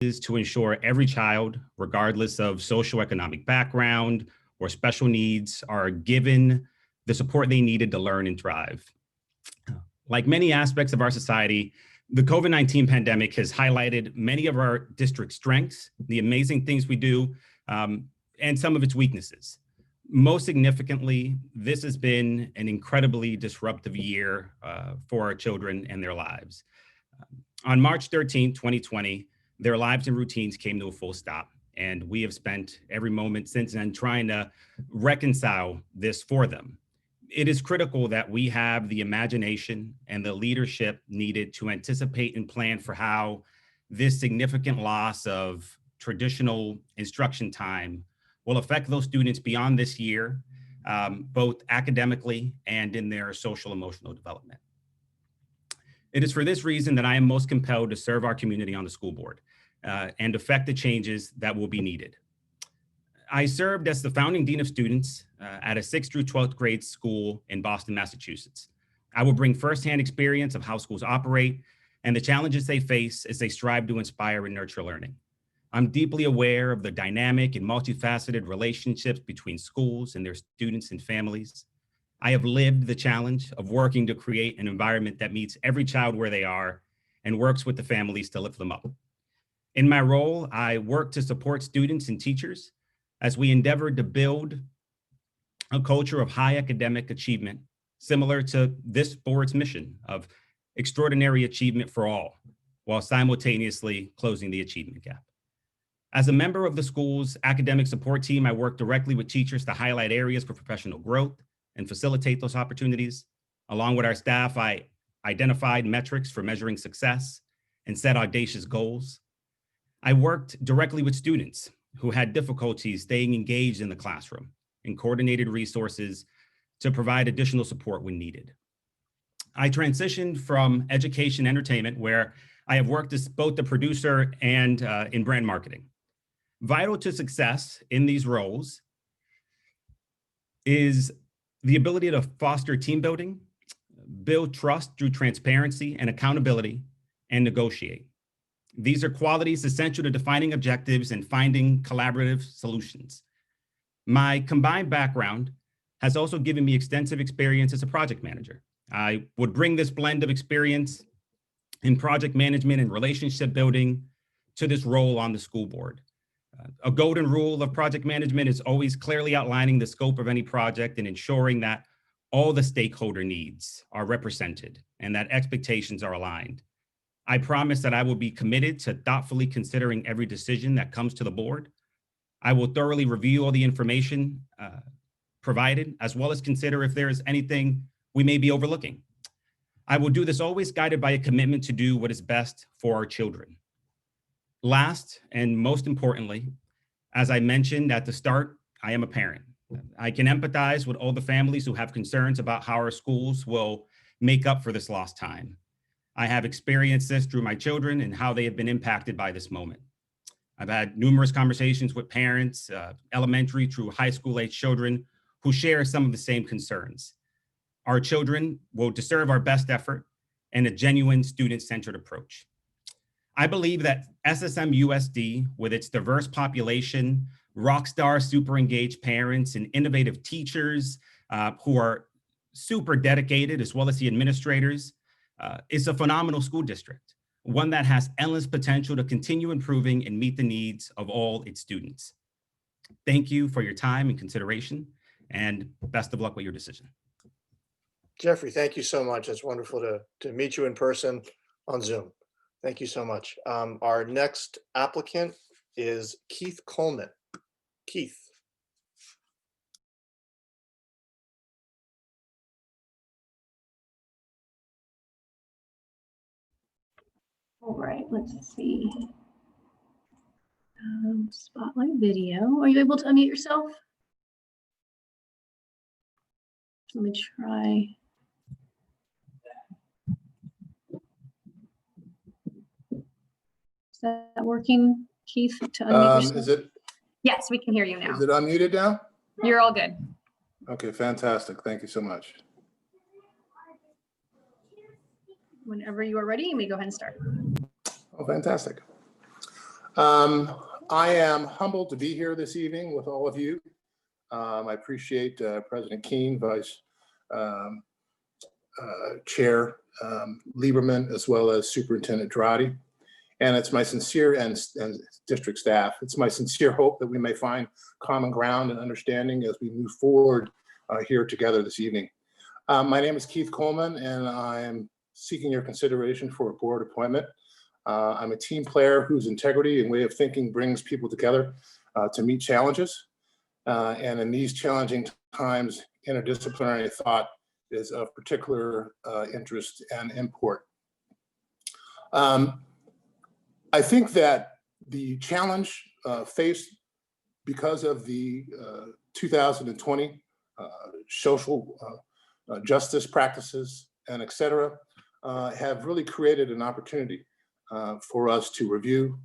is to ensure every child, regardless of socioeconomic background or special needs, are given the support they needed to learn and thrive. Like many aspects of our society, the COVID-19 pandemic has highlighted many of our district's strengths, the amazing things we do, and some of its weaknesses. Most significantly, this has been an incredibly disruptive year for our children and their lives. On March 13, 2020, their lives and routines came to a full stop, and we have spent every moment since then trying to reconcile this for them. It is critical that we have the imagination and the leadership needed to anticipate and plan for how this significant loss of traditional instruction time will affect those students beyond this year, both academically and in their social emotional development. It is for this reason that I am most compelled to serve our community on the school board and effect the changes that will be needed. I served as the founding dean of students at a 6th through 12th grade school in Boston, Massachusetts. I will bring firsthand experience of how schools operate and the challenges they face as they strive to inspire and nurture learning. I'm deeply aware of the dynamic and multifaceted relationships between schools and their students and families. I have lived the challenge of working to create an environment that meets every child where they are and works with the families to lift them up. In my role, I work to support students and teachers as we endeavored to build a culture of high academic achievement, similar to this board's mission of extraordinary achievement for all, while simultaneously closing the achievement gap. As a member of the school's academic support team, I work directly with teachers to highlight areas for professional growth and facilitate those opportunities. Along with our staff, I identified metrics for measuring success and set audacious goals. I worked directly with students who had difficulties staying engaged in the classroom and coordinated resources to provide additional support when needed. I transitioned from education entertainment, where I have worked as both the producer and in brand marketing. Vital to success in these roles is the ability to foster team building, build trust through transparency and accountability, and negotiate. These are qualities essential to defining objectives and finding collaborative solutions. My combined background has also given me extensive experience as a project manager. I would bring this blend of experience in project management and relationship building to this role on the school board. A golden rule of project management is always clearly outlining the scope of any project and ensuring that all the stakeholder needs are represented and that expectations are aligned. I promise that I will be committed to thoughtfully considering every decision that comes to the board. I will thoroughly review all the information provided, as well as consider if there is anything we may be overlooking. I will do this always guided by a commitment to do what is best for our children. Last, and most importantly, as I mentioned at the start, I am a parent. I can empathize with all the families who have concerns about how our schools will make up for this lost time. I have experienced this through my children and how they have been impacted by this moment. I've had numerous conversations with parents, elementary through high school age children who share some of the same concerns. Our children will deserve our best effort and a genuine student-centered approach. I believe that SSMUSD, with its diverse population, rockstar, super engaged parents, and innovative teachers who are super dedicated, as well as the administrators, is a phenomenal school district, one that has endless potential to continue improving and meet the needs of all its students. Thank you for your time and consideration, and best of luck with your decision. Jeffrey, thank you so much. It's wonderful to meet you in person on Zoom. Thank you so much. Our next applicant is Keith Coleman. Keith. All right, let's see. Spotlight video. Are you able to unmute yourself? Let me try. Is that working, Keith, to unmute yourself? Is it? Yes, we can hear you now. Is it unmuted now? You're all good. Okay, fantastic. Thank you so much. Whenever you are ready, you may go ahead and start. Oh, fantastic. I am humbled to be here this evening with all of you. I appreciate President Keene, Vice Chair Lieberman, as well as Superintendent Drotti. And it's my sincere, and district staff, it's my sincere hope that we may find common ground and understanding as we move forward here together this evening. My name is Keith Coleman, and I'm seeking your consideration for a board appointment. I'm a team player whose integrity and way of thinking brings people together to meet challenges. And in these challenging times, interdisciplinary thought is of particular interest and import. I think that the challenge faced because of the 2020 social justice practices and et cetera have really created an opportunity for us to review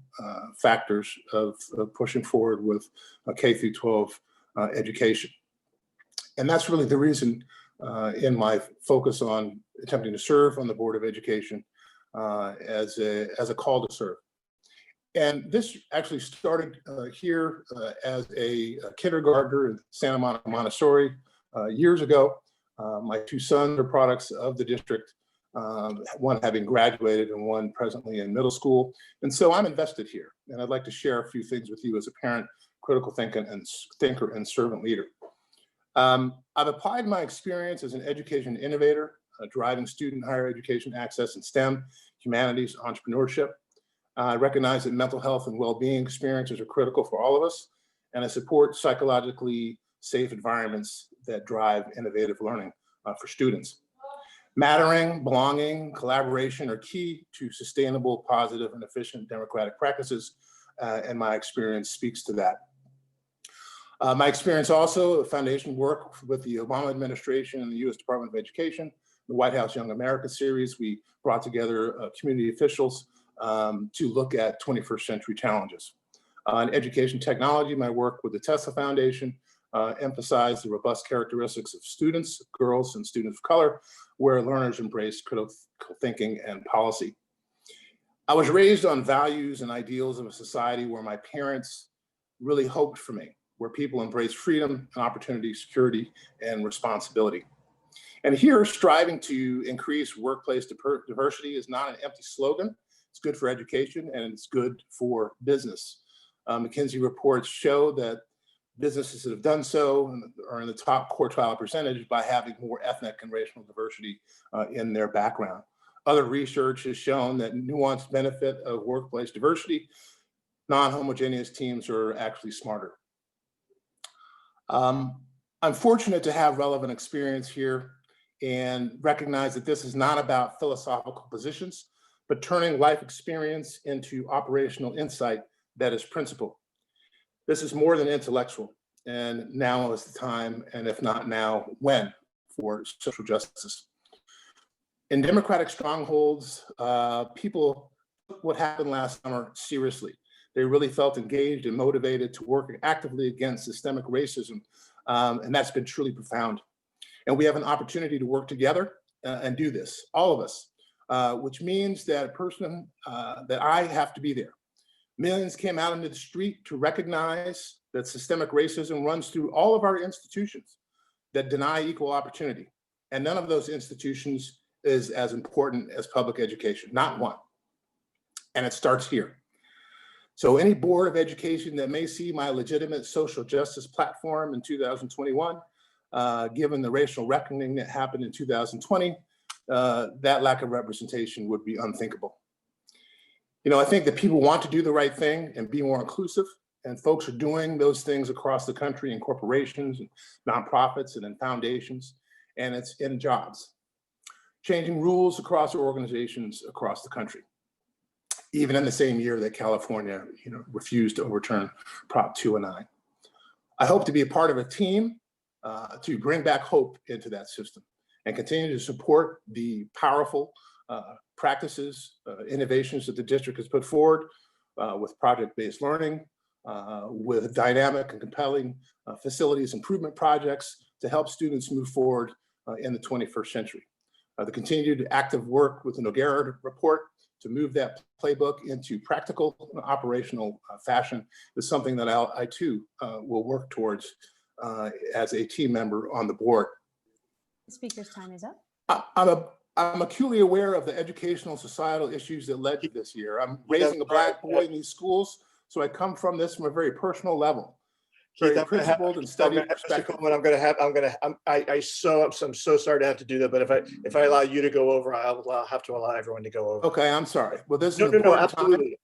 factors of pushing forward with K through 12 education. And that's really the reason in my focus on attempting to serve on the Board of Education as a call to serve. And this actually started here as a kindergartner in Santa Monica Montessori years ago. My two sons are products of the district, one having graduated and one presently in middle school. And so I'm invested here. And I'd like to share a few things with you as a parent, critical thinker and servant leader. I've applied my experience as an education innovator, driving student higher education access in STEM, humanities, entrepreneurship. I recognize that mental health and well-being experiences are critical for all of us, and I support psychologically safe environments that drive innovative learning for students. Mattering, belonging, collaboration are key to sustainable, positive, and efficient democratic practices, and my experience speaks to that. My experience also, foundation work with the Obama administration and the U.S. Department of Education, the White House Young America series. We brought together community officials to look at 21st century challenges. In education technology, my work with the Tesla Foundation emphasized the robust characteristics of students, girls, and students of color, where learners embrace critical thinking and policy. I was raised on values and ideals of a society where my parents really hoped for me, where people embrace freedom and opportunity, security, and responsibility. And here, striving to increase workplace diversity is not an empty slogan. It's good for education and it's good for business. McKinsey reports show that businesses that have done so are in the top quartile percentage by having more ethnic and racial diversity in their background. Other research has shown that nuanced benefit of workplace diversity, non-homogeneous teams are actually smarter. I'm fortunate to have relevant experience here and recognize that this is not about philosophical positions, but turning life experience into operational insight that is principled. This is more than intellectual, and now is the time, and if not now, when, for social justice. In democratic strongholds, people took what happened last summer seriously. They really felt engaged and motivated to work actively against systemic racism, and that's been truly profound. And we have an opportunity to work together and do this, all of us, which means that that I have to be there. Millions came out into the street to recognize that systemic racism runs through all of our institutions that deny equal opportunity. And none of those institutions is as important as public education, not one. And it starts here. So any board of education that may see my legitimate social justice platform in 2021, given the racial reckoning that happened in 2020, that lack of representation would be unthinkable. You know, I think that people want to do the right thing and be more inclusive, and folks are doing those things across the country in corporations and nonprofits and in foundations, and it's in jobs. Changing rules across organizations across the country, even in the same year that California, refused to overturn Prop 209. I hope to be a part of a team to bring back hope into that system and continue to support the powerful practices, innovations that the district has put forward with project-based learning, with dynamic and compelling facilities improvement projects to help students move forward in the 21st century. The continued active work with the Noguera report to move that playbook into practical operational fashion is something that I too will work towards as a team member on the board. The speaker's time is up. I'm acutely aware of the educational societal issues that led to this year. I'm raising a Black boy in these schools, so I come from this from a very personal level. Keith, Very principled and studied perspective. I'm so sorry to have to do that, but if I allow you to go over, I'll have to allow everyone to go over. Okay, I'm sorry. Well, this is No, an important absolutely.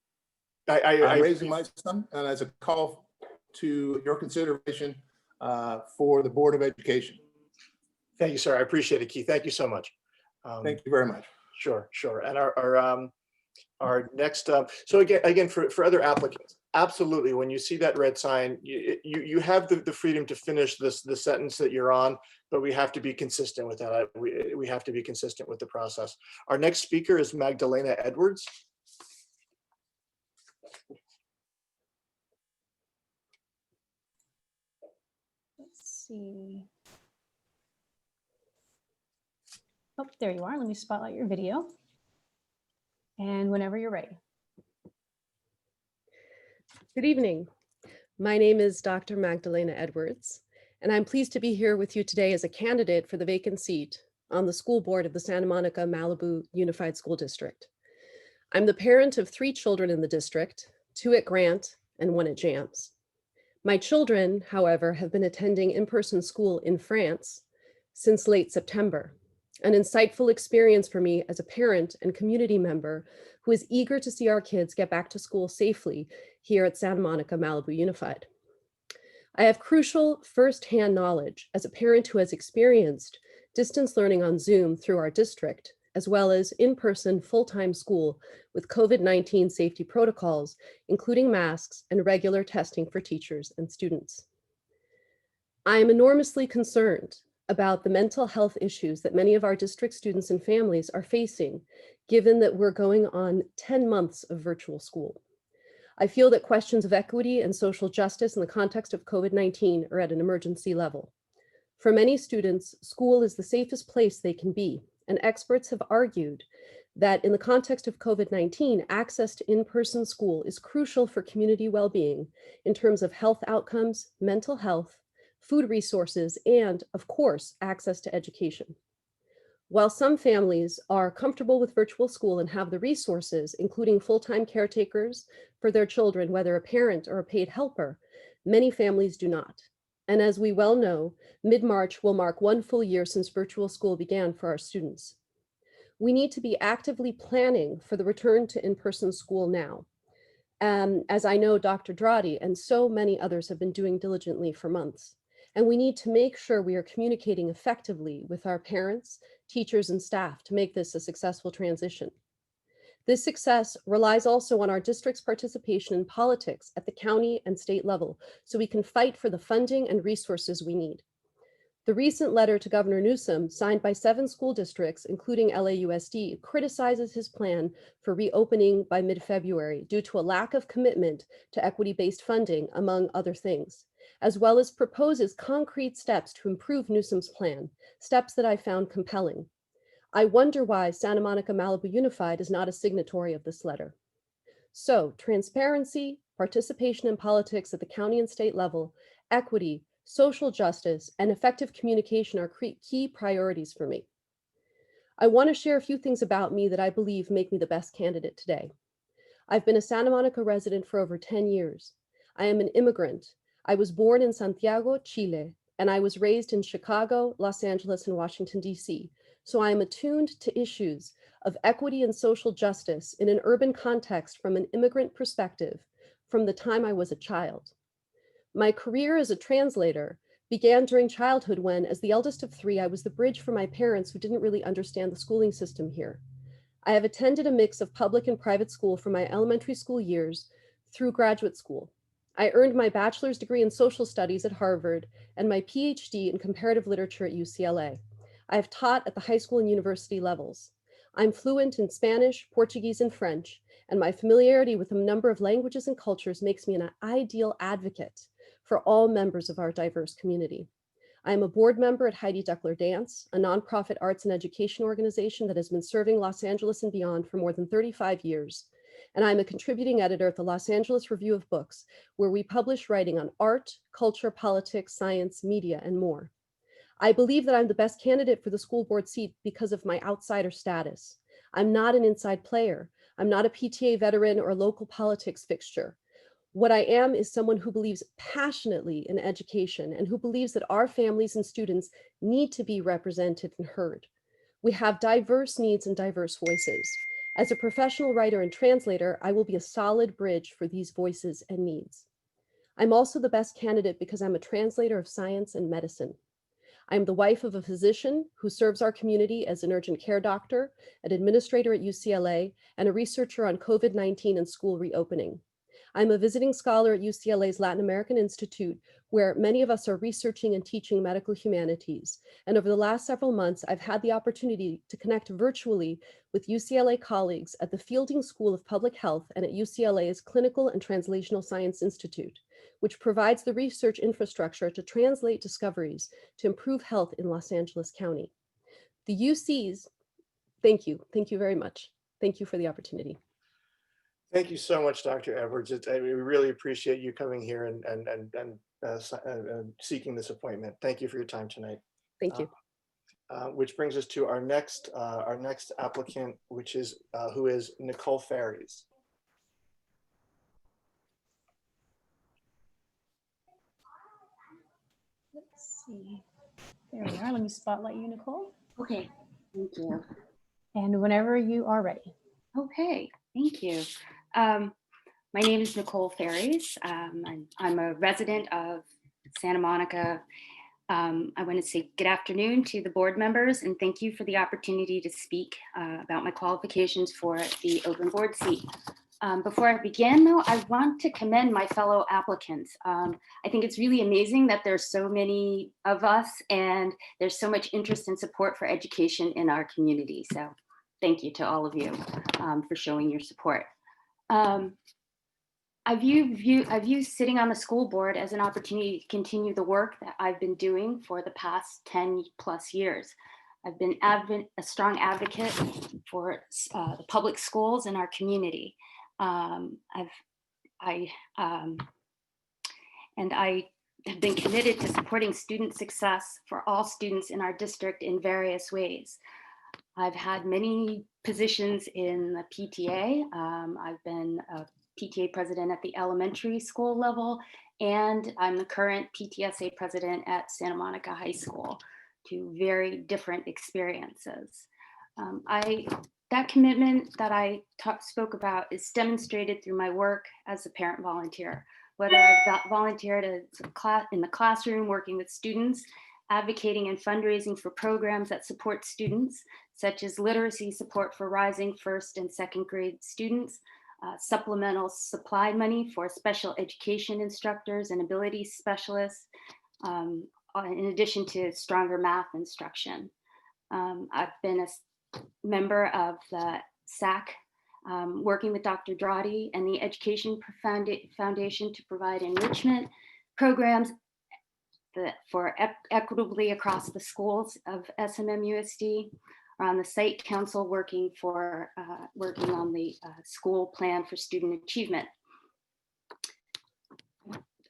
I'm raising my son, and as a call to your consideration for the Board of Education. Thank you, sir. I appreciate it, Keith. Thank you so much. Thank you very much. Sure. And our next, so again, for other applicants, absolutely. When you see that red sign, you have the freedom to finish the sentence that you're on, but we have to be consistent with that. We have to be consistent with the process. Our next speaker is Magdalena Edwards. Let's see. Oh, there you are. Let me spotlight your video. And whenever you're ready. Good evening. My name is Dr. Magdalena Edwards, and I'm pleased to be here with you today as a candidate for the vacant seat on the school board of the Santa Monica Malibu Unified School District. I'm the parent of 3 children in the district, 2 at Grant and 1 at Jams. My children, however, have been attending in-person school in France since late September, an insightful experience for me as a parent and community member who is eager to see our kids get back to school safely here at Santa Monica Malibu Unified. I have crucial firsthand knowledge as a parent who has experienced distance learning on Zoom through our district, as well as in-person full-time school with COVID-19 safety protocols, including masks and regular testing for teachers and students. I am enormously concerned about the mental health issues that many of our district students and families are facing, given that we're going on 10 months of virtual school. I feel that questions of equity and social justice in the context of COVID-19 are at an emergency level. For many students, school is the safest place they can be, and experts have argued that in the context of COVID-19, access to in-person school is crucial for community well-being in terms of health outcomes, mental health, food resources, and of course, access to education. While some families are comfortable with virtual school and have the resources, including full-time caretakers for their children, whether a parent or a paid helper, many families do not. And as we well know, mid-March will mark 1 full year since virtual school began for our students. We need to be actively planning for the return to in-person school now. As I know Dr. Dradi and so many others have been doing diligently for months. And we need to make sure we are communicating effectively with our parents, teachers, and staff to make this a successful transition. This success relies also on our district's participation in politics at the county and state level, so we can fight for the funding and resources we need. The recent letter to Governor Newsom, signed by 7 school districts, including LAUSD, criticizes his plan for reopening by mid-February due to a lack of commitment to equity-based funding, among other things, as well as proposes concrete steps to improve Newsom's plan, steps that I found compelling. I wonder why Santa Monica Malibu Unified is not a signatory of this letter. So, transparency, participation in politics at the county and state level, equity, social justice, and effective communication are key priorities for me. I want to share a few things about me that I believe make me the best candidate today. I've been a Santa Monica resident for over 10 years. I am an immigrant. I was born in Santiago, Chile, and I was raised in Chicago, Los Angeles, and Washington, D.C. So I am attuned to issues of equity and social justice in an urban context from an immigrant perspective from the time I was a child. My career as a translator began during childhood when, as the eldest of 3, I was the bridge for my parents who didn't really understand the schooling system here. I have attended a mix of public and private school from my elementary school years through graduate school. I earned my bachelor's degree in social studies at Harvard and my PhD in comparative literature at UCLA. I have taught at the high school and university levels. I'm fluent in Spanish, Portuguese, and French, and my familiarity with a number of languages and cultures makes me an ideal advocate for all members of our diverse community. I am a board member at Heidi Duckler Dance, a nonprofit arts and education organization that has been serving Los Angeles and beyond for more than 35 years. And I'm a contributing editor at the Los Angeles Review of Books, where we publish writing on art, culture, politics, science, media, and more. I believe that I'm the best candidate for the school board seat because of my outsider status. I'm not an inside player. I'm not a PTA veteran or a local politics fixture. What I am is someone who believes passionately in education and who believes that our families and students need to be represented and heard. We have diverse needs and diverse voices. As a professional writer and translator, I will be a solid bridge for these voices and needs. I'm also the best candidate because I'm a translator of science and medicine. I'm the wife of a physician who serves our community as an urgent care doctor, an administrator at UCLA, and a researcher on COVID-19 and school reopening. I'm a visiting scholar at UCLA's Latin American Institute, where many of us are researching and teaching medical humanities. And over the last several months, I've had the opportunity to connect virtually with UCLA colleagues at the Fielding School of Public Health and at UCLA's Clinical and Translational Science Institute, which provides the research infrastructure to translate discoveries to improve health in Los Angeles County. The UCs, thank you very much. Thank you for the opportunity. Thank you so much, Dr. Edwards. We really appreciate you coming here and seeking this appointment. Thank you for your time tonight. Thank you. Which brings us to our next applicant, which is who is Nicole Ferries. Let's see. There we are. Let me spotlight you, Nicole. Okay, thank you. And whenever you are ready. Okay, thank you. My name is Nicole Ferries. I'm a resident of Santa Monica. I want to say good afternoon to the board members and thank you for the opportunity to speak about my qualifications for the open board seat. Before I begin, though, I want to commend my fellow applicants. I think it's really amazing that there's so many of us and there's so much interest and support for education in our community. So thank you to all of you for showing your support. I view sitting on the school board as an opportunity to continue the work that I've been doing for the past 10 plus years. I've been a strong advocate for the public schools in our community. I have been committed to supporting student success for all students in our district in various ways. I've had many positions in the PTA. I've been a PTA president at the elementary school level, and I'm the current PTSA president at Santa Monica High School. Two very different experiences. That commitment that I spoke about is demonstrated through my work as a parent volunteer, whether I've volunteered in the classroom working with students, advocating and fundraising for programs that support students, such as literacy support for rising first and second grade students, supplemental supply money for special education instructors and ability specialists, in addition to stronger math instruction. I've been a member of the SAC, working with Dr. Drotti and the Education Foundation to provide enrichment programs for equitably across the schools of SMMUSD, or on the site council working on the school plan for student achievement.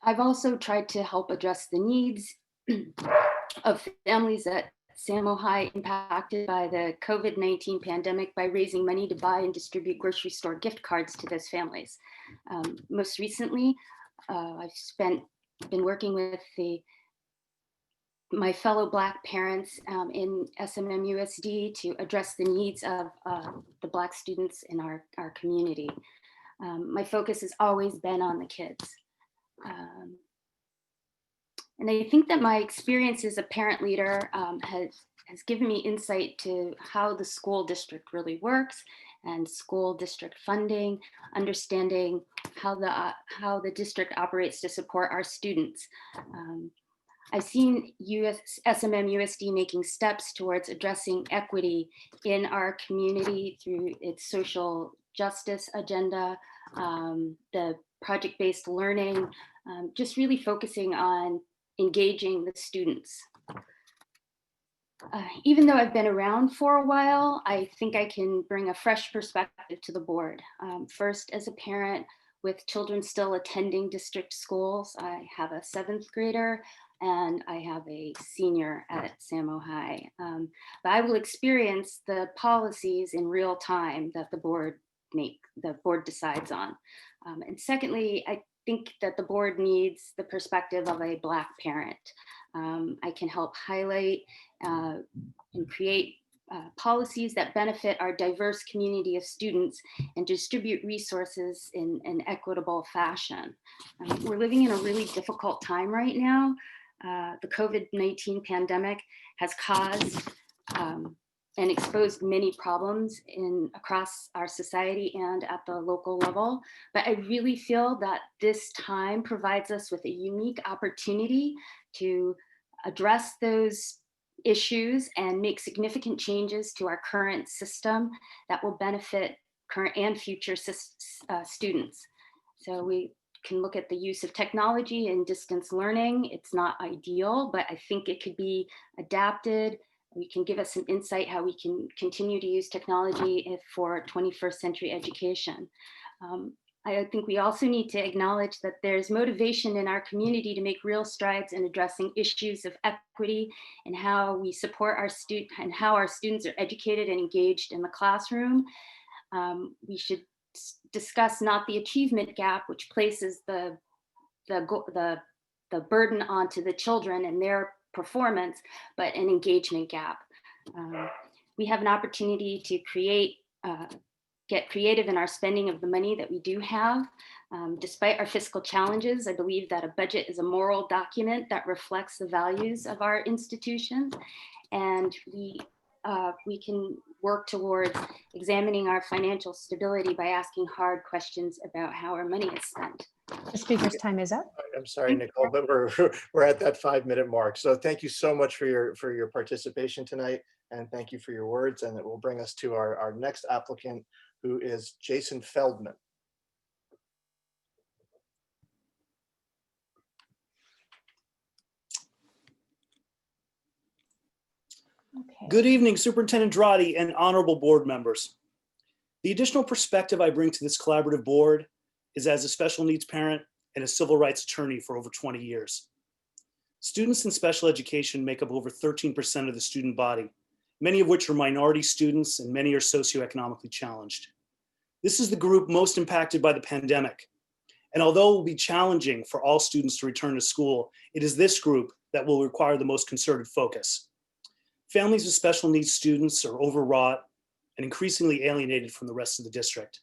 I've also tried to help address the needs of families at Samo High impacted by the COVID-19 pandemic by raising money to buy and distribute grocery store gift cards to those families. Most recently, I've been working with my fellow Black parents in SMMUSD to address the needs of the Black students in our community. My focus has always been on the kids. And I think that my experience as a parent leader has given me insight to how the school district really works and school district funding, understanding how the district operates to support our students. I've seen SMMUSD making steps towards addressing equity in our community through its social justice agenda, the project-based learning, just really focusing on engaging the students Even though I've been around for a while, I think I can bring a fresh perspective to the board. First, as a parent with children still attending district schools, I have a 7th grader and I have a senior at Samo High. But I will experience the policies in real time that the board decides on. And secondly, I think that the board needs the perspective of a Black parent. I can help highlight and create policies that benefit our diverse community of students and distribute resources in an equitable fashion. We're living in a really difficult time right now. The COVID-19 pandemic has caused and exposed many problems across our society and at the local level. But I really feel that this time provides us with a unique opportunity to address those issues and make significant changes to our current system that will benefit current and future students. So we can look at the use of technology and distance learning. It's not ideal, but I think it could be adapted. We can give us some insight how we can continue to use technology for 21st century education. I think we also need to acknowledge that there's motivation in our community to make real strides in addressing issues of equity and how we support our students and how our students are educated and engaged in the classroom. We should discuss not the achievement gap, which places the burden onto the children and their performance, but an engagement gap. We have an opportunity to get creative in our spending of the money that we do have. Despite our fiscal challenges, I believe that a budget is a moral document that reflects the values of our institution. And we can work towards examining our financial stability by asking hard questions about how our money is spent. The speaker's time is up. I'm sorry, Nicole, but we're at that 5-minute mark. So thank you so much for your participation tonight, and thank you for your words. And it will bring us to our next applicant, who is Jason Feldman. Okay. Good evening, Superintendent Drotti and honorable board members. The additional perspective I bring to this collaborative board is as a special needs parent and a civil rights attorney for over 20 years. Students in special education make up over 13% of the student body, many of which are minority students and many are socioeconomically challenged. This is the group most impacted by the pandemic. And although it will be challenging for all students to return to school, it is this group that will require the most concerted focus. Families with special needs students are overwrought and increasingly alienated from the rest of the district.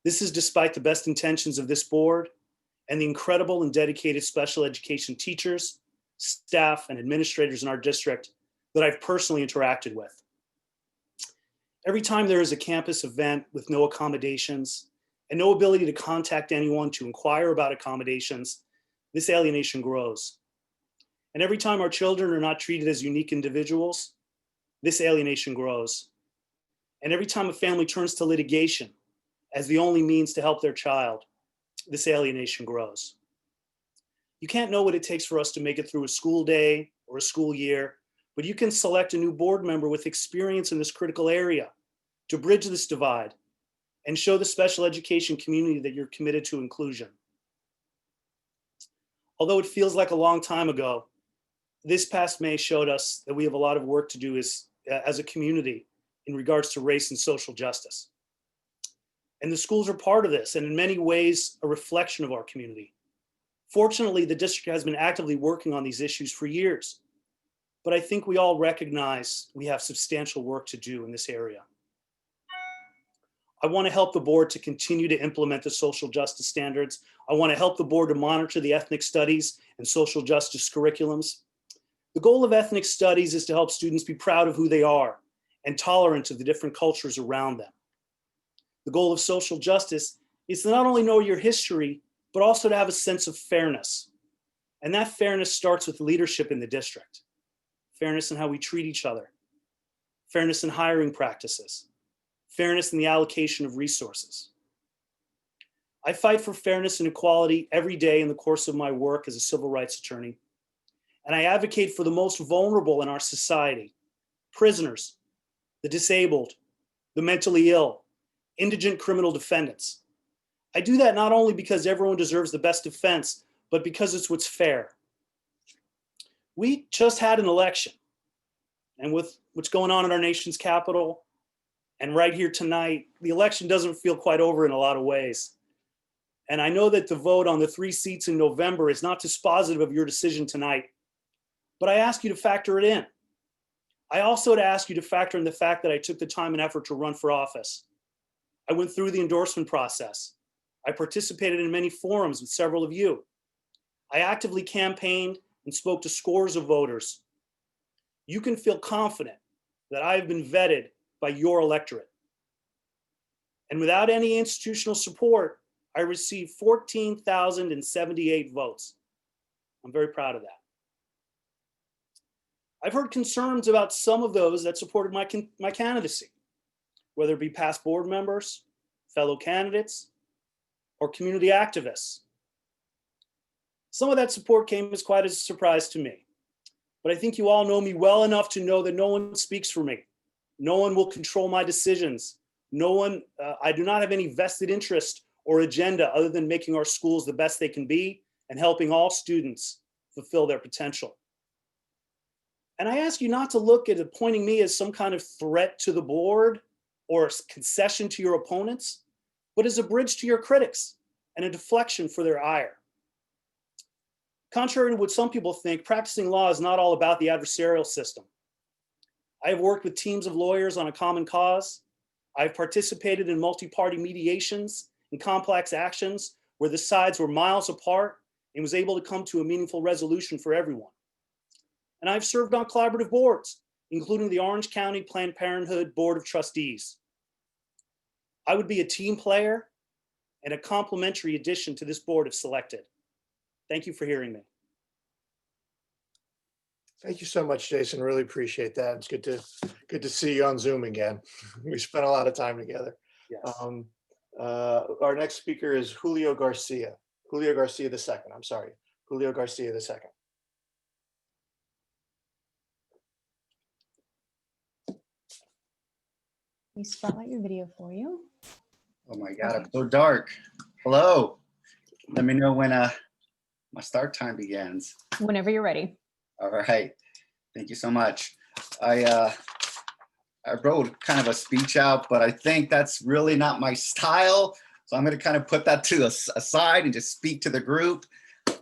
This is despite the best intentions of this board and the incredible and dedicated special education teachers, staff, and administrators in our district that I've personally interacted with. Every time there is a campus event with no accommodations and no ability to contact anyone to inquire about accommodations, this alienation grows. And every time our children are not treated as unique individuals, this alienation grows. And every time a family turns to litigation as the only means to help their child, this alienation grows. You can't know what it takes for us to make it through a school day or a school year, but you can select a new board member with experience in this critical area to bridge this divide and show the special education community that you're committed to inclusion. Although it feels like a long time ago, this past May showed us that we have a lot of work to do as a community in regards to race and social justice. And the schools are part of this and in many ways a reflection of our community. Fortunately, the district has been actively working on these issues for years, but I think we all recognize we have substantial work to do in this area. I want to help the board to continue to implement the social justice standards. I want to help the board to monitor the ethnic studies and social justice curriculums. The goal of ethnic studies is to help students be proud of who they are and tolerant of the different cultures around them. The goal of social justice is to not only know your history, but also to have a sense of fairness. And that fairness starts with leadership in the district. Fairness in how we treat each other. Fairness in hiring practices. Fairness in the allocation of resources. I fight for fairness and equality every day in the course of my work as a civil rights attorney. and I advocate for the most vulnerable in our society: prisoners, the disabled, the mentally ill, indigent criminal defendants. I do that not only because everyone deserves the best defense, but because it's what's fair. We just had an election, and with what's going on in our nation's capital and right here tonight, the election doesn't feel quite over in a lot of ways. And I know that the vote on the 3 seats in November is not dispositive of your decision tonight, but I ask you to factor it in. I also ask you to factor in the fact that I took the time and effort to run for office. I went through the endorsement process. I participated in many forums with several of you. I actively campaigned and spoke to scores of voters. You can feel confident that I have been vetted by your electorate. And without any institutional support, I received 14,078 votes. I'm very proud of that. I've heard concerns about some of those that supported my candidacy, whether it be past board members, fellow candidates, or community activists. Some of that support came as quite a surprise to me, but I think you all know me well enough to know that no one speaks for me. No one will control my decisions. I do not have any vested interest or agenda other than making our schools the best they can be and helping all students fulfill their potential. And I ask you not to look at appointing me as some kind of threat to the board or a concession to your opponents, but as a bridge to your critics and a deflection for their ire. Contrary to what some people think, practicing law is not all about the adversarial system. I have worked with teams of lawyers on a common cause. I've participated in multi-party mediations and complex actions where the sides were miles apart and was able to come to a meaningful resolution for everyone. And I've served on collaborative boards, including the Orange County Planned Parenthood Board of Trustees. I would be a team player and a complementary addition to this board if selected. Thank you for hearing me. Thank you so much, Jason. Really appreciate that. It's good to see you on Zoom again. We spent a lot of time together. Yes. Our next speaker is Julio Garcia. Julio Garcia II. I'm sorry, Julio Garcia II. Let me spotlight your video for you. Oh my God, it's so dark. Hello. Let me know when my start time begins. Whenever you're ready. All right. Thank you so much. I wrote kind of a speech out, but I think that's really not my style. So I'm going to kind of put that to the aside and just speak to the group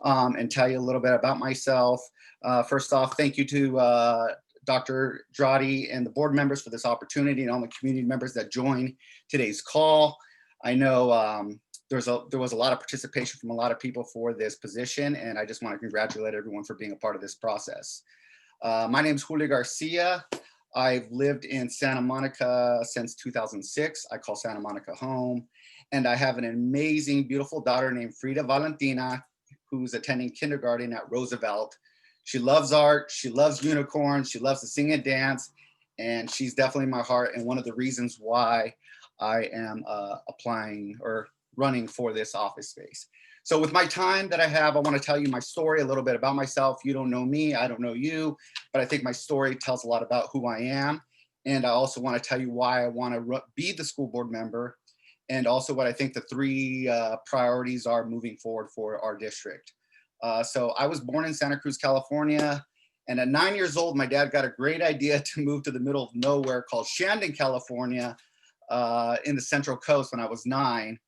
and tell you a little bit about myself. First off, thank you to Dr. Drotti and the board members for this opportunity and all the community members that joined today's call. I know there was a lot of participation from a lot of people for this position, and I just want to congratulate everyone for being a part of this process. My name is Julio Garcia. I've lived in Santa Monica since 2006. I call Santa Monica home, and I have an amazing, beautiful daughter named Frida Valentina, who's attending kindergarten at Roosevelt. She loves art, she loves unicorns, she loves to sing and dance, and she's definitely my heart and one of the reasons why I am applying or running for this office space. So with my time that I have, I want to tell you my story, a little bit about myself. You don't know me, I don't know you, but I think my story tells a lot about who I am. And I also want to tell you why I want to be the school board member, and also what I think the 3 priorities are moving forward for our district. So I was born in Santa Cruz, California. And at 9 years old, my dad got a great idea to move to the middle of nowhere called Shandon, California, in the Central Coast when I was 9.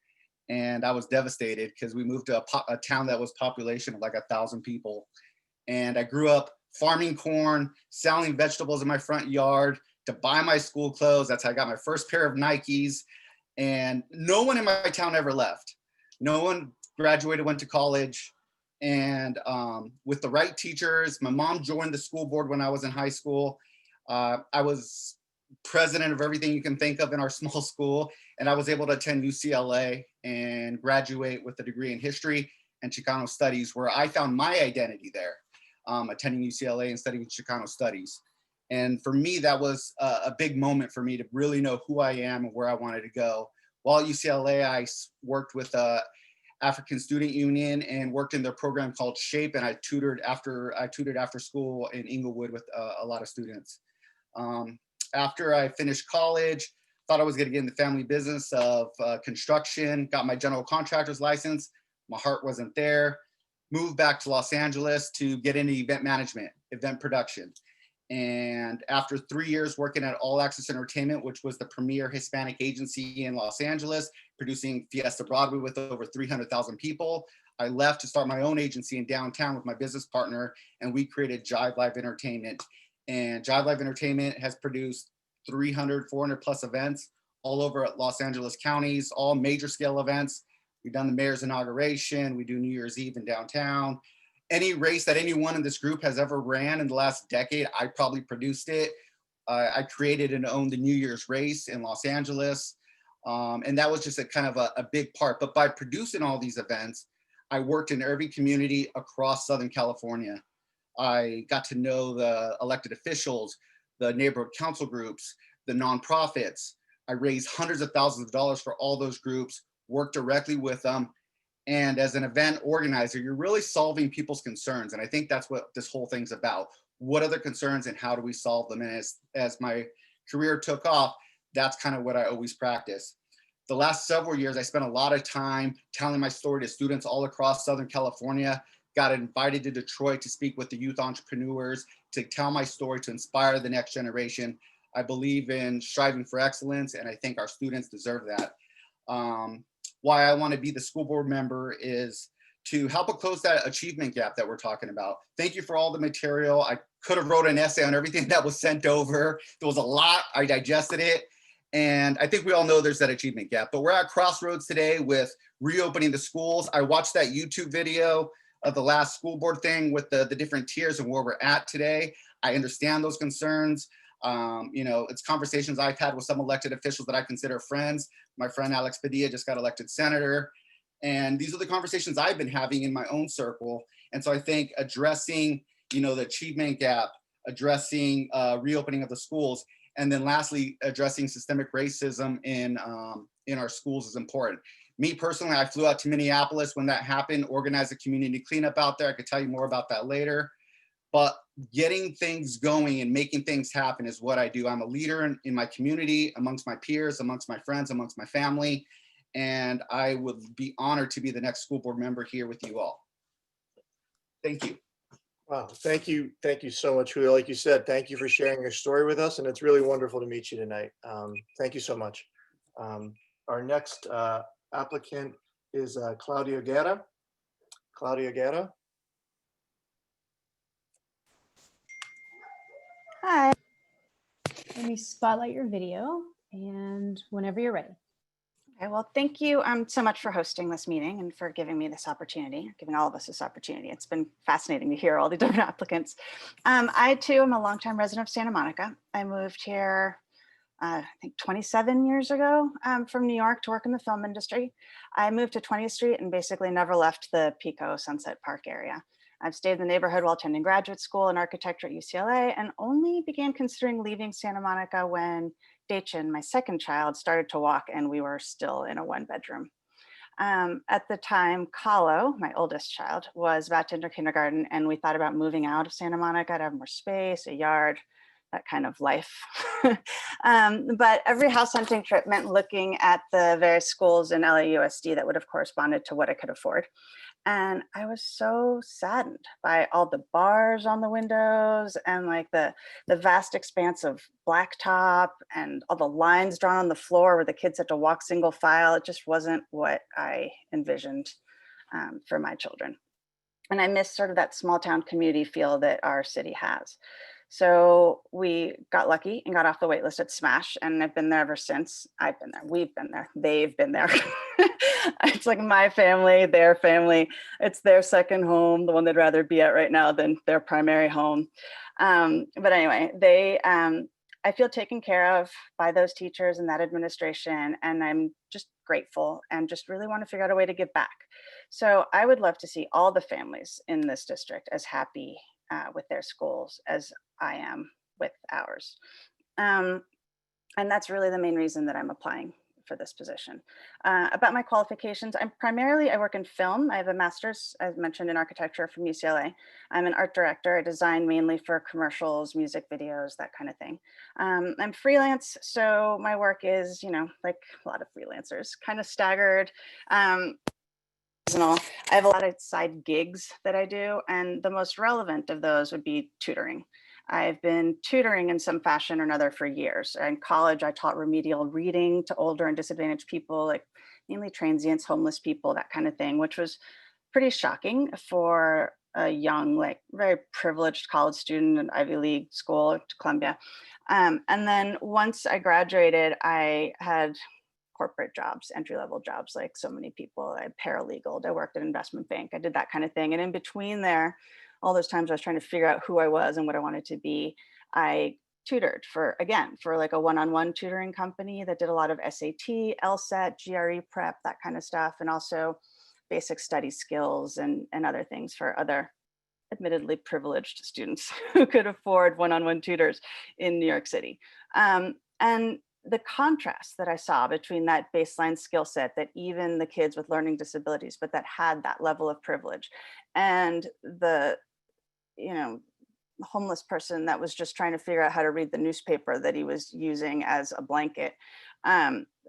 And I was devastated because we moved to a town that was population of like 1,000 people. And I grew up farming corn, selling vegetables in my front yard to buy my school clothes. That's how I got my first pair of Nikes. And no one in my town ever left. No one graduated, went to college. And with the right teachers, my mom joined the school board when I was in high school. I was president of everything you can think of in our small school. And I was able to attend UCLA and graduate with a degree in history and Chicano studies, where I found my identity there, attending UCLA and studying Chicano studies. And for me, that was a big moment for me to really know who I am and where I wanted to go. While at UCLA, I worked with African Student Union and worked in their program called SHAPE, and I tutored after school in Inglewood with a lot of students. After I finished college, thought I was going to get in the family business of construction, got my general contractor's license. My heart wasn't there. Moved back to Los Angeles to get into event management, event production. And after 3 years working at All Access Entertainment, which was the premier Hispanic agency in Los Angeles, producing Fiesta Broadway with over 300,000 people, I left to start my own agency in downtown with my business partner, and we created Jive Live Entertainment. And Jive Live Entertainment has produced 300, 400 plus events all over Los Angeles counties, all major scale events. We've done the mayor's inauguration. We do New Year's Eve in downtown. Any race that anyone in this group has ever ran in the last decade, I probably produced it. I created and owned the New Year's race in Los Angeles. And that was just a kind of a big part. But by producing all these events, I worked in every community across Southern California. I got to know the elected officials, the neighborhood council groups, the nonprofits. I raised hundreds of thousands of dollars for all those groups, worked directly with them. And as an event organizer, you're really solving people's concerns. And I think that's what this whole thing's about. What are the concerns and how do we solve them? And as my career took off, that's kind of what I always practice. The last several years, I spent a lot of time telling my story to students all across Southern California, got invited to Detroit to speak with the youth entrepreneurs, to tell my story, to inspire the next generation. I believe in striving for excellence, and I think our students deserve that. Why I want to be the school board member is to help close that achievement gap that we're talking about. Thank you for all the material. I could have wrote an essay on everything that was sent over. There was a lot, I digested it. And I think we all know there's that achievement gap, but we're at crossroads today with reopening the schools. I watched that YouTube video of the last school board thing with the different tiers and where we're at today. I understand those concerns. It's conversations I've had with some elected officials that I consider friends. My friend Alex Padilla just got elected senator. And these are the conversations I've been having in my own circle. And so I think addressing, the achievement gap, addressing reopening of the schools, and then lastly, addressing systemic racism in our schools is important. Me personally, I flew out to Minneapolis when that happened, organized a community cleanup out there. I could tell you more about that later. But getting things going and making things happen is what I do. I'm a leader in my community, amongst my peers, amongst my friends, amongst my family. And I would be honored to be the next school board member here with you all. Thank you. Wow, thank you. Thank you so much, Julio. Like you said, thank you for sharing your story with us. And it's really wonderful to meet you tonight. Thank you so much. Our next applicant is Claudia Guerra. Claudia Guerra. Hi. Let me spotlight your video, and whenever you're ready. Okay, well, thank you so much for hosting this meeting and for giving me this opportunity, giving all of us this opportunity. It's been fascinating to hear all the different applicants. I too am a longtime resident of Santa Monica. I moved here, I think 27 years ago from New York to work in the film industry. I moved to 20th Street and basically never left the Pico Sunset Park area. I've stayed in the neighborhood while attending graduate school in architecture at UCLA, and only began considering leaving Santa Monica when Dachin, my second child, started to walk and we were still in a one-bedroom. At the time, Kahlo, my oldest child, was about to enter kindergarten, and we thought about moving out of Santa Monica to have more space, a yard, that kind of life. But every house hunting trip meant looking at the various schools in LAUSD that would have corresponded to what I could afford. And I was so saddened by all the bars on the windows and like the vast expanse of blacktop and all the lines drawn on the floor where the kids had to walk single file. It just wasn't what I envisioned for my children. And I missed sort of that small town community feel that our city has. So we got lucky and got off the wait list at Smash, and I've been there ever since. I've been there, we've been there, they've been there. It's like my family, their family. It's their second home, the one they'd rather be at right now than their primary home. But anyway, I feel taken care of by those teachers and that administration, and I'm just grateful and just really want to figure out a way to give back. So I would love to see all the families in this district as happy with their schools as I am with ours. And that's really the main reason that I'm applying for this position. About my qualifications, I work in film. I have a master's, as mentioned, in architecture from UCLA. I'm an art director. I design mainly for commercials, music videos, that kind of thing. I'm freelance, so my work is, like a lot of freelancers, kind of staggered. Seasonal. I have a lot of side gigs that I do, and the most relevant of those would be tutoring. I've been tutoring in some fashion or another for years. In college, I taught remedial reading to older and disadvantaged people, like mainly transients, homeless people, that kind of thing, which was pretty shocking for a young, like very privileged college student in Ivy League school at Columbia. And then once I graduated, I had corporate jobs, entry-level jobs, like so many people. I paralegaled, I worked at an investment bank, I did that kind of thing. And in between there, all those times I was trying to figure out who I was and what I wanted to be, I tutored for like a one-on-one tutoring company that did a lot of SAT, LSAT, GRE prep, that kind of stuff, and also basic study skills and other things for other admittedly privileged students who could afford one-on-one tutors in New York City. And the contrast that I saw between that baseline skill set that even the kids with learning disabilities, but that had that level of privilege, and the homeless person that was just trying to figure out how to read the newspaper that he was using as a blanket,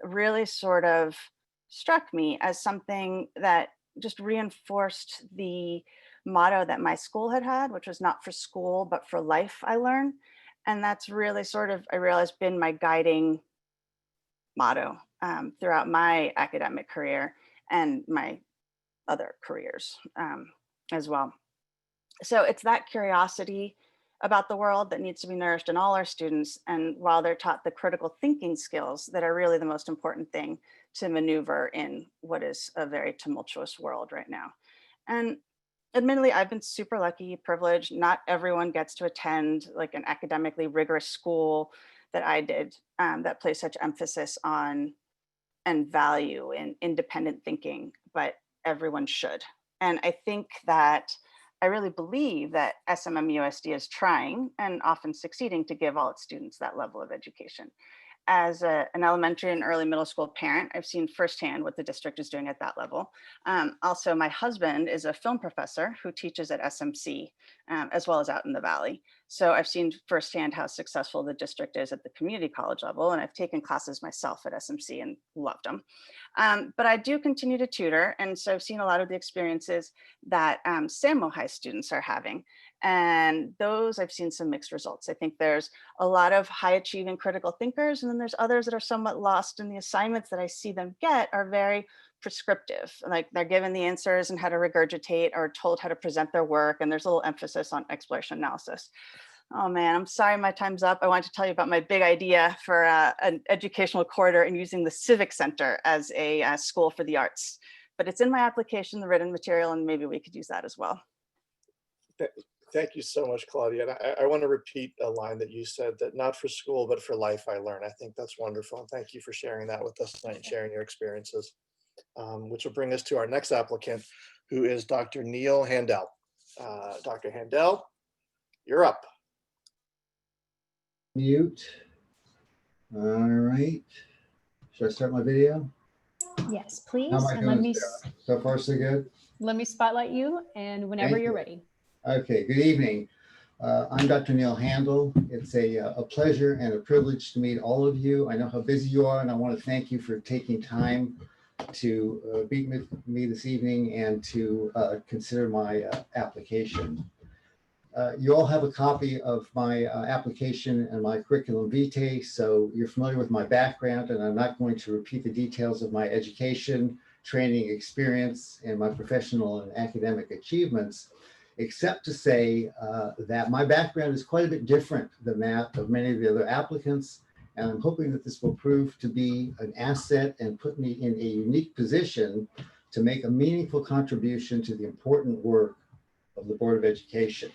really sort of struck me as something that just reinforced the motto that my school had, which was not for school, but for life, I learn. And that's really sort of, I realized, been my guiding motto throughout my academic career and my other careers as well. So it's that curiosity about the world that needs to be nourished in all our students. And while they're taught the critical thinking skills that are really the most important thing to maneuver in what is a very tumultuous world right now. And admittedly, I've been super lucky, privileged. Not everyone gets to attend like an academically rigorous school that I did that places such emphasis on and value in independent thinking, but everyone should. And I think that I really believe that SMMUSD is trying and often succeeding to give all its students that level of education. As an elementary and early middle school parent, I've seen firsthand what the district is doing at that level. Also, my husband is a film professor who teaches at SMC, as well as out in the Valley. So I've seen firsthand how successful the district is at the community college level, and I've taken classes myself at SMC and loved them. But I do continue to tutor, and so I've seen a lot of the experiences that Samo High students are having. And those I've seen some mixed results. I think there's a lot of high achieving critical thinkers, and then there's others that are somewhat lost, and the assignments that I see them get are very prescriptive. Like they're given the answers and how to regurgitate or told how to present their work, and there's a little emphasis on exploration analysis. Oh man, I'm sorry my time's up. I wanted to tell you about my big idea for an educational corridor and using the Civic Center as a school for the arts. But it's in my application, the written material, and maybe we could use that as well. Thank you so much, Claudia. And I want to repeat a line that you said, that not for school, but for life I learn. I think that's wonderful. And thank you for sharing that with us tonight and sharing your experiences, which will bring us to our next applicant, who is Dr. Neil Handel. Dr. Handel, you're up. Mute. All right. Should I start my video? Yes, please. How am I And doing, Sarah? So far, so good? let me spotlight you, and whenever Thank you're you. ready. Okay, good evening. I'm Dr. Neil Handel. It's a pleasure and a privilege to meet all of you. I know how busy you are, and I want to thank you for taking time to meet with me this evening and to consider my application. You all have a copy of my application and my curriculum vitae, so you're familiar with my background, and I'm not going to repeat the details of my education, training experience, and my professional and academic achievements, except to say that my background is quite a bit different than that of many of the other applicants, and I'm hoping that this will prove to be an asset and put me in a unique position to make a meaningful contribution to the important work of the Board of Education.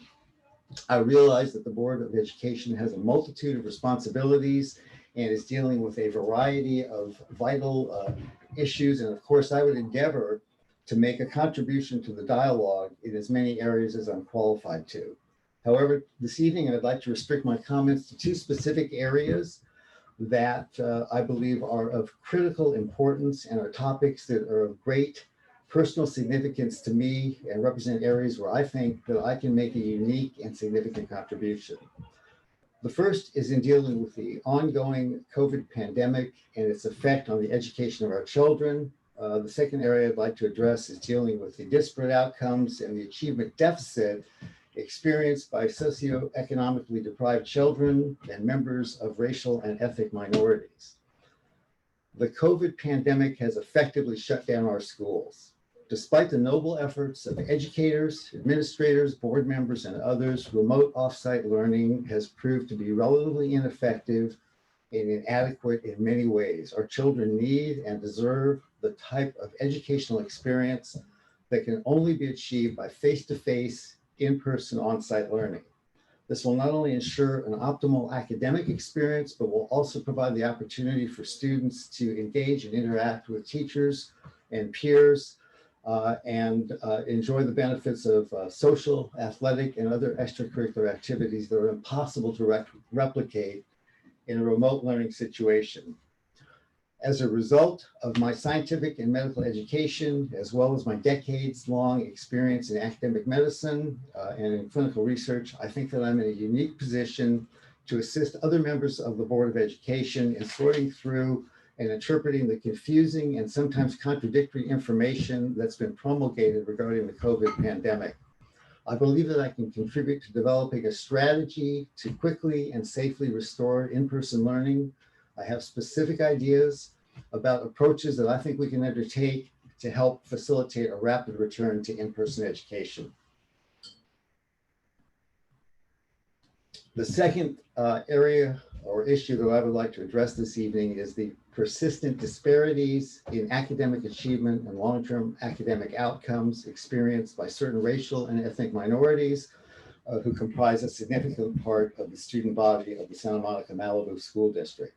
I realize that the Board of Education has a multitude of responsibilities and is dealing with a variety of vital issues. And of course, I would endeavor to make a contribution to the dialogue in as many areas as I'm qualified to. However, this evening, I'd like to restrict my comments to two specific areas. that I believe are of critical importance and are topics that are of great personal significance to me and represent areas where I think that I can make a unique and significant contribution. The first is in dealing with the ongoing COVID pandemic and its effect on the education of our children. The second area I'd like to address is dealing with the disparate outcomes and the achievement deficit experienced by socioeconomically deprived children and members of racial and ethnic minorities. The COVID pandemic has effectively shut down our schools. Despite the noble efforts of educators, administrators, board members, and others, remote offsite learning has proved to be relatively ineffective and inadequate in many ways. Our children need and deserve the type of educational experience that can only be achieved by face-to-face, in-person, on-site learning. This will not only ensure an optimal academic experience, but will also provide the opportunity for students to engage and interact with teachers and peers and enjoy the benefits of social, athletic, and other extracurricular activities that are impossible to replicate in a remote learning situation. As a result of my scientific and medical education, as well as my decades-long experience in academic medicine and in clinical research, I think that I'm in a unique position to assist other members of the Board of Education in sorting through and interpreting the confusing and sometimes contradictory information that's been promulgated regarding the COVID pandemic. I believe that I can contribute to developing a strategy to quickly and safely restore in-person learning. I have specific ideas about approaches that I think we can undertake to help facilitate a rapid return to in-person education. The second area or issue that I would like to address this evening is the persistent disparities in academic achievement and long-term academic outcomes experienced by certain racial and ethnic minorities who comprise a significant part of the student body of the Santa Monica Malibu School District.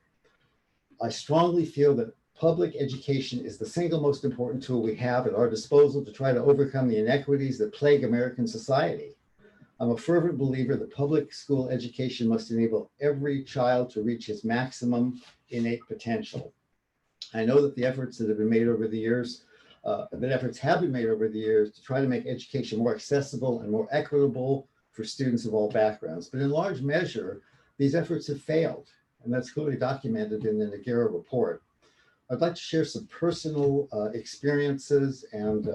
I strongly feel that public education is the single most important tool we have at our disposal to try to overcome the inequities that plague American society. I'm a fervent believer that public school education must enable every child to reach his maximum innate potential. I know that the efforts that have been made over the years, to try to make education more accessible and more equitable for students of all backgrounds. But in large measure, these efforts have failed, and that's clearly documented in the Noguera report. I'd like to share some personal experiences and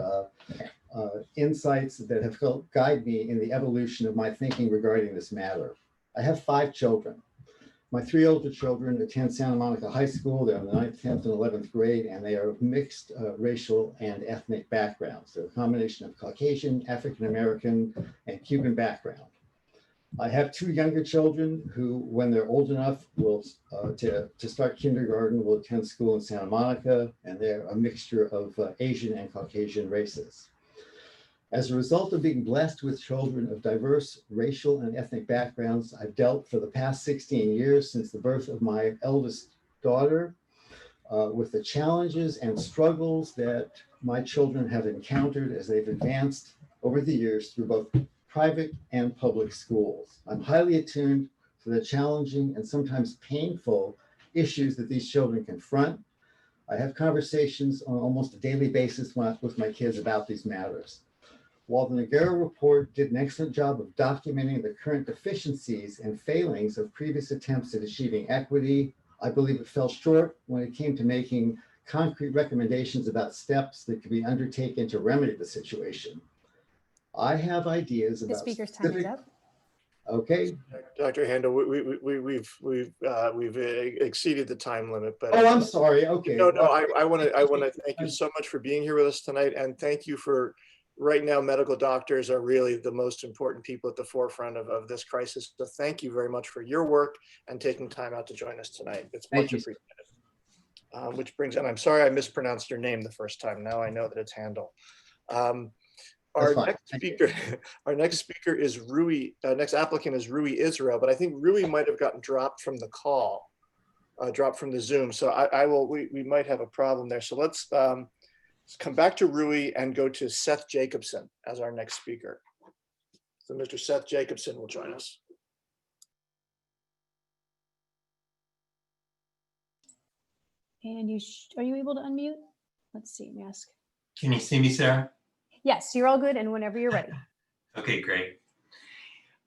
insights that have helped guide me in the evolution of my thinking regarding this matter. I have 5 children. My 3 older children attend Santa Monica High School. They're in the 9th, 10th, and 11th grade, and they are of mixed racial and ethnic backgrounds. They're a combination of Caucasian, African-American, and Cuban background. I have 2 younger children who, when they're old enough, will to start kindergarten, will attend school in Santa Monica, and they're a mixture of Asian and Caucasian races. As a result of being blessed with children of diverse racial and ethnic backgrounds, I've dealt for the past 16 years since the birth of my eldest daughter with the challenges and struggles that my children have encountered as they've advanced over the years through both private and public schools. I'm highly attuned to the challenging and sometimes painful issues that these children confront. I have conversations on almost a daily basis with my kids about these matters. While the Noguera report did an excellent job of documenting the current deficiencies and failings of previous attempts at achieving equity, I believe it fell short when it came to making concrete recommendations about steps that could be undertaken to remedy the situation. I have ideas The about speaker's time is specific. up. Okay. Dr. Handel, we've exceeded the time limit, but Oh, I'm sorry. Okay. no, I want to thank you so much for being here with us tonight, and thank you for. Right now, medical doctors are really the most important people at the forefront of this crisis. So thank you very much for your work and taking time out to join us tonight. It's much appreciated. Which brings, and I'm sorry I mispronounced your name the first time. Now I know that it's Handel. Our next speaker is Rui. Next applicant is Rui Israel, but I think Rui might have gotten dropped from the call, dropped from the Zoom. So we might have a problem there. So let's come back to Rui and go to Seth Jacobson as our next speaker. So Mr. Seth Jacobson will join us. And are you able to unmute? Let's see, let me ask. Can you see me, Sarah? Yes, you're all good, and whenever you're ready. Okay, great.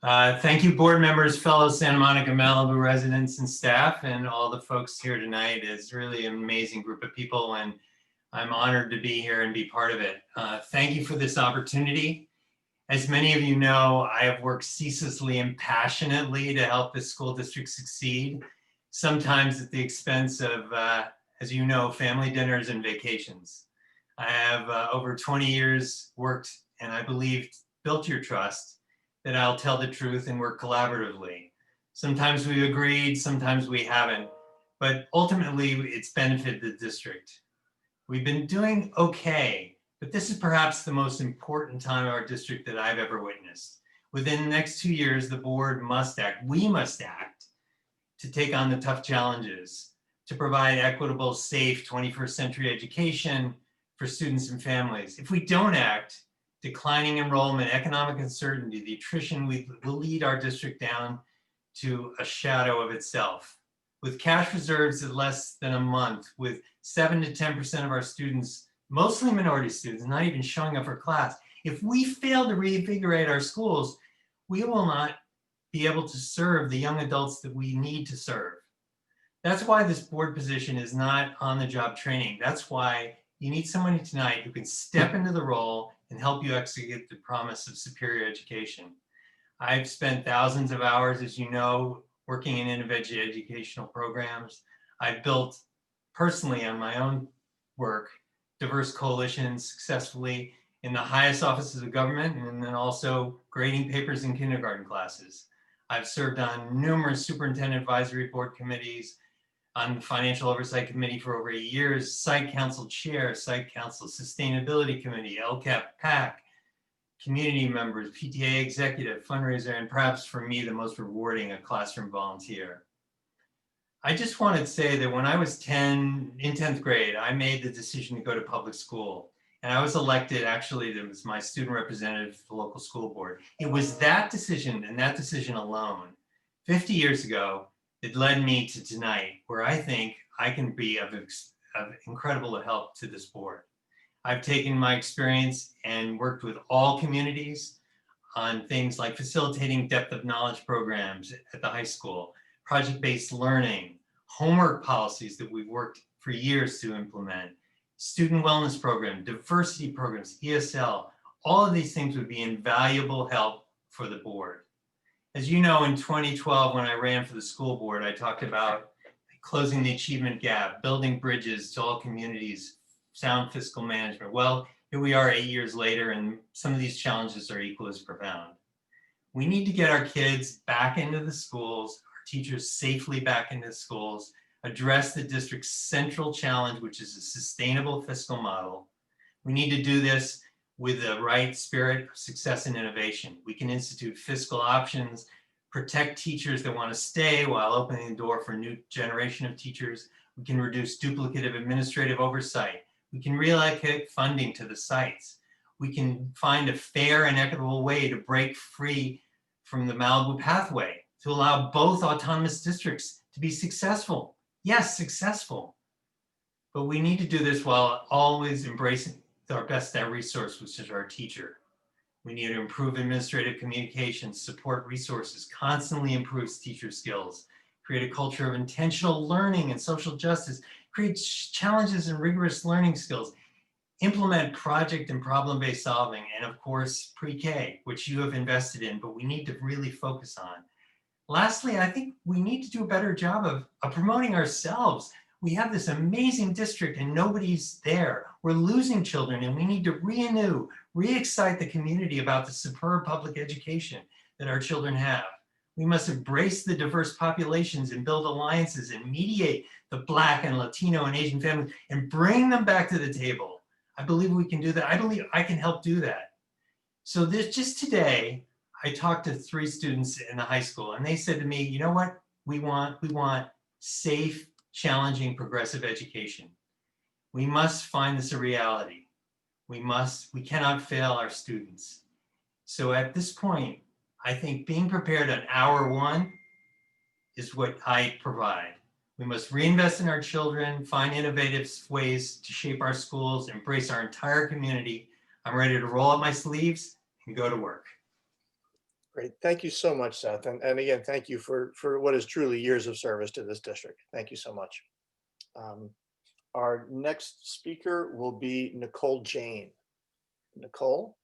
Thank you, board members, fellow Santa Monica Malibu residents and staff, and all the folks here tonight. It's really an amazing group of people, and I'm honored to be here and be part of it. Thank you for this opportunity. As many of you know, I have worked ceaselessly and passionately to help this school district succeed, sometimes at the expense of, as you know, family dinners and vacations. I have over 20 years worked, and I believe built your trust that I'll tell the truth and work collaboratively. Sometimes we've agreed, sometimes we haven't, but ultimately it's benefited the district. We've been doing okay, but this is perhaps the most important time of our district that I've ever witnessed. Within the next 2 years, the board must act, we must act to take on the tough challenges, to provide equitable, safe 21st century education for students and families. If we don't act, declining enrollment, economic uncertainty, the attrition will lead our district down to a shadow of itself. With cash reserves at less than a month, with 7 to 10% of our students, mostly minority students, not even showing up for class, if we fail to reinvigorate our schools, we will not be able to serve the young adults that we need to serve. That's why this board position is not on-the-job training. That's why you need somebody tonight who can step into the role and help you execute the promise of superior education. I've spent thousands of hours, as you know, working in innovative educational programs. I've built personally on my own work, diverse coalitions successfully in the highest offices of government, and then also grading papers in kindergarten classes. I've served on numerous superintendent advisory board committees, on the Financial Oversight Committee for over 8 years, Site Council Chair, Site Council Sustainability Committee, LCAP, PAC, community members, PTA executive, fundraiser, and perhaps for me, the most rewarding, a classroom volunteer. I just want to say that when I was in 10th grade, I made the decision to go to public school. And I was elected, actually, it was my student representative for the local school board. It was that decision and that decision alone, 50 years ago, it led me to tonight, where I think I can be of incredible help to this board. I've taken my experience and worked with all communities on things like facilitating depth of knowledge programs at the high school, project-based learning, homework policies that we've worked for years to implement, student wellness program, diversity programs, ESL. All of these things would be invaluable help for the board. As you know, in 2012, when I ran for the school board, I talked about closing the achievement gap, building bridges to all communities, sound fiscal management. Well, here we are 8 years later, and some of these challenges are equally as profound. We need to get our kids back into the schools, our teachers safely back into the schools, address the district's central challenge, which is a sustainable fiscal model. We need to do this with the right spirit of success and innovation. We can institute fiscal options, protect teachers that want to stay while opening the door for a new generation of teachers. We can reduce duplicative administrative oversight. We can reallocate funding to the sites. We can find a fair and equitable way to break free from the Malibu pathway to allow both autonomous districts to be successful. Yes, successful. But we need to do this while always embracing our best resource, which is our teacher. We need to improve administrative communications, support resources, constantly improve teacher skills, create a culture of intentional learning and social justice, create challenges and rigorous learning skills, implement project and problem-based solving, and of course, pre-K, which you have invested in, but we need to really focus on. Lastly, I think we need to do a better job of promoting ourselves. We have this amazing district and nobody's there. We're losing children, and we need to renew, re-excite the community about the superb public education that our children have. We must embrace the diverse populations and build alliances and mediate the Black and Latino and Asian families and bring them back to the table. I believe we can do that. I believe I can help do that. So just today, I talked to 3 students in the high school, and they said to me, you know what? We want safe, challenging, progressive education. We must find this a reality. We cannot fail our students. So at this point, I think being prepared on hour 1 is what I provide. We must reinvest in our children, find innovative ways to shape our schools, embrace our entire community. I'm ready to roll up my sleeves and go to work. Great. Thank you so much, Seth. And again, thank you for what is truly years of service to this district. Thank you so much. Our next speaker will be Nicole Jane. Nicole?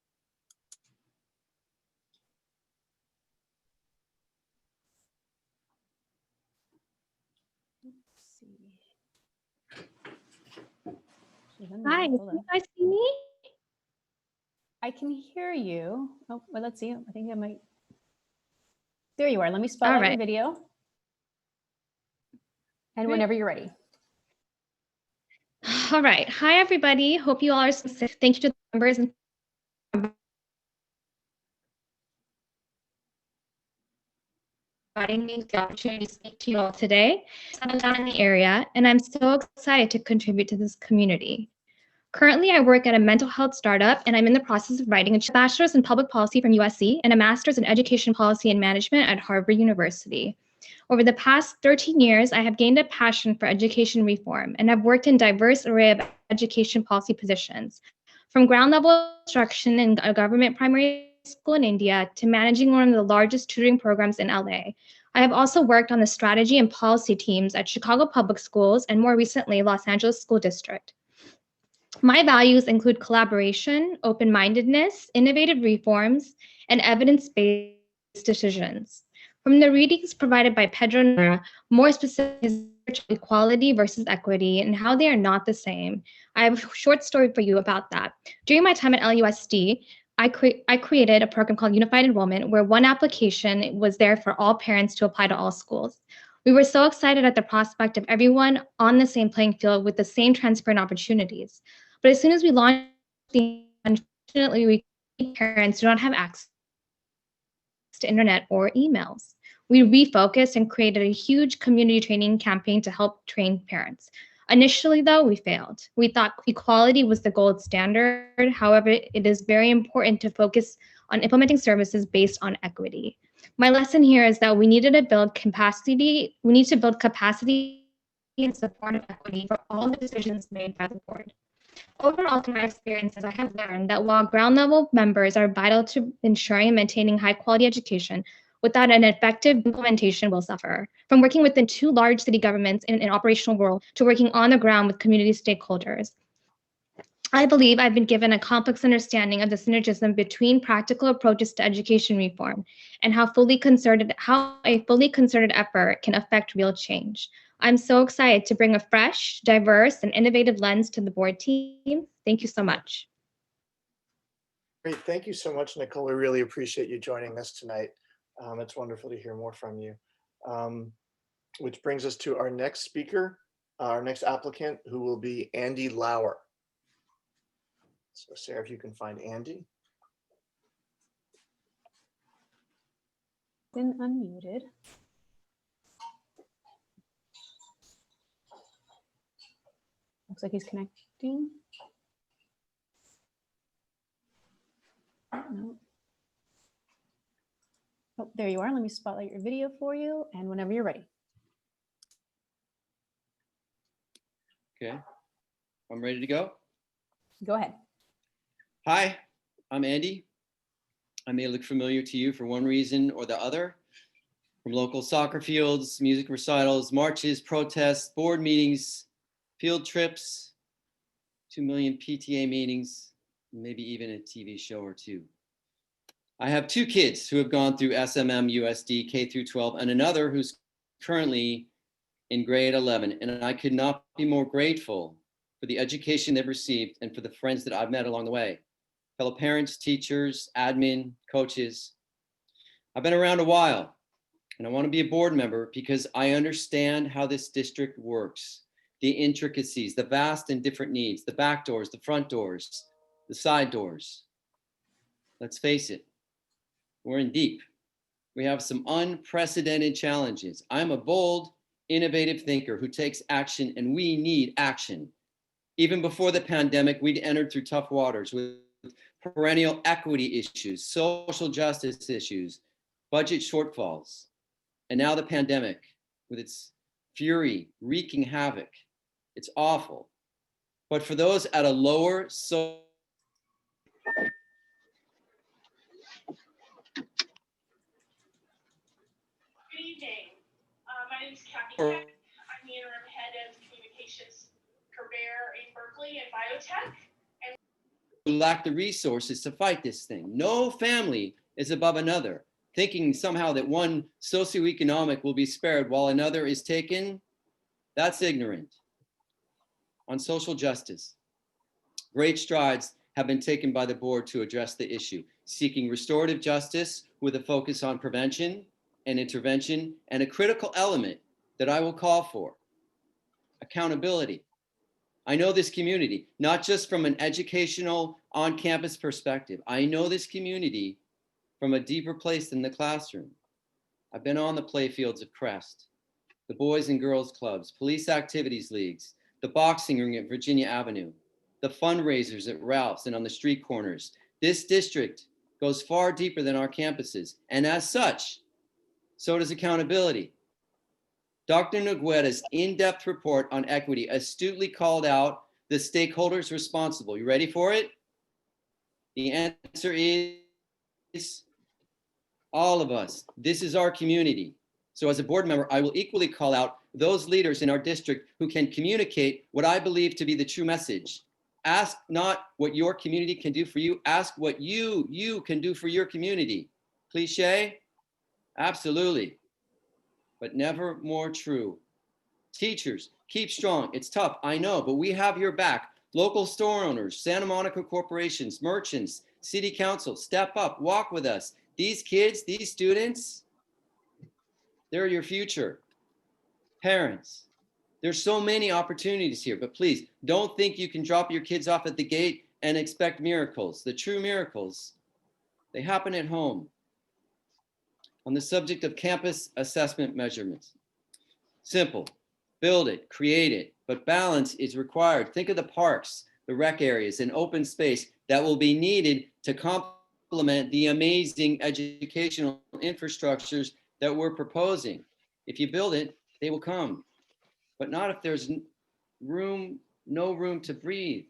Hi, Can you guys see me? I can hear you. Oh, well, let's see. I think I might. There you are. Let me spotlight your right. video. And Great. whenever you're ready. All right. Hi, everybody. Hope you all are safe. Thank you to the members and providing me the opportunity to speak to you all today. I'm down in the area, and I'm so excited to contribute to this community. Currently, I work at a mental health startup, and I'm in the process of writing a bachelor's in public policy from USC and a master's in education policy and management at Harvard University. Over the past 13 years, I have gained a passion for education reform and have worked in a diverse array of education policy positions, from ground level instruction in a government primary school in India to managing one of the largest tutoring programs in LA. I have also worked on the strategy and policy teams at Chicago Public Schools and more recently, Los Angeles School District. My values include collaboration, open-mindedness, innovative reforms, and evidence-based decisions. From the readings provided by Pedro Nara, more specific equality versus equity and how they are not the same, I have a short story for you about that. During my time at LUSD, I created a program called Unified Enrollment, where one application was there for all parents to apply to all schools. We were so excited at the prospect of everyone on the same playing field with the same transparent opportunities. But as soon as we launched, unfortunately, parents do not have access to internet or emails. We refocused and created a huge community training campaign to help train parents. Initially, though, we failed. We thought equality was the gold standard. However, it is very important to focus on implementing services based on equity. My lesson here is that we needed to build capacity. We need to build capacity and support of equity for all the decisions made by the board. Overall, through my experiences, I have learned that while ground level members are vital to ensuring and maintaining high quality education, without an effective implementation will suffer. From working within two large city governments in an operational world to working on the ground with community stakeholders. I believe I've been given a complex understanding of the synergism between practical approaches to education reform and how a fully concerted effort can affect real change. I'm so excited to bring a fresh, diverse, and innovative lens to the board team. Thank you so much. Great. Thank you so much, Nicole. We really appreciate you joining us tonight. It's wonderful to hear more from you. Which brings us to our next speaker, our next applicant, who will be Andy Lauer. So Sarah, if you can find Andy. Been unmuted. Looks like he's connecting. Oh, no. Oh, there you are. Let me spotlight your video for you, and whenever you're ready. Okay, I'm ready to go. Go ahead. Hi, I'm Andy. I may look familiar to you for one reason or the other, from local soccer fields, music recitals, marches, protests, board meetings, field trips, 2 million PTA meetings, maybe even a TV show or two. I have 2 kids who have gone through SMM USD K through 12 and another who's currently in grade 11. And I could not be more grateful for the education they've received and for the friends that I've met along the way. Fellow parents, teachers, admin, coaches. I've been around a while and I want to be a board member because I understand how this district works, the intricacies, the vast and different needs, the back doors, the front doors, the side doors. Let's face it, we're in deep. We have some unprecedented challenges. I'm a bold, innovative thinker who takes action, and we need action. Even before the pandemic, we'd entered through tough waters with perennial equity issues, social justice issues, budget shortfalls. And now the pandemic with its fury, wreaking havoc. It's awful. But for those at a lower Good evening. My name is Kathy Keck. I'm the interim head of communications career in Berkeley and biotech. who lack the resources to fight this thing. No family is above another, thinking somehow that one socioeconomic will be spared while another is taken. That's ignorant. On social justice, great strides have been taken by the board to address the issue, seeking restorative justice with a focus on prevention and intervention, and a critical element that I will call for, accountability. I know this community, not just from an educational on-campus perspective. I know this community from a deeper place than the classroom. I've been on the playfields of Crest, the Boys and Girls Clubs, police activities leagues, the boxing ring at Virginia Avenue, the fundraisers at Ralph's and on the street corners. This district goes far deeper than our campuses, and as such, so does accountability. Dr. Noguera's in-depth report on equity astutely called out the stakeholders responsible. You ready for it? The answer is all of us. This is our community. So as a board member, I will equally call out those leaders in our district who can communicate what I believe to be the true message. Ask not what your community can do for you, ask what you can do for your community. Cliche? Absolutely, but never more true. Teachers, keep strong. It's tough, I know, but we have your back. Local store owners, Santa Monica corporations, merchants, city council, step up, walk with us. These kids, these students, they're your future. Parents, there's so many opportunities here, but please don't think you can drop your kids off at the gate and expect miracles. The true miracles, they happen at home. On the subject of campus assessment measurements, simple, build it, create it, but balance is required. Think of the parks, the rec areas, and open space that will be needed to complement the amazing educational infrastructures that we're proposing. If you build it, they will come, but not if there's no room to breathe.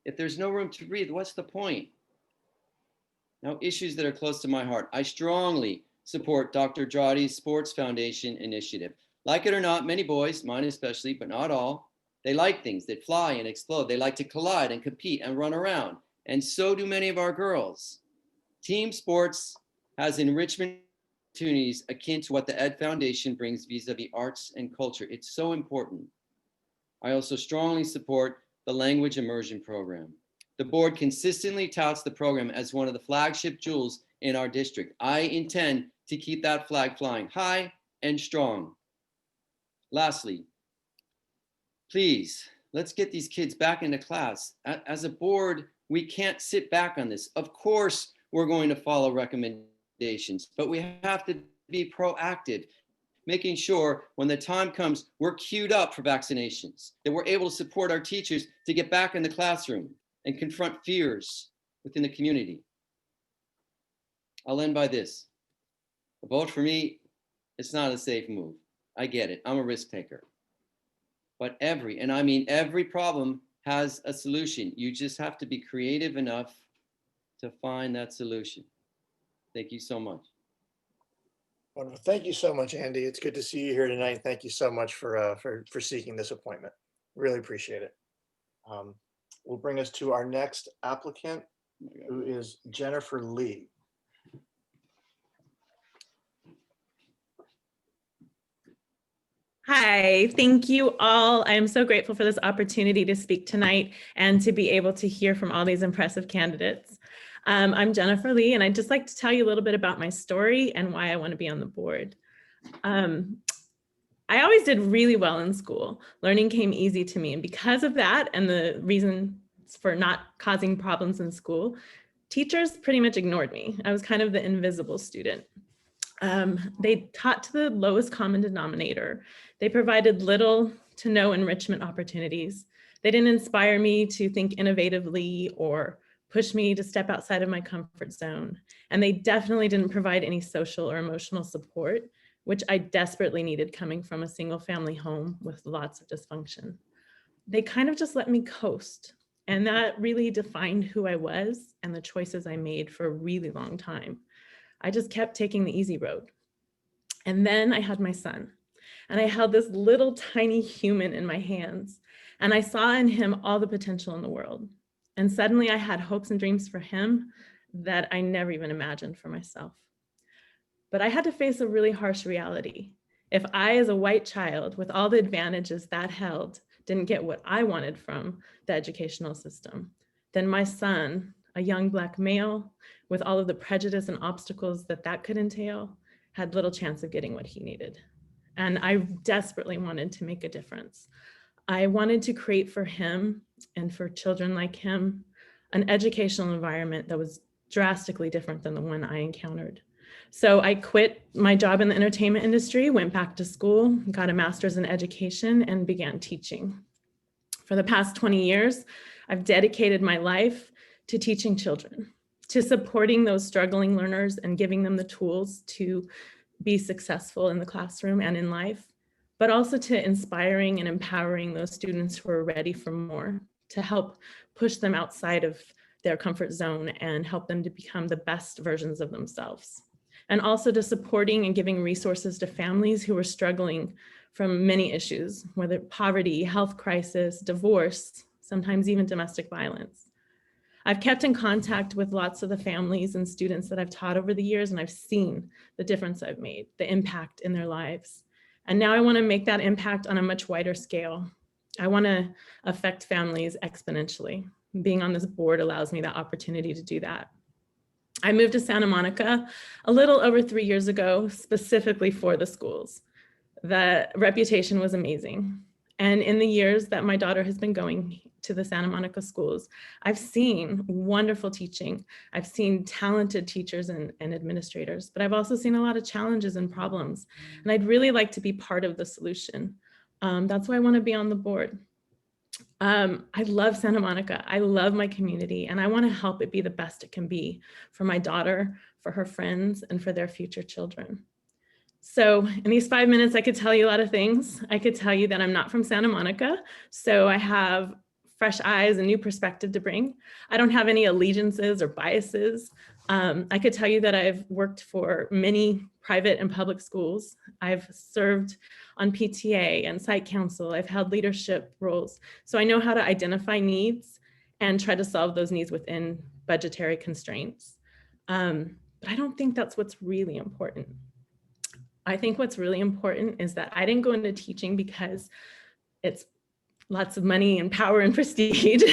If there's no room to breathe, what's the point? Now, issues that are close to my heart. I strongly support Dr. Dradi's Sports Foundation initiative. Like it or not, many boys, mine especially, but not all, they like things that fly and explode. They like to collide and compete and run around. And so do many of our girls. Team sports has enrichment opportunities akin to what the Ed Foundation brings vis-a-vis arts and culture. It's so important. I also strongly support the language immersion program. The board consistently touts the program as one of the flagship jewels in our district. I intend to keep that flag flying high and strong. Lastly, please, let's get these kids back into class. As a board, we can't sit back on this. Of course, we're going to follow recommendations, but we have to be proactive, making sure when the time comes, we're queued up for vaccinations, that we're able to support our teachers to get back in the classroom and confront fears within the community. I'll end by this. A vote for me, it's not a safe move. I get it, I'm a risk taker. But every, and I mean every problem has a solution. You just have to be creative enough to find that solution. Thank you so much. Wonderful. Thank you so much, Andy. It's good to see you here tonight. Thank you so much for seeking this appointment. Really appreciate it. Will bring us to our next applicant, who is Jennifer Lee. Hi, thank you all. I am so grateful for this opportunity to speak tonight and to be able to hear from all these impressive candidates. I'm Jennifer Lee, and I'd just like to tell you a little bit about my story and why I want to be on the board. I always did really well in school. Learning came easy to me, and because of that and the reasons for not causing problems in school, teachers pretty much ignored me. I was kind of the invisible student. They taught to the lowest common denominator. They provided little to no enrichment opportunities. They didn't inspire me to think innovatively or push me to step outside of my comfort zone. And they definitely didn't provide any social or emotional support, which I desperately needed coming from a single family home with lots of dysfunction. They kind of just let me coast. And that really defined who I was and the choices I made for a really long time. I just kept taking the easy road. And then I had my son, and I held this little tiny human in my hands, and I saw in him all the potential in the world. And suddenly I had hopes and dreams for him that I never even imagined for myself. But I had to face a really harsh reality. If I, as a white child with all the advantages that held, didn't get what I wanted from the educational system, then my son, a young Black male with all of the prejudice and obstacles that that could entail, had little chance of getting what he needed. And I desperately wanted to make a difference. I wanted to create for him and for children like him an educational environment that was drastically different than the one I encountered. So I quit my job in the entertainment industry, went back to school, got a master's in education, and began teaching. For the past 20 years, I've dedicated my life to teaching children, to supporting those struggling learners and giving them the tools to be successful in the classroom and in life, but also to inspiring and empowering those students who are ready for more, to help push them outside of their comfort zone and help them to become the best versions of themselves. And also to supporting and giving resources to families who are struggling from many issues, whether poverty, health crisis, divorce, sometimes even domestic violence. I've kept in contact with lots of the families and students that I've taught over the years, and I've seen the difference I've made, the impact in their lives. And now I want to make that impact on a much wider scale. I want to affect families exponentially. Being on this board allows me that opportunity to do that. I moved to Santa Monica a little over 3 years ago, specifically for the schools. The reputation was amazing. And in the years that my daughter has been going to the Santa Monica schools, I've seen wonderful teaching. I've seen talented teachers and administrators, but I've also seen a lot of challenges and problems. And I'd really like to be part of the solution. That's why I want to be on the board. I love Santa Monica. I love my community, and I want to help it be the best it can be for my daughter, for her friends, and for their future children. So in these 5 minutes, I could tell you a lot of things. I could tell you that I'm not from Santa Monica, so I have fresh eyes and new perspective to bring. I don't have any allegiances or biases. I could tell you that I've worked for many private and public schools. I've served on PTA and site council. I've held leadership roles. So I know how to identify needs and try to solve those needs within budgetary constraints. But I don't think that's what's really important. I think what's really important is that I didn't go into teaching because it's lots of money and power and prestige.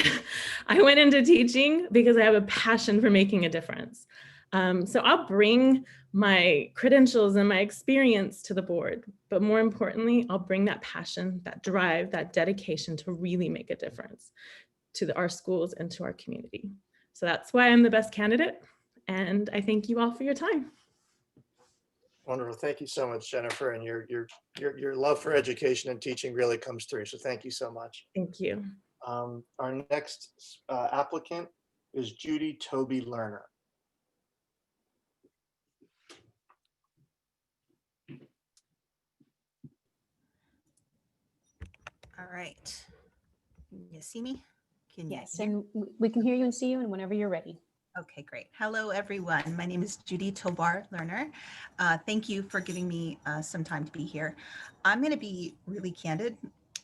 I went into teaching because I have a passion for making a difference. So I'll bring my credentials and my experience to the board, but more importantly, I'll bring that passion, that drive, that dedication to really make a difference to our schools and to our community. So that's why I'm the best candidate. And I thank you all for your time. Wonderful. Thank you so much, Jennifer. And your love for education and teaching really comes through. So thank you so much. Thank you. Our next applicant is Judy Toby Lerner. All right. Can you see me? Yes, and we can hear you and see you, and whenever you're ready. Okay, great. Hello, everyone. My name is Judy Tobar Lerner. Thank you for giving me some time to be here. I'm going to be really candid.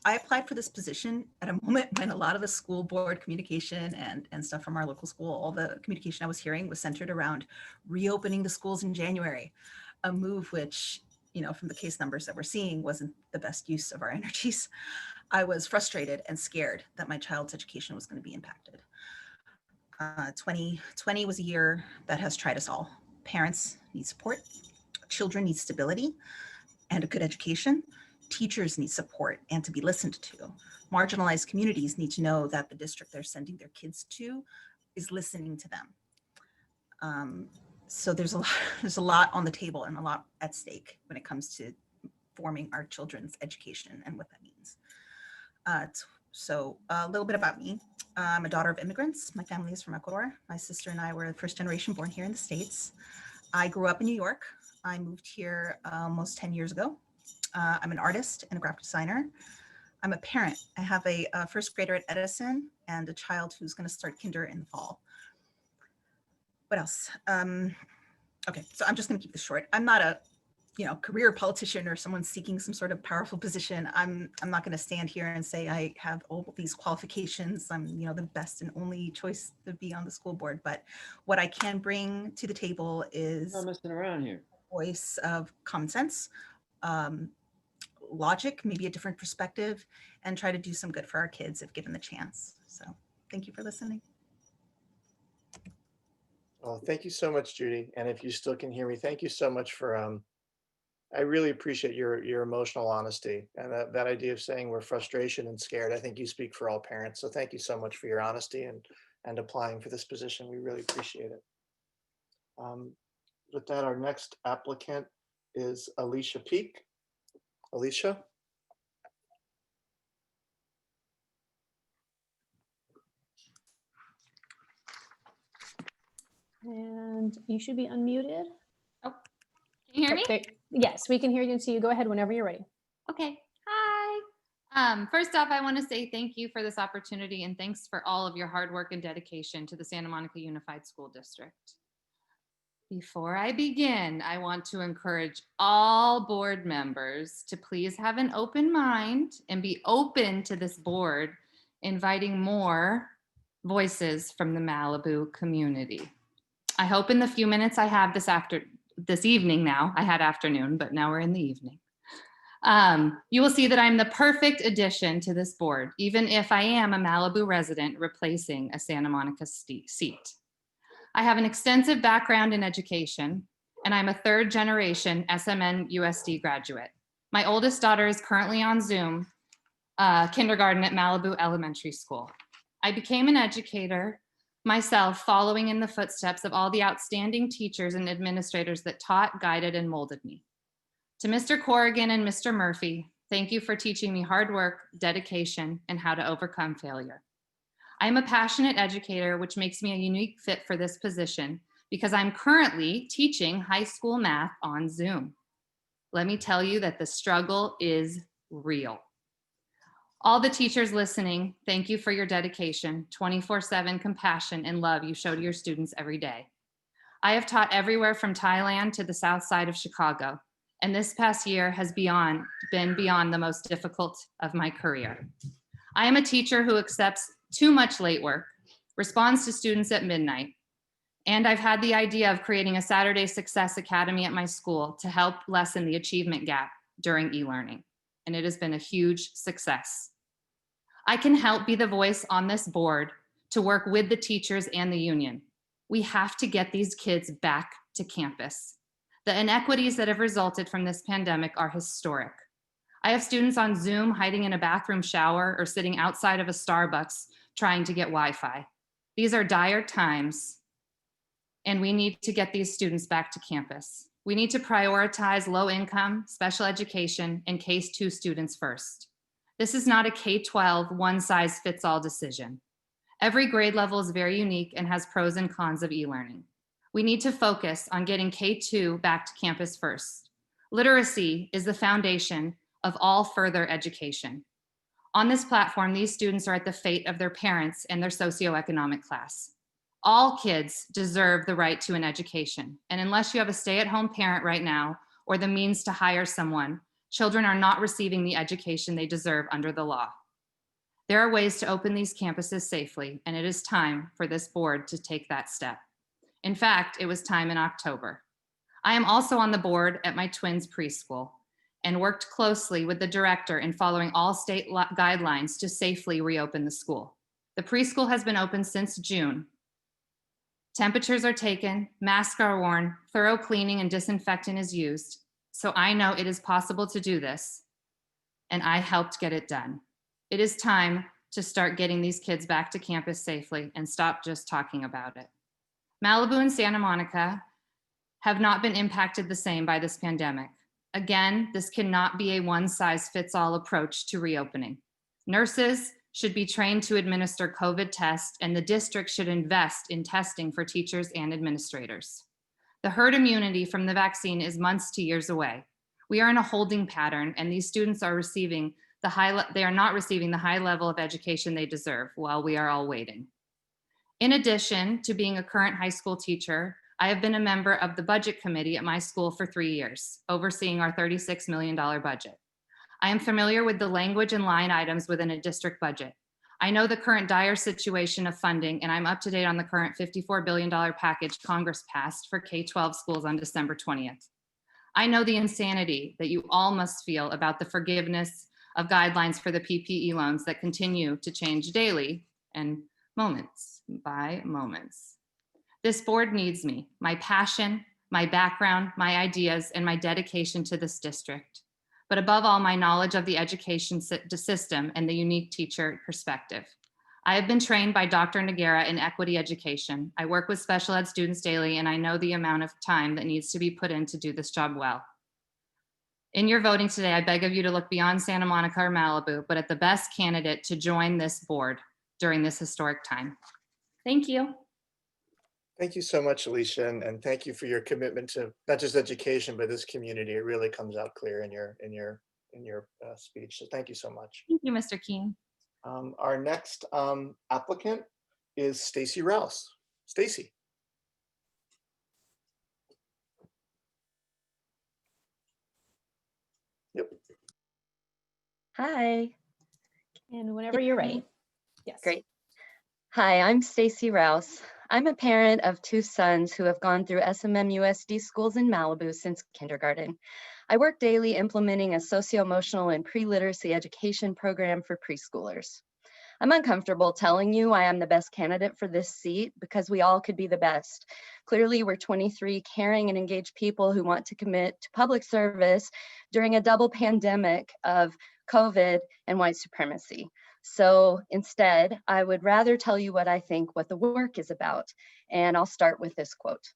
I applied for this position at a moment when a lot of the school board communication and stuff from our local school, all the communication I was hearing was centered around reopening the schools in January, a move which, you know, from the case numbers that we're seeing wasn't the best use of our energies. I was frustrated and scared that my child's education was going to be impacted. 2020 was a year that has tried us all. Parents need support, children need stability and a good education. Teachers need support and to be listened to. Marginalized communities need to know that the district they're sending their kids to is listening to them. So there's a lot on the table and a lot at stake when it comes to forming our children's education and what that means. So a little bit about me. I'm a daughter of immigrants. My family is from Ecuador. My sister and I were the first generation born here in the States. I grew up in New York. I moved here almost 10 years ago. I'm an artist and a graphic designer. I'm a parent. I have a first grader at Edison and a child who's going to start kinder in the fall. What else? Okay, so I'm just going to keep this short. I'm not a career politician or someone seeking some sort of powerful position. I'm not going to stand here and say I have all these qualifications. I'm the best and only choice to be on the school board. But what I can bring to the table is Not messing around here. Voice of common sense, logic, maybe a different perspective, and try to do some good for our kids if given the chance. So thank you for listening. Well, thank you so much, Judy. And if you still can hear me, thank you so much for, I really appreciate your emotional honesty and that idea of saying we're frustration and scared. I think you speak for all parents. So thank you so much for your honesty and applying for this position. We really appreciate it. With that, our next applicant is Alicia Peak. Alicia? And you should be unmuted. Oh, can you hear me? There, yes, we can hear you and see you. Go ahead whenever you're ready. Okay. Hi. First off, I want to say thank you for this opportunity and thanks for all of your hard work and dedication to the Santa Monica Unified School District. Before I begin, I want to encourage all board members to please have an open mind and be open to this board, inviting more voices from the Malibu community. I hope in the few minutes I have this evening now, I had afternoon, but now we're in the evening. You will see that I'm the perfect addition to this board, even if I am a Malibu resident replacing a Santa Monica seat. I have an extensive background in education, and I'm a third generation SMN USD graduate. My oldest daughter is currently on Zoom kindergarten at Malibu Elementary School. I became an educator myself following in the footsteps of all the outstanding teachers and administrators that taught, guided, and molded me. To Mr. Corrigan and Mr. Murphy, thank you for teaching me hard work, dedication, and how to overcome failure. I am a passionate educator, which makes me a unique fit for this position because I'm currently teaching high school math on Zoom. Let me tell you that the struggle is real. All the teachers listening, thank you for your dedication, 24/7 compassion and love you show to your students every day. I have taught everywhere from Thailand to the south side of Chicago, and this past year has been beyond the most difficult of my career. I am a teacher who accepts too much late work, responds to students at midnight, and I've had the idea of creating a Saturday Success Academy at my school to help lessen the achievement gap during e-learning, and it has been a huge success. I can help be the voice on this board to work with the teachers and the union. We have to get these kids back to campus. The inequities that have resulted from this pandemic are historic. I have students on Zoom hiding in a bathroom shower or sitting outside of a Starbucks trying to get Wi-Fi. These are dire times, and we need to get these students back to campus. We need to prioritize low income, special education, and case 2 students first. This is not a K-12 one size fits all decision. Every grade level is very unique and has pros and cons of e-learning. We need to focus on getting K-2 back to campus first. Literacy is the foundation of all further education. On this platform, these students are at the fate of their parents and their socioeconomic class. All kids deserve the right to an education, and unless you have a stay-at-home parent right now or the means to hire someone, children are not receiving the education they deserve under the law. There are ways to open these campuses safely, and it is time for this board to take that step. In fact, it was time in October. I am also on the board at my twins' preschool and worked closely with the director in following all state guidelines to safely reopen the school. The preschool has been open since June. Temperatures are taken, masks are worn, thorough cleaning and disinfectant is used. So I know it is possible to do this, and I helped get it done. It is time to start getting these kids back to campus safely and stop just talking about it. Malibu and Santa Monica have not been impacted the same by this pandemic. Again, this cannot be a one-size-fits-all approach to reopening. Nurses should be trained to administer COVID tests, and the district should invest in testing for teachers and administrators. The herd immunity from the vaccine is months to years away. We are in a holding pattern, and these students are receiving they are not receiving the high level of education they deserve while we are all waiting. In addition to being a current high school teacher, I have been a member of the budget committee at my school for 3 years, overseeing our $36 million budget. I am familiar with the language and line items within a district budget. I know the current dire situation of funding, and I'm up to date on the current $54 billion package Congress passed for K-12 schools on December 20th. I know the insanity that you all must feel about the forgiveness of guidelines for the PPE loans that continue to change daily and moments by moments. This board needs me, my passion, my background, my ideas, and my dedication to this district. But above all, my knowledge of the education system and the unique teacher perspective. I have been trained by Dr. Nagara in equity education. I work with special ed students daily, and I know the amount of time that needs to be put in to do this job well. In your voting today, I beg of you to look beyond Santa Monica or Malibu, but at the best candidate to join this board during this historic time. Thank you. Thank you so much, Alicia, and thank you for your commitment to not just education, but this community. It really comes out clear in your speech. So thank you so much. Thank you, Mr. Keene. Our next applicant is Stacy Rouse. Stacy. Yep. Hi. And whenever you're ready. Yes. Great. Hi, I'm Stacy Rouse. I'm a parent of 2 sons who have gone through SMMUSD schools in Malibu since kindergarten. I work daily implementing a socio-emotional and pre-literacy education program for preschoolers. I'm uncomfortable telling you I am the best candidate for this seat because we all could be the best. Clearly, we're 23 caring and engaged people who want to commit to public service during a double pandemic of COVID and white supremacy. So instead, I would rather tell you what I think what the work is about. And I'll start with this quote.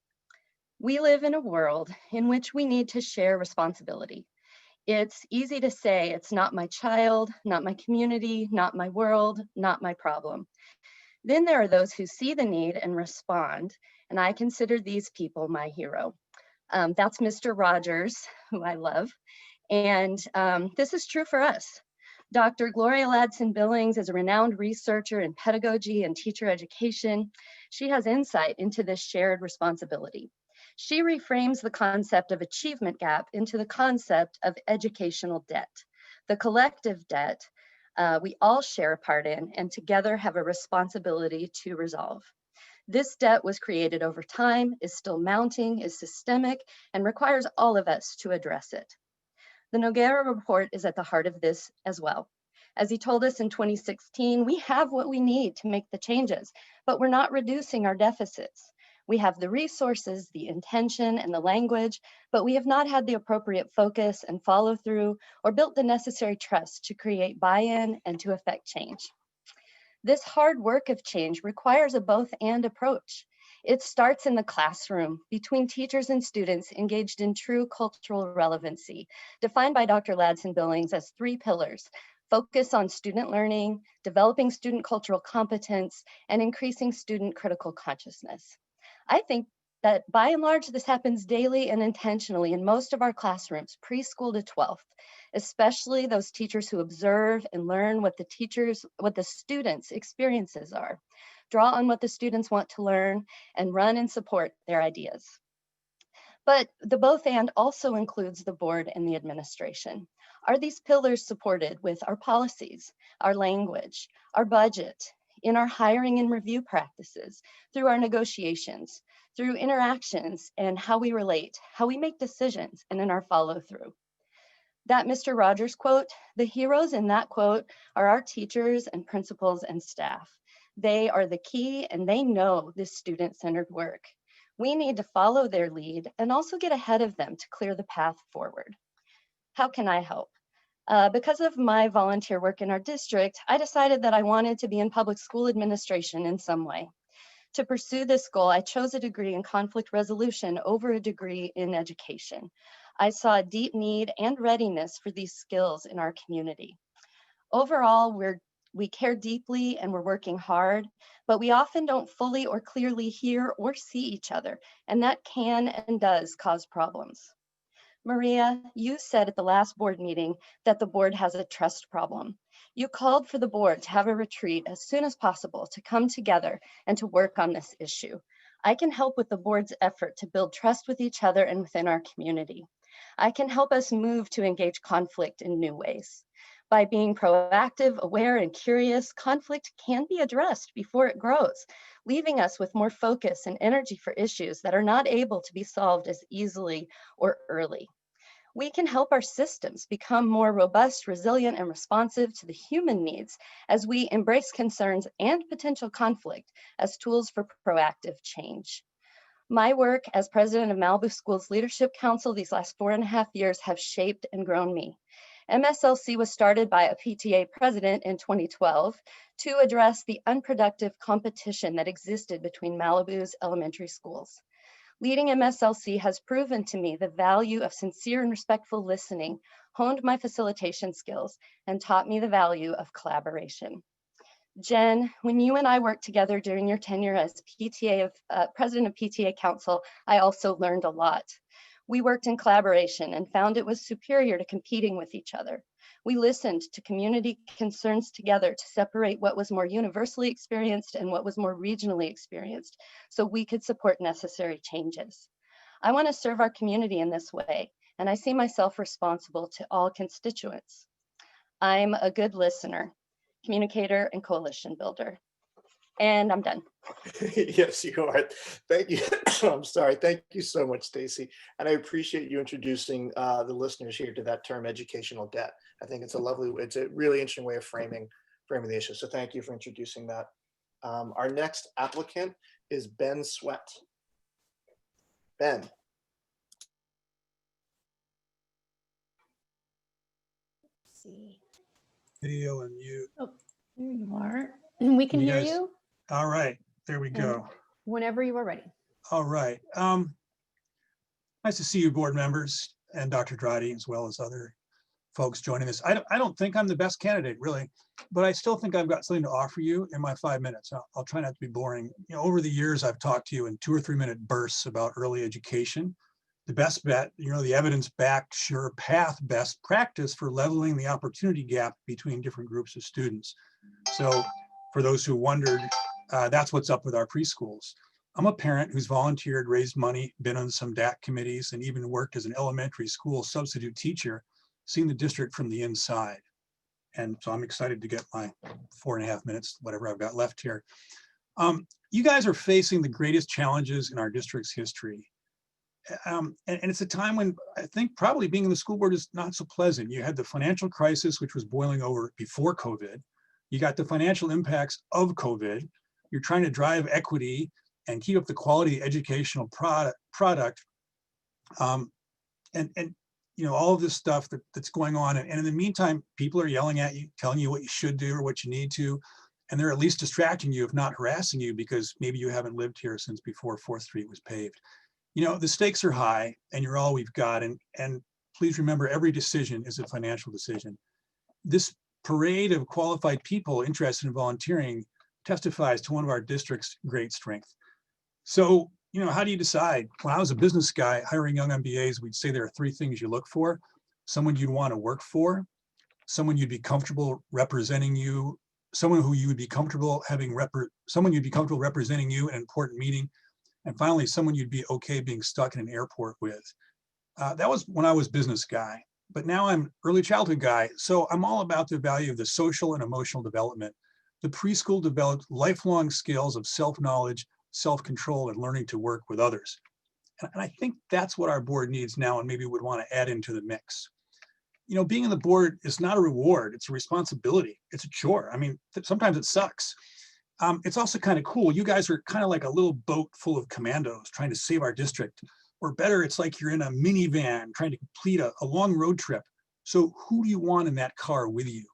We live in a world in which we need to share responsibility. It's easy to say it's not my child, not my community, not my world, not my problem. Then there are those who see the need and respond, and I consider these people my hero. That's Mr. Rogers, who I love, and this is true for us. Dr. Gloria Ladson-Billings is a renowned researcher in pedagogy and teacher education. She has insight into this shared responsibility. She reframes the concept of achievement gap into the concept of educational debt, the collective debt we all share a part in and together have a responsibility to resolve. This debt was created over time, is still mounting, is systemic, and requires all of us to address it. The Noguera report is at the heart of this as well. As he told us in 2016, we have what we need to make the changes, but we're not reducing our deficits. We have the resources, the intention, and the language, but we have not had the appropriate focus and follow through or built the necessary trust to create buy-in and to effect change. This hard work of change requires a both and approach. It starts in the classroom between teachers and students engaged in true cultural relevancy, defined by Dr. Ladson-Billings as 3 pillars: focus on student learning, developing student cultural competence, and increasing student critical consciousness. I think that by and large, this happens daily and intentionally in most of our classrooms, preschool to 12th, especially those teachers who observe and learn what the students' experiences are, draw on what the students want to learn, and run and support their ideas. But the both and also includes the board and the administration. Are these pillars supported with our policies, our language, our budget, in our hiring and review practices, through our negotiations, through interactions and how we relate, how we make decisions, and in our follow through? That Mr. Rogers quote, the heroes in that quote are our teachers and principals and staff. They are the key and they know this student-centered work. We need to follow their lead and also get ahead of them to clear the path forward. How can I help? Because of my volunteer work in our district, I decided that I wanted to be in public school administration in some way. To pursue this goal, I chose a degree in conflict resolution over a degree in education. I saw a deep need and readiness for these skills in our community. Overall, we're We care deeply and we're working hard, but we often don't fully or clearly hear or see each other, and that can and does cause problems. Maria, you said at the last board meeting that the board has a trust problem. You called for the board to have a retreat as soon as possible to come together and to work on this issue. I can help with the board's effort to build trust with each other and within our community. I can help us move to engage conflict in new ways. By being proactive, aware, and curious, conflict can be addressed before it grows, leaving us with more focus and energy for issues that are not able to be solved as easily or early. We can help our systems become more robust, resilient, and responsive to the human needs as we embrace concerns and potential conflict as tools for proactive change. My work as president of Malibu Schools Leadership Council these last 4.5 years have shaped and grown me. MSLC was started by a PTA president in 2012 to address the unproductive competition that existed between Malibu's elementary schools. Leading MSLC has proven to me the value of sincere and respectful listening, honed my facilitation skills, and taught me the value of collaboration. Jen, when you and I worked together during your tenure as president of PTA Council, I also learned a lot. We worked in collaboration and found it was superior to competing with each other. We listened to community concerns together to separate what was more universally experienced and what was more regionally experienced, so we could support necessary changes. I want to serve our community in this way, and I see myself responsible to all constituents. I'm a good listener, communicator, and coalition builder. And I'm done. Yes, you are. Thank you. I'm sorry. Thank you so much, Stacy. And I appreciate you introducing the listeners here to that term, educational debt. I think it's a really interesting way of framing the issue. So thank you for introducing that. Our next applicant is Ben Sweat. Ben. Let's see. Video and mute. Oh, there you are. We can hear you. All right, there we go. Whenever you are ready. All right. Nice to see you, board members, and Dr. Dradi, as well as other folks joining us. I don't think I'm the best candidate, really, but I still think I've got something to offer you in my 5 minutes. I'll try not to be boring. You know, over the years, I've talked to you in 2 or 3 minute bursts about early education. The best bet, you know, the evidence-backed, sure path best practice for leveling the opportunity gap between different groups of students. So for those who wondered, that's what's up with our preschools. I'm a parent who's volunteered, raised money, been on some DAC committees, and even worked as an elementary school substitute teacher, seeing the district from the inside. And so I'm excited to get my 4.5 minutes, whatever I've got left here. You guys are facing the greatest challenges in our district's history. And it's a time when I think probably being in the school board is not so pleasant. You had the financial crisis, which was boiling over before COVID. You got the financial impacts of COVID. You're trying to drive equity and keep up the quality of the educational product. And you know, all of this stuff that's going on. And in the meantime, people are yelling at you, telling you what you should do or what you need to. And they're at least distracting you, if not harassing you, because maybe you haven't lived here since before 4th Street was paved. You know, the stakes are high and you're all we've got. And please remember, every decision is a financial decision. This parade of qualified people interested in volunteering testifies to one of our district's great strength. So, you know, how do you decide? When I was a business guy hiring young MBAs, we'd say there are 3 things you look for: someone you'd want to work for, someone you'd be comfortable representing you, someone who you would be comfortable someone you'd be comfortable representing you in an important meeting, and finally, someone you'd be okay being stuck in an airport with. That was when I was business guy, but now I'm early childhood guy. So I'm all about the value of the social and emotional development. The preschool developed lifelong skills of self-knowledge, self-control, and learning to work with others. And I think that's what our board needs now and maybe would want to add into the mix. You know, being on the board is not a reward, it's a responsibility. It's a chore. I mean, sometimes it sucks. It's also kind of cool. You guys are kind of like a little boat full of commandos trying to save our district. Or better, it's like you're in a minivan trying to complete a long road trip. So who do you want in that car with you?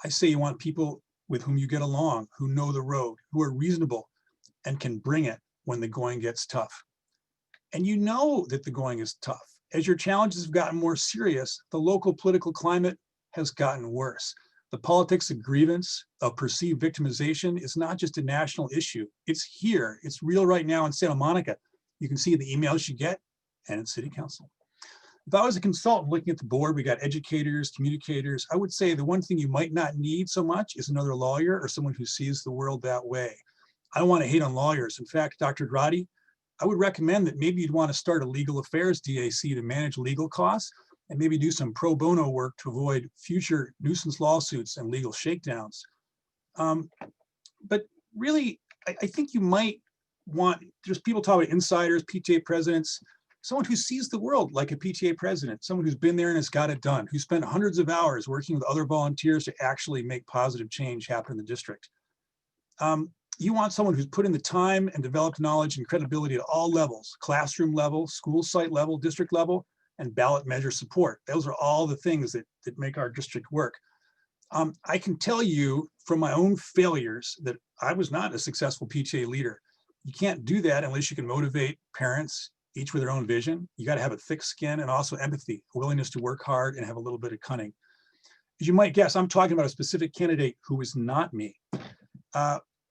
I say you want people with whom you get along, who know the road, who are reasonable, and can bring it when the going gets tough. And you know that the going is tough. As your challenges have gotten more serious, the local political climate has gotten worse. The politics of grievance, of perceived victimization is not just a national issue. It's here. It's real right now in Santa Monica. You can see the emails you get and in City Council. If I was a consultant looking at the board, we got educators, communicators. I would say the one thing you might not need so much is another lawyer or someone who sees the world that way. I don't want to hate on lawyers. In fact, Dr. Dradi, I would recommend that maybe you'd want to start a legal affairs DAC to manage legal costs and maybe do some pro bono work to avoid future nuisance lawsuits and legal shakedowns. But really, I think you might want, there's people talk about insiders, PTA presidents, someone who sees the world like a PTA president, someone who's been there and has got it done, who spent hundreds of hours working with other volunteers to actually make positive change happen in the district. You want someone who's put in the time and developed knowledge and credibility at all levels, classroom level, school site level, district level, and ballot measure support. Those are all the things that make our district work. I can tell you from my own failures that I was not a successful PTA leader. You can't do that unless you can motivate parents, each with their own vision. You got to have a thick skin and also empathy, a willingness to work hard and have a little bit of cunning. As you might guess, I'm talking about a specific candidate who is not me.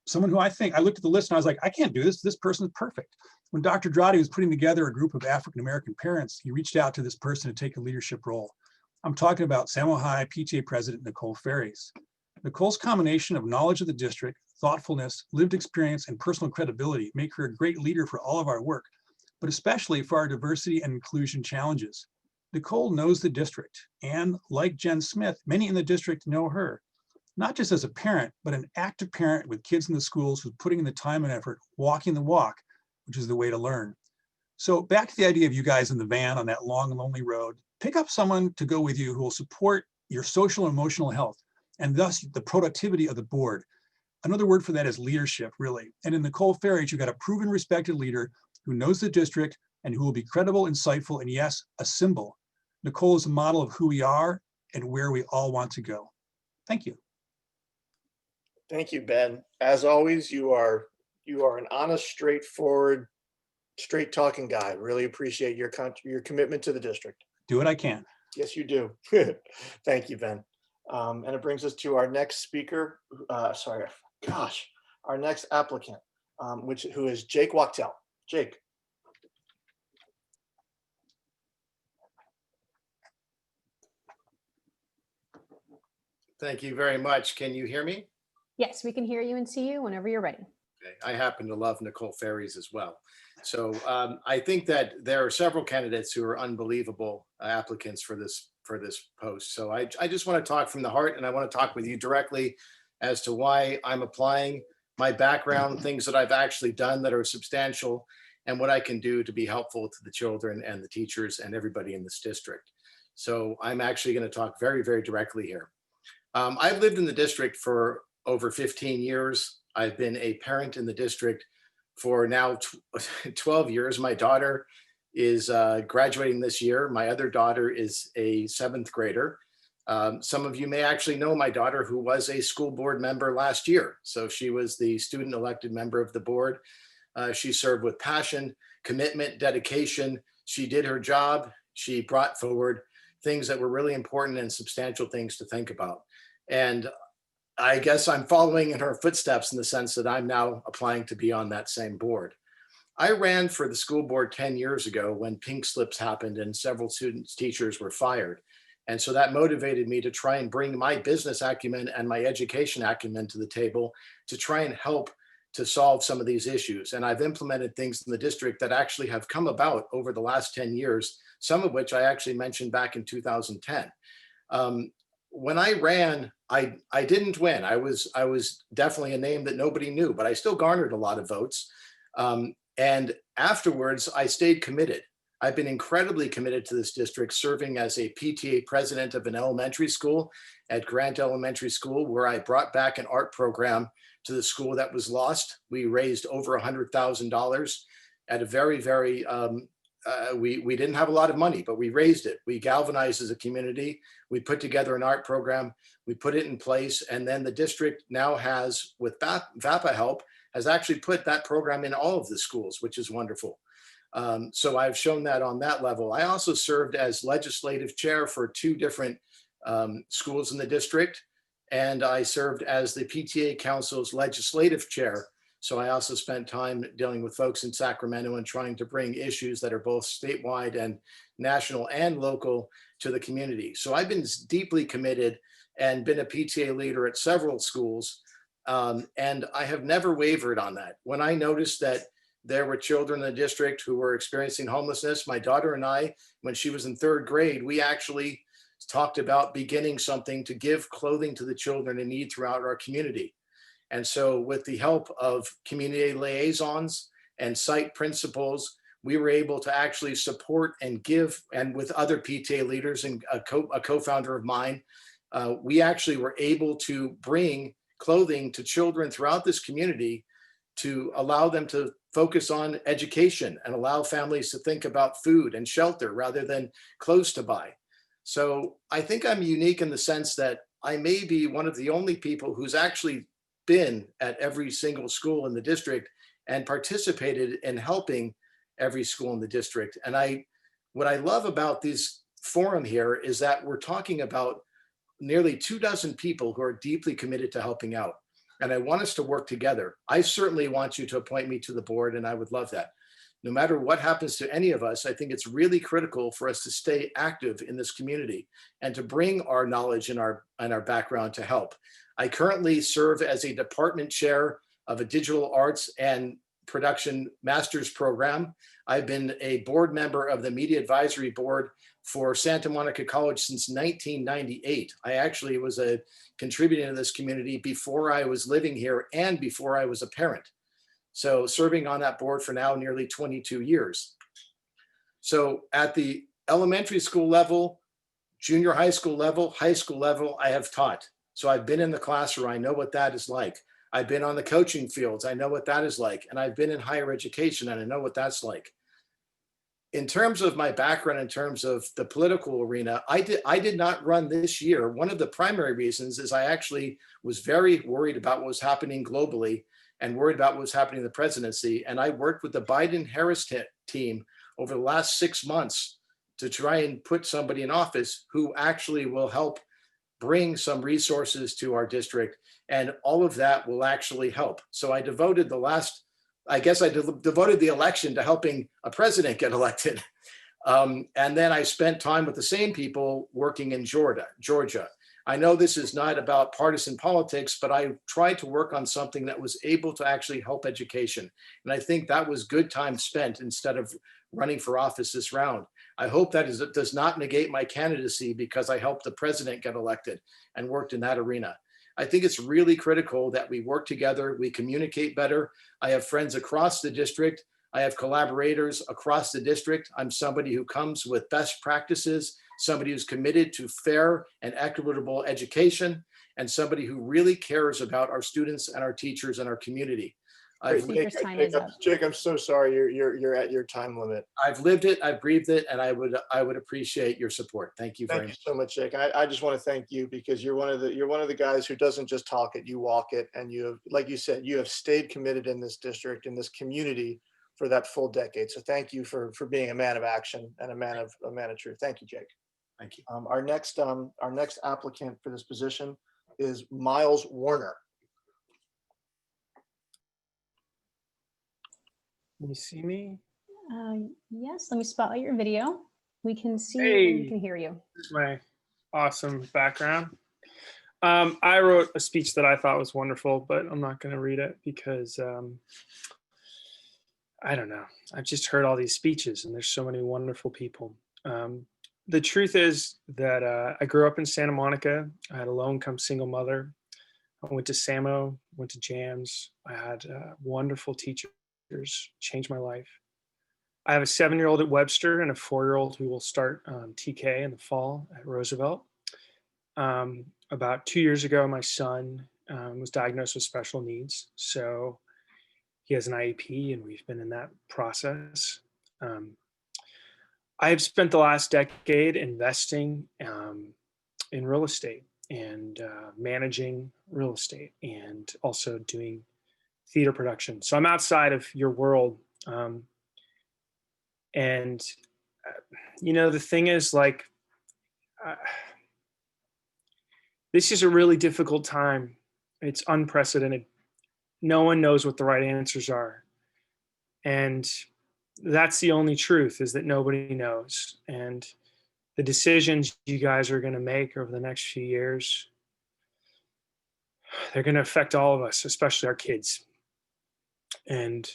Someone who I looked at the list and I was like, I can't do this. This person is perfect. When Dr. Dradi was putting together a group of African-American parents, he reached out to this person to take a leadership role. I'm talking about Samuel High PTA President Nicole Ferries. Nicole's combination of knowledge of the district, thoughtfulness, lived experience, and personal credibility make her a great leader for all of our work, but especially for our diversity and inclusion challenges. Nicole knows the district, and like Jen Smith, many in the district know her, not just as a parent, but an active parent with kids in the schools who's putting in the time and effort, walking the walk, which is the way to learn. So back to the idea of you guys in the van on that long and lonely road, pick up someone to go with you who will support your social and emotional health, and thus the productivity of the board. Another word for that is leadership, really. And in Nicole Ferries, you've got a proven, respected leader who knows the district and who will be credible, insightful, and yes, a symbol. Nicole is a model of who we are and where we all want to go. Thank you. Thank you, Ben. As always, you are an honest, straightforward, straight talking guy. Really appreciate your commitment to the district. Do what I can. Yes, you do. Thank you, Ben. And it brings us to our next speaker. Our next applicant, who is Jake Wachtel. Jake. Thank you very much. Can you hear me? Yes, we can hear you and see you whenever you're ready. Okay. I happen to love Nicole Ferries as well. So I think that there are several candidates who are unbelievable applicants for this post. So I just want to talk from the heart, and I want to talk with you directly as to why I'm applying, my background, things that I've actually done that are substantial, and what I can do to be helpful to the children and the teachers and everybody in this district. So I'm actually going to talk very, very directly here. I've lived in the district for over 15 years. I've been a parent in the district for now 12 years. My daughter is graduating this year. My other daughter is a 7th grader. Some of you may actually know my daughter, who was a school board member last year. So she was the student elected member of the board. She served with passion, commitment, dedication. She did her job. She brought forward things that were really important and substantial things to think about. And I guess I'm following in her footsteps in the sense that I'm now applying to be on that same board. I ran for the school board 10 years ago when pink slips happened and several teachers were fired. And so that motivated me to try and bring my business acumen and my education acumen to the table to try and help to solve some of these issues. And I've implemented things in the district that actually have come about over the last 10 years, some of which I actually mentioned back in 2010. When I ran, I didn't win. I was definitely a name that nobody knew, but I still garnered a lot of votes. And afterwards, I stayed committed. I've been incredibly committed to this district, serving as a PTA president of an elementary school at Grant Elementary School, where I brought back an art program to the school that was lost. We raised over $100,000 at a very, very, we didn't have a lot of money, but we raised it. We galvanized as a community. We put together an art program. We put it in place. And then the district now has, with VAPA help, has actually put that program in all of the schools, which is wonderful. So I've shown that on that level. I also served as legislative chair for 2 different schools in the district. and I served as the PTA Council's legislative chair. So I also spent time dealing with folks in Sacramento and trying to bring issues that are both statewide and national and local to the community. So I've been deeply committed and been a PTA leader at several schools. And I have never wavered on that. When I noticed that there were children in the district who were experiencing homelessness, my daughter and I, when she was in 3rd grade, we actually talked about beginning something to give clothing to the children in need throughout our community. And so with the help of community liaisons and site principals, we were able to actually support and give, and with other PTA leaders and a co-founder of mine, we actually were able to bring clothing to children throughout this community to allow them to focus on education and allow families to think about food and shelter rather than clothes to buy. So I think I'm unique in the sense that I may be one of the only people who's actually been at every single school in the district and participated in helping every school in the district. And what I love about this forum here is that we're talking about nearly 24 people who are deeply committed to helping out. And I want us to work together. I certainly want you to appoint me to the board, and I would love that. No matter what happens to any of us, I think it's really critical for us to stay active in this community and to bring our knowledge and our background to help. I currently serve as a department chair of a digital arts and production master's program. I've been a board member of the media advisory board for Santa Monica College since 1998. I actually was contributing to this community before I was living here and before I was a parent. So serving on that board for now nearly 22 years. So at the elementary school level, junior high school level, I have taught. So I've been in the classroom. I know what that is like. I've been on the coaching fields. I know what that is like. And I've been in higher education and I know what that's like. In terms of my background, in terms of the political arena, I did not run this year. One of the primary reasons is I actually was very worried about what was happening globally and worried about what was happening in the presidency. And I worked with the Biden-Harris team over the last 6 months to try and put somebody in office who actually will help bring some resources to our district. And all of that will actually help. So I devoted devoted the election to helping a president get elected. And then I spent time with the same people working in Georgia. I know this is not about partisan politics, but I tried to work on something that was able to actually help education. And I think that was good time spent instead of running for office this round. I hope that does not negate my candidacy because I helped the president get elected and worked in that arena. I think it's really critical that we work together, we communicate better. I have friends across the district. I have collaborators across the district. I'm somebody who comes with best practices, somebody who's committed to fair and equitable education, and somebody who really cares about our students and our teachers and our community. Jake, I'm so sorry. You're at your time limit. I've lived it, I've breathed it, and I would appreciate your support. Thank you very much. Thank you so much, Jake. I just want to thank you because you're one of the guys who doesn't just talk it, you walk it, and you have, like you said, you have stayed committed in this district, in this community for that full decade. So thank you for being a man of action and a man of truth. Thank you, Jake. Thank you. Our next applicant for this position is Miles Warner. Can you see me? Yes, let me spotlight your video. We can see you and we can hear you. This is my awesome background. I wrote a speech that I thought was wonderful, but I'm not going to read it because I don't know. I've just heard all these speeches and there's so many wonderful people. The truth is that I grew up in Santa Monica. I had a low-income single mother. I went to SAMO, went to JAMS. I had wonderful teachers. Changed my life. I have a 7-year-old at Webster and a 4-year-old who will start TK in the fall at Roosevelt. About 2 years ago, my son was diagnosed with special needs. So he has an IEP and we've been in that process. I have spent the last decade investing in real estate and managing real estate and also doing theater production. So I'm outside of your world. And, the thing is, like, this is a really difficult time. It's unprecedented. No one knows what the right answers are. And that's the only truth, is that nobody knows. And the decisions you guys are going to make over the next few years, they're going to affect all of us, especially our kids. And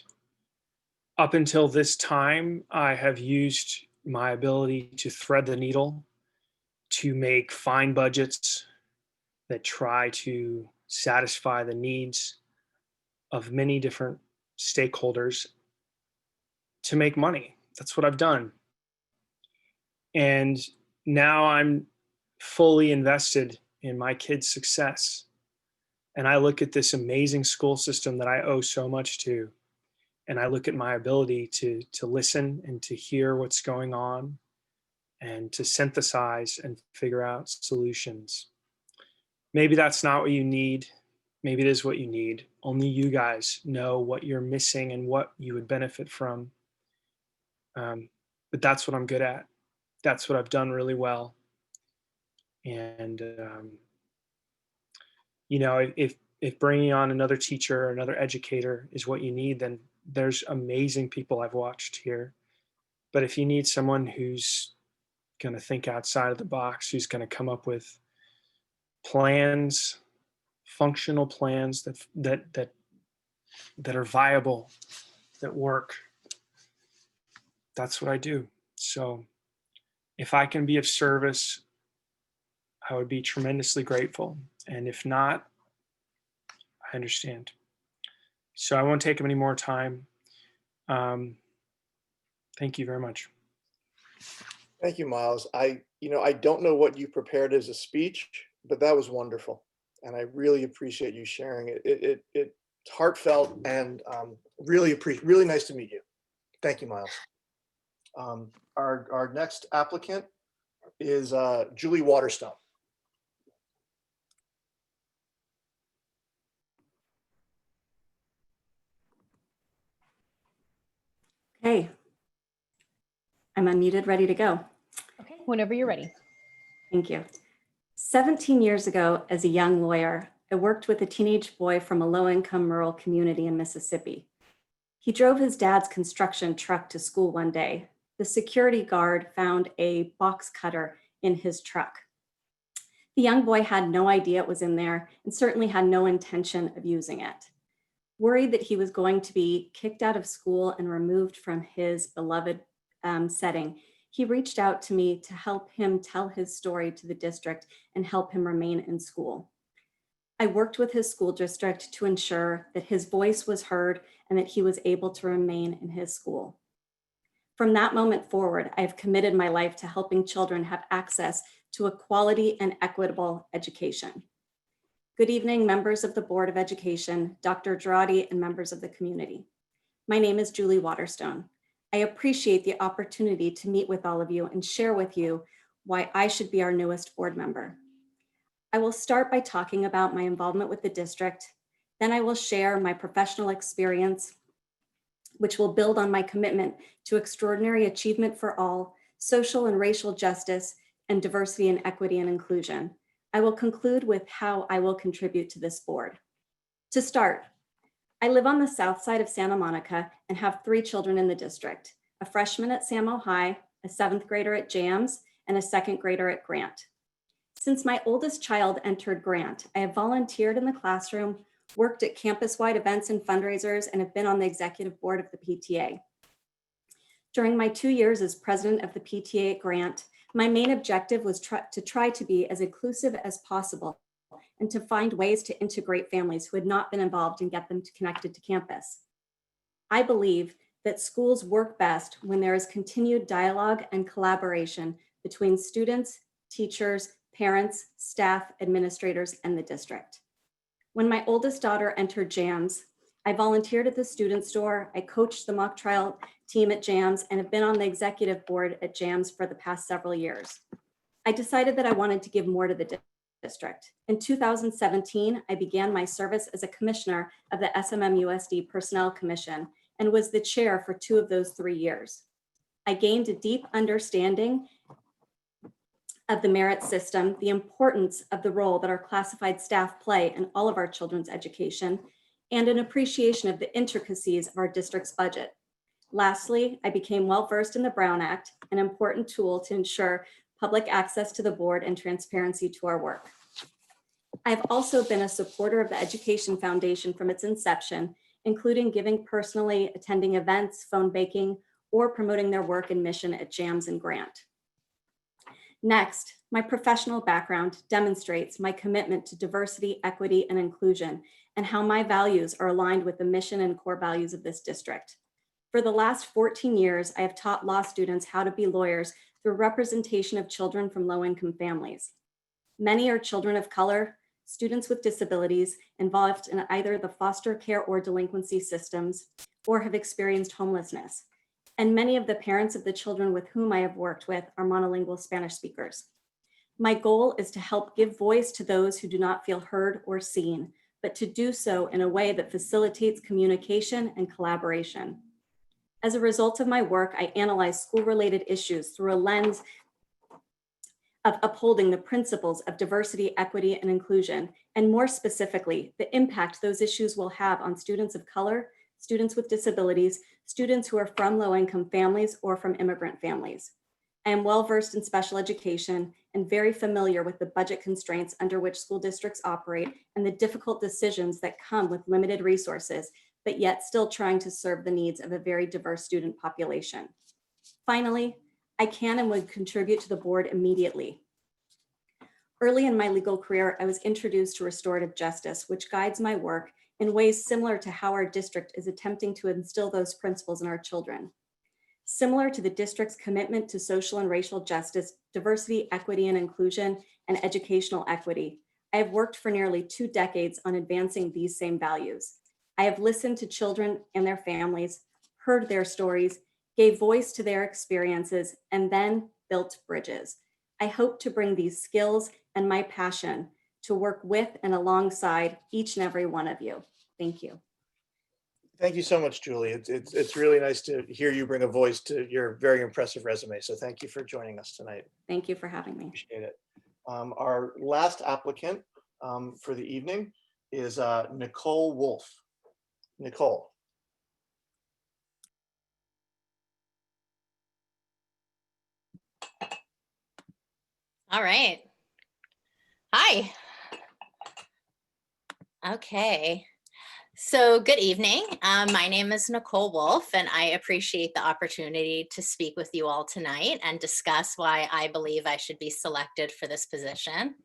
up until this time, I have used my ability to thread the needle to make fine budgets that try to satisfy the needs of many different stakeholders to make money. That's what I've done. And now I'm fully invested in my kids' success. And I look at this amazing school system that I owe so much to, and I look at my ability to listen and to hear what's going on and to synthesize and figure out solutions. Maybe that's not what you need. Maybe it is what you need. Only you guys know what you're missing and what you would benefit from. But that's what I'm good at. That's what I've done really well. And, you know, if bringing on another teacher or another educator is what you need, then there's amazing people I've watched here. But if you need someone who's going to think outside of the box, who's going to come up with plans, functional plans that are viable, that work, that's what I do. So if I can be of service, I would be tremendously grateful. And if not, I understand. So I won't take up any more time. Thank you very much. Thank you, Miles. I don't know what you prepared as a speech, but that was wonderful. And I really appreciate you sharing it. It's heartfelt and really nice to meet you. Thank you, Miles. Our next applicant is Julie Waterstone. Hey, I'm unmuted, ready to go. Okay, whenever you're ready. Thank you. 17 years ago, as a young lawyer, I worked with a teenage boy from a low-income rural community in Mississippi. He drove his dad's construction truck to school one day. The security guard found a box cutter in his truck. The young boy had no idea it was in there and certainly had no intention of using it. Worried that he was going to be kicked out of school and removed from his beloved setting, he reached out to me to help him tell his story to the district and help him remain in school. I worked with his school district to ensure that his voice was heard and that he was able to remain in his school. From that moment forward, I have committed my life to helping children have access to a quality and equitable education. Good evening, members of the Board of Education, Dr. Girardi, and members of the community. My name is Julie Waterstone. I appreciate the opportunity to meet with all of you and share with you why I should be our newest board member. I will start by talking about my involvement with the district. Then I will share my professional experience, which will build on my commitment to extraordinary achievement for all, social and racial justice, and diversity and equity and inclusion. I will conclude with how I will contribute to this board. To start, I live on the south side of Santa Monica and have 3 children in the district, a freshman at Samo High, a 7th grader at JAMS, and a 2nd grader at Grant. Since my oldest child entered Grant, I have volunteered in the classroom, worked at campus-wide events and fundraisers, and have been on the executive board of the PTA. During my 2 years as president of the PTA at Grant, my main objective was to try to be as inclusive as possible and to find ways to integrate families who had not been involved and get them connected to campus. I believe that schools work best when there is continued dialogue and collaboration between students, teachers, parents, staff, administrators, and the district. When my oldest daughter entered JAMS, I volunteered at the student store, I coached the mock trial team at JAMS, and have been on the executive board at JAMS for the past several years. I decided that I wanted to give more to the district. In 2017, I began my service as a commissioner of the SMMUSD Personnel Commission and was the chair for 2 of those 3 years. I gained a deep understanding of the merit system, the importance of the role that our classified staff play in all of our children's education, and an appreciation of the intricacies of our district's budget. Lastly, I became well-versed in the Brown Act, an important tool to ensure public access to the board and transparency to our work. I've also been a supporter of the Education Foundation from its inception, including giving personally, attending events, phone baking, or promoting their work and mission at JAMS and Grant. Next, my professional background demonstrates my commitment to diversity, equity, and inclusion, and how my values are aligned with the mission and core values of this district. For the last 14 years, I have taught law students how to be lawyers through representation of children from low-income families. Many are children of color, students with disabilities involved in either the foster care or delinquency systems, or have experienced homelessness. And many of the parents of the children with whom I have worked with are monolingual Spanish speakers. My goal is to help give voice to those who do not feel heard or seen, but to do so in a way that facilitates communication and collaboration. As a result of my work, I analyze school-related issues through a lens of upholding the principles of diversity, equity, and inclusion, and more specifically, the impact those issues will have on students of color, students with disabilities, students who are from low-income families or from immigrant families. I am well-versed in special education and very familiar with the budget constraints under which school districts operate and the difficult decisions that come with limited resources, but yet still trying to serve the needs of a very diverse student population. Finally, I can and would contribute to the board immediately. Early in my legal career, I was introduced to restorative justice, which guides my work in ways similar to how our district is attempting to instill those principles in our children. Similar to the district's commitment to social and racial justice, diversity, equity, and inclusion, and educational equity, I have worked for nearly 2 decades on advancing these same values. I have listened to children and their families, heard their stories, gave voice to their experiences, and then built bridges. I hope to bring these skills and my passion to work with and alongside each and every one of you. Thank you. Thank you so much, Julie. It's really nice to hear you bring a voice to your very impressive resume. So thank you for joining us tonight. Thank you for having me. Appreciate it. Our last applicant for the evening is Nicole Wolf. Nicole. All right. Hi. Okay. So good evening. My name is Nicole Wolf, and I appreciate the opportunity to speak with you all tonight and discuss why I believe I should be selected for this position.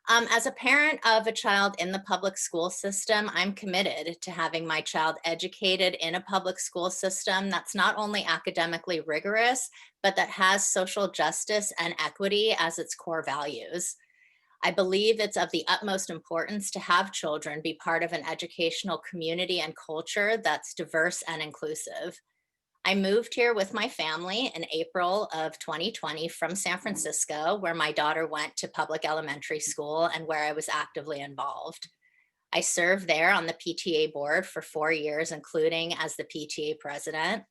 As a parent of a child in the public school system, I'm committed to having my child educated in a public school system that's not only academically rigorous, but that has social justice and equity as its core values. I believe it's of the utmost importance to have children be part of an educational community and culture that's diverse and inclusive. I moved here with my family in April of 2020 from San Francisco, where my daughter went to public elementary school and where I was actively involved. I served there on the PTA board for 4 years, including as the PTA president.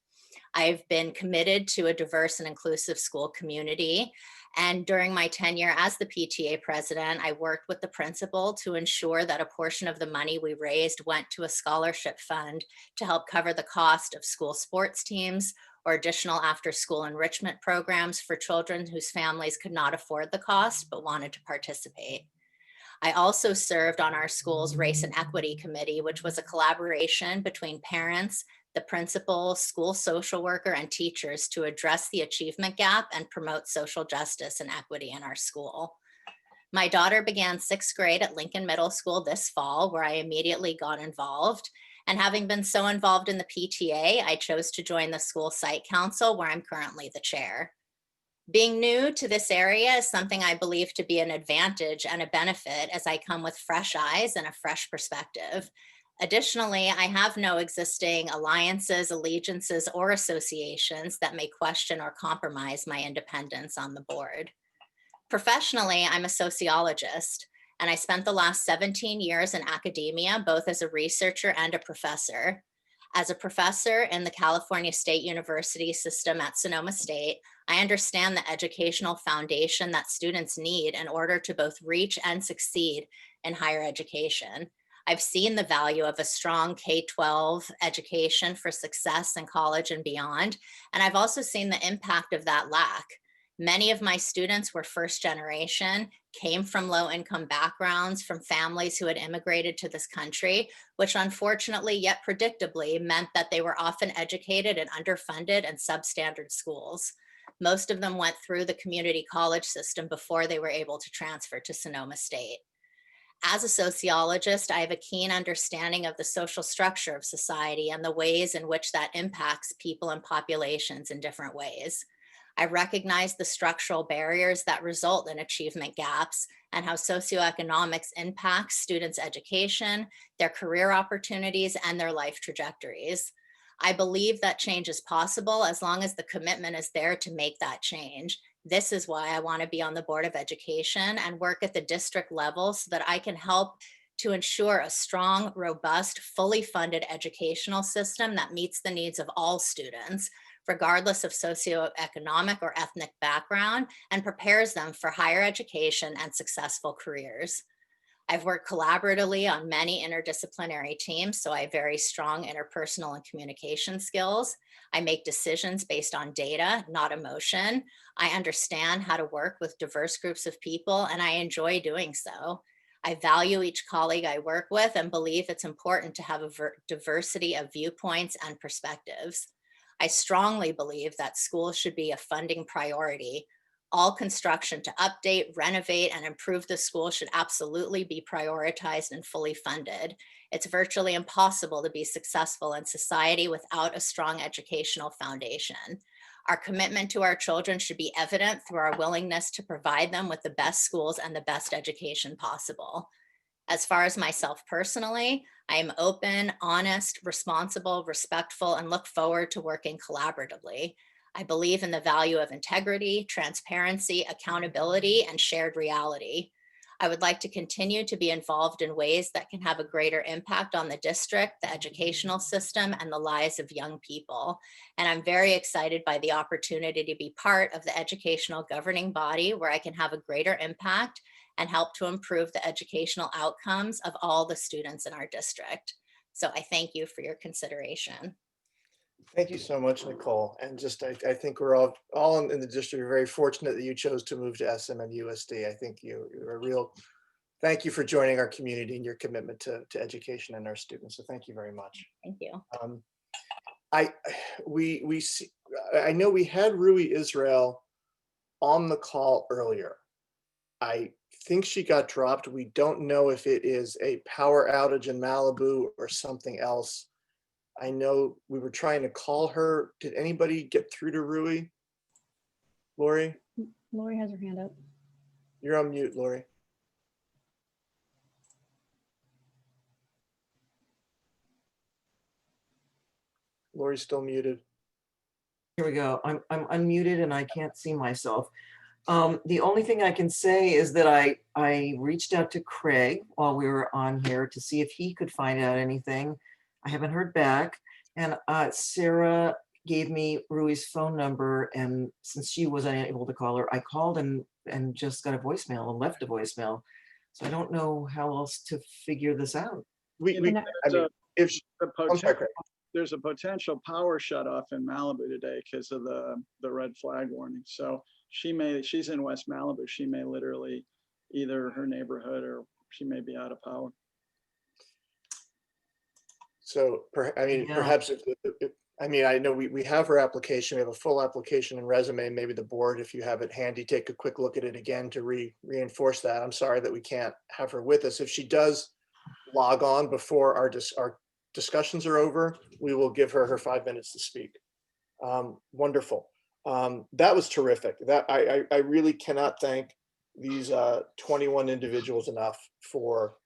I've been committed to a diverse and inclusive school community. And during my tenure as the PTA president, I worked with the principal to ensure that a portion of the money we raised went to a scholarship fund to help cover the cost of school sports teams or additional after-school enrichment programs for children whose families could not afford the cost but wanted to participate. I also served on our school's Race and Equity Committee, which was a collaboration between parents, the principal, school social worker, and teachers to address the achievement gap and promote social justice and equity in our school. My daughter began 6th grade at Lincoln Middle School this fall, where I immediately got involved. And having been so involved in the PTA, I chose to join the school site council, where I'm currently the chair. Being new to this area is something I believe to be an advantage and a benefit, as I come with fresh eyes and a fresh perspective. Additionally, I have no existing alliances, allegiances, or associations that may question or compromise my independence on the board. Professionally, I'm a sociologist, and I spent the last 17 years in academia, both as a researcher and a professor. As a professor in the California State University system at Sonoma State, I understand the educational foundation that students need in order to both reach and succeed in higher education. I've seen the value of a strong K-12 education for success in college and beyond, and I've also seen the impact of that lack. Many of my students were first generation, came from low income backgrounds, from families who had immigrated to this country, which unfortunately yet predictably meant that they were often educated in underfunded and substandard schools. Most of them went through the community college system before they were able to transfer to Sonoma State. As a sociologist, I have a keen understanding of the social structure of society and the ways in which that impacts people and populations in different ways. I recognize the structural barriers that result in achievement gaps and how socioeconomics impacts students' education, their career opportunities, and their life trajectories. I believe that change is possible as long as the commitment is there to make that change. This is why I want to be on the Board of Education and work at the district level so that I can help to ensure a strong, robust, fully funded educational system that meets the needs of all students, regardless of socioeconomic or ethnic background, and prepares them for higher education and successful careers. I've worked collaboratively on many interdisciplinary teams, so I have very strong interpersonal and communication skills. I make decisions based on data, not emotion. I understand how to work with diverse groups of people, and I enjoy doing so. I value each colleague I work with and believe it's important to have a diversity of viewpoints and perspectives. I strongly believe that schools should be a funding priority. All construction to update, renovate, and improve the school should absolutely be prioritized and fully funded. It's virtually impossible to be successful in society without a strong educational foundation. Our commitment to our children should be evident through our willingness to provide them with the best schools and the best education possible. As far as myself personally, I am open, honest, responsible, respectful, and look forward to working collaboratively. I believe in the value of integrity, transparency, accountability, and shared reality. I would like to continue to be involved in ways that can have a greater impact on the district, the educational system, and the lives of young people. And I'm very excited by the opportunity to be part of the educational governing body where I can have a greater impact and help to improve the educational outcomes of all the students in our district. So I thank you for your consideration. Thank you so much, Nicole. And just, I think we're all in the district are very fortunate that you chose to move to SMMUSD. I think you're a real, thank you for joining our community and your commitment to education and our students. So thank you very much. Thank you. I know we had Rui Israel on the call earlier. I think she got dropped. We don't know if it is a power outage in Malibu or something else. I know we were trying to call her. Did anybody get through to Rui? Lori? Lori has her hand up. You're on mute, Lori. Lori's still muted. Here we go. I'm unmuted and I can't see myself. The only thing I can say is that I reached out to Craig while we were on here to see if he could find out anything. I haven't heard back. And Sarah gave me Rui's phone number, and since she was unable to call her, I called and just got a voicemail and left a voicemail. So I don't know how else to figure this out. There's a potential power shutoff in Malibu today because of the red flag warning. So she's in West Malibu. She may literally, either her neighborhood or she may be out of power. So, perhaps I know we have her application. We have a full application and resume. Maybe the board, if you have it handy, take a quick look at it again to reinforce that. I'm sorry that we can't have her with us. If she does log on before our discussions are over, we will give her 5 minutes to speak. Wonderful. That was terrific. That I really cannot thank these 21 individuals enough for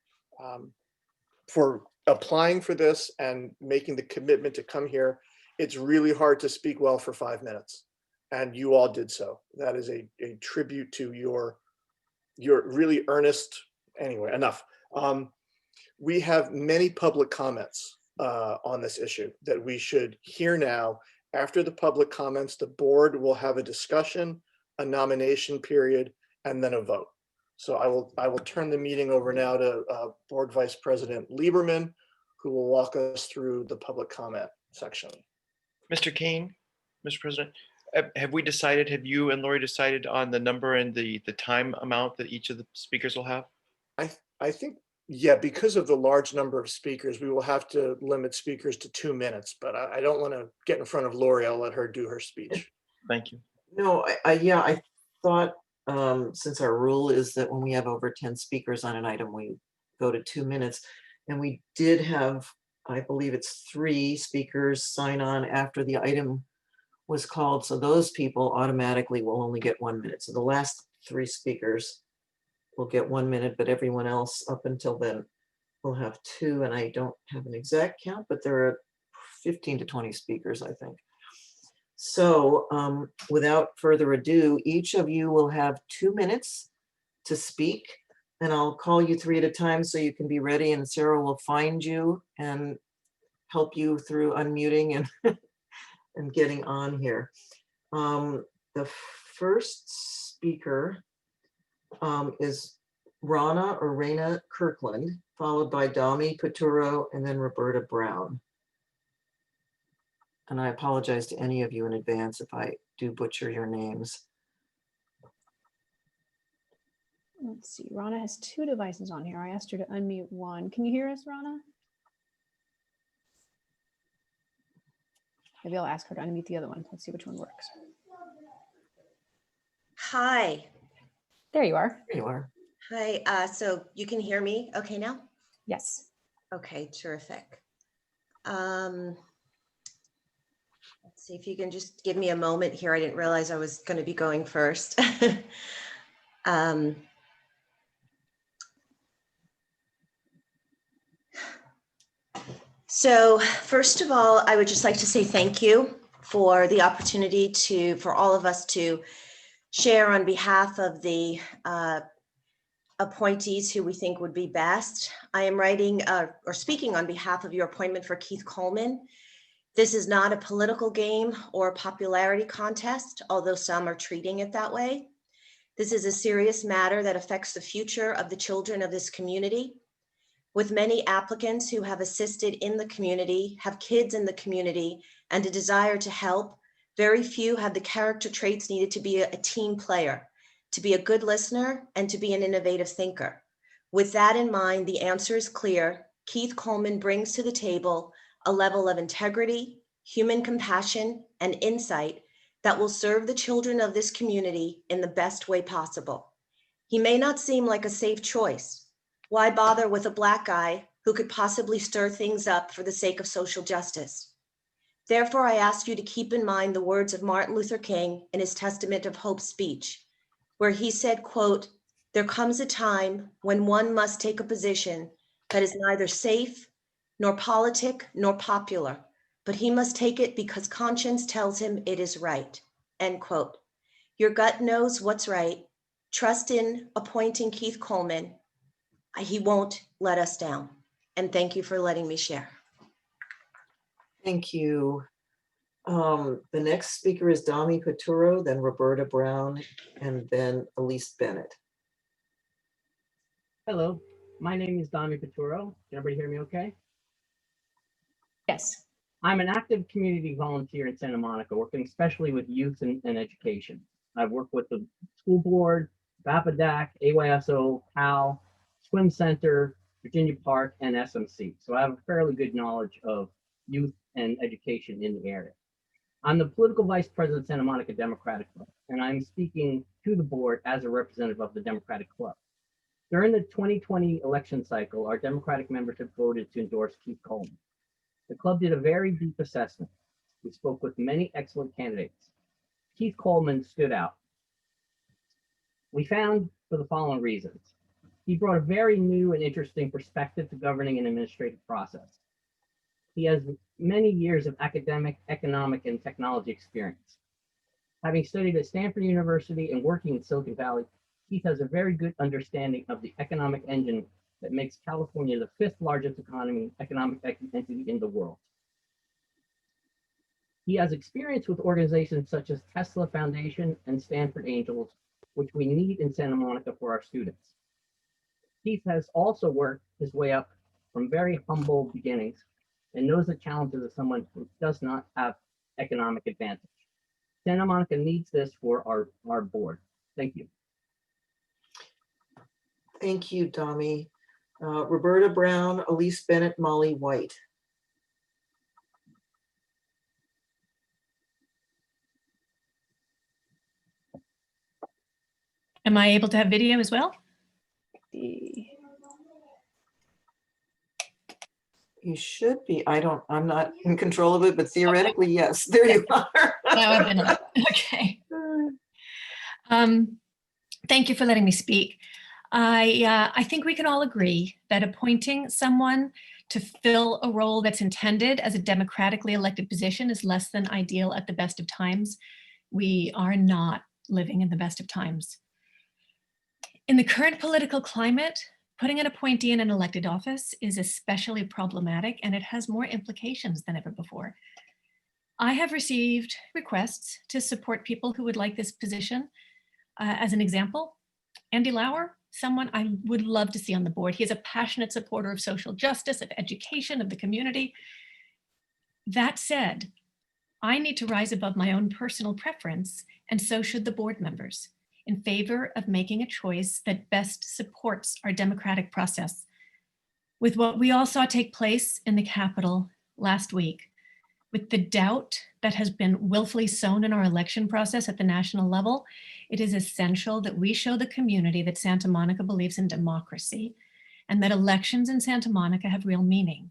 applying for this and making the commitment to come here. It's really hard to speak well for 5 minutes, and you all did so. That is a tribute to your really earnest. Anyway, enough. We have many public comments on this issue that we should hear now. After the public comments, the board will have a discussion, a nomination period, and then a vote. So I will turn the meeting over now to Board Vice President Lieberman, who will walk us through the public comment section. Mr. Kane, Mr. President, have we decided, have you and Lori decided on the number and the time amount that each of the speakers will have? I think, yeah, because of the large number of speakers, we will have to limit speakers to 2 minutes, but I don't want to get in front of Lori. I'll let her do her speech. Thank you. No, I thought, since our rule is that when we have over 10 speakers on an item, we go to 2 minutes. And we did have, I believe it's 3 speakers sign on after the item was called. So those people automatically will only get 1 minute. So the last 3 speakers will get 1 minute, but everyone else up until then will have 2. And I don't have an exact count, but there are 15 to 20 speakers, I think. So without further ado, each of you will have 2 minutes to speak, and I'll call you 3 at a time so you can be ready, and Sarah will find you and help you through unmuting and, and getting on here. The first speaker is Rana or Raina Kirkland, followed by Dami Paturo and then Roberta Brown. And I apologize to any of you in advance if I do butcher your names. Let's see, Rana has 2 devices on here. I asked her to unmute one. Can you hear us, Rana? Maybe I'll ask her to unmute the other one. Let's see which one works. Hi. There you are. There you are. Hi, so you can hear me okay now? Yes. Okay, terrific. Let's see if you can just give me a moment here. I didn't realize I was going to be going first. So first of all, I would just like to say thank you for the opportunity for all of us to share on behalf of the appointees who we think would be best. I am writing or speaking on behalf of your appointment for Keith Coleman. This is not a political game or a popularity contest, although some are treating it that way. This is a serious matter that affects the future of the children of this community. With many applicants who have assisted in the community, have kids in the community, and a desire to help, very few have the character traits needed to be a team player, to be a good listener, and to be an innovative thinker. With that in mind, the answer is clear. Keith Coleman brings to the table a level of integrity, human compassion, and insight that will serve the children of this community in the best way possible. He may not seem like a safe choice. Why bother with a Black guy who could possibly stir things up for the sake of social justice? Therefore, I ask you to keep in mind the words of Martin Luther King in his Testament of Hope speech, where he said, quote, "There comes a time when one must take a position that is neither safe, nor politic, nor popular, but he must take it because conscience tells him it is right," end quote. Your gut knows what's right. Trust in appointing Keith Coleman. He won't let us down. And thank you for letting me share. Thank you. The next speaker is Dami Paturo, then Roberta Brown, and then Elise Bennett. Hello, my name is Dami Paturo. Can everybody hear me okay? Yes. I'm an active community volunteer in Santa Monica, working especially with youth and education. I've worked with the school board, VAPADAC, AYSO, PAL, Swim Center, Virginia Park, and SMC. So I have a fairly good knowledge of youth and education in the area. I'm the political vice president of Santa Monica Democratic Club, and I'm speaking to the board as a representative of the Democratic Club. During the 2020 election cycle, our Democratic membership voted to endorse Keith Coleman. The club did a very deep assessment. We spoke with many excellent candidates. Keith Coleman stood out. We found for the following reasons. He brought a very new and interesting perspective to governing an administrative process. He has many years of academic, economic, and technology experience. Having studied at Stanford University and working in Silicon Valley, Keith has a very good understanding of the economic engine that makes California the 5th largest economic entity in the world. He has experience with organizations such as Tesla Foundation and Stanford Angels, which we need in Santa Monica for our students. Keith has also worked his way up from very humble beginnings and knows the challenges of someone who does not have economic advantage. Santa Monica needs this for our board. Thank you. Thank you, Dami. Roberta Brown, Elise Bennett, Molly White. Am I able to have video as well? You should be. I'm not in control of it, but theoretically, yes. There you are. Now I've been on. Okay. Thank you for letting me speak. I think we can all agree that appointing someone to fill a role that's intended as a democratically elected position is less than ideal at the best of times. We are not living in the best of times. In the current political climate, putting an appointee in an elected office is especially problematic, and it has more implications than ever before. I have received requests to support people who would like this position. As an example, Andy Lauer, someone I would love to see on the board. He is a passionate supporter of social justice, of education, of the community. That said, I need to rise above my own personal preference, and so should the board members, in favor of making a choice that best supports our democratic process. With what we all saw take place in the Capitol last week, with the doubt that has been willfully sown in our election process at the national level, it is essential that we show the community that Santa Monica believes in democracy and that elections in Santa Monica have real meaning.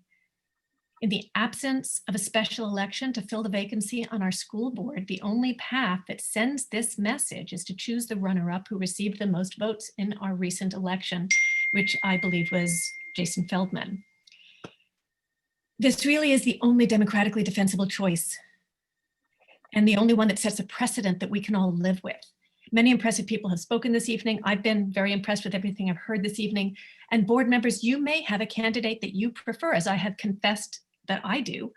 In the absence of a special election to fill the vacancy on our school board, the only path that sends this message is to choose the runner-up who received the most votes in our recent election, which I believe was Jason Feldman. This really is the only democratically defensible choice, and the only one that sets a precedent that we can all live with. Many impressive people have spoken this evening. I've been very impressed with everything I've heard this evening. And board members, you may have a candidate that you prefer, as I have confessed that I do.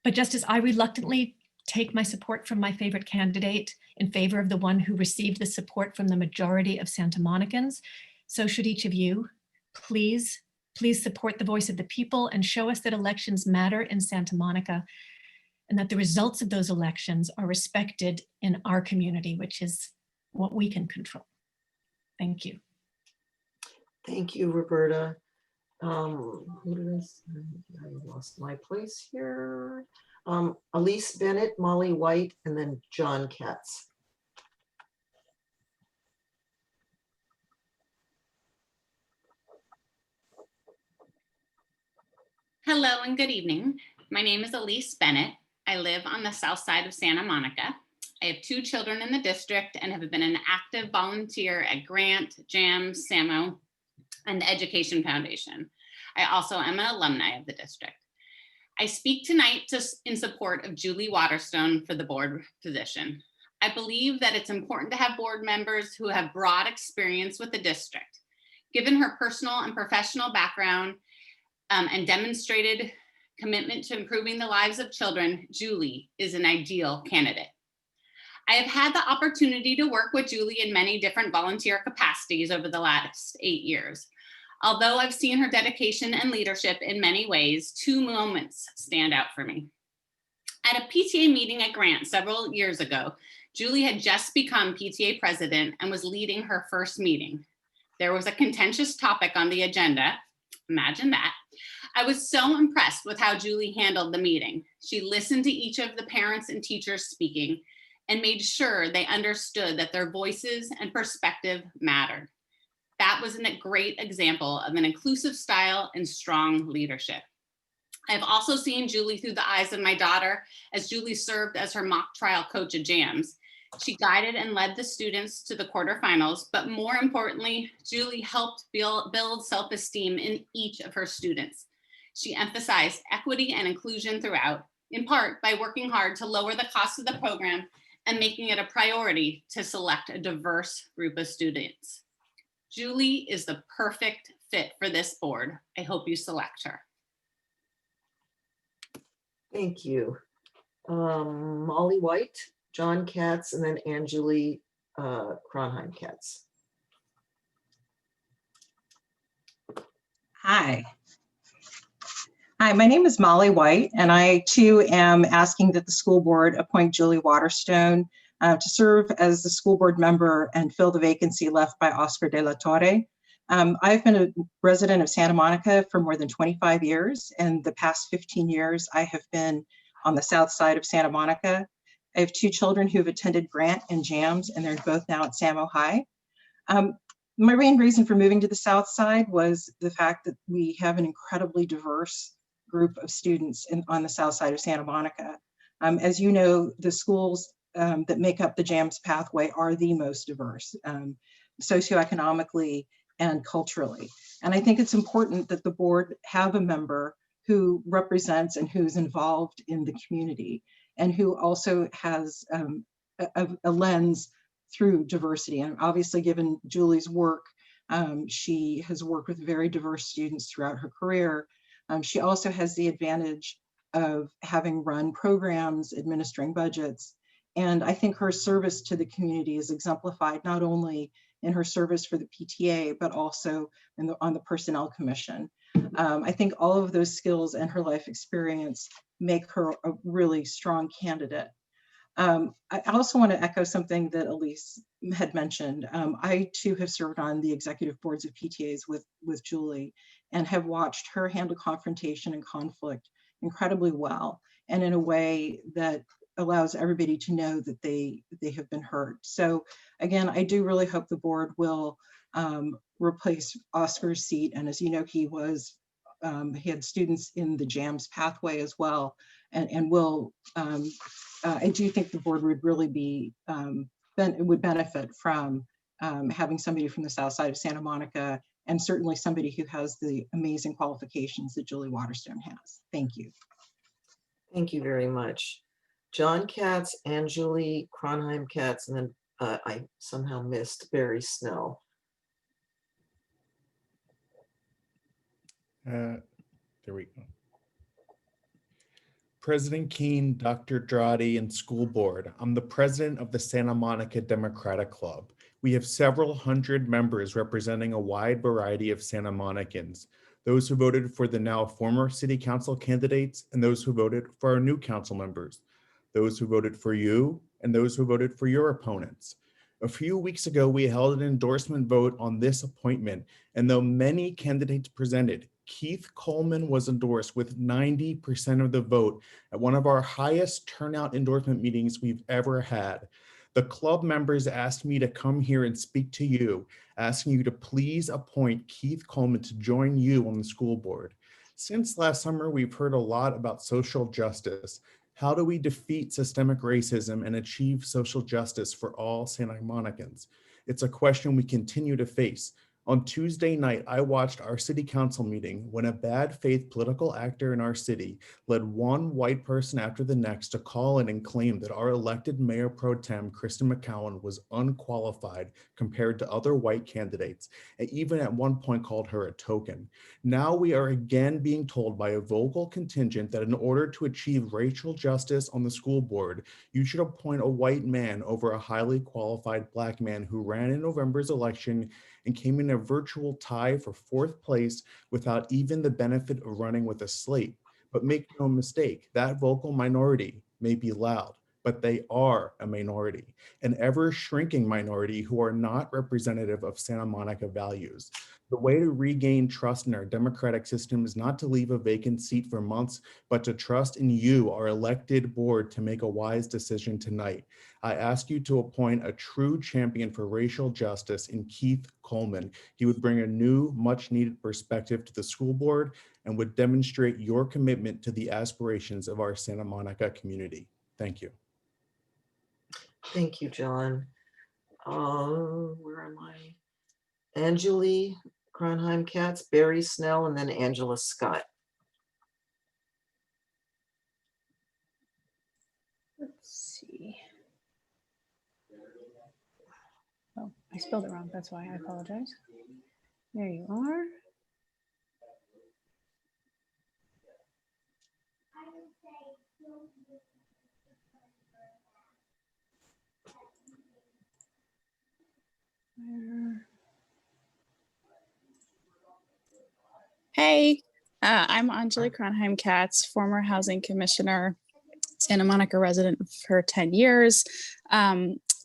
But just as I reluctantly take my support from my favorite candidate in favor of the one who received the support from the majority of Santa Monicans, so should each of you. Please support the voice of the people and show us that elections matter in Santa Monica and that the results of those elections are respected in our community, which is what we can control. Thank you. Thank you, Roberta. Who did I say? I lost my place here. Elise Bennett, Molly White, and then John Katz. Hello and good evening. My name is Elise Bennett. I live on the south side of Santa Monica. I have 2 children in the district and have been an active volunteer at Grant, JAMS, SAMO, and the Education Foundation. I also am an alumni of the district. I speak tonight in support of Julie Waterstone for the board position. I believe that it's important to have board members who have broad experience with the district. Given her personal and professional background and demonstrated commitment to improving the lives of children, Julie is an ideal candidate. I have had the opportunity to work with Julie in many different volunteer capacities over the last 8 years. Although I've seen her dedication and leadership in many ways, 2 moments stand out for me. At a PTA meeting at Grant several years ago, Julie had just become PTA president and was leading her first meeting. There was a contentious topic on the agenda. Imagine that. I was so impressed with how Julie handled the meeting. She listened to each of the parents and teachers speaking and made sure they understood that their voices and perspective mattered. That was a great example of an inclusive style and strong leadership. I've also seen Julie through the eyes of my daughter as Julie served as her mock trial coach at JAMS. She guided and led the students to the quarterfinals, but more importantly, Julie helped build self-esteem in each of her students. She emphasized equity and inclusion throughout, in part by working hard to lower the cost of the program and making it a priority to select a diverse group of students. Julie is the perfect fit for this board. I hope you select her. Thank you. Molly White, John Katz, and then Angeli Kronheim Katz. Hi. Hi, my name is Molly White, and I too am asking that the school board appoint Julie Waterstone to serve as the school board member and fill the vacancy left by Oscar de la Torre. I've been a resident of Santa Monica for more than 25 years, and the past 15 years I have been on the south side of Santa Monica. I have two children who've attended Grant and JAMS, and they're both now at Samo High. My main reason for moving to the south side was the fact that we have an incredibly diverse group of students on the south side of Santa Monica. As you know, the schools that make up the JAMS pathway are the most diverse, socioeconomically and culturally. And I think it's important that the board have a member who represents and who's involved in the community and who also has a lens through diversity. And obviously, given Julie's work, she has worked with very diverse students throughout her career. She also has the advantage of having run programs, administering budgets. And I think her service to the community is exemplified not only in her service for the PTA, but also on the Personnel Commission. I think all of those skills and her life experience make her a really strong candidate. I also want to echo something that Elise had mentioned. I too have served on the executive boards of PTAs with Julie and have watched her handle confrontation and conflict incredibly well and in a way that allows everybody to know that they have been heard. So again, I do really hope the board will replace Oscar's seat. And as you know, he had students in the JAMS pathway as well, and will, I do think the board would really would benefit from having somebody from the south side of Santa Monica, and certainly somebody who has the amazing qualifications that Julie Waterstone has. Thank you. Thank you very much. John Katz, Angeli Kronheim Katz, and then I somehow missed Barry Snell. There we go. President Keene, Dr. Dradi, and school board. I'm the president of the Santa Monica Democratic Club. We have several hundred members representing a wide variety of Santa Monicans, those who voted for the now former city council candidates and those who voted for our new council members, those who voted for you and those who voted for your opponents. A few weeks ago, we held an endorsement vote on this appointment, and though many candidates presented, Keith Coleman was endorsed with 90% of the vote at one of our highest turnout endorsement meetings we've ever had. The club members asked me to come here and speak to you, asking you to please appoint Keith Coleman to join you on the school board. Since last summer, we've heard a lot about social justice. How do we defeat systemic racism and achieve social justice for all Santa Monicans? It's a question we continue to face. On Tuesday night, I watched our city council meeting when a bad faith political actor in our city led one white person after the next to call in and claim that our elected mayor pro tem, Kristen McCowan, was unqualified compared to other white candidates, and even at one point called her a token. Now we are again being told by a vocal contingent that in order to achieve racial justice on the school board, you should appoint a white man over a highly qualified Black man who ran in November's election and came in a virtual tie for 4th place without even the benefit of running with a slate. But make no mistake, that vocal minority may be loud, but they are a minority, an ever shrinking minority who are not representative of Santa Monica values. The way to regain trust in our democratic system is not to leave a vacant seat for months, but to trust in you, our elected board, to make a wise decision tonight. I ask you to appoint a true champion for racial justice in Keith Coleman. He would bring a new, much needed perspective to the school board and would demonstrate your commitment to the aspirations of our Santa Monica community. Thank you. Thank you, John. Where am I? Angeli Kronheim Katz, Barry Snell, and then Angela Scott. Let's see. Oh, I spelled it wrong. That's why I apologize. There you are. Hey, I'm Anjali Kronheim-Katz, former housing commissioner, Santa Monica resident for 10 years.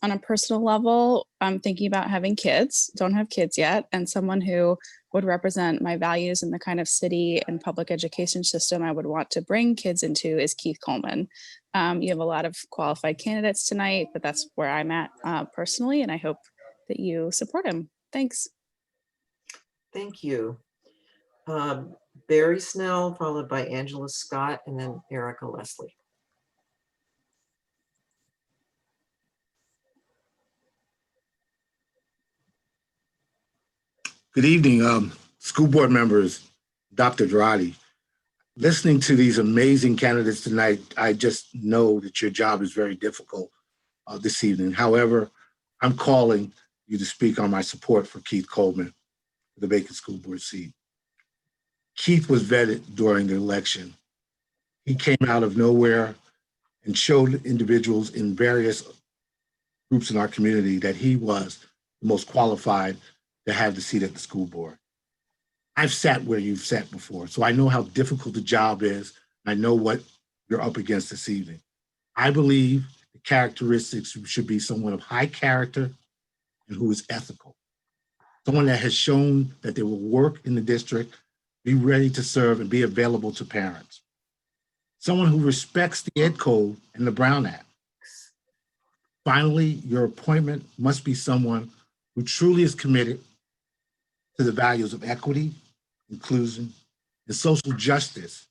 On a personal level, I'm thinking about having kids, don't have kids yet, and someone who would represent my values and the kind of city and public education system I would want to bring kids into is Keith Coleman. You have a lot of qualified candidates tonight, but that's where I'm at personally, and I hope that you support him. Thanks. Thank you. Barry Snell, followed by Angela Scott, and then Erica Leslie. Good evening, school board members, Dr. Girardi. Listening to these amazing candidates tonight, I just know that your job is very difficult this evening. However, I'm calling you to speak on my support for Keith Coleman, the vacant school board seat. Keith was vetted during the election. He came out of nowhere and showed individuals in various groups in our community that he was the most qualified to have the seat at the school board. I've sat where you've sat before, so I know how difficult the job is. I know what you're up against this evening. I believe the characteristics should be someone of high character and who is ethical. Someone that has shown that they will work in the district, be ready to serve, and be available to parents. Someone who respects the Ed Code and the Brown Act. Finally, your appointment must be someone who truly is committed to the values of equity, inclusion, and social justice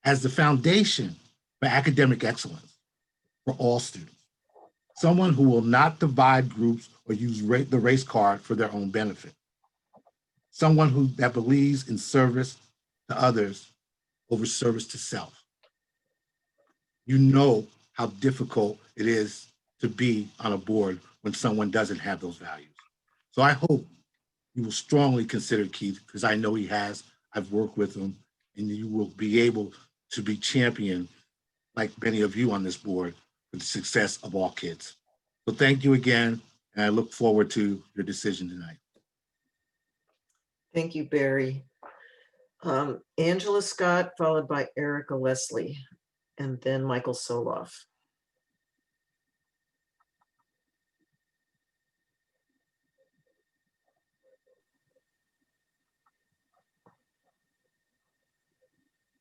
as the foundation for academic excellence for all students. Someone who will not divide groups or use the race card for their own benefit. Someone that believes in service to others over service to self. You know how difficult it is to be on a board when someone doesn't have those values. So I hope you will strongly consider Keith, because I know he has. I've worked with him, and you will be able to be champion, like many of you on this board, for the success of all kids. So thank you again, and I look forward to your decision tonight. Thank you, Barry. Angela Scott, followed by Erica Leslie, and then Michael Soloff.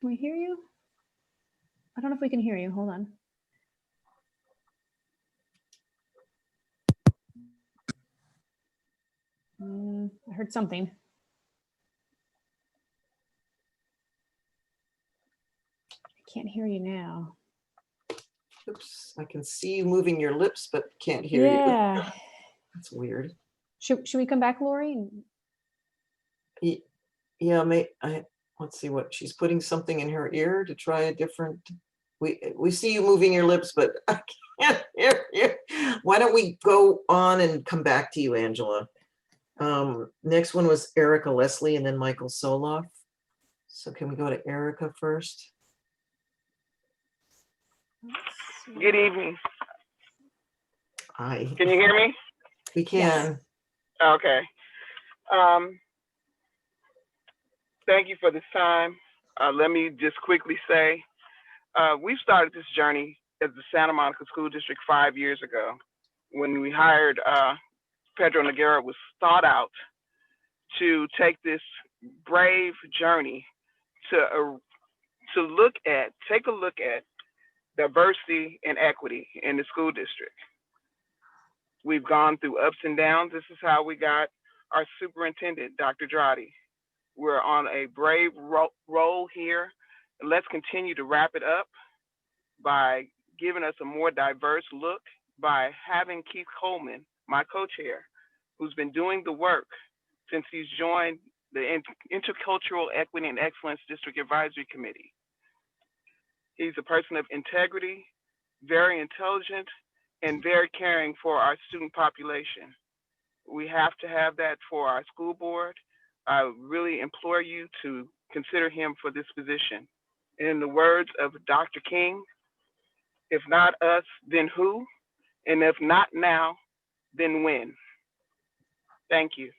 Can we hear you? I don't know if we can hear you. Hold on. I heard something. I can't hear you now. Oops, I can see you moving your lips, but can't hear you. Yeah. That's weird. Should we come back, Lori? Yeah, let's see what she's putting something in her ear to try a different. We see you moving your lips, but I can't hear you. Why don't we go on and come back to you, Angela? Next one was Erica Leslie and then Michael Soloff. So can we go to Erica first? Good evening. Hi. Can you hear me? We can. Okay. Thank you for this time. Let me just quickly say, we've started this journey as the Santa Monica School District 5 years ago. When we hired Pedro Noguera, was thought out to take this brave journey to take a look at diversity and equity in the school district. We've gone through ups and downs. This is how we got our superintendent, Dr. Girardi. We're on a brave roll here. Let's continue to wrap it up by giving us a more diverse look, by having Keith Coleman, my co-chair, who's been doing the work since he's joined the Intercultural Equity and Excellence District Advisory Committee. He's a person of integrity, very intelligent, and very caring for our student population. We have to have that for our school board. I really implore you to consider him for this position. In the words of Dr. King, if not us, then who? And if not now, then when? Thank you.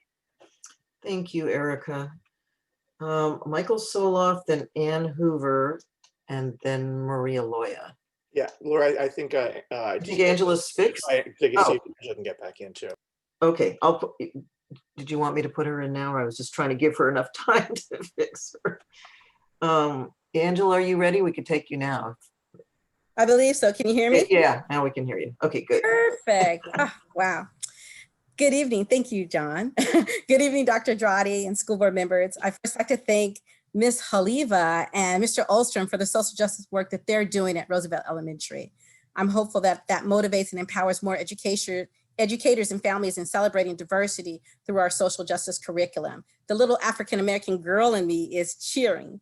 Thank you, Erica. Michael Soloff, then Ann Hoover, and then Maria Loya. Yeah, Laura, I think I think Angela's fixed. I think Oh. see if Angela can get back in too. Okay, I'll put, did you want me to put her in now? Or I was just trying to give her enough time to fix her. Angela, are you ready? We could take you now. I believe so. Can you hear me? Yeah, now we can hear you. Okay, good. Perfect. Oh, wow. Good evening. Thank you, John. Good evening, Dr. Dradi and school board members. I first like to thank Ms. Haliva and Mr. Olstrom for the social justice work that they're doing at Roosevelt Elementary. I'm hopeful that that motivates and empowers more educators and families in celebrating diversity through our social justice curriculum. The little African-American girl in me is cheering.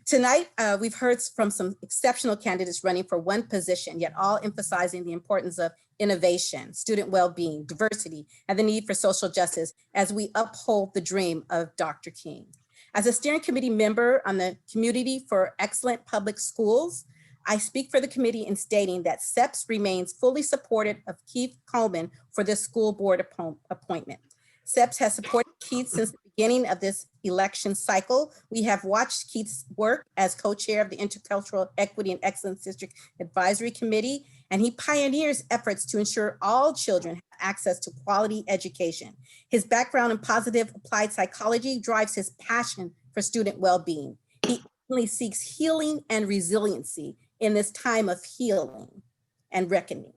Tonight, we've heard from some exceptional candidates running for one position, yet all emphasizing the importance of innovation, student well-being, diversity, and the need for social justice as we uphold the dream of Dr. King. As a steering committee member on the Community for Excellent Public Schools, I speak for the committee in stating that SEPS remains fully supportive of Keith Coleman for this school board appointment. SEPS has supported Keith since the beginning of this election cycle. We have watched Keith's work as co-chair of the Intercultural Equity and Excellence District Advisory Committee, and he pioneers efforts to ensure all children have access to quality education. His background in positive applied psychology drives his passion for student well-being. He only seeks healing and resiliency in this time of healing and reckoning.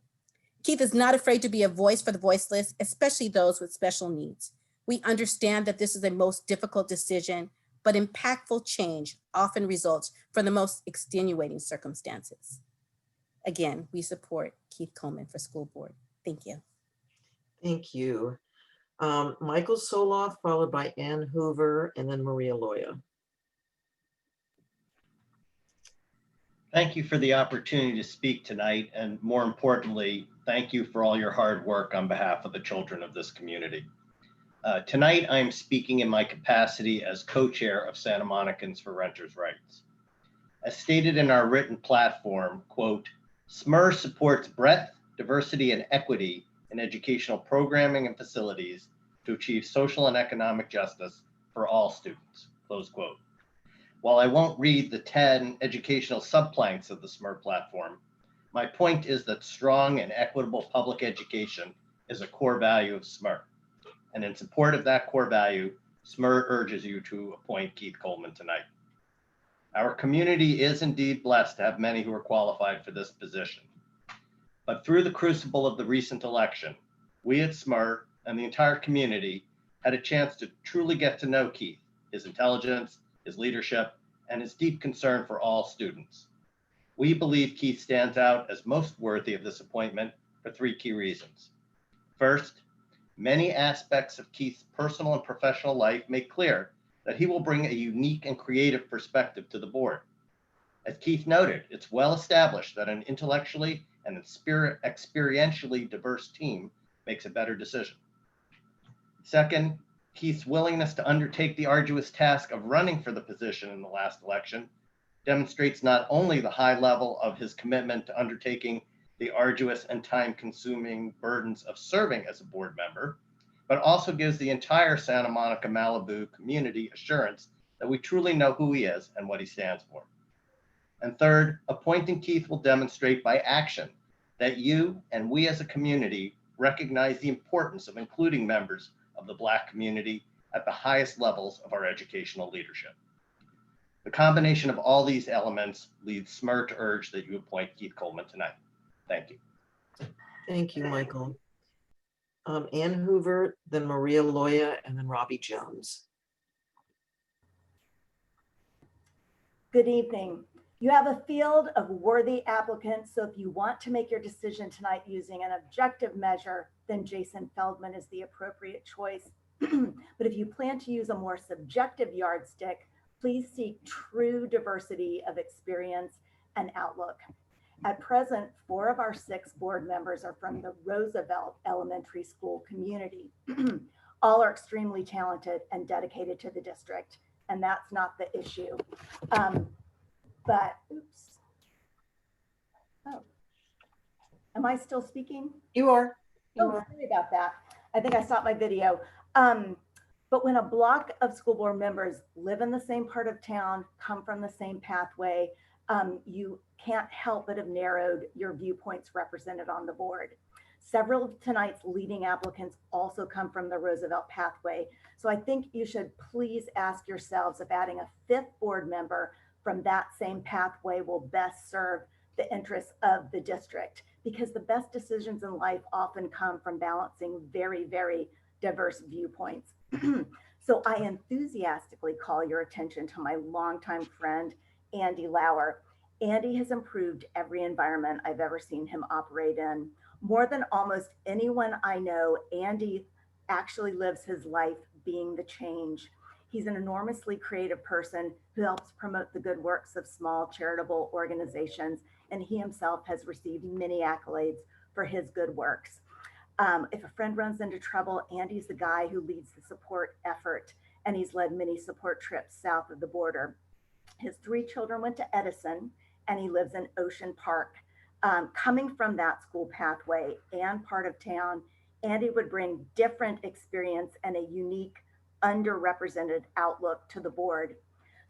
Keith is not afraid to be a voice for the voiceless, especially those with special needs. We understand that this is a most difficult decision, but impactful change often results from the most extenuating circumstances. Again, we support Keith Coleman for school board. Thank you. Thank you. Michael Soloff, followed by Ann Hoover, and then Maria Loya. Thank you for the opportunity to speak tonight, and more importantly, thank you for all your hard work on behalf of the children of this community. Tonight, I am speaking in my capacity as co-chair of Santa Monicans for Renters' Rights. As stated in our written platform, quote, SMER supports breadth, diversity, and equity in educational programming and facilities to achieve social and economic justice for all students, close quote. While I won't read the 10 educational subplanks of the SMER platform, my point is that strong and equitable public education is a core value of SMER. And in support of that core value, SMER urges you to appoint Keith Coleman tonight. Our community is indeed blessed to have many who are qualified for this position. But through the crucible of the recent election, we at SMER and the entire community had a chance to truly get to know Keith, his intelligence, his leadership, and his deep concern for all students. We believe Keith stands out as most worthy of this appointment for three key reasons. First, many aspects of Keith's personal and professional life make clear that he will bring a unique and creative perspective to the board. As Keith noted, it's well established that an intellectually and experientially diverse team makes a better decision. Second, Keith's willingness to undertake the arduous task of running for the position in the last election demonstrates not only the high level of his commitment to undertaking the arduous and time-consuming burdens of serving as a board member, but also gives the entire Santa Monica Malibu community assurance that we truly know who he is and what he stands for. And third, appointing Keith will demonstrate by action that you and we as a community recognize the importance of including members of the Black community at the highest levels of our educational leadership. The combination of all these elements leads SMER to urge that you appoint Keith Coleman tonight. Thank you. Thank you, Michael. Ann Hoover, then Maria Loya, and then Robbie Jones. Good evening. You have a field of worthy applicants, so if you want to make your decision tonight using an objective measure, then Jason Feldman is the appropriate choice. But if you plan to use a more subjective yardstick, please seek true diversity of experience and outlook. At present, 4 of our 6 board members are from the Roosevelt Elementary School community. All are extremely talented and dedicated to the district, and that's not the issue. But, oops. Oh, am I still speaking? You are. Oh, sorry about that. I think I stopped my video. But when a block of school board members live in the same part of town, come from the same pathway, you can't help but have narrowed your viewpoints represented on the board. Several of tonight's leading applicants also come from the Roosevelt pathway. So I think you should please ask yourselves if adding a fifth board member from that same pathway will best serve the interests of the district, because the best decisions in life often come from balancing very, very diverse viewpoints. So I enthusiastically call your attention to my longtime friend, Andy Lauer. Andy has improved every environment I've ever seen him operate in. More than almost anyone I know, Andy actually lives his life being the change. He's an enormously creative person who helps promote the good works of small charitable organizations, and he himself has received many accolades for his good works. If a friend runs into trouble, Andy's the guy who leads the support effort, and he's led many support trips south of the border. His 3 children went to Edison, and he lives in Ocean Park. Coming from that school pathway and part of town, Andy would bring different experience and a unique, underrepresented outlook to the board.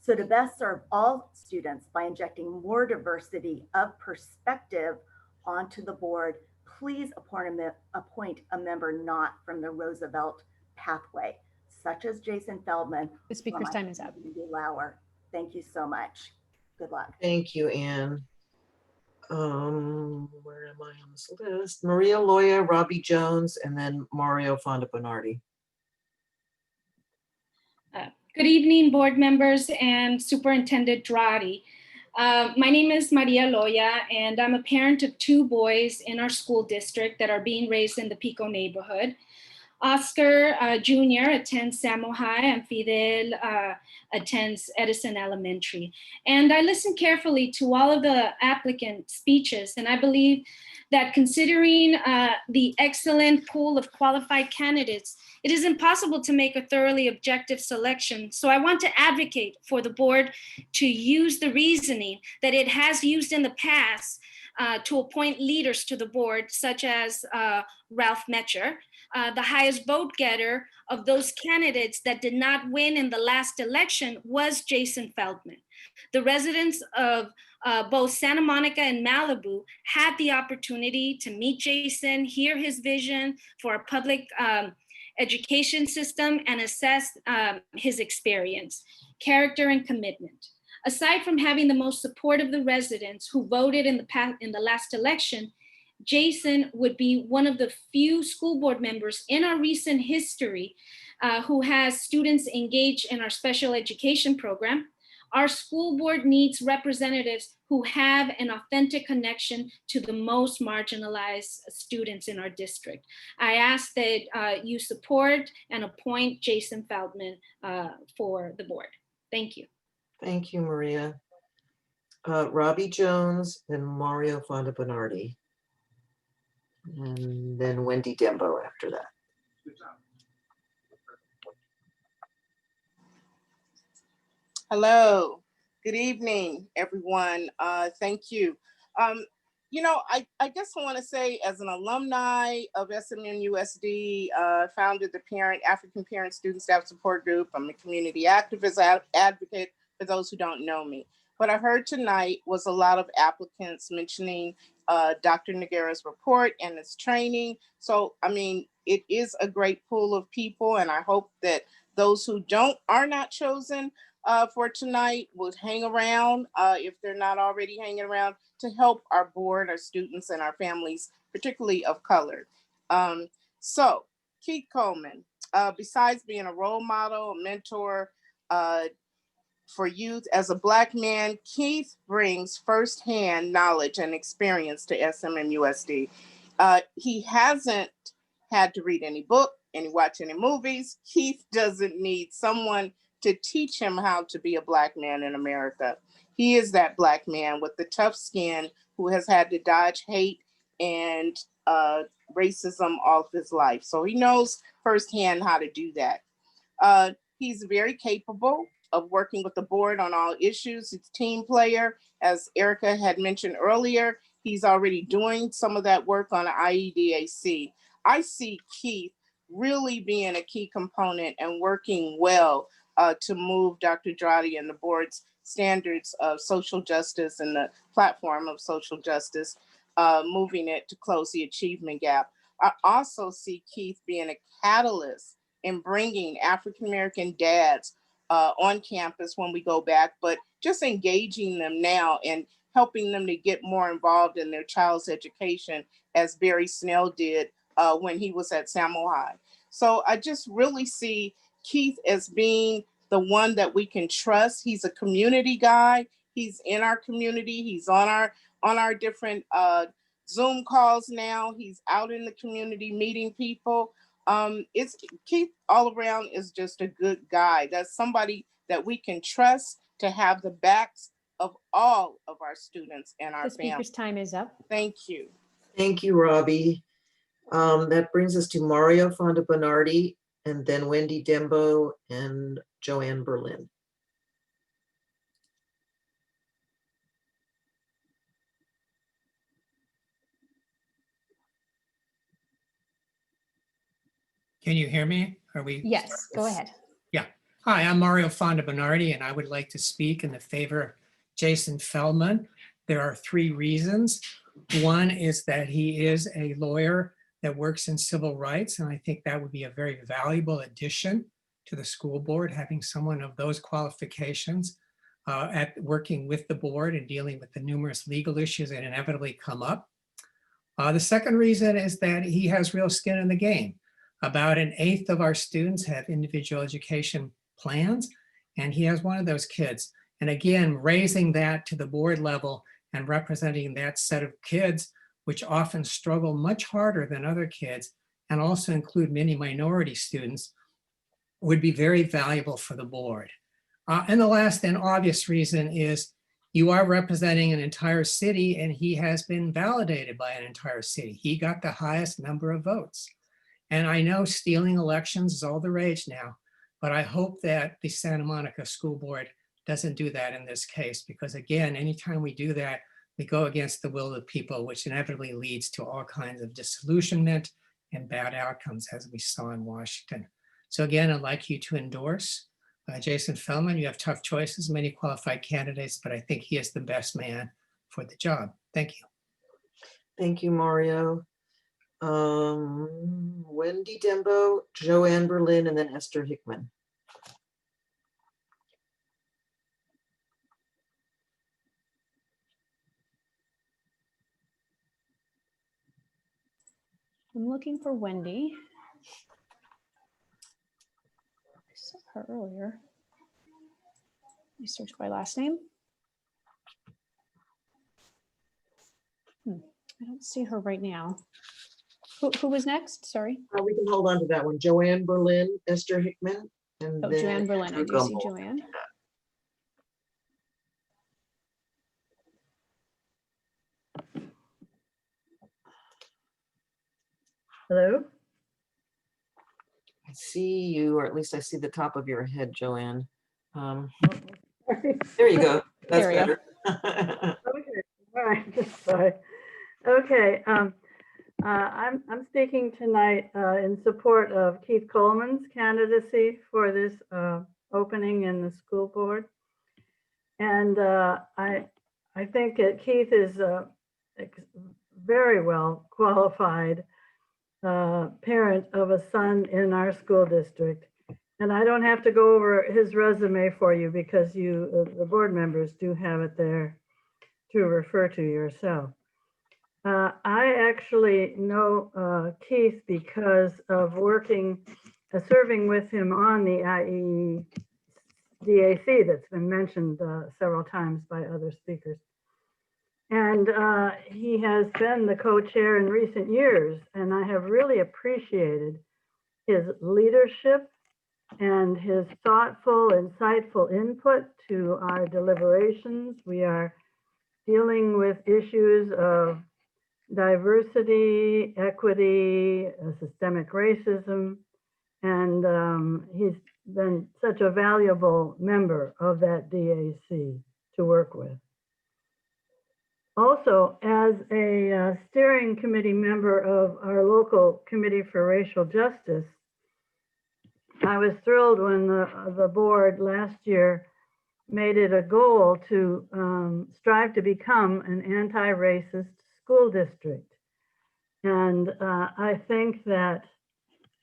So to best serve all students by injecting more diversity of perspective onto the board, please appoint a member not from the Roosevelt pathway, such as Jason Feldman. The speaker's time is up. Lauer. Thank you so much. Good luck. Thank you, Anne. Where am I on this list? Maria Loya, Robbie Jones, and then Mario Fonda Bernardi. Good evening, board members and Superintendent Drati. My name is Maria Loya, and I'm a parent of 2 boys in our school district that are being raised in the Pico neighborhood. Oscar Jr. attends Samo High, and Fidel attends Edison Elementary. And I listened carefully to all of the applicant speeches, and I believe that considering the excellent pool of qualified candidates, it is impossible to make a thoroughly objective selection. So I want to advocate for the board to use the reasoning that it has used in the past to appoint leaders to the board, such as Ralph Metcher, the highest vote getter of those candidates that did not win in the last election was Jason Feldman. The residents of both Santa Monica and Malibu had the opportunity to meet Jason, hear his vision for a public education system, and assess his experience, character, and commitment. Aside from having the most support of the residents who voted in the last election, Jason would be one of the few school board members in our recent history who has students engaged in our special education program. Our school board needs representatives who have an authentic connection to the most marginalized students in our district. I ask that you support and appoint Jason Feldman for the board. Thank you. Thank you, Maria. Robbie Jones, then Mario Fonda Bernardi. And then Wendy Dembo after that. Hello, good evening, everyone. Thank you. You know, I guess I want to say, as an alumni of SMNUSD, founded the African Parent Student Staff Support Group. I'm a community activist advocate for those who don't know me. What I heard tonight was a lot of applicants mentioning Dr. Noguera's report and its training. So, I mean, it is a great pool of people, and I hope that those who are not chosen for tonight would hang around if they're not already hanging around to help our board, our students, and our families, particularly of color. So, Keith Coleman, besides being a role model, a mentor, for youth as a Black man, Keith brings firsthand knowledge and experience to SMNUSD. He hasn't had to read any book, watch any movies. Keith doesn't need someone to teach him how to be a Black man in America. He is that Black man with the tough skin who has had to dodge hate and racism all of his life. So he knows firsthand how to do that. He's very capable of working with the board on all issues. He's a team player. As Erica had mentioned earlier, he's already doing some of that work on IEDAC. I see Keith really being a key component and working well to move Dr. Dradi and the board's standards of social justice and the platform of social justice, moving it to close the achievement gap. I also see Keith being a catalyst in bringing African-American dads on campus when we go back, but just engaging them now and helping them to get more involved in their child's education, as Barry Snell did when he was at Samo High. So I just really see Keith as being the one that we can trust. He's a community guy. He's in our community. He's on our different Zoom calls now. He's out in the community meeting people. It's Keith all around is just a good guy. That's somebody that we can trust to have the backs of all of our students and our The speaker's families. time is up. Thank you. Thank you, Robbie. That brings us to Mario Fonda Bernardi, and then Wendy Dembo and Joanne Berlin. Can you hear me? Are we? Yes, go ahead. Yeah. Hi, I'm Mario Fonda Bernardi, and I would like to speak in the favor of Jason Feldman. There are 3 reasons. One is that he is a lawyer that works in civil rights, and I think that would be a very valuable addition to the school board, having someone of those qualifications at working with the board and dealing with the numerous legal issues that inevitably come up. The second reason is that he has real skin in the game. About 1/8 of our students have individual education plans, and he has one of those kids. And again, raising that to the board level and representing that set of kids, which often struggle much harder than other kids, and also include many minority students, would be very valuable for the board. And the last and obvious reason is you are representing an entire city, and he has been validated by an entire city. He got the highest number of votes. And I know stealing elections is all the rage now, but I hope that the Santa Monica School Board doesn't do that in this case, because again, anytime we do that, we go against the will of the people, which inevitably leads to all kinds of disillusionment and bad outcomes, as we saw in Washington. So again, I'd like you to endorse Jason Feldman. You have tough choices, many qualified candidates, but I think he is the best man for the job. Thank you. Thank you, Mario. Wendy Dembo, Joanne Berlin, and then Esther Hickman. I'm looking for Wendy. I saw her earlier. Let me search by last name. I don't see her right now. Who was next? Sorry. We can hold on to that one. Joanne Berlin, Esther Hickman, and Oh, then Joanne Berlin. I Esther do see Gumbel. Joanne. Hello? I see you, or at least I see the top of your head, Joanne. There you go. That's There we go. better. Okay, all right, sorry. Okay, I'm speaking tonight in support of Keith Coleman's candidacy for this opening in the school board. And I think that Keith is a very well qualified parent of a son in our school district. And I don't have to go over his resume for you because you, the board members, do have it there to refer to yourself. I actually know Keith because of serving with him on the IEDAC that's been mentioned several times by other speakers. And he has been the co-chair in recent years, and I have really appreciated his leadership and his thoughtful, insightful input to our deliberations. We are dealing with issues of diversity, equity, systemic racism, and he's been such a valuable member of that DAC to work with. Also, as a steering committee member of our local Committee for Racial Justice, I was thrilled when the board last year made it a goal to strive to become an anti-racist school district. And I think that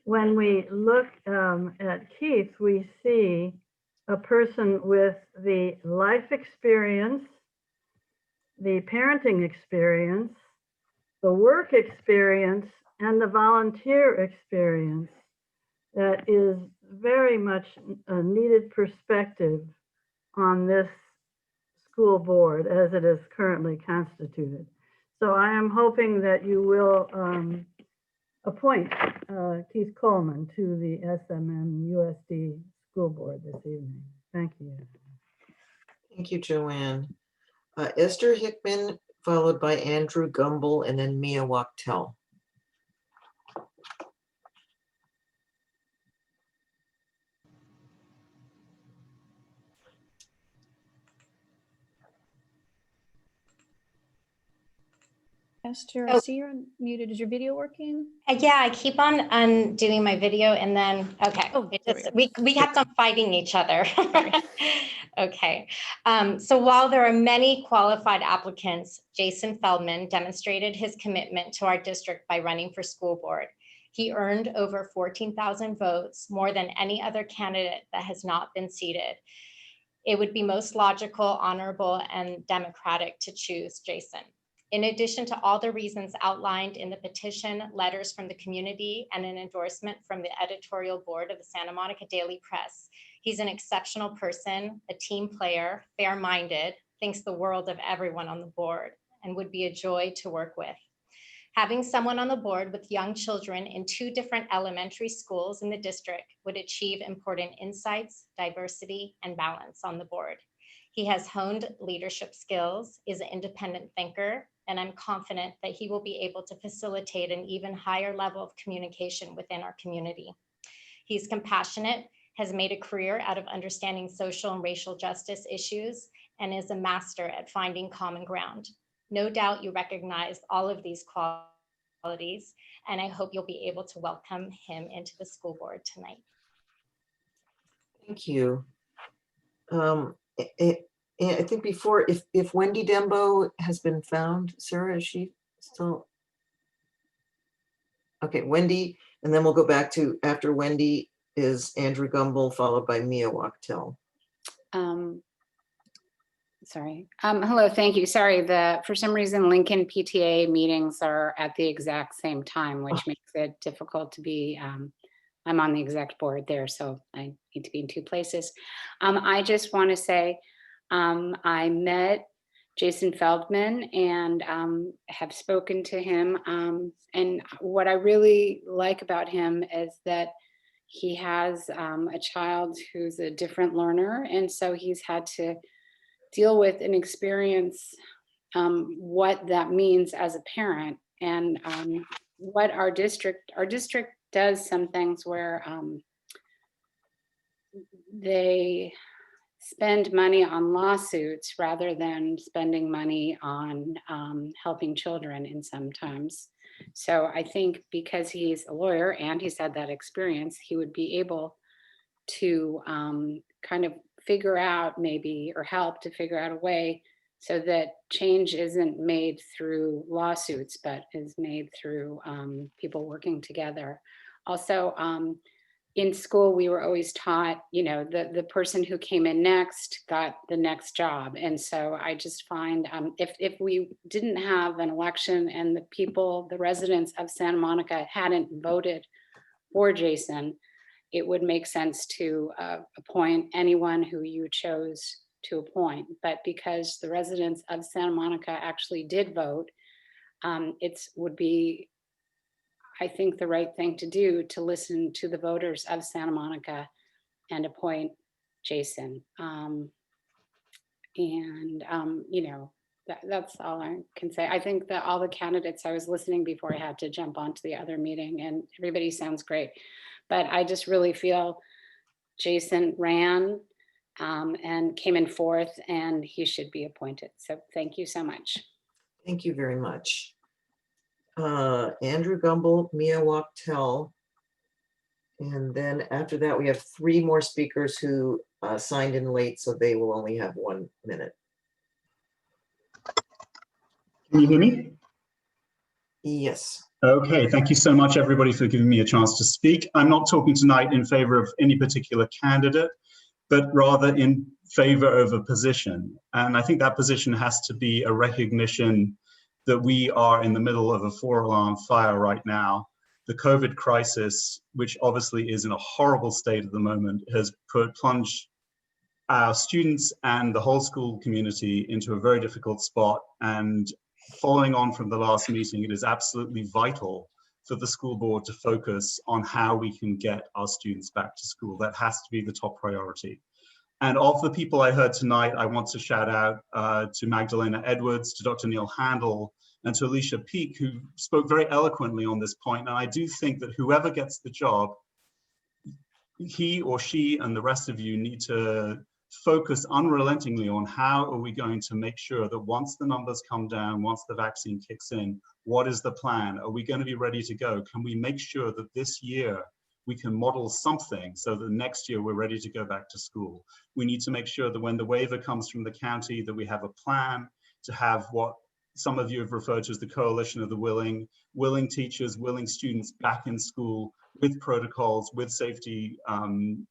when we look at Keith, we see a person with the life experience, the parenting experience, the work experience, and the volunteer experience that is very much a needed perspective on this school board as it is currently constituted. So I am hoping that you will appoint Keith Coleman to the SMM USD School Board this evening. Thank you. Thank you, Joanne. Esther Hickman, followed by Andrew Gumbel, and then Mia Wachtel. Esther, I see you're muted. Is your video working? Yeah, I keep on undoing my video and then, okay, we kept on fighting each other. Okay, so while there are many qualified applicants, Jason Feldman demonstrated his commitment to our district by running for school board. He earned over 14,000 votes, more than any other candidate that has not been seated. It would be most logical, honorable, and democratic to choose Jason. In addition to all the reasons outlined in the petition, letters from the community, and an endorsement from the editorial board of the Santa Monica Daily Press, he's an exceptional person, a team player, fair-minded, thinks the world of everyone on the board, and would be a joy to work with. Having someone on the board with young children in 2 different elementary schools in the district would achieve important insights, diversity, and balance on the board. He has honed leadership skills, is an independent thinker, and I'm confident that he will be able to facilitate an even higher level of communication within our community. He's compassionate, has made a career out of understanding social and racial justice issues, and is a master at finding common ground. No doubt you recognize all of these qualities, and I hope you'll be able to welcome him into the school board tonight. Thank you. I think before, if Wendy Dembo has been found, Sarah, is she still? Okay, Wendy, and then we'll go back to, after Wendy is Andrew Gumbel, followed by Mia Wachtel. Sorry. Hello, thank you. Sorry, for some reason, Lincoln PTA meetings are at the exact same time, which makes it difficult to be, I'm on the exec board there, so I need to be in 2 places. I just want to say, I met Jason Feldman and have spoken to him. And what I really like about him is that he has a child who's a different learner. And so he's had to deal with and experience what that means as a parent, and what our district does some things where they spend money on lawsuits rather than spending money on helping children in sometimes. So I think because he's a lawyer and he's had that experience, he would be able to kind of figure out maybe, or help to figure out a way so that change isn't made through lawsuits, but is made through people working together. Also, in school, we were always taught, you know, the person who came in next got the next job. And so I just find if we didn't have an election and the people, the residents of Santa Monica hadn't voted for Jason, it would make sense to appoint anyone who you chose to appoint. But because the residents of Santa Monica actually did vote, it would be, I think, the right thing to do to listen to the voters of Santa Monica and appoint Jason. You know, That's all I can say. I think that all the candidates, I was listening before I had to jump onto the other meeting, and everybody sounds great. But I just really feel Jason ran and came in fourth, and he should be appointed. So thank you so much. Thank you very much. Andrew Gumbel, Mia Wachtel. And then after that, we have 3 more speakers who signed in late, so they will only have 1 minute. Can you hear me? Yes. Okay, thank you so much, everybody, for giving me a chance to speak. I'm not talking tonight in favor of any particular candidate, but rather in favor of a position. And I think that position has to be a recognition that we are in the middle of a 4-alarm fire right now. The COVID crisis, which obviously is in a horrible state at the moment, has plunged our students and the whole school community into a very difficult spot. And following on from the last meeting, it is absolutely vital for the school board to focus on how we can get our students back to school. That has to be the top priority. And of the people I heard tonight, I want to shout out to Magdalena Edwards, to Dr. Neil Handel, and to Alicia Peak, who spoke very eloquently on this point. And I do think that whoever gets the job, he or she and the rest of you need to focus unrelentingly on how are we going to make sure that once the numbers come down, once the vaccine kicks in, what is the plan? Are we going to be ready to go? Can we make sure that this year we can model something so that next year we're ready to go back to school? We need to make sure that when the waiver comes from the county, that we have a plan to have what some of you have referred to as the coalition of the willing teachers, willing students back in school with protocols, with safety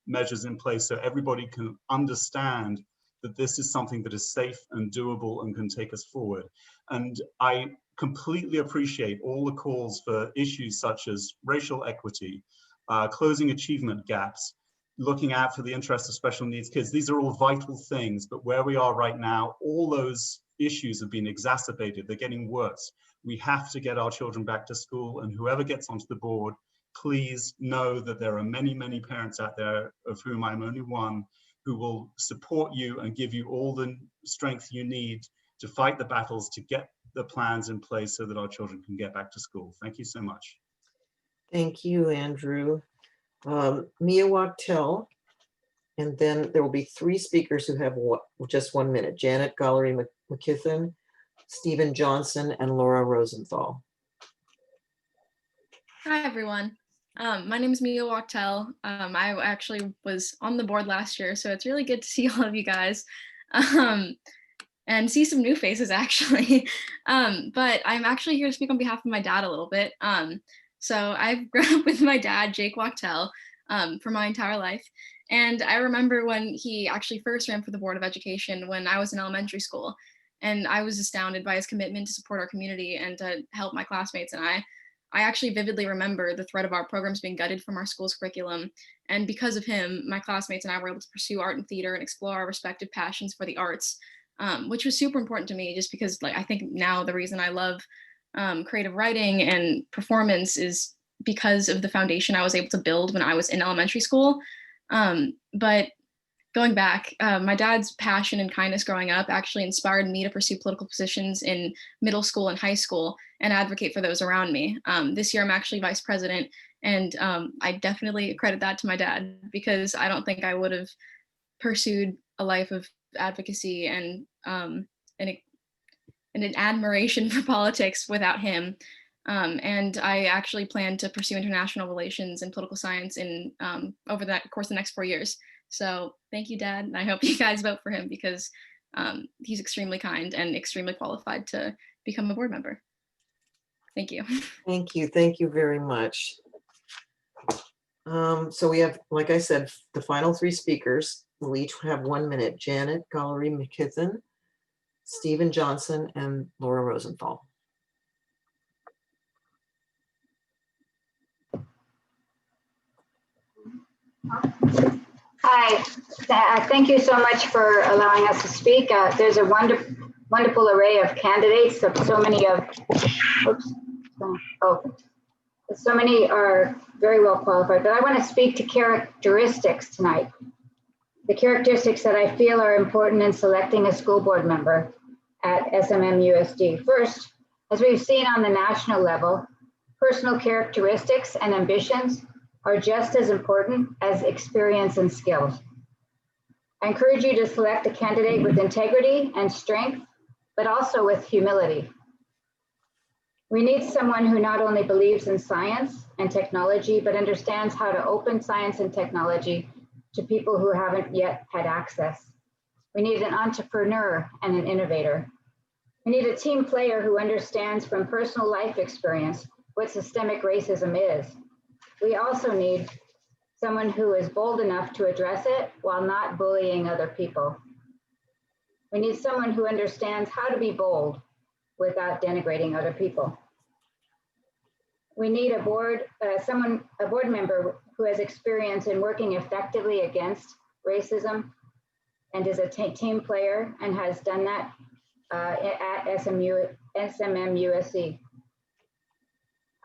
measures in place, so everybody can understand that this is something that is safe and doable and can take us forward. And I completely appreciate all the calls for issues such as racial equity, closing achievement gaps, looking out for the interests of special needs kids. These are all vital things, but where we are right now, all those issues have been exacerbated. They're getting worse. We have to get our children back to school, and whoever gets onto the board, please know that there are many, many parents out there, of whom I'm only one, who will support you and give you all the strength you need to fight the battles, to get the plans in place so that our children can get back to school. Thank you so much. Thank you, Andrew. Mia Wachtel, and then there will be 3 speakers who have just 1 minute. Janet Gollery McKithen, Stephen Johnson, and Laura Rosenthal. Hi, everyone. My name is Mia Wachtel. I actually was on the board last year, so it's really good to see all of you guys and see some new faces, actually. But I'm actually here to speak on behalf of my dad a little bit. So I've grown up with my dad, Jake Wachtel, for my entire life. And I remember when he actually first ran for the Board of Education when I was in elementary school. And I was astounded by his commitment to support our community and to help my classmates. And I actually vividly remember the threat of our programs being gutted from our school's curriculum. And because of him, my classmates and I were able to pursue art and theater and explore our respective passions for the arts, which was super important to me, just because I think now the reason I love creative writing and performance is because of the foundation I was able to build when I was in elementary school. But going back, my dad's passion and kindness growing up actually inspired me to pursue political positions in middle school and high school and advocate for those around me. This year, I'm actually vice president, and I definitely credit that to my dad, because I don't think I would have pursued a life of advocacy and an admiration for politics without him. And I actually plan to pursue international relations and political science in over the course of the next 4 years. So thank you, Dad. And I hope you guys vote for him, because he's extremely kind and extremely qualified to become a board member. Thank you. Thank you. Thank you very much. So we have, like I said, the final 3 speakers will each have 1 minute. Janet Gollery McKithen, Stephen Johnson, and Laura Rosenthal. Hi, thank you so much for allowing us to speak. There's a wonderful array of candidates. So many are very well qualified, but I want to speak to characteristics tonight. The characteristics that I feel are important in selecting a school board member. at SMMUSD. First, as we've seen on the national level, personal characteristics and ambitions are just as important as experience and skills. I encourage you to select a candidate with integrity and strength, but also with humility. We need someone who not only believes in science and technology, but understands how to open science and technology to people who haven't yet had access. We need an entrepreneur and an innovator. We need a team player who understands from personal life experience what systemic racism is. We also need someone who is bold enough to address it while not bullying other people. We need someone who understands how to be bold without denigrating other people. We need a board member who has experience in working effectively against racism and is a team player and has done that at SMMUSC.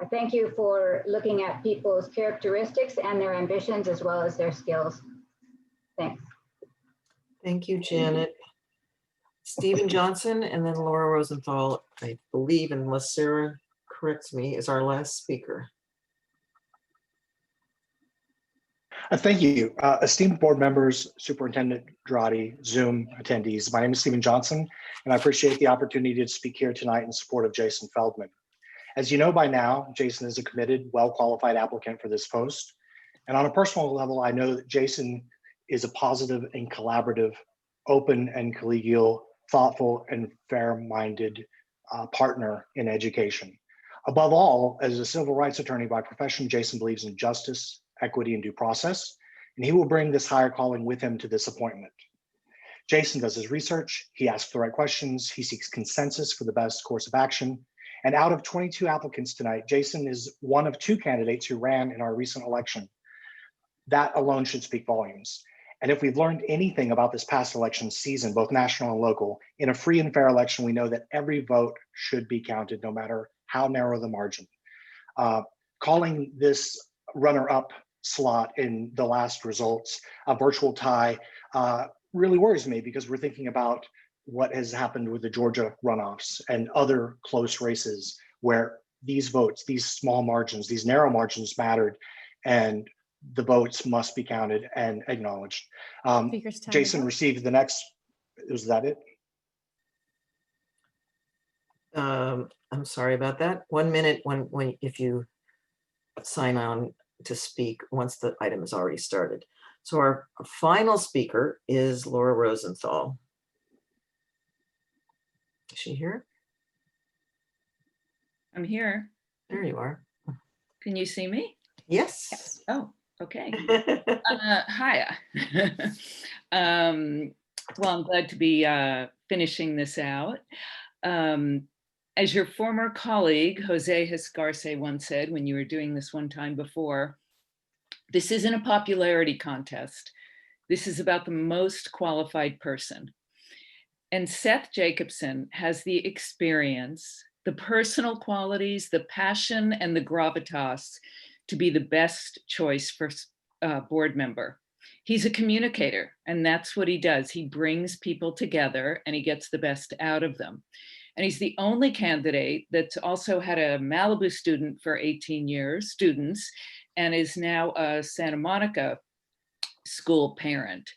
I thank you for looking at people's characteristics and their ambitions as well as their skills. Thanks. Thank you, Janet. Stephen Johnson and then Laura Rosenthal, I believe, unless Sarah corrects me, is our last speaker. Thank you. Esteemed board members, Superintendent Drotti, Zoom attendees, my name is Stephen Johnson, and I appreciate the opportunity to speak here tonight in support of Jason Feldman. As you know by now, Jason is a committed, well-qualified applicant for this post. And on a personal level, I know that Jason is a positive and collaborative, open and collegial, thoughtful and fair-minded partner in education. Above all, as a civil rights attorney by profession, Jason believes in justice, equity, and due process, and he will bring this higher calling with him to this appointment. Jason does his research, he asks the right questions, he seeks consensus for the best course of action, and out of 22 applicants tonight, Jason is one of 2 candidates who ran in our recent election. That alone should speak volumes. And if we've learned anything about this past election season, both national and local, in a free and fair election, we know that every vote should be counted, no matter how narrow the margin. Calling this runner-up slot in the last results a virtual tie really worries me, because we're thinking about what has happened with the Georgia runoffs and other close races where these votes, these small margins, these narrow margins mattered, and the votes must be counted and acknowledged. Jason received the next, was that it? I'm sorry about that. 1 minute if you sign on to speak once the item is already started. So our final speaker is Laura Rosenthal. Is she here? I'm here. There you are. Can you see me? Yes. Oh, okay. Hi. Well, I'm glad to be finishing this out. As your former colleague, Jose Escarce, once said when you were doing this one time before, this isn't a popularity contest. This is about the most qualified person. And Seth Jacobson has the experience, the personal qualities, the passion, and the gravitas to be the best choice for board member. He's a communicator, and that's what he does. He brings people together and he gets the best out of them. And he's the only candidate that's also had a Malibu student for 18 years, students, and is now a Santa Monica school parent.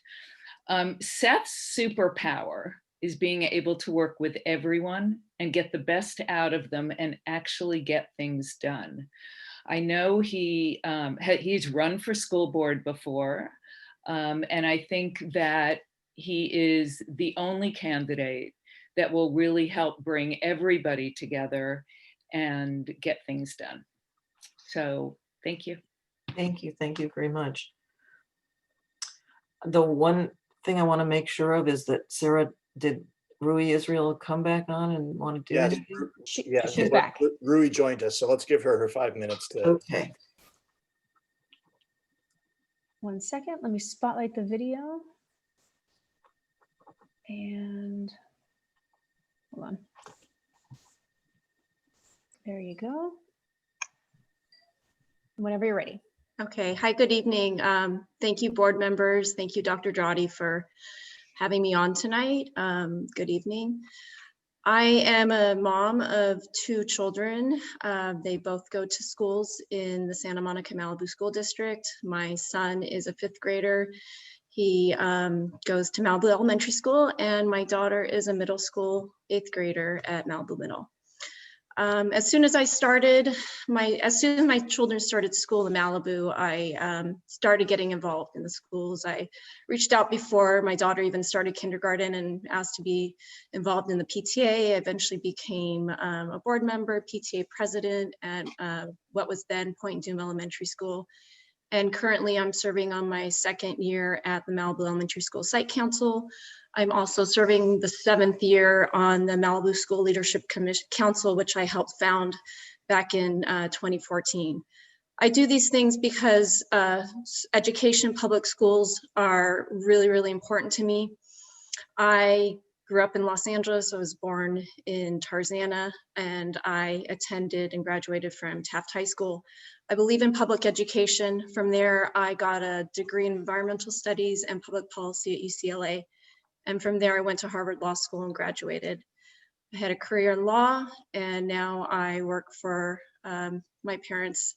Seth's superpower is being able to work with everyone and get the best out of them and actually get things done. I know he's run for school board before, and I think that he is the only candidate that will really help bring everybody together and get things done. So thank you. Thank you. Thank you very much. The one thing I want to make sure of is that Sarah, did Rui Israel come back on and want to do Yes, anything? she's back. Rui joined us, so let's give her her 5 minutes to. Okay. 1 second, let me spotlight the video. And hold on. There you go. Whenever you're ready. Okay. Hi, good evening. Thank you, board members. Thank you, Dr. Drotti, for having me on tonight. Good evening. I am a mom of 2 children. They both go to schools in the Santa Monica Malibu School District. My son is a 5th grader. He goes to Malibu Elementary School, and my daughter is a middle school 8th grader at Malibu Middle. As soon as my children started school in Malibu, I started getting involved in the schools. I reached out before my daughter even started kindergarten and asked to be involved in the PTA. I eventually became a board member, PTA president at what was then Point Doom Elementary School. And currently I'm serving on my 2nd year at the Malibu Elementary School Site Council. I'm also serving the 7th year on the Malibu School Leadership Council, which I helped found back in 2014. I do these things because education, public schools are really, really important to me. I grew up in Los Angeles. I was born in Tarzana, and I attended and graduated from Taft High School. I believe in public education. From there, I got a degree in environmental studies and public policy at UCLA. And from there, I went to Harvard Law School and graduated. I had a career in law, and now I work for my parents'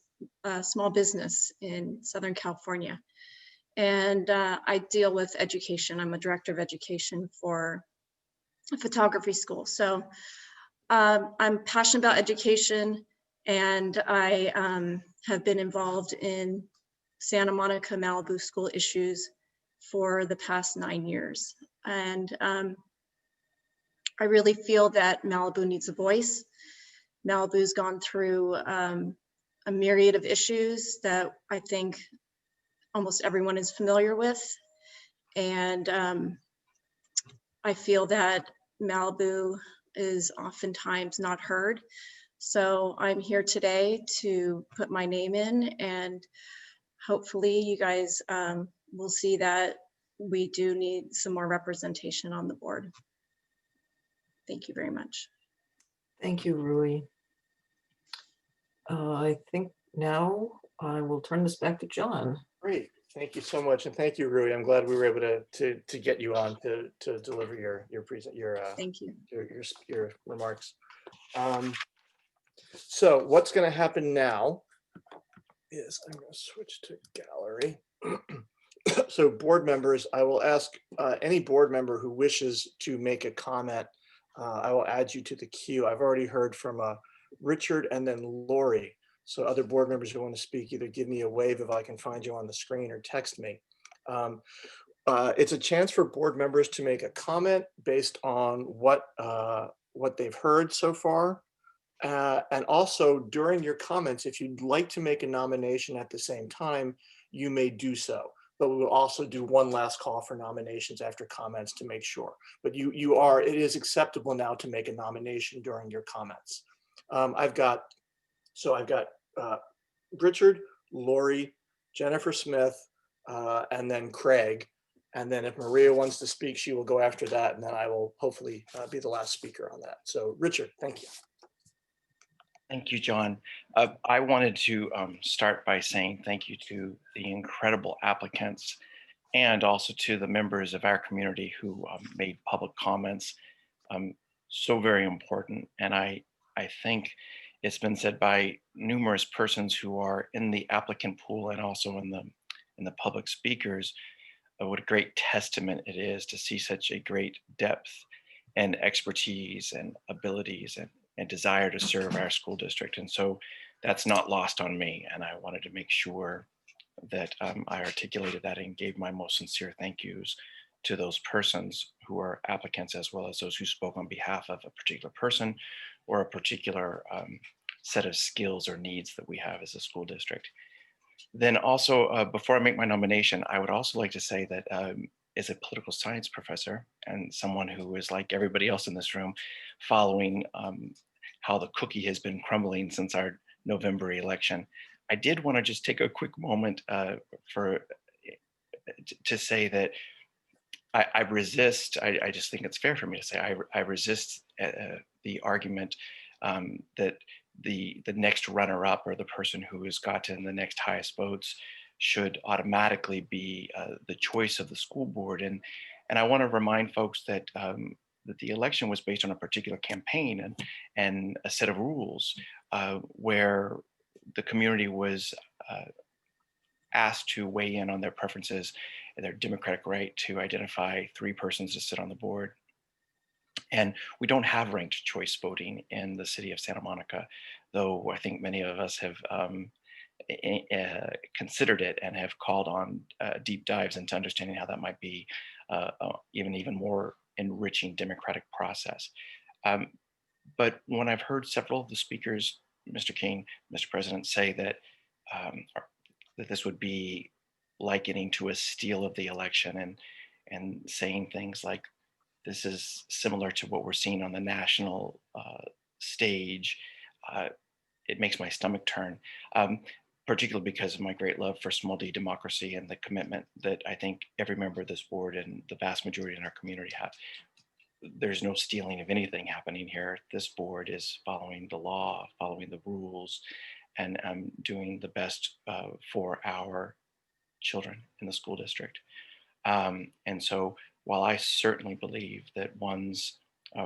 small business in Southern California. And I deal with education. I'm a director of education for a photography school. So I'm passionate about education, and I have been involved in Santa Monica Malibu school issues for the past 9 years. And I really feel that Malibu needs a voice. Malibu's gone through a myriad of issues that I think almost everyone is familiar with. And I feel that Malibu is oftentimes not heard. So I'm here today to put my name in, and hopefully you guys will see that we do need some more representation on the board. Thank you very much. Thank you, Rui. I think now I will turn this back to John. Great. Thank you so much. And thank you, Rui. I'm glad we were able to get you on to deliver your Thank you. your remarks. So what's going to happen now is I'm going to switch to gallery. So board members, I will ask any board member who wishes to make a comment, I will add you to the queue. I've already heard from Richard and then Lori. So other board members who want to speak, either give me a wave if I can find you on the screen or text me. It's a chance for board members to make a comment based on what they've heard so far. And also during your comments, if you'd like to make a nomination at the same time, you may do so. But we will also do one last call for nominations after comments to make sure. But it is acceptable now to make a nomination during your comments. I've got Richard, Lori, Jennifer Smith, and then Craig. And then if Maria wants to speak, she will go after that. And then I will hopefully be the last speaker on that. So Richard, thank you. Thank you, John. I wanted to start by saying thank you to the incredible applicants and also to the members of our community who made public comments. So very important. And I think it's been said by numerous persons who are in the applicant pool and also in the public speakers, what a great testament it is to see such a great depth and expertise and abilities and desire to serve our school district. And so that's not lost on me. And I wanted to make sure that I articulated that and gave my most sincere thank yous to those persons who are applicants, as well as those who spoke on behalf of a particular person or a particular set of skills or needs that we have as a school district. Then also, before I make my nomination, I would also like to say that as a political science professor and someone who is like everybody else in this room, following how the cookie has been crumbling since our November election, I did want to just take a quick moment to say that I resist, I just think it's fair for me to say, I resist the argument that the next runner-up or the person who has gotten the next highest votes should automatically be the choice of the school board. And I want to remind folks that that the election was based on a particular campaign and a set of rules where the community was asked to weigh in on their preferences and their democratic right to identify 3 persons to sit on the board. And we don't have ranked choice voting in the city of Santa Monica, though I think many of us have considered it and have called on deep dives into understanding how that might be even more enriching democratic process. But when I've heard several of the speakers, Mr. King, Mr. President, say that that this would be likening to a steal of the election and saying things like this is similar to what we're seeing on the national stage, it makes my stomach turn, particularly because of my great love for small d democracy and the commitment that I think every member of this board and the vast majority in our community have. There's no stealing of anything happening here. This board is following the law, following the rules, and doing the best for our children in the school district. And so while I certainly believe that one's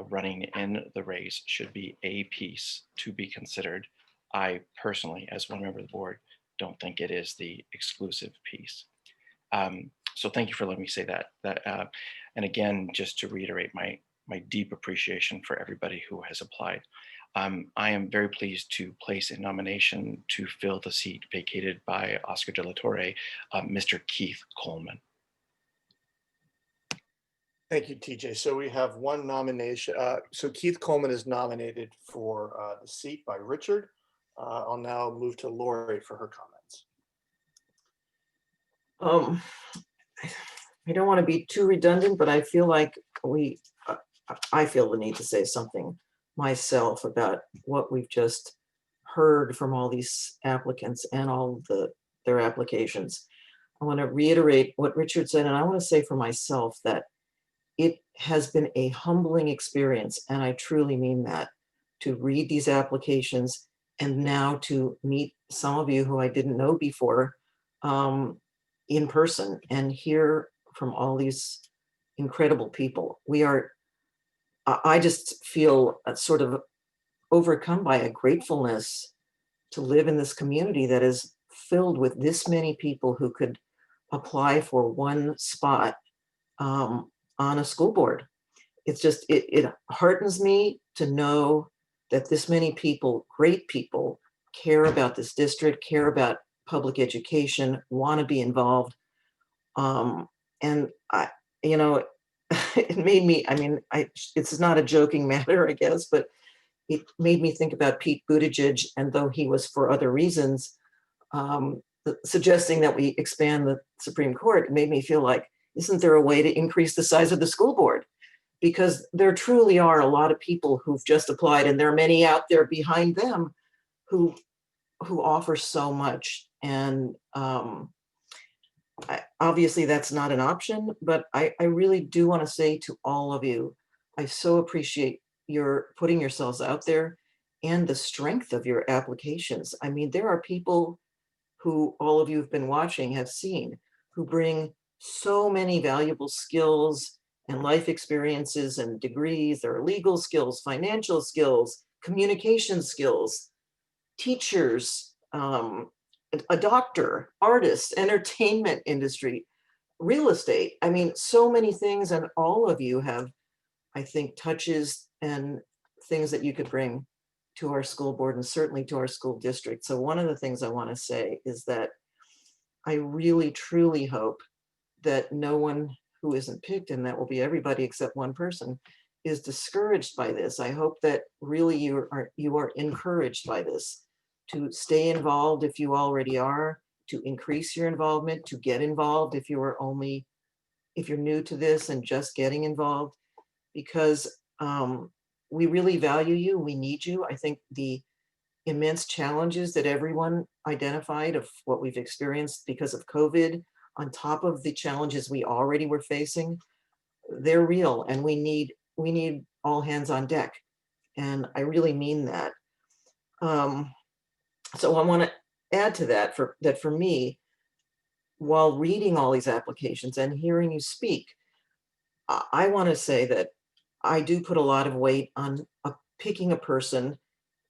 running in the race should be a piece to be considered, I personally, as one member of the board, don't think it is the exclusive piece. So thank you for letting me say that. And again, just to reiterate my deep appreciation for everybody who has applied. I am very pleased to place a nomination to fill the seat vacated by Oscar De La Torre, Mr. Keith Coleman. Thank you, TJ. So we have one nomination. So Keith Coleman is nominated for the seat by Richard. I'll now move to Lori for her comments. I don't want to be too redundant, but I feel like I feel the need to say something myself about what we've just heard from all these applicants and all their applications. I want to reiterate what Richard said, and I want to say for myself that it has been a humbling experience, and I truly mean that, to read these applications and now to meet some of you who I didn't know before in person and hear from all these incredible people. I just feel sort of overcome by a gratefulness to live in this community that is filled with this many people who could apply for one spot on a school board. It's just, it heartens me to know that this many people, great people, care about this district, care about public education, want to be involved. And I, it made me, it's not a joking matter, I guess, but it made me think about Pete Buttigieg, and though he was for other reasons, suggesting that we expand the Supreme Court, it made me feel like, isn't there a way to increase the size of the school board? Because there truly are a lot of people who've just applied, and there are many out there behind them who offer so much. And obviously that's not an option, but I really do want to say to all of you, I so appreciate your putting yourselves out there and the strength of your applications. I mean, there are people who all of you have been watching have seen who bring so many valuable skills and life experiences and degrees. There are legal skills, financial skills, communication skills, teachers, a doctor, artists, entertainment industry, real estate. I mean, so many things, and all of you have, I think, touches and things that you could bring to our school board and certainly to our school district. So one of the things I want to say is that I really, truly hope that no one who isn't picked, and that will be everybody except one person, is discouraged by this. I hope that really you are encouraged by this, to stay involved if you already are, to increase your involvement, to get involved if you're new to this and just getting involved, because we really value you, we need you. I think the immense challenges that everyone identified of what we've experienced because of COVID, on top of the challenges we already were facing, they're real, and we need all hands on deck. And I really mean that. So I want to add to that, for me, while reading all these applications and hearing you speak, I want to say that I do put a lot of weight on picking a person,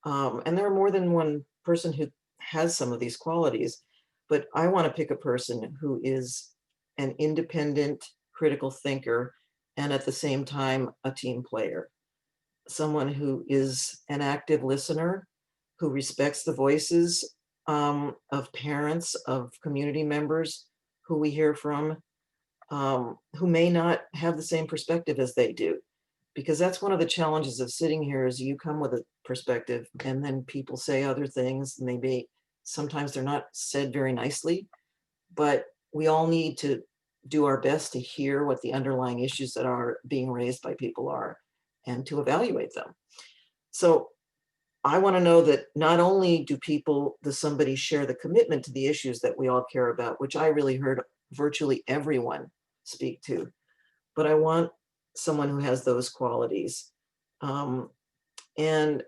and there are more than one person who has some of these qualities, but I want to pick a person who is an independent, critical thinker, and at the same time, a team player. Someone who is an active listener, who respects the voices of parents, of community members who we hear from, who may not have the same perspective as they do. Because that's one of the challenges of sitting here is you come with a perspective and then people say other things and sometimes they're not said very nicely, but we all need to do our best to hear what the underlying issues that are being raised by people are and to evaluate them. So I want to know that not only does somebody share the commitment to the issues that we all care about, which I really heard virtually everyone speak to, but I want someone who has those qualities. And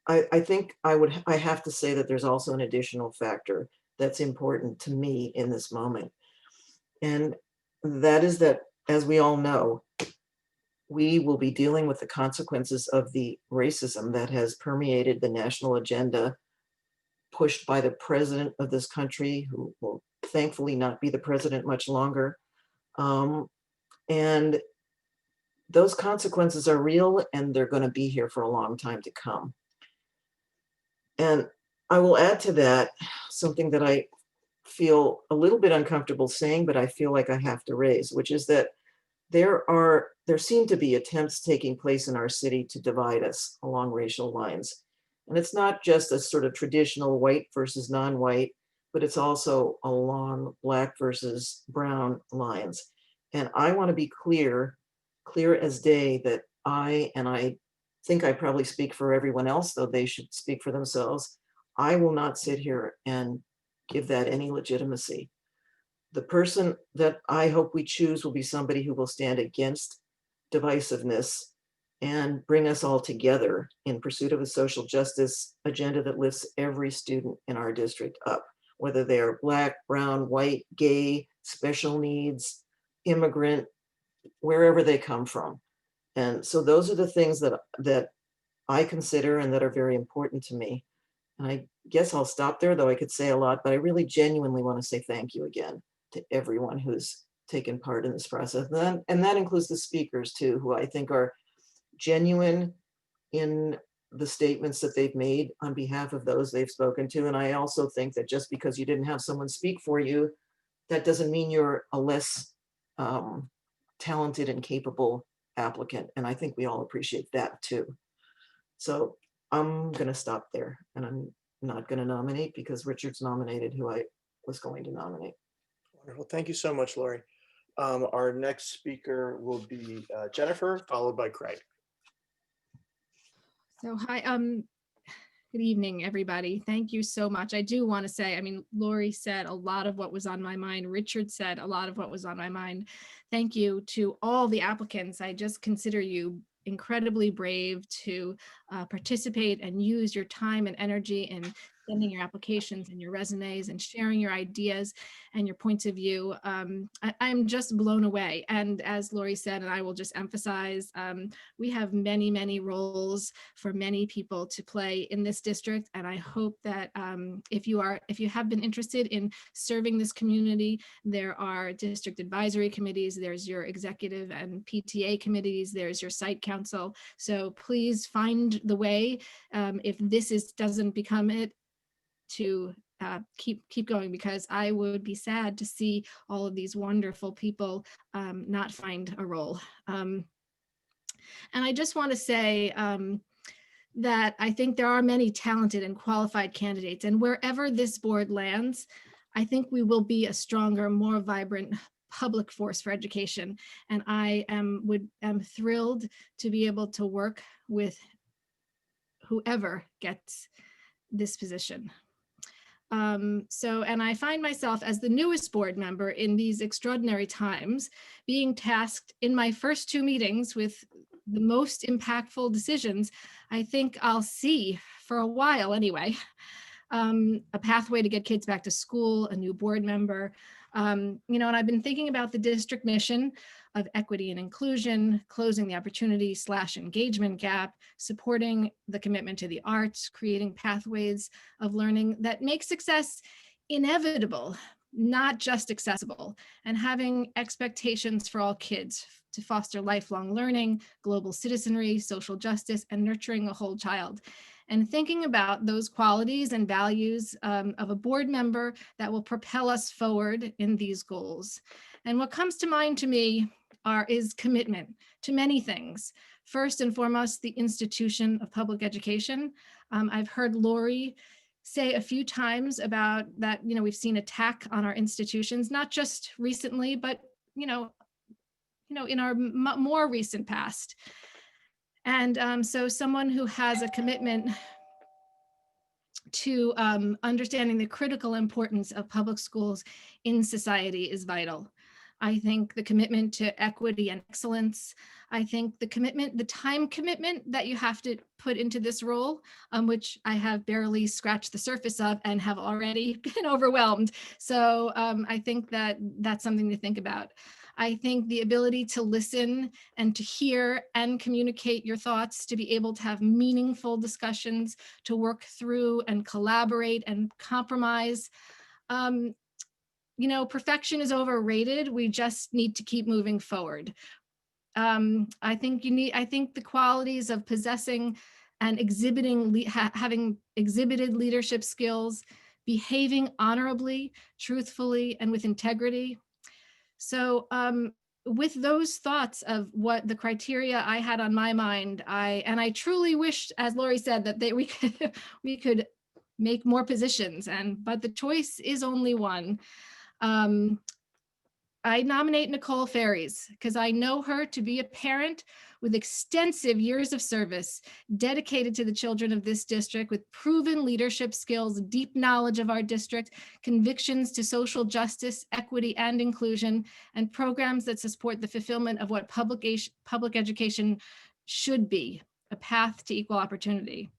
I think I have to say that there's also an additional factor that's important to me in this moment. And that is that, as we all know, we will be dealing with the consequences of the racism that has permeated the national agenda pushed by the president of this country, who will thankfully not be the president much longer. And those consequences are real and they're going to be here for a long time to come. And I will add to that something that I feel a little bit uncomfortable saying, but I feel like I have to raise, which is that there seem to be attempts taking place in our city to divide us along racial lines. And it's not just a sort of traditional white versus non-white, but it's also along Black versus brown lines. And I want to be clear as day that I think I probably speak for everyone else, though they should speak for themselves. I will not sit here and give that any legitimacy. The person that I hope we choose will be somebody who will stand against divisiveness and bring us all together in pursuit of a social justice agenda that lifts every student in our district up, whether they are Black, brown, white, gay, special needs, immigrant, wherever they come from. And so those are the things that I consider and that are very important to me. And I guess I'll stop there, though I could say a lot, but I really genuinely want to say thank you again to everyone who's taken part in this process. And that includes the speakers too, who I think are genuine in the statements that they've made on behalf of those they've spoken to. And I also think that just because you didn't have someone speak for you, that doesn't mean you're a less talented and capable applicant. And I think we all appreciate that too. So I'm going to stop there, and I'm not going to nominate because Richard's nominated who I was going to nominate. Wonderful. Thank you so much, Lori. Our next speaker will be Jennifer, followed by Craig. So hi, good evening, everybody. Thank you so much. I do want to say, I mean, Lori said a lot of what was on my mind. Richard said a lot of what was on my mind. Thank you to all the applicants. I just consider you incredibly brave to participate and use your time and energy in sending your applications and your resumes and sharing your ideas and your points of view. I'm just blown away. And as Lori said, and I will just emphasize, we have many, many roles for many people to play in this district. And I hope that if you have been interested in serving this community, there are district advisory committees, there's your executive and PTA committees, there's your site council. So please find the way, if this doesn't become it, to keep going, because I would be sad to see all of these wonderful people not find a role. And I just want to say that I think there are many talented and qualified candidates, and wherever this board lands, I think we will be a stronger, more vibrant public force for education. And I am thrilled to be able to work with whoever gets this position. And I find myself as the newest board member in these extraordinary times being tasked in my first 2 meetings with the most impactful decisions I think I'll see for a while anyway. A pathway to get kids back to school, a new board member, and I've been thinking about the district mission, of equity and inclusion, closing the opportunity/engagement gap, supporting the commitment to the arts, creating pathways of learning that make success inevitable, not just accessible, and having expectations for all kids to foster lifelong learning, global citizenry, social justice, and nurturing a whole child. And thinking about those qualities and values of a board member that will propel us forward in these goals. And what comes to mind to me is commitment to many things. First and foremost, the institution of public education. I've heard Lori say a few times about that, we've seen attack on our institutions, not just recently, but, in our more recent past. And so someone who has a commitment to understanding the critical importance of public schools in society is vital. I think the commitment to equity and excellence, I think the time commitment that you have to put into this role, which I have barely scratched the surface of and have already been overwhelmed. So I think that that's something to think about. I think the ability to listen and to hear and communicate your thoughts, to be able to have meaningful discussions, to work through and collaborate and compromise. Perfection is overrated. We just need to keep moving forward. I think the qualities of possessing and having exhibited leadership skills, behaving honorably, truthfully, and with integrity. So with those thoughts of what the criteria I had on my mind, I truly wished, as Lori said, that we could make more positions, but the choice is only one. I nominate Nicole Ferries because I know her to be a parent with extensive years of service, dedicated to the children of this district with proven leadership skills, deep knowledge of our district, convictions to social justice, equity, and inclusion, and programs that support the fulfillment of what public education should be, a path to equal opportunity.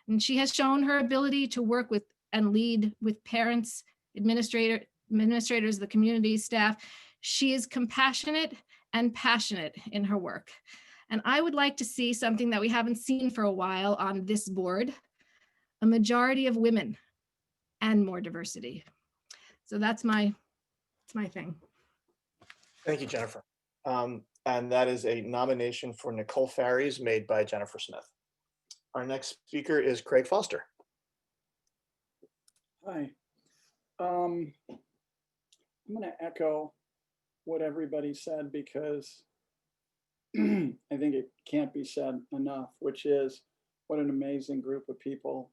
And she has shown her ability to work with and lead with parents, administrators, the community, staff. She is compassionate and passionate in her work. And I would like to see something that we haven't seen for a while on this board, a majority of women and more diversity. So that's my thing. Thank you, Jennifer. And that is a nomination for Nicole Ferries made by Jennifer Smith. Our next speaker is Craig Foster. Hi. I'm going to echo what everybody said because I think it can't be said enough, which is what an amazing group of people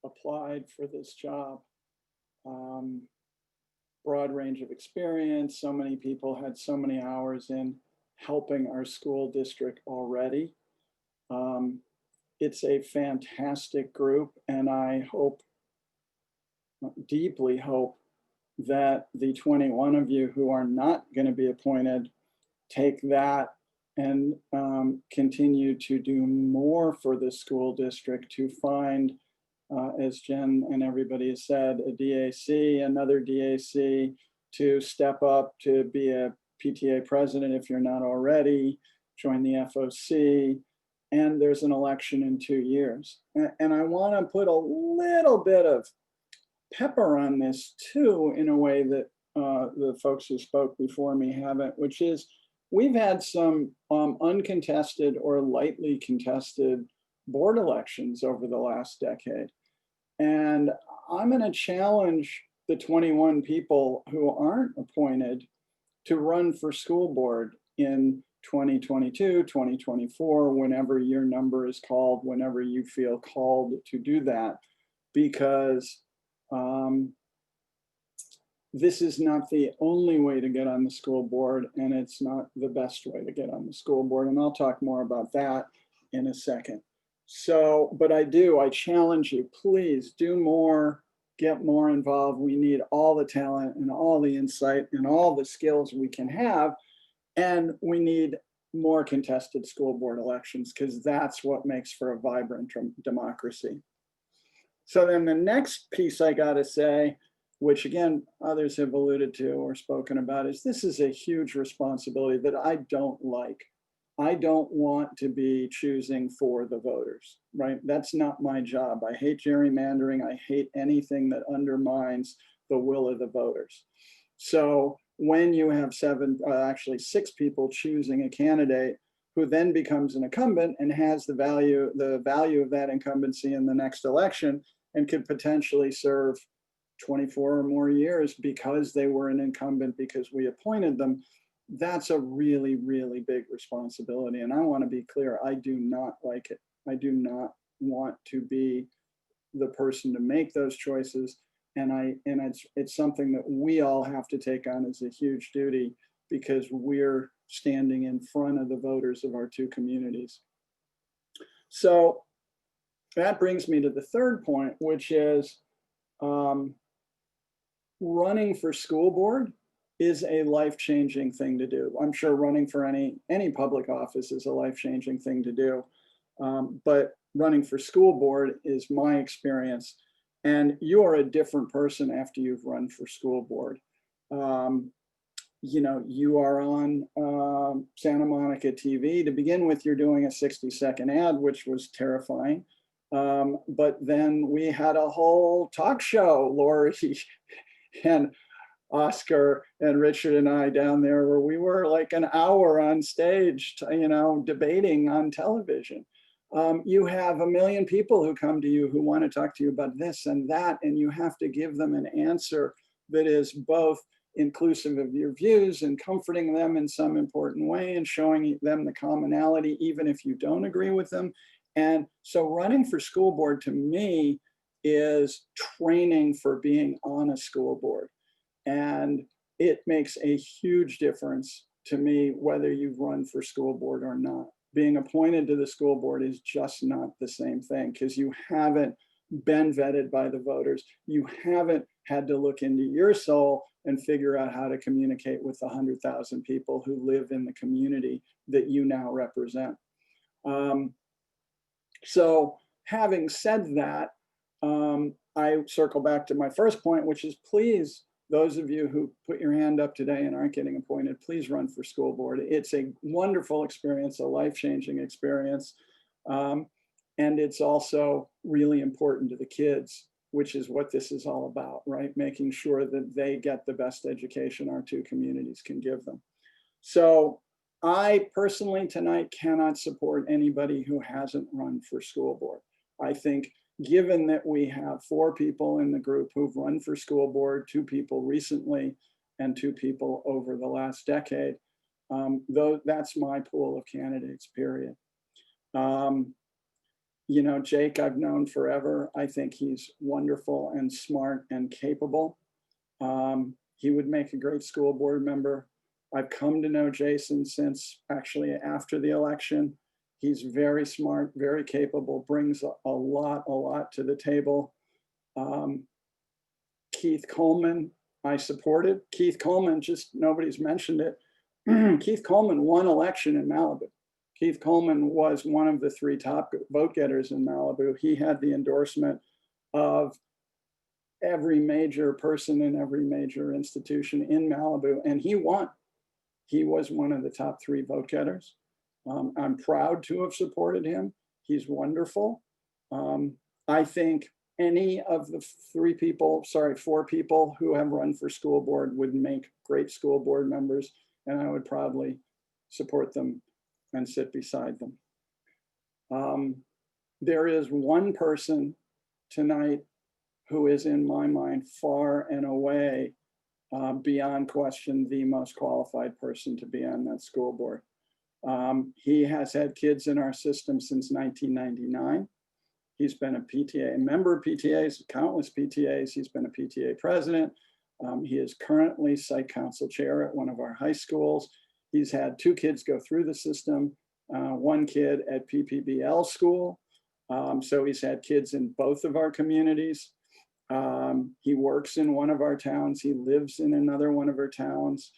applied for this job. Broad range of experience. So many people had so many hours in helping our school district already. It's a fantastic group, and I deeply hope that the 21 of you who are not going to be appointed take that and continue to do more for the school district to find, as Jen and everybody has said, a DAC, another DAC, to step up to be a PTA president if you're not already, join the FOC, and there's an election in 2 years. And I want to put a little bit of pepper on this too, in a way that the folks who spoke before me haven't, which is we've had some uncontested or lightly contested board elections over the last decade. And I'm going to challenge the 21 people who aren't appointed to run for school board in 2022, 2024, whenever your number is called, whenever you feel called to do that, because this is not the only way to get on the school board, and it's not the best way to get on the school board. And I'll talk more about that in a second. So, but I challenge you, please do more, get more involved. We need all the talent and all the insight and all the skills we can have. And we need more contested school board elections, because that's what makes for a vibrant democracy. So then the next piece I got to say, which again, others have alluded to or spoken about, is this is a huge responsibility that I don't like. I don't want to be choosing for the voters, right? That's not my job. I hate gerrymandering. I hate anything that undermines the will of the voters. So when you have actually six people choosing a candidate who then becomes an incumbent and has the value of that incumbency in the next election and could potentially serve 24 or more years because they were an incumbent because we appointed them, that's a really, really big responsibility. And I want to be clear, I do not like it. I do not want to be the person to make those choices. And it's something that we all have to take on as a huge duty because we're standing in front of the voters of our two communities. So that brings me to the third point, which is running for school board is a life-changing thing to do. I'm sure running for any public office is a life-changing thing to do. But running for school board is my experience. And you are a different person after you've run for school board. You know, you are on Santa Monica TV. To begin with, you're doing a 60-second ad, which was terrifying. But then we had a whole talk show, Lori and Oscar and Richard and I down there, where we were like an hour on stage, you know, debating on television. You have 1 million people who come to you who want to talk to you about this and that, and you have to give them an answer that is both inclusive of your views and comforting them in some important way and showing them the commonality, even if you don't agree with them. And so running for school board to me is training for being on a school board. And it makes a huge difference to me whether you've run for school board or not. Being appointed to the school board is just not the same thing because you haven't been vetted by the voters. You haven't had to look into your soul and figure out how to communicate with the 100,000 people who live in the community that you now represent. So having said that, I circle back to my first point, which is please, those of you who put your hand up today and aren't getting appointed, please run for school board. It's a wonderful experience, a life-changing experience. And it's also really important to the kids, which is what this is all about, right? Making sure that they get the best education our two communities can give them. So I personally tonight cannot support anybody who hasn't run for school board. I think given that we have 4 people in the group who've run for school board, 2 people recently and 2 people over the last decade, though that's my pool of candidates, period. You know, Jake, I've known forever. I think he's wonderful and smart and capable. He would make a great school board member. I've come to know Jason since actually after the election. He's very smart, very capable, brings a lot to the table. Keith Coleman, I supported. Keith Coleman, just nobody's mentioned it. Keith Coleman won election in Malibu. Keith Coleman was one of the 3 top vote getters in Malibu. He had the endorsement of every major person in every major institution in Malibu, and he won. He was one of the top 3 vote getters. I'm proud to have supported him. He's wonderful. I think any of the 4 people who have run for school board would make great school board members, and I would proudly support them and sit beside them. There is one person tonight who is in my mind far and away beyond question the most qualified person to be on that school board. He has had kids in our system since 1999. He's been a PTA, a member of PTAs, countless PTAs. He's been a PTA president. He is currently site council chair at one of our high schools. He's had 2 kids go through the system, 1 kid at PPBL school. So he's had kids in both of our communities. He works in one of our towns. He lives in another one of our towns.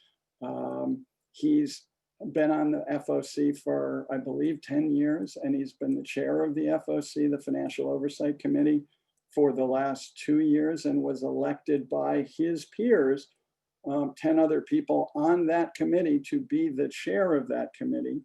He's been on the FOC for, I believe, 10 years, and he's been the chair of the FOC, the Financial Oversight Committee, for the last 2 years and was elected by his peers, 10 other people on that committee, to be the chair of that committee.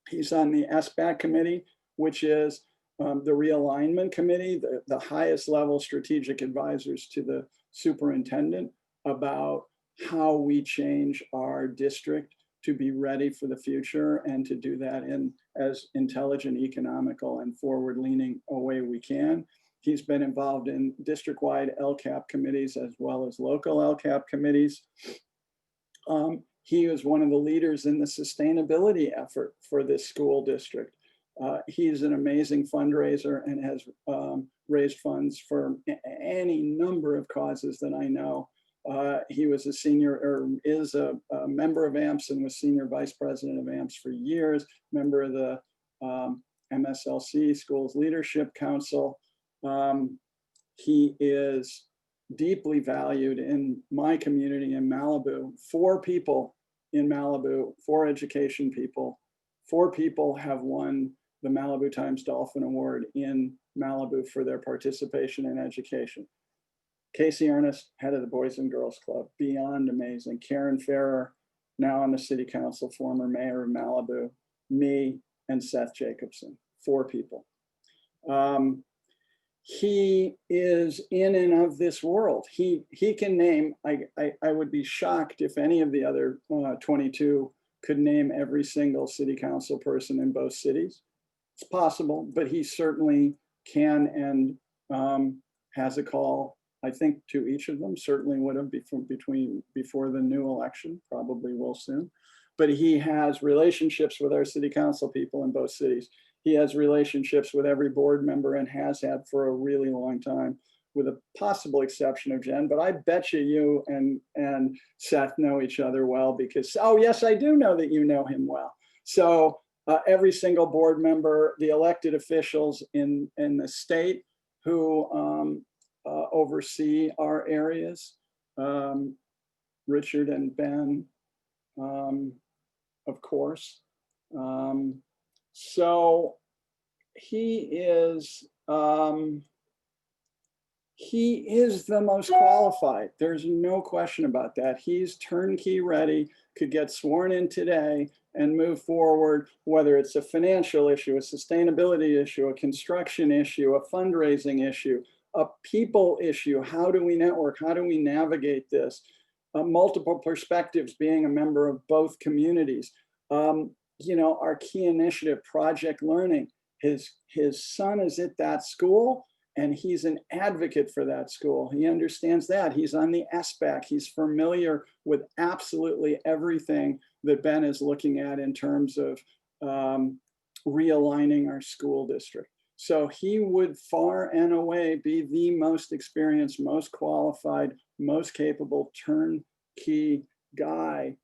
He's on the SBAC committee, which is the realignment committee, the highest level strategic advisors to the superintendent about how we change our district to be ready for the future and to do that in as intelligent, economical, and forward-leaning a way we can. He's been involved in district-wide LCAP committees as well as local LCAP committees. He was one of the leaders in the sustainability effort for this school district. He's an amazing fundraiser and has raised funds for any number of causes that I know. He was a senior, or is a member of AMPS, and was senior vice president of AMPS for years, member of the MSLC, Schools Leadership Council. He is deeply valued in my community in Malibu. 4 people in Malibu, 4 education people, 4 people have won the Malibu Times Dolphin Award in Malibu for their participation in education. Casey Ernest, head of the Boys and Girls Club, beyond amazing. Karen Farrer, now on the city council, former mayor of Malibu, me, and Seth Jacobson, 4 people. He is in and of this world. He can name, I would be shocked if any of the other 22 could name every single city council person in both cities. It's possible, but he certainly can and has a call, I think, to each of them. Certainly would have before the new election, probably will soon. But he has relationships with our city council people in both cities. He has relationships with every board member and has had for a really long time, with a possible exception of Jen. But I bet you and Seth know each other well, because, oh yes, I do know that you know him well. So every single board member, the elected officials in the state who oversee our areas, Richard and Ben, of course. So he is the most qualified. There's no question about that. He's turnkey ready, could get sworn in today and move forward, whether it's a financial issue, a sustainability issue, a construction issue, a fundraising issue, a people issue. How do we network? How do we navigate this? Multiple perspectives, being a member of both communities. You know, our key initiative, Project Learning. His son is at that school and he's an advocate for that school. He understands that. He's on the SBAC. He's familiar with absolutely everything that Ben is looking at in terms of realigning our school district. So he would far and away be the most experienced, most qualified, most capable turnkey guy,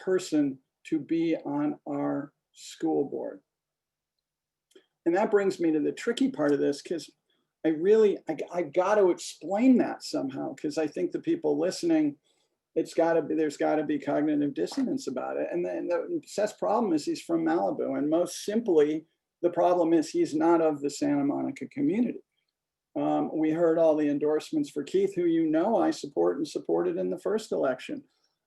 person to be on our school board. And that brings me to the tricky part of this, because I got to explain that somehow, because I think the people listening, there's got to be cognitive dissonance about it. And then Seth's problem is he's from Malibu, and most simply, the problem is he's not of the Santa Monica community. We heard all the endorsements for Keith, who you know I support and supported in the first election.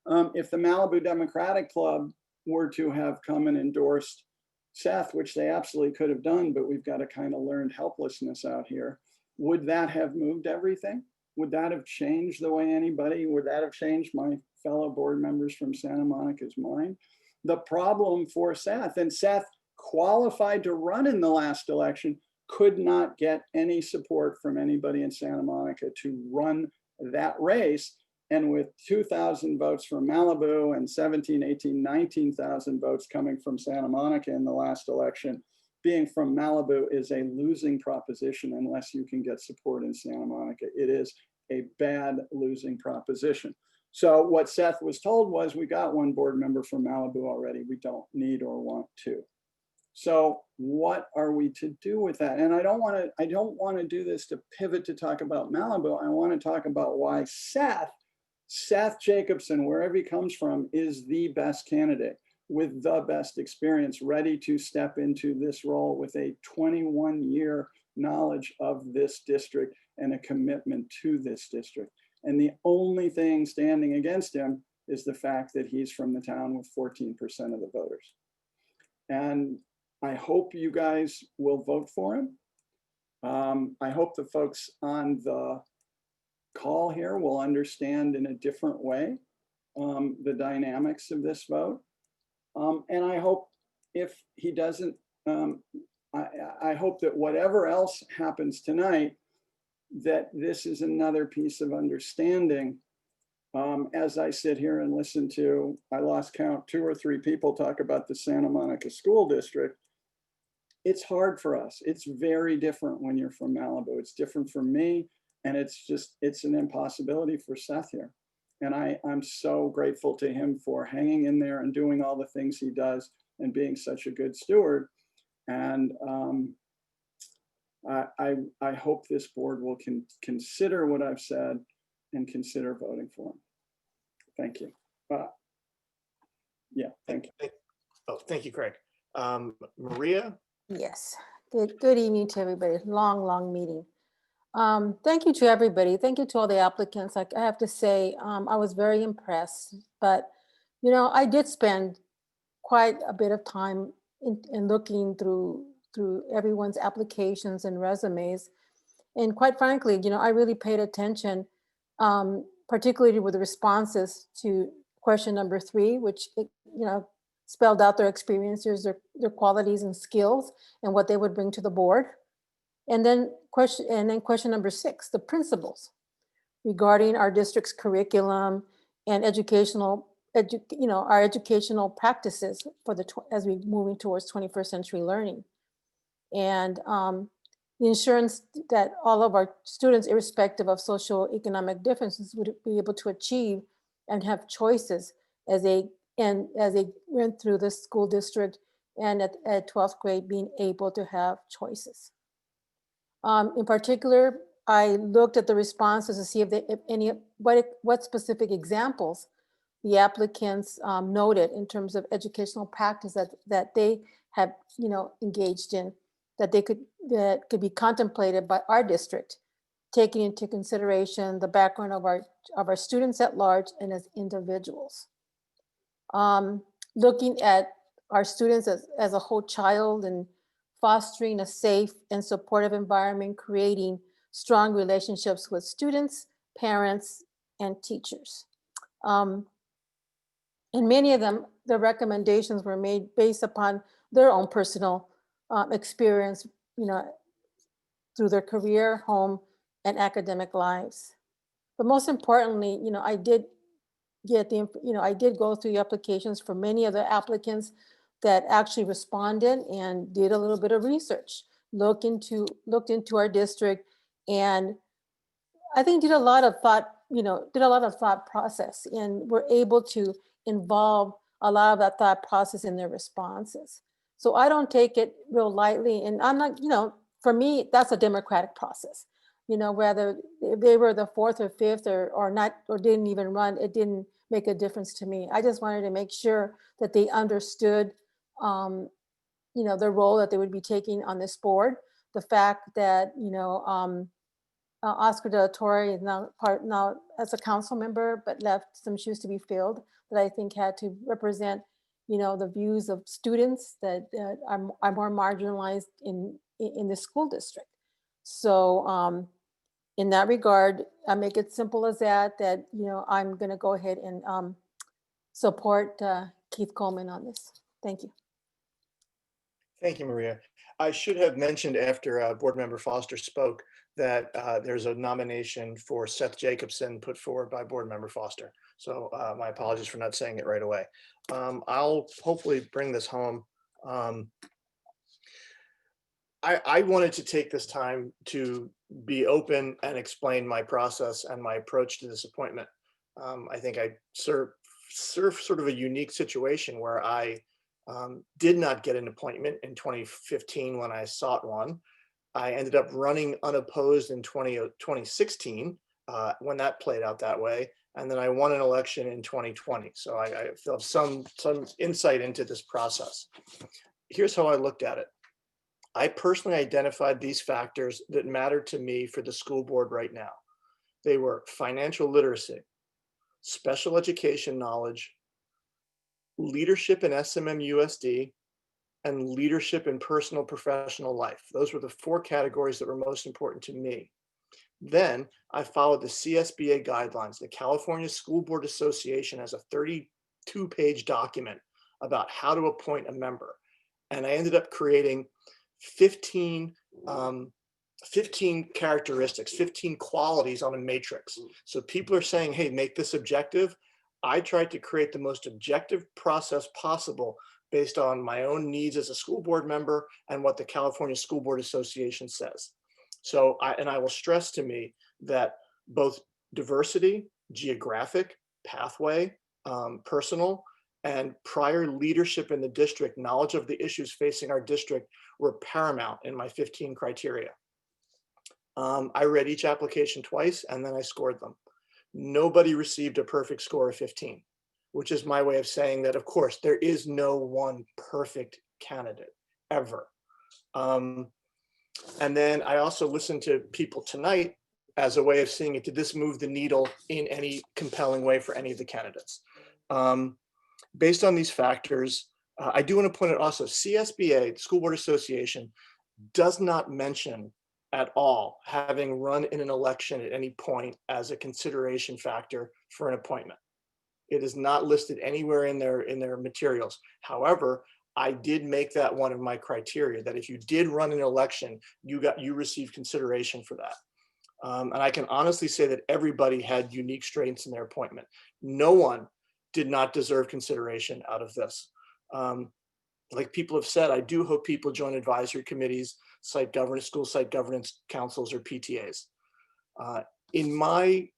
If the Malibu Democratic Club were to have come and endorsed Seth, which they absolutely could have done, but we've got a kind of learned helplessness out here, would that have moved everything? Would that have changed the way anybody, would that have changed my fellow board members from Santa Monica's mind? The problem for Seth, and Seth qualified to run in the last election, could not get any support from anybody in Santa Monica to run that race. And with 2,000 votes from Malibu and 17, 18, 19,000 votes coming from Santa Monica in the last election, being from Malibu is a losing proposition unless you can get support in Santa Monica. It is a bad losing proposition. So what Seth was told was, we got one board member from Malibu already. We don't need or want two. So what are we to do with that? And I don't want to do this to pivot to talk about Malibu. I want to talk about why Seth Jacobson, wherever he comes from, is the best candidate with the best experience, ready to step into this role with a 21-year knowledge of this district and a commitment to this district. And the only thing standing against him is the fact that he's from the town with 14% of the voters. And I hope you guys will vote for him. I hope the folks on the call here will understand in a different way the dynamics of this vote. And I hope if he doesn't, I hope that whatever else happens tonight, that this is another piece of understanding. As I sit here and listen to, I lost count, 2 or 3 people talk about the Santa Monica School District. It's hard for us. It's very different when you're from Malibu. It's different for me. And it's an impossibility for Seth here. And I'm so grateful to him for hanging in there and doing all the things he does and being such a good steward. And I hope this board will consider what I've said and consider voting for him. Thank you. Yeah, thank you. Oh, thank you, Craig. Maria? Yes. Good evening to everybody. Long meeting. Thank you to everybody. Thank you to all the applicants. I have to say, I was very impressed, but I did spend quite a bit of time in looking through everyone's applications and resumes. And quite frankly, I really paid attention, particularly with the responses to question number 3, which, spelled out their experiences, their qualities and skills, and what they would bring to the board. And then question number 6, the principles regarding our district's curriculum and our educational practices as we moving towards 21st century learning. And the assurance that all of our students, irrespective of socioeconomic differences, would be able to achieve and have choices as they went through the school district, and at 12th grade being able to have choices. In particular, I looked at the responses to see what specific examples the applicants noted in terms of educational practice that they have engaged in, that could be contemplated by our district, taking into consideration the background of our students at large and as individuals. Looking at our students as a whole child and fostering a safe and supportive environment, creating strong relationships with students, parents, and teachers. And many of them, the recommendations were made based upon their own personal experience, through their career, home, and academic lives. But most importantly, I did go through the applications for many of the applicants that actually responded and did a little bit of research, looked into our district, and I think did a lot of thought process, and were able to involve a lot of that thought process in their responses. So I don't take it real lightly, and I'm not, for me, that's a democratic process. Whether they were the 4th or 5th or not, or didn't even run, it didn't make a difference to me. I just wanted to make sure that they understood, the role that they would be taking on this board. The fact that, Oscar De La Torre is now as a council member, but left some shoes to be filled that I think had to represent, the views of students that are more marginalized in the school district. So in that regard, I make it simple as that I'm going to go ahead and support Keith Coleman on this. Thank you. Thank you, Maria. I should have mentioned after Board Member Foster spoke that there's a nomination for Seth Jacobson put forward by Board Member Foster. So my apologies for not saying it right away. I'll hopefully bring this home. I wanted to take this time to be open and explain my process and my approach to this appointment. I think I serve sort of a unique situation where I did not get an appointment in 2015 when I sought one. I ended up running unopposed in 2016 when that played out that way. And then I won an election in 2020. So I have some insight into this process. Here's how I looked at it. I personally identified these factors that matter to me for the school board right now. They were financial literacy, special education knowledge, leadership in SMMUSD, and leadership in personal professional life. Those were the 4 categories that were most important to me. Then I followed the CSBA guidelines. The California School Board Association has a 32-page document about how to appoint a member. And I ended up creating 15 characteristics, 15 qualities on a matrix. So people are saying, hey, make this objective. I tried to create the most objective process possible based on my own needs as a school board member and what the California School Board Association says. So I will stress to me that both diversity, geographic, pathway, personal, and prior leadership in the district, knowledge of the issues facing our district were paramount in my 15 criteria. I read each application twice and then I scored them. Nobody received a perfect score of 15, which is my way of saying that, of course, there is no one perfect candidate ever. And then I also listened to people tonight as a way of seeing it. Did this move the needle in any compelling way for any of the candidates? Based on these factors, I do want to point out also CSBA, the School Board Association, does not mention at all having run in an election at any point as a consideration factor for an appointment. It is not listed anywhere in their materials. However, I did make that one of my criteria, that if you did run an election, you received consideration for that. And I can honestly say that everybody had unique strengths in their appointment. No one did not deserve consideration out of this. Like people have said, I do hope people join advisory committees, site governance, school site governance councils, or PTAs. In my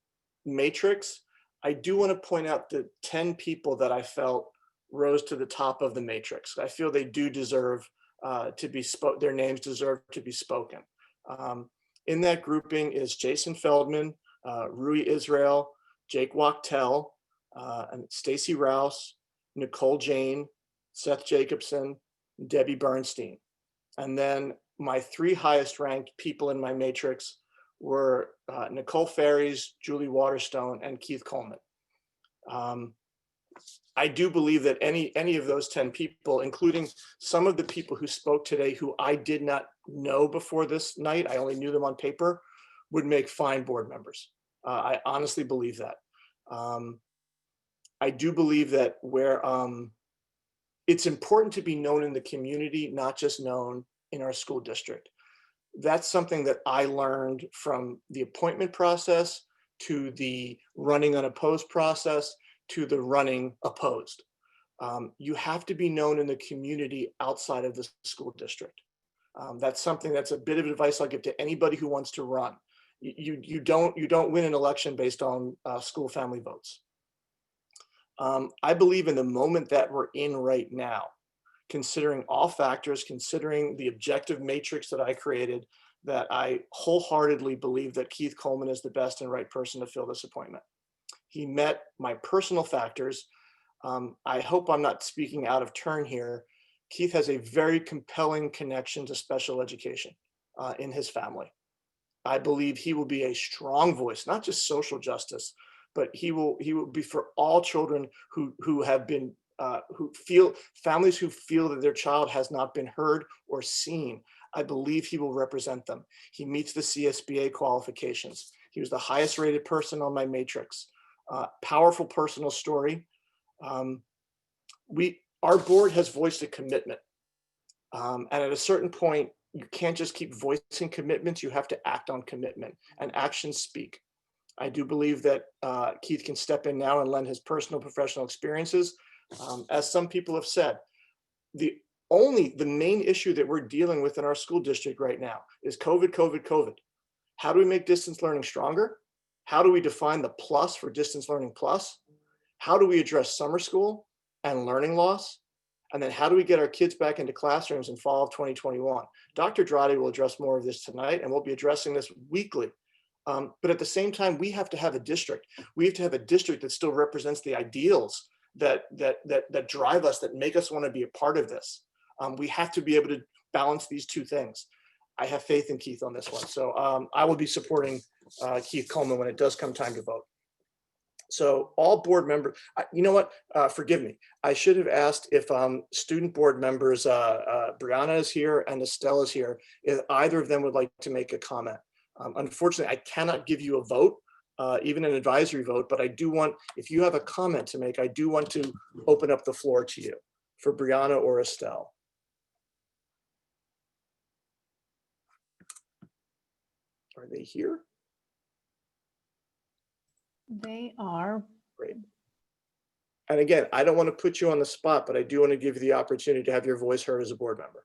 matrix, I do want to point out the 10 people that I felt rose to the top of the matrix. I feel they do deserve to be their names deserve to be spoken. In that grouping is Jason Feldman, Rui Israel, Jake Wachtel, and Stacy Rouse, Nicole Jane, Seth Jacobson, Debbie Bernstein. And then my 3 highest ranked people in my matrix were Nicole Ferries, Julie Waterstone, and Keith Coleman. I do believe that any of those 10 people, including some of the people who spoke today who I did not know before this night, I only knew them on paper, would make fine board members. I honestly believe that. I do believe that where it's important to be known in the community, not just known in our school district. That's something that I learned from the appointment process to the running unopposed process to the running opposed. You have to be known in the community outside of the school district. That's something that's a bit of advice I'll give to anybody who wants to run. You don't win an election based on school family votes. I believe in the moment that we're in right now, considering all factors, considering the objective matrix that I created, that I wholeheartedly believe that Keith Coleman is the best and right person to fill this appointment. He met my personal factors. I hope I'm not speaking out of turn here. Keith has a very compelling connection to special education in his family. I believe he will be a strong voice, not just social justice, but he will be for all children who have been families who feel that their child has not been heard or seen. I believe he will represent them. He meets the CSBA qualifications. He was the highest rated person on my matrix. Powerful personal story. Our board has voiced a commitment. And at a certain point, you can't just keep voicing commitments, you have to act on commitment, and actions speak. I do believe that Keith can step in now and lend his personal professional experiences. As some people have said, the main issue that we're dealing with in our school district right now is COVID, COVID, COVID. How do we make distance learning stronger? How do we define the plus for distance learning plus? How do we address summer school and learning loss? And then how do we get our kids back into classrooms in fall of 2021? Dr. Drotti will address more of this tonight, and we'll be addressing this weekly. But at the same time, we have to have a district. We have to have a district that still represents the ideals that drive us, that make us want to be a part of this. We have to be able to balance these two things. I have faith in Keith on this one. So I will be supporting Keith Coleman when it does come time to vote. So all board members, you know what, forgive me. I should have asked if student board members, Brianna is here and Estelle is here, if either of them would like to make a comment. Unfortunately, I cannot give you a vote, even an advisory vote, but I do want, if you have a comment to make, I do want to open up the floor to you for Brianna or Estelle. Are they here? They are. Great. And again, I don't want to put you on the spot, but I do want to give you the opportunity to have your voice heard as a board member.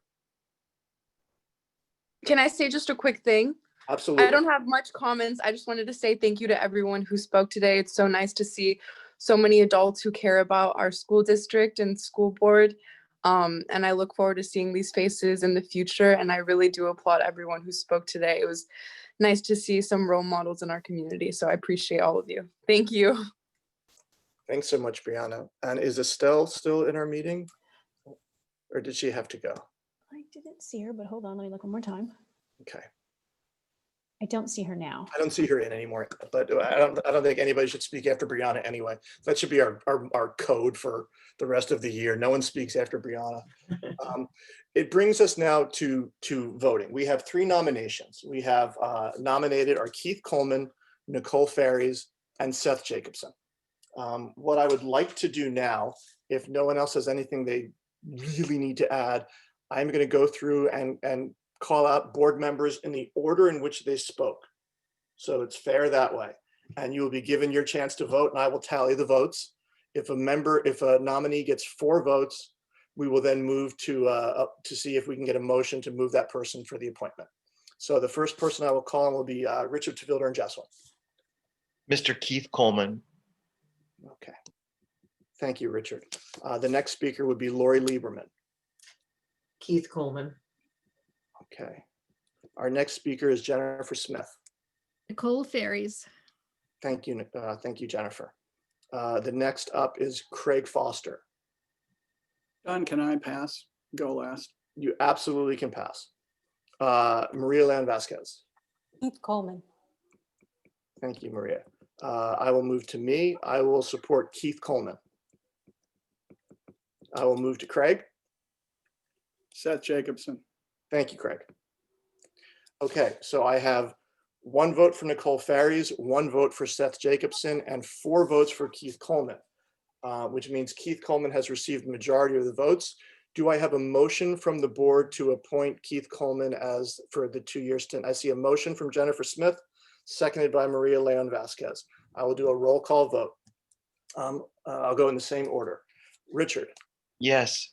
Can I say just a quick thing? Absolutely. I don't have much comments. I just wanted to say thank you to everyone who spoke today. It's so nice to see so many adults who care about our school district and school board. And I look forward to seeing these faces in the future. And I really do applaud everyone who spoke today. It was nice to see some role models in our community. So I appreciate all of you. Thank you. Thanks so much, Brianna. And is Estelle still in our meeting? Or did she have to go? I didn't see her, but hold on, let me look one more time. Okay. I don't see her now. I don't see her in anymore, but I don't think anybody should speak after Brianna anyway. That should be our code for the rest of the year. No one speaks after Brianna. It brings us now to voting. We have 3 nominations. We have nominated are Keith Coleman, Nicole Ferries, and Seth Jacobson. What I would like to do now, if no one else has anything they really need to add, I'm going to go through and call out board members in the order in which they spoke. So it's fair that way. And you will be given your chance to vote and I will tally the votes. If a nominee gets 4 votes, we will then move to see if we can get a motion to move that person for the appointment. So the first person I will call on will be Richard Tavilder and Jesselyn. Mr. Keith Coleman. Okay. Thank you, Richard. The next speaker would be Lori Lieberman. Keith Coleman. Okay. Our next speaker is Jennifer Smith. Nicole Ferries. Thank you, Jennifer. The next up is Craig Foster. John, can I pass? Go last. You absolutely can pass. Maria Lan Vasquez. Keith Coleman. Thank you, Maria. I will move to me. I will support Keith Coleman. I will move to Craig. Seth Jacobson. Thank you, Craig. Okay, so I have 1 vote for Nicole Ferries, 1 vote for Seth Jacobson, and 4 votes for Keith Coleman, which means Keith Coleman has received the majority of the votes. Do I have a motion from the board to appoint Keith Coleman as for the 2-year stint? I see a motion from Jennifer Smith, seconded by Maria Leon Vasquez. I will do a roll call vote. I'll go in the same order. Richard. Yes.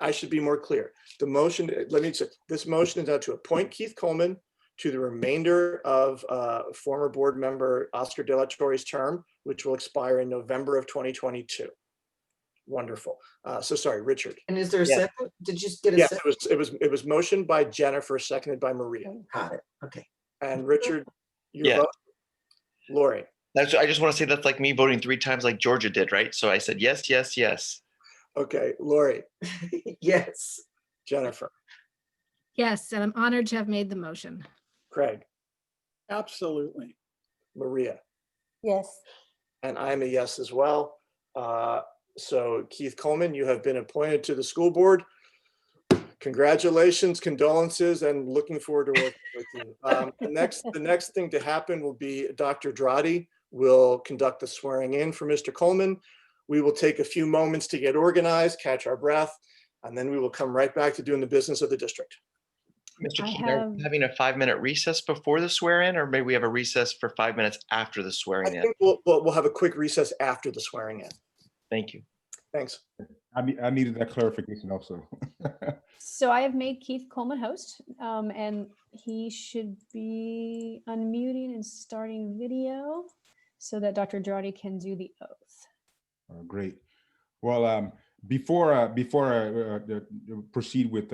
I should be more clear. The motion, let me say, this motion is now to appoint Keith Coleman to the remainder of former board member Oscar De La Torre's term, which will expire in November of 2022. Wonderful. So sorry, Richard. And is there a Yes. second? Did you just get a Yes, second? it was motioned by Jennifer, seconded by Maria. Got it. Okay. And Richard, your Yeah. vote? Lori. I just want to say that's like me voting 3 times like Georgia did, right? So I said yes, yes, yes. Okay, Lori. Yes. Jennifer. Yes, and I'm honored to have made the motion. Craig. Absolutely. Maria. Yes. And I'm a yes as well. So Keith Coleman, you have been appointed to the school board. Congratulations, condolences, and looking forward to working with you. The next thing to happen will be Dr. Drotti will conduct the swearing in for Mr. Coleman. We will take a few moments to get organized, catch our breath, and then we will come right back to doing the business of the district. Mr. Keith, are we having a 5-minute recess before the swear-in, or maybe we have a recess for 5 minutes after the I swearing in? think we'll have a quick recess after the swearing in. Thank you. Thanks. I needed that clarification also. So I have made Keith Coleman host, and he should be unmuting and starting video so that Dr. Drotti can do the oath. Great. Well, before I proceed with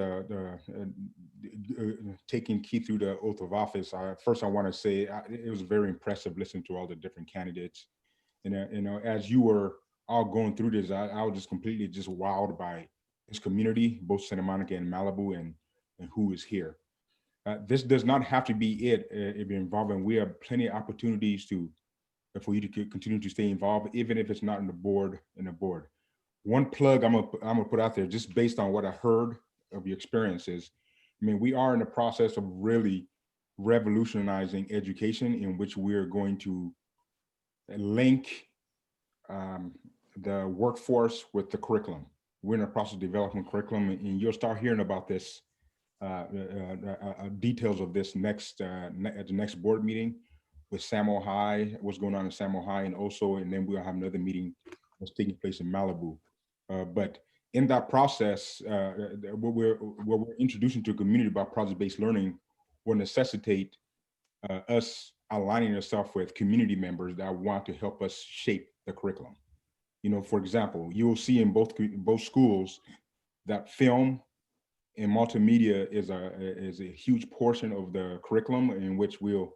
taking Keith through the oath of office, first I want to say it was very impressive listening to all the different candidates. And as you were all going through this, I was just completely wowed by his community, both Santa Monica and Malibu, and and who is here. This does not have to be it be involving. We have plenty of opportunities for you to continue to stay involved, even if it's not in the board. One plug I'm gonna put out there, just based on what I heard of your experiences. I mean, we are in the process of really revolutionizing education, in which we are going to link the workforce with the curriculum. We're in the process of developing curriculum, and you'll start hearing about this details of this at the next board meeting with Samuel High, what's going on in Samuel High, and then we'll have another meeting that's taking place in Malibu. But in that process, what we're introducing to a community about project-based learning will necessitate us aligning ourselves with community members that want to help us shape the curriculum. You know, for example, you will see in both schools that film and multimedia is a huge portion of the curriculum, in which we'll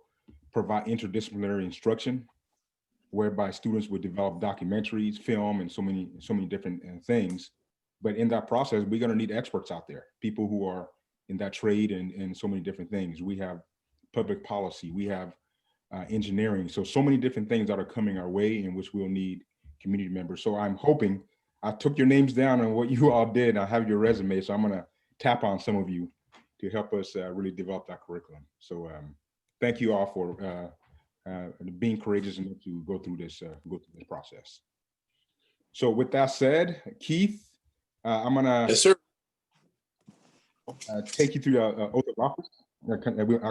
provide interdisciplinary instruction, whereby students would develop documentaries, film, and so many different things. But in that process, we're going to need experts out there, people who are in that trade and so many different things. We have public policy, we have engineering, so many different things that are coming our way, in which we'll need community members. So I'm hoping, I took your names down on what you all did. I have your resume, so I'm going to tap on some of you to help us really develop that curriculum. So thank you all for being courageous enough to go through this process. So with that said, Keith, I'm gonna take you through the oath of office. I'll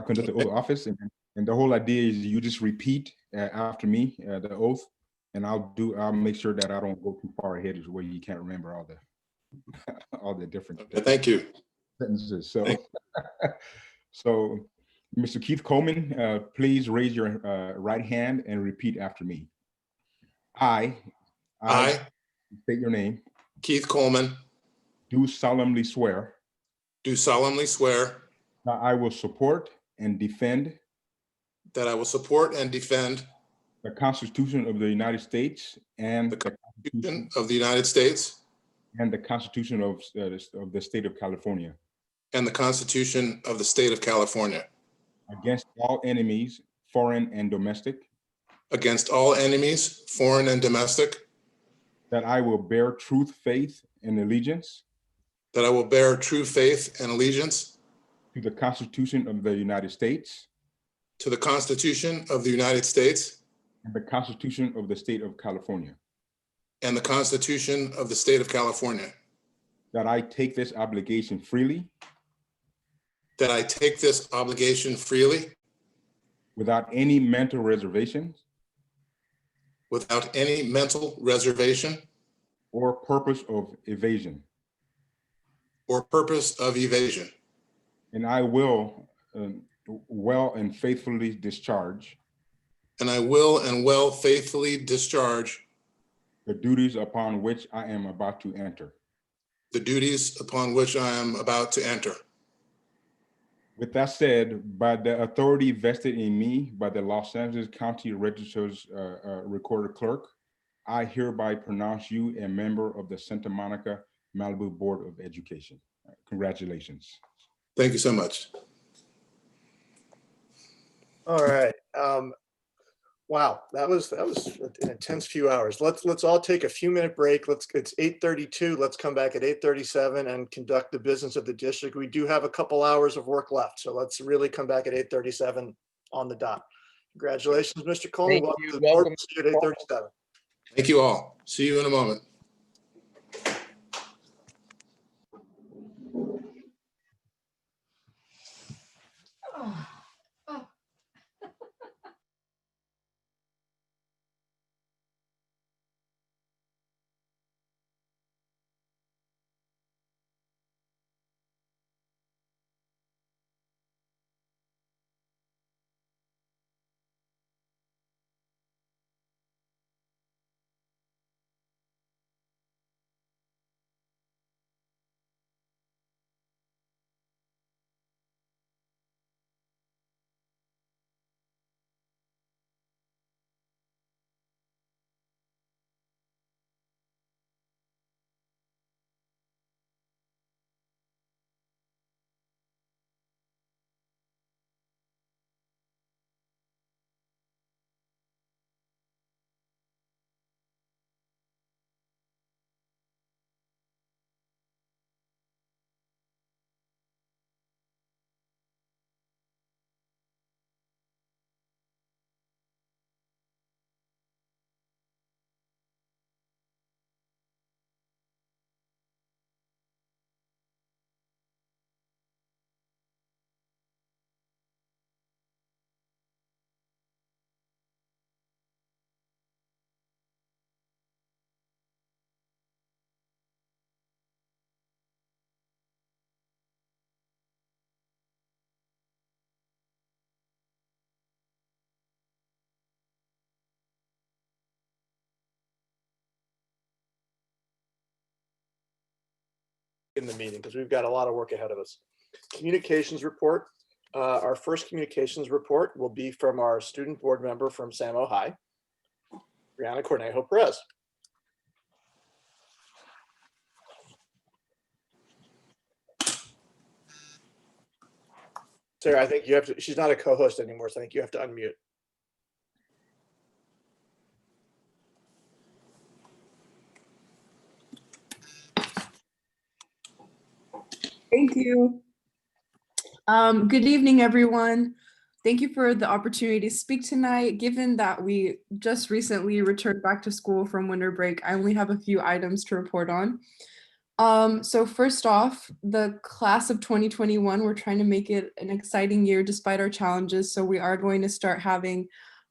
conduct the oath of office, and the whole idea is you just repeat after me the oath, and I'll make sure that I don't go too far ahead where you can't remember all the different. Thank you. Sentences. So, Mr. Keith Coleman, please raise your right hand and repeat after me. I state your name. Keith Coleman. Do solemnly swear. Do solemnly swear. That I will support and defend. That I will support and defend. The Constitution of the United States and the Constitution of the United States. And the Constitution of the State of California. And the Constitution of the State of California. Against all enemies, foreign and domestic. Against all enemies, foreign and domestic. That I will bear truth, faith, and allegiance. That I will bear true faith and allegiance. To the Constitution of the United States. To the Constitution of the United States. And the Constitution of the State of California. And the Constitution of the State of California. That I take this obligation freely. That I take this obligation freely. Without any mental reservations. Without any mental reservation. Or purpose of evasion. Or purpose of evasion. And I will well and faithfully discharge. And I will and well faithfully discharge. The duties upon which I am about to enter. The duties upon which I am about to enter. With that said, by the authority vested in me by the Los Angeles County Registrar's Recorder Clerk, I hereby pronounce you a member of the Santa Monica Malibu Board of Education. Congratulations. Thank you so much. All right. Wow, that was an intense few hours. Let's all take a few-minute break. It's 8:32. Let's come back at 8:37 and conduct the business of the district. We do have a couple hours of work left, so let's really come back at 8:37 on the dot. Congratulations, Mr. Coleman. Welcome to the board. See you at 8:37. Thank you all. See you in a moment. in the meeting because we've got a lot of work ahead of us. Communications report. Our first communications report will be from our student board member from Samo High, Brianna Cornejo Perez. Sarah, I think you have to, she's not a co-host anymore, so I think you have to unmute. Thank you. Good evening, everyone. Thank you for the opportunity to speak tonight. Given that we just recently returned back to school from winter break, I only have a few items to report on. So first off, the class of 2021, we're trying to make it an exciting year despite our challenges. So we are going to start having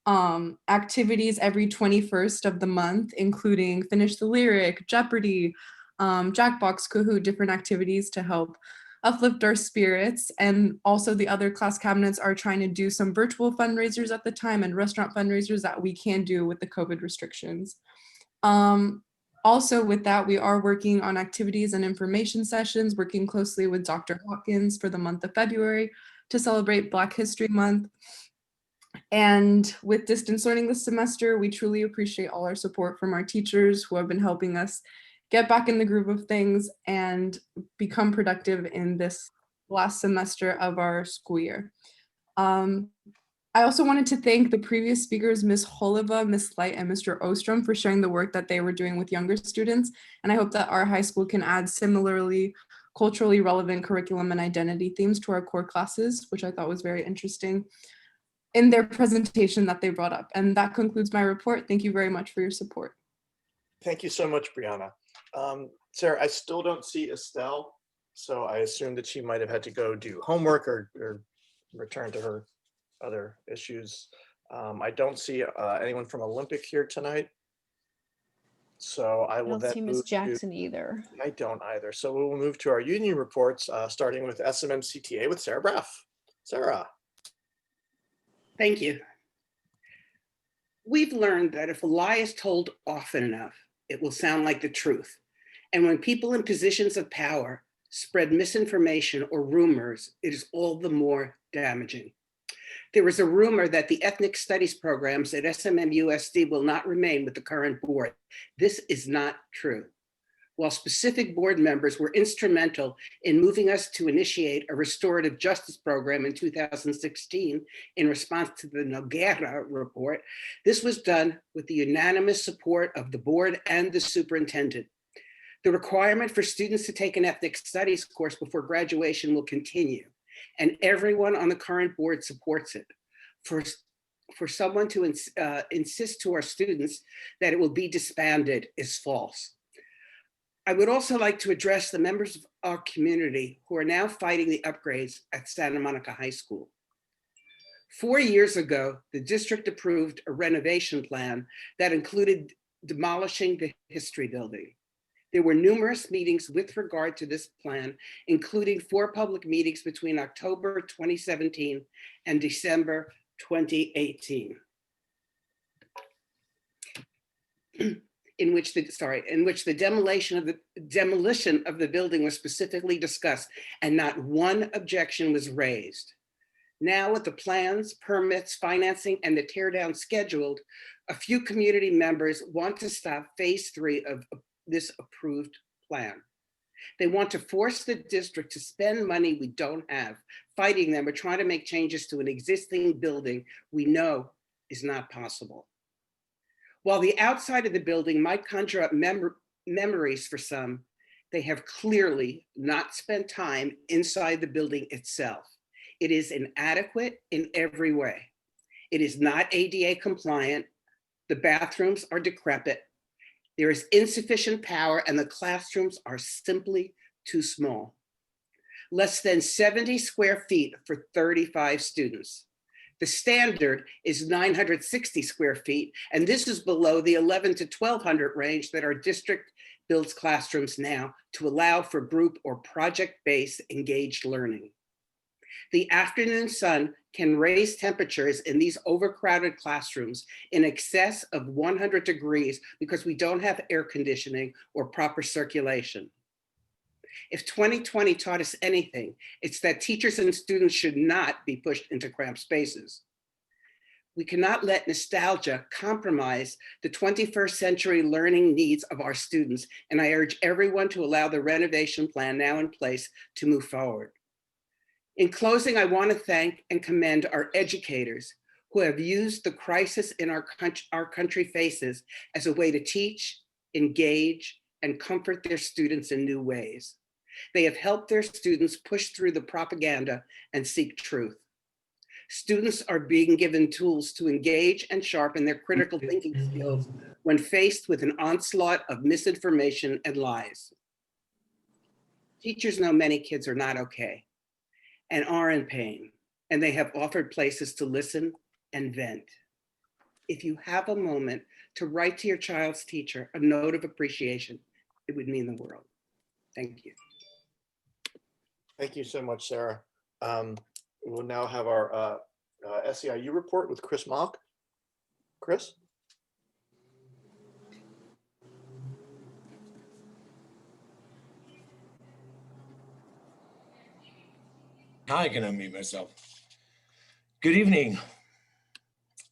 activities every 21st of the month, including Finish the Lyric, Jeopardy, Jackbox, Kahoot, different activities to help uplift our spirits. And also the other class cabinets are trying to do some virtual fundraisers at the time and restaurant fundraisers that we can do with the COVID restrictions. Also with that, we are working on activities and information sessions, working closely with Dr. Hawkins for the month of February to celebrate Black History Month. And with distance learning this semester, we truly appreciate all our support from our teachers who have been helping us get back in the groove of things and become productive in this last semester of our school year. I also wanted to thank the previous speakers, Ms. Holova, Ms. Light, and Mr. Ostrom for sharing the work that they were doing with younger students. And I hope that our high school can add similarly culturally relevant curriculum and identity themes to our core classes, which I thought was very interesting in their presentation that they brought up. And that concludes my report. Thank you very much for your support. Thank you so much, Brianna. Sarah, I still don't see Estelle, so I assume that she might have had to go do homework or return to her other issues. I don't see anyone from Olympic here tonight. So I will I don't see Ms. Jackson either. I don't either. So we will move to our union reports, starting with SMMCTA with Sarah Braff. Sarah. Thank you. We've learned that if a lie is told often enough, it will sound like the truth. And when people in positions of power spread misinformation or rumors, it is all the more damaging. There was a rumor that the ethnic studies programs at SMMUSD will not remain with the current board. This is not true. While specific board members were instrumental in moving us to initiate a restorative justice program in 2016 in response to the Noguera report, this was done with the unanimous support of the board and the superintendent. The requirement for students to take an ethnic studies course before graduation will continue, and everyone on the current board supports it. For someone to insist to our students that it will be disbanded is false. I would also like to address the members of our community who are now fighting the upgrades at Santa Monica High School. 4 years ago, the district approved a renovation plan that included demolishing the history building. There were numerous meetings with regard to this plan, including 4 public meetings between October 2017 and December 2018. In which the demolition of the building was specifically discussed and not one objection was raised. Now with the plans, permits, financing, and the tear down scheduled, a few community members want to stop phase 3 of this approved plan. They want to force the district to spend money we don't have, fighting them or trying to make changes to an existing building we know is not possible. While the outside of the building might conjure up memories for some, they have clearly not spent time inside the building itself. It is inadequate in every way. It is not ADA compliant. The bathrooms are decrepit. There is insufficient power and the classrooms are simply too small. Less than 70 square feet for 35 students. The standard is 960 square feet, and this is below the 11 to 1200 range that our district builds classrooms now to allow for group or project-based engaged learning. The afternoon sun can raise temperatures in these overcrowded classrooms in excess of 100 degrees because we don't have air conditioning or proper circulation. If 2020 taught us anything, it's that teachers and students should not be pushed into cramped spaces. We cannot let nostalgia compromise the 21st century learning needs of our students, and I urge everyone to allow the renovation plan now in place to move forward. In closing, I want to thank and commend our educators who have used the crisis in our country faces as a way to teach, engage, and comfort their students in new ways. They have helped their students push through the propaganda and seek truth. Students are being given tools to engage and sharpen their critical thinking skills when faced with an onslaught of misinformation and lies. Teachers know many kids are not okay and are in pain, and they have offered places to listen and vent. If you have a moment to write to your child's teacher a note of appreciation, it would mean the world. Thank you. Thank you so much, Sarah. We'll now have our SEIU report with Chris Mock. Chris? Hi, I can unmute myself. Good evening.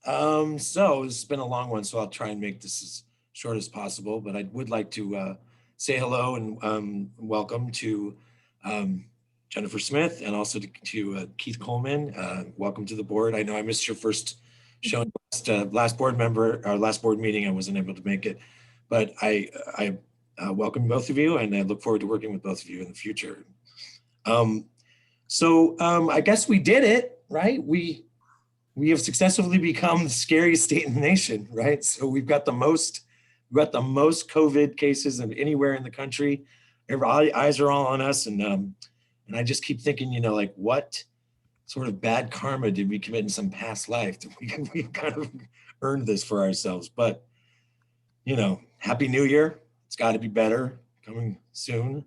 So it's been a long one, so I'll try and make this as short as possible, but I would like to say hello and welcome to Jennifer Smith and also to Keith Coleman. Welcome to the board. I know I missed your first showing last board meeting. I wasn't able to make it, but I welcome both of you and I look forward to working with both of you in the future. I guess we did it, right? We have successfully become the scariest state in the nation, right? So we've got the most COVID cases of anywhere in the country. Eyes are all on us, and I just keep thinking, you know, like what sort of bad karma did we commit in some past life that we kind of earned this for ourselves? But you know, Happy New Year! It's got to be better coming soon.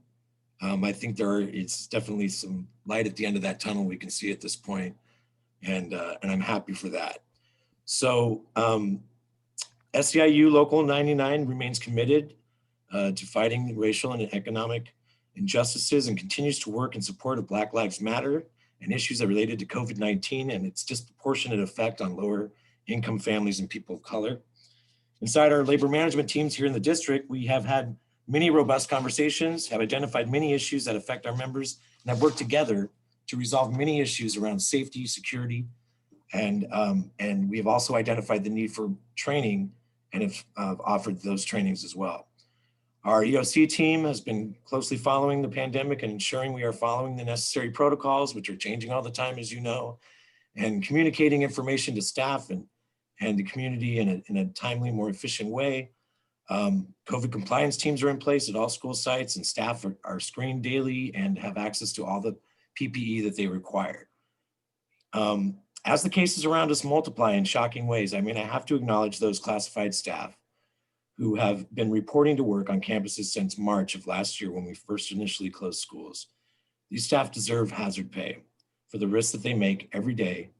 I think it's definitely some light at the end of that tunnel we can see at this point. And I'm happy for that. So SEIU Local 99 remains committed to fighting racial and economic injustices and continues to work in support of Black Lives Matter and issues that are related to COVID-19 and its disproportionate effect on lower income families and people of color. Inside our labor management teams here in the district, we have had many robust conversations, have identified many issues that affect our members, and have worked together to resolve many issues around safety, security, and we have also identified the need for training and have offered those trainings as well. Our EOC team has been closely following the pandemic and ensuring we are following the necessary protocols, which are changing all the time, as you know, and communicating information to staff and the community in a timely, more efficient way. COVID compliance teams are in place at all school sites, and staff are screened daily and have access to all the PPE that they require. As the cases around us multiply in shocking ways, I mean, I have to acknowledge those classified staff who have been reporting to work on campuses since March of last year when we first initially closed schools. These staff deserve hazard pay for the risks that they make every day,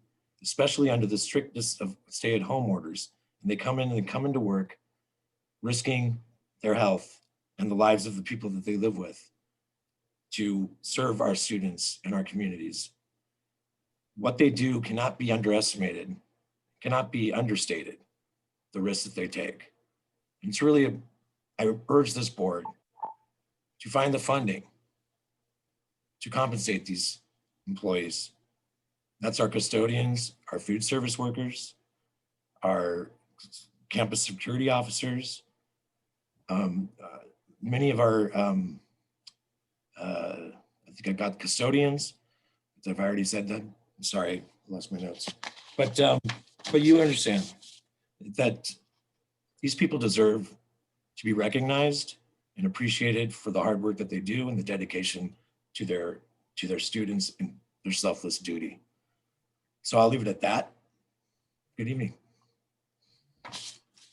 especially under the strictest of stay-at-home orders. And they come into work risking their health and the lives of the people that they live with to serve our students and our communities. What they do cannot be underestimated, cannot be understated, the risks that they take. And it's really, I urge this board to find the funding to compensate these employees. That's our custodians, our food service workers, our campus security officers, many of our, I think I got custodians, I've already said that. I'm sorry, I lost my notes. But you understand that these people deserve to be recognized and appreciated for the hard work that they do and the dedication to their students and their selfless duty. So I'll leave it at that. Good evening.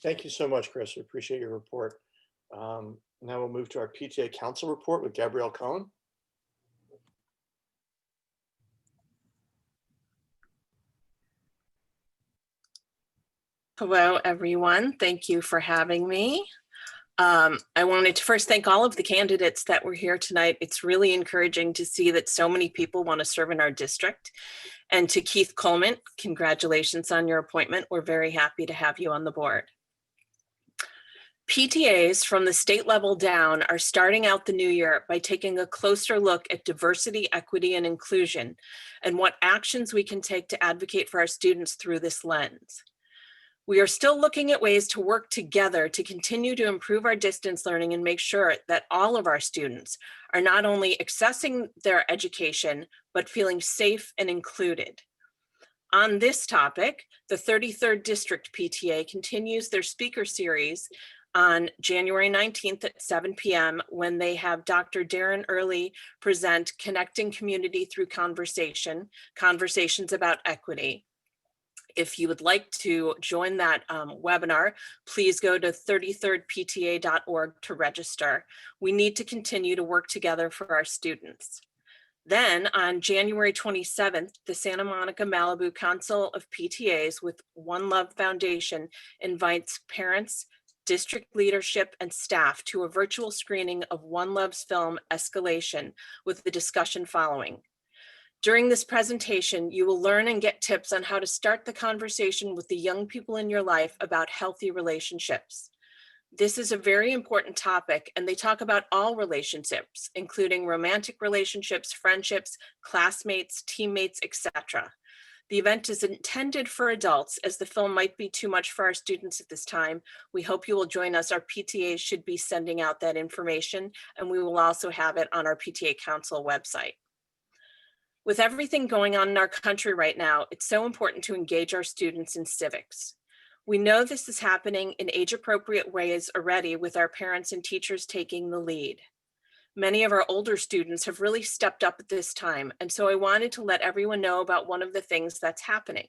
Thank you so much, Chris. We appreciate your report. Now we'll move to our PTA Council report with Gabrielle Cohen. Hello, everyone. Thank you for having me. I wanted to first thank all of the candidates that were here tonight. It's really encouraging to see that so many people want to serve in our district. And to Keith Coleman, congratulations on your appointment. We're very happy to have you on the board. PTAs from the state level down are starting out the new year by taking a closer look at diversity, equity, and inclusion, and what actions we can take to advocate for our students through this lens. We are still looking at ways to work together to continue to improve our distance learning and make sure that all of our students are not only accessing their education, but feeling safe and included. On this topic, the 33rd District PTA continues their speaker series on January 19th at 7 p.m. when they have Dr. Darren Early present Connecting Community Through Conversation, Conversations about Equity. If you would like to join that webinar, please go to 33rdpta.org to register. We need to continue to work together for our students. Then on January 27th, the Santa Monica Malibu Council of PTAs with One Love Foundation invites parents, district leadership, and staff to a virtual screening of One Love's film Escalation with the discussion following. During this presentation, you will learn and get tips on how to start the conversation with the young people in your life about healthy relationships. This is a very important topic, and they talk about all relationships, including romantic relationships, friendships, classmates, teammates, etc. The event is intended for adults, as the film might be too much for our students at this time. We hope you will join us. Our PTA should be sending out that information, and we will also have it on our PTA Council website. With everything going on in our country right now, it's so important to engage our students in civics. We know this is happening in age-appropriate ways already, with our parents and teachers taking the lead. Many of our older students have really stepped up at this time, and so I wanted to let everyone know about one of the things that's happening.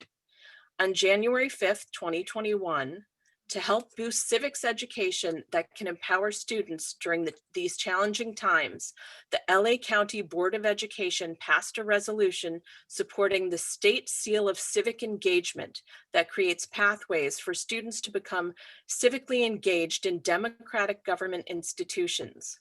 On January 5th, 2021, to help boost civics education that can empower students during these challenging times, the LA County Board of Education passed a resolution supporting the State Seal of Civic Engagement that creates pathways for students to become civically engaged in democratic government institutions.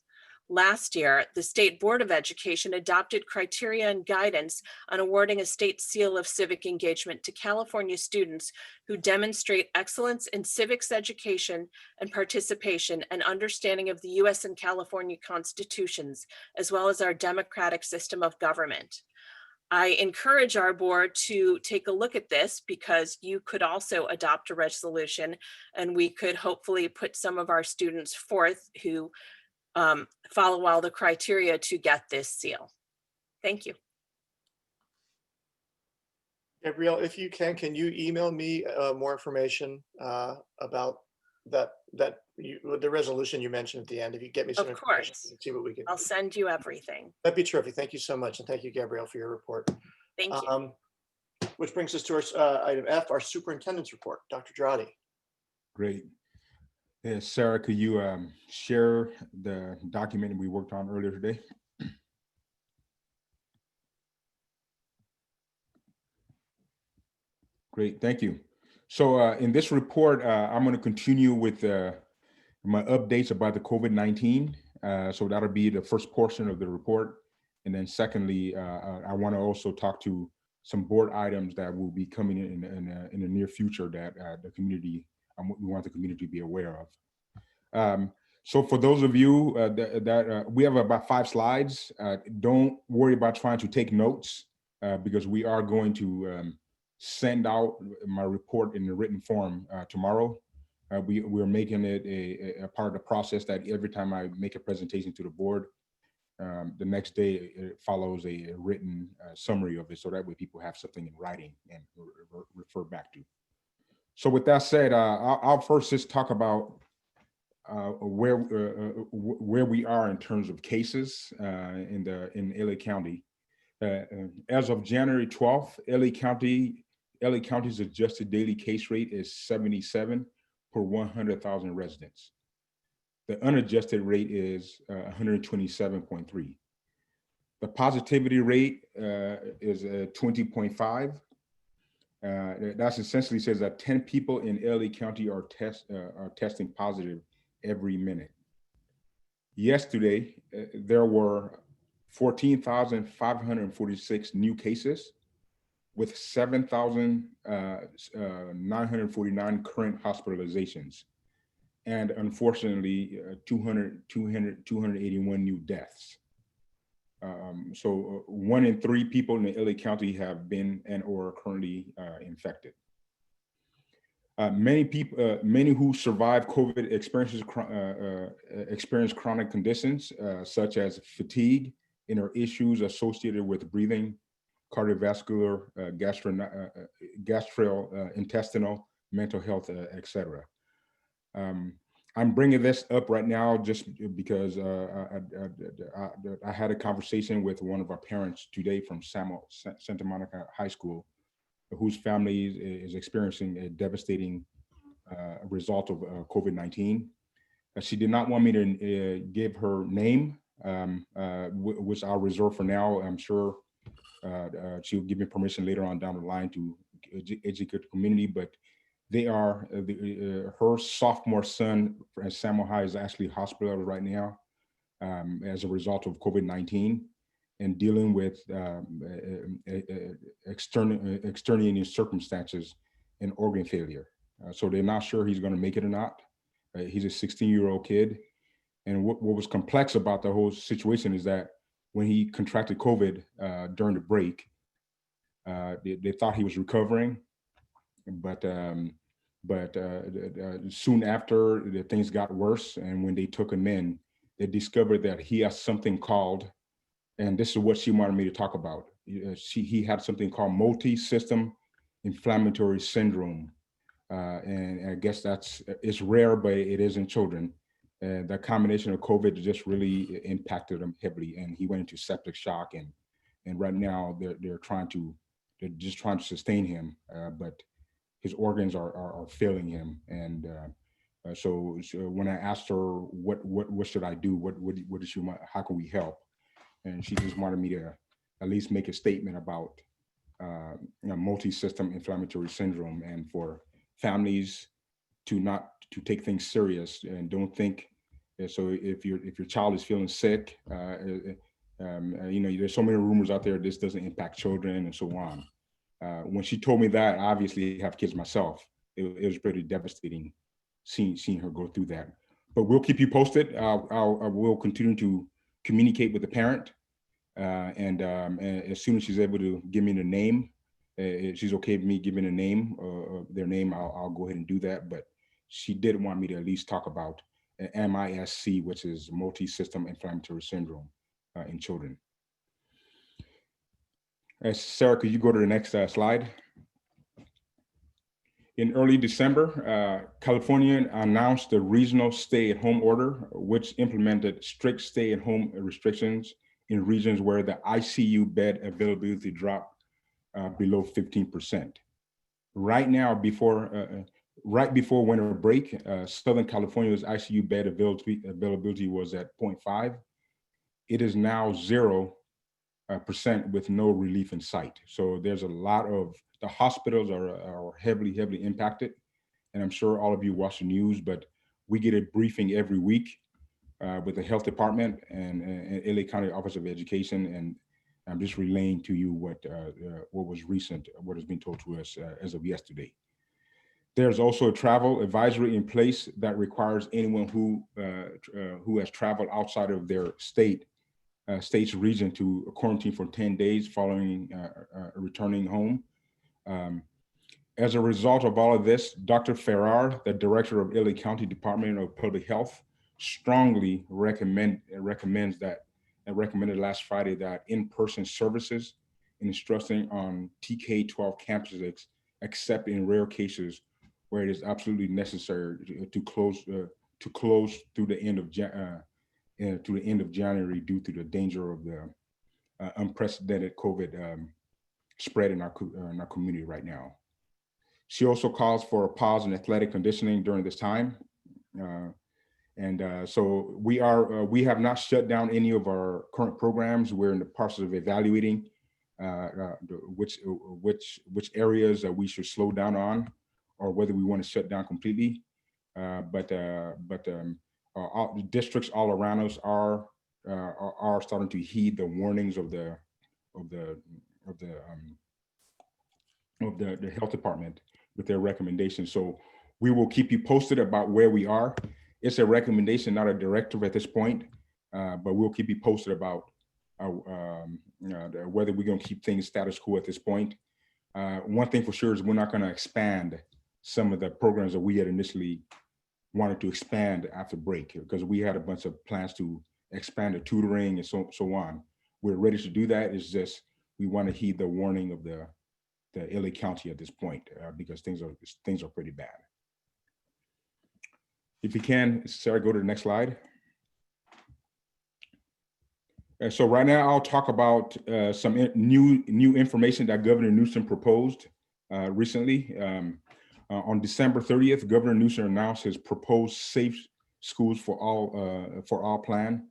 Last year, the State Board of Education adopted criteria and guidance on awarding a state seal of civic engagement to California students who demonstrate excellence in civics education and participation and understanding of the US and California constitutions, as well as our democratic system of government. I encourage our board to take a look at this, because you could also adopt a resolution and we could hopefully put some of our students forth who follow all the criteria to get this seal. Thank you. Gabrielle, if you can you email me more information about the resolution you mentioned at the end? If you get me some information, we can see what we can. I'll send you everything. That'd be terrific. Thank you so much. And thank you, Gabrielle, for your report. Thank you. Which brings us to our item F, our superintendent's report. Dr. Girardi. Great. Yeah, Sarah, could you share the document we worked on earlier today? Great, thank you. So in this report, I'm going to continue with my updates about the COVID-19. So that'll be the first portion of the report. And then secondly, I want to also talk to some board items that will be coming in the near future that the community, we want the community to be aware of. So for those of you that we have about 5 slides, don't worry about trying to take notes because we are going to send out my report in the written form tomorrow. We're making it a part of the process that every time I make a presentation to the board, the next day it follows a written summary of it, so that way people have something in writing and refer back to. So with that said, I'll first just talk about where we are in terms of cases in LA County. As of January 12th, LA County's adjusted daily case rate is 77 per 100,000 residents. The unadjusted rate is 127.3. The positivity rate is 20.5. That essentially says that 10 people in LA County are testing positive every minute. Yesterday, there were 14,546 new cases with 7,949 current hospitalizations. And unfortunately, 281 new deaths. So 1 in 3 people in the LA County have been and or are currently infected. Many who survive COVID experience chronic conditions such as fatigue and or issues associated with breathing, cardiovascular, gastrointestinal, mental health, etc. I'm bringing this up right now just because I had a conversation with one of our parents today from Santa Monica High School, whose family is experiencing a devastating result of COVID-19. She did not want me to give her name, which I'll reserve for now. I'm sure she'll give me permission later on down the line to educate the community, but they are, her sophomore son at Samuel High is actually hospitalized right now as a result of COVID-19 and dealing with extraneous circumstances and organ failure. So they're not sure he's going to make it or not. He's a 16-year-old kid. And what was complex about the whole situation is that when he contracted COVID during the break, they thought he was recovering, but soon after things got worse, and when they took him in, they discovered that he has something called, and this is what she wanted me to talk about. He had something called multi-system inflammatory syndrome, and I guess it's rare, but it is in children. And the combination of COVID just really impacted him heavily, and he went into septic shock. And right now they're just trying to sustain him, but his organs are failing him. And so when I asked her what should I do, what does she want, how can we help, and she just wanted me to at least make a statement about multi-system inflammatory syndrome, and for families to take things serious and don't think. So if your child is feeling sick, there's so many rumors out there this doesn't impact children and so on. When she told me that, I obviously have kids myself. It was pretty devastating seeing her go through that. But we'll keep you posted. I will continue to communicate with the parent, and as soon as she's able to give me the name, if she's okay with me giving a name, their name, I'll go ahead and do that. But she did want me to at least talk about MISC, which is multi-system inflammatory syndrome in children. Sarah, could you go to the next slide? In early December, California announced the regional stay-at-home order, which implemented strict stay-at-home restrictions in regions where the ICU bed availability dropped below 15%. Right now, right before winter break, Southern California's ICU bed availability was at 0.5. It is now 0% with no relief in sight. So there's a lot of, the hospitals are heavily impacted. And I'm sure all of you watch the news, but we get a briefing every week with the health department and LA County Office of Education. And I'm just relaying to you what was recent, what has been told to us as of yesterday. There's also a travel advisory in place that requires anyone who has traveled outside of their state's region to quarantine for 10 days following returning home. As a result of all of this, Dr. Ferrar, the director of LA County Department of Public Health, strongly recommended last Friday that in-person services and instructing on TK-12 campuses, except in rare cases where it is absolutely necessary to close through the end of January due to the danger of the unprecedented COVID spread in our community right now. She also calls for a pause in athletic conditioning during this time. So we have not shut down any of our current programs. We're in the process of evaluating which areas that we should slow down on, or whether we want to shut down completely. But the districts all around us are starting to heed the warnings of the health department with their recommendations. So we will keep you posted about where we are. It's a recommendation, not a directive at this point, but we'll keep you posted about whether we're going to keep things status quo at this point. One thing for sure is we're not going to expand some of the programs that we had initially wanted to expand after break, because we had a bunch of plans to expand the tutoring and so on. We're ready to do that. It's just we want to heed the warning of the LA County at this point, because things are pretty bad. If you can, Sarah, go to the next slide. So right now I'll talk about some new information that Governor Newsom proposed recently. On December 30th, Governor Newsom announced his proposed Safe Schools for All plan,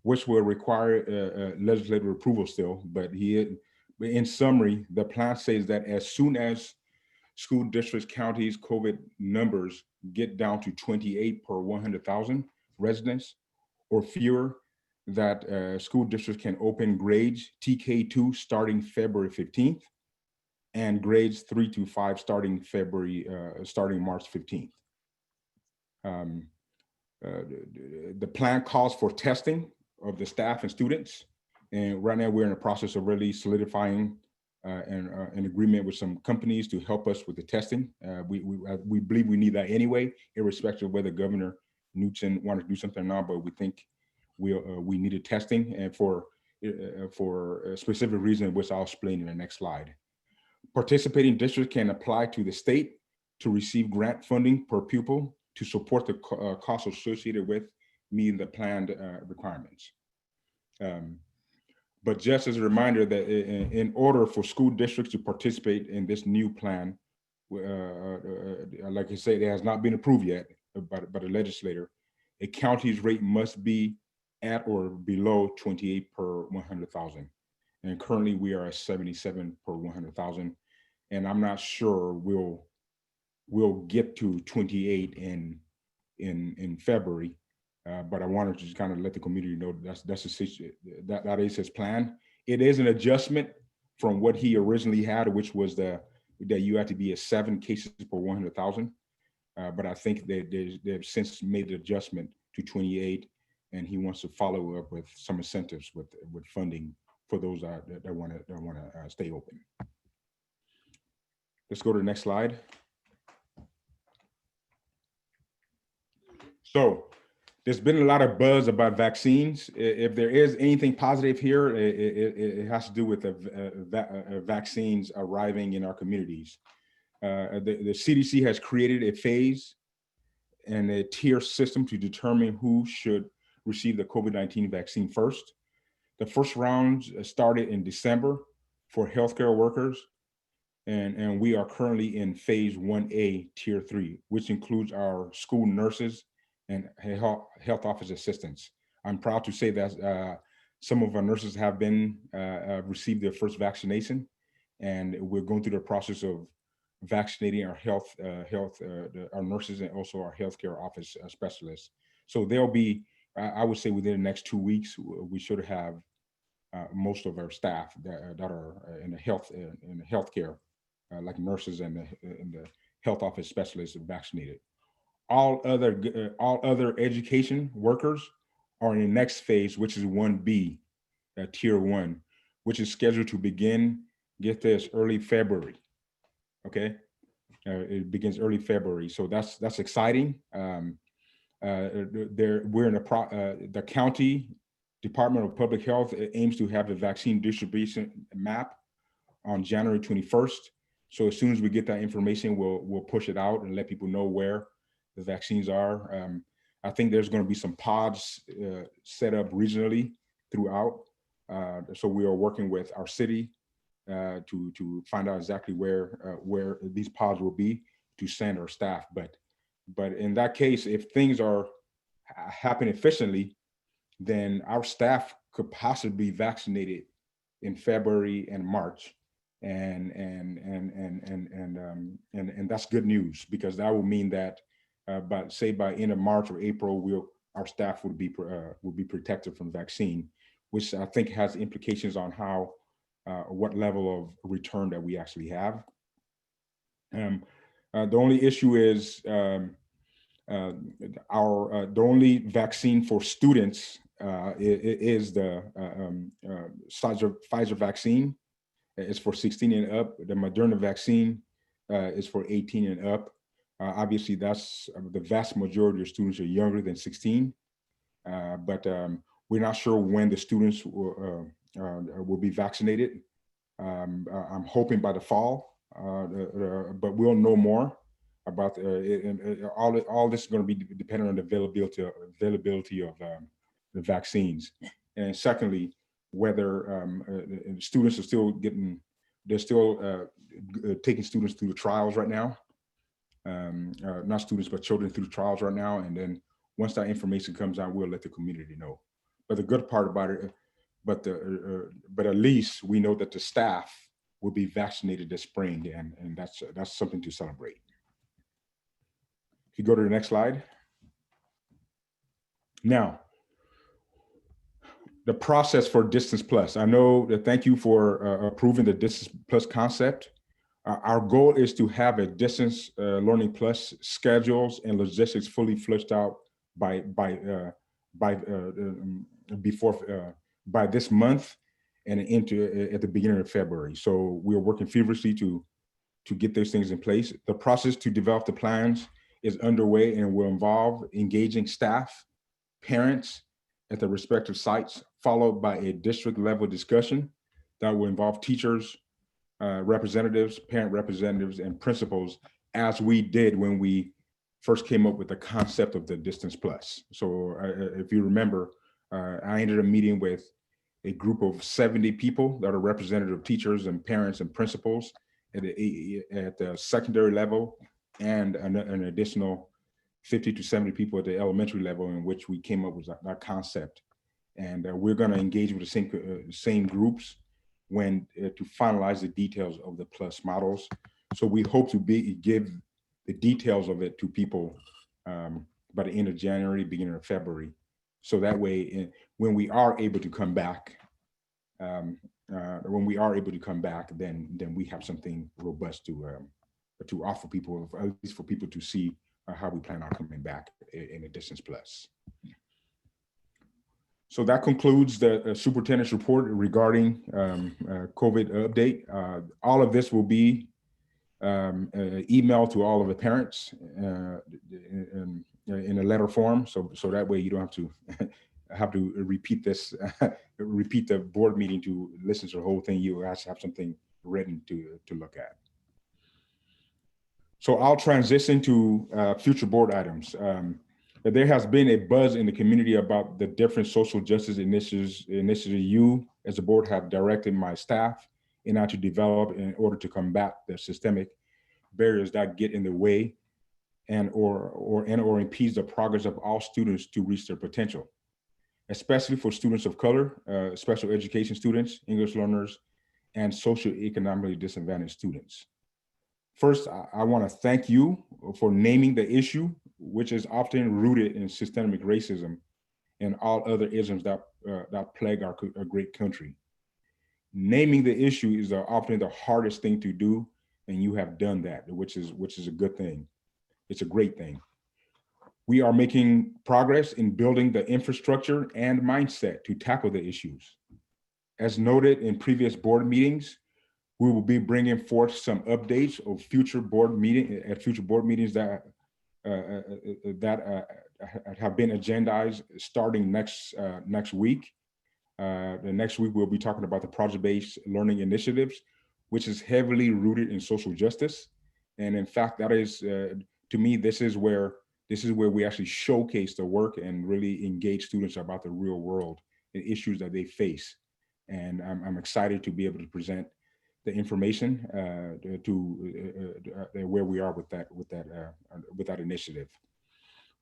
which will require legislative approval still. But in summary, the plan says that as soon as school districts, counties, COVID numbers get down to 28 per 100,000 residents or fewer, that school districts can open grades TK2 starting February 15th and grades 3 to 5 starting March 15th. The plan calls for testing of the staff and students. And right now we're in the process of really solidifying an agreement with some companies to help us with the testing. We believe we need that anyway, irrespective of whether Governor Newsom wanted to do something or not, but we think we needed testing, and for a specific reason, which I'll explain in the next slide. Participating districts can apply to the state to receive grant funding per pupil to support the costs associated with meeting the planned requirements. But just as a reminder that in order for school districts to participate in this new plan, like I said, it has not been approved yet by the legislator. A county's rate must be at or below 28 per 100,000. And currently we are at 77 per 100,000. And I'm not sure we'll get to 28 in February. But I wanted to just kind of let the community know that is his plan. It is an adjustment from what he originally had, which was that you had to be at 7 cases per 100,000. But I think they've since made the adjustment to 28, and he wants to follow up with some incentives with funding for those that want to stay open. Let's go to the next slide. So there's been a lot of buzz about vaccines. If there is anything positive here, it has to do with the vaccines arriving in our communities. The CDC has created a phase and a tier system to determine who should receive the COVID-19 vaccine first. The first round started in December for healthcare workers, and we are currently in phase 1A, tier 3, which includes our school nurses and health office assistants. I'm proud to say that some of our nurses have been received their first vaccination, and we're going through the process of vaccinating our our nurses and also our healthcare office specialists. So there'll be, I would say, within the next 2 weeks, we should have most of our staff that are in the healthcare, like nurses and the health office specialists, vaccinated. All other education workers are in the next phase, which is 1B, tier 1, which is scheduled to begin, get this, early February. Okay, it begins early February, so that's exciting. We're in the county Department of Public Health aims to have the vaccine distribution map on January 21st. So as soon as we get that information, we'll push it out and let people know where the vaccines are. I think there's going to be some pods set up regionally throughout. So we are working with our city to find out exactly where these pods will be to send our staff. But in that case, if things are happen efficiently, then our staff could possibly be vaccinated in February and March, and that's good news, because that will mean that by end of March or April, our staff would be protected from vaccine, which I think has implications on how what level of return that we actually have. The only issue is the only vaccine for students is the Pfizer vaccine. It's for 16 and up. The Moderna vaccine is for 18 and up. Obviously, that's the vast majority of students are younger than 16, but we're not sure when the students will be vaccinated. I'm hoping by the fall, but we'll know more about all this is going to be dependent on the availability of the vaccines. And secondly, whether students are still taking students through the trials right now. Not students, but children through trials right now. And then once that information comes out, we'll let the community know. But the good part about it, but at least we know that the staff will be vaccinated this spring, and that's something to celebrate. If you go to the next slide. Now, the process for Distance Plus. I know that, thank you for approving the Distance Plus concept. Our goal is to have a Distance Learning Plus schedules and logistics fully fleshed out by this month and into at the beginning of February. So we are working feverishly to get those things in place. The process to develop the plans is underway and will involve engaging staff, parents at the respective sites, followed by a district level discussion that will involve teachers, representatives, parent representatives, and principals, as we did when we first came up with the concept of the Distance Plus. So if you remember, I ended up meeting with a group of 70 people that are representative of teachers and parents and principals at the secondary level, and an additional 50 to 70 people at the elementary level, in which we came up with that concept. And we're going to engage with the same groups when to finalize the details of the Plus models. So we hope to give the details of it to people by the end of January, beginning of February. So that way, when we are able to come back, then we have something robust to offer people, at least for people to see how we plan on coming back in a Distance Plus. So that concludes the superintendent's report regarding COVID update. All of this will be emailed to all of the parents in a letter form, so that way you don't have to repeat this, repeat the board meeting to listen to the whole thing. You actually have something written to look at. So I'll transition to future board items. There has been a buzz in the community about the different social justice initiatives you as a board have directed my staff and I to develop in order to combat the systemic barriers that get in the way and or impedes the progress of all students to reach their potential, especially for students of color, special education students, English learners, and socioeconomically disadvantaged students. First, I want to thank you for naming the issue, which is often rooted in systemic racism and all other isms that plague our great country. Naming the issue is often the hardest thing to do, and you have done that, which is a good thing. It's a great thing. We are making progress in building the infrastructure and mindset to tackle the issues. As noted in previous board meetings, we will be bringing forth some updates of future board meetings that have been agendized starting next week. The next week we'll be talking about the project-based learning initiatives, which is heavily rooted in social justice. And in fact, that is to me, this is where we actually showcase the work and really engage students about the real world and issues that they face. And I'm excited to be able to present the information to where we are with that initiative.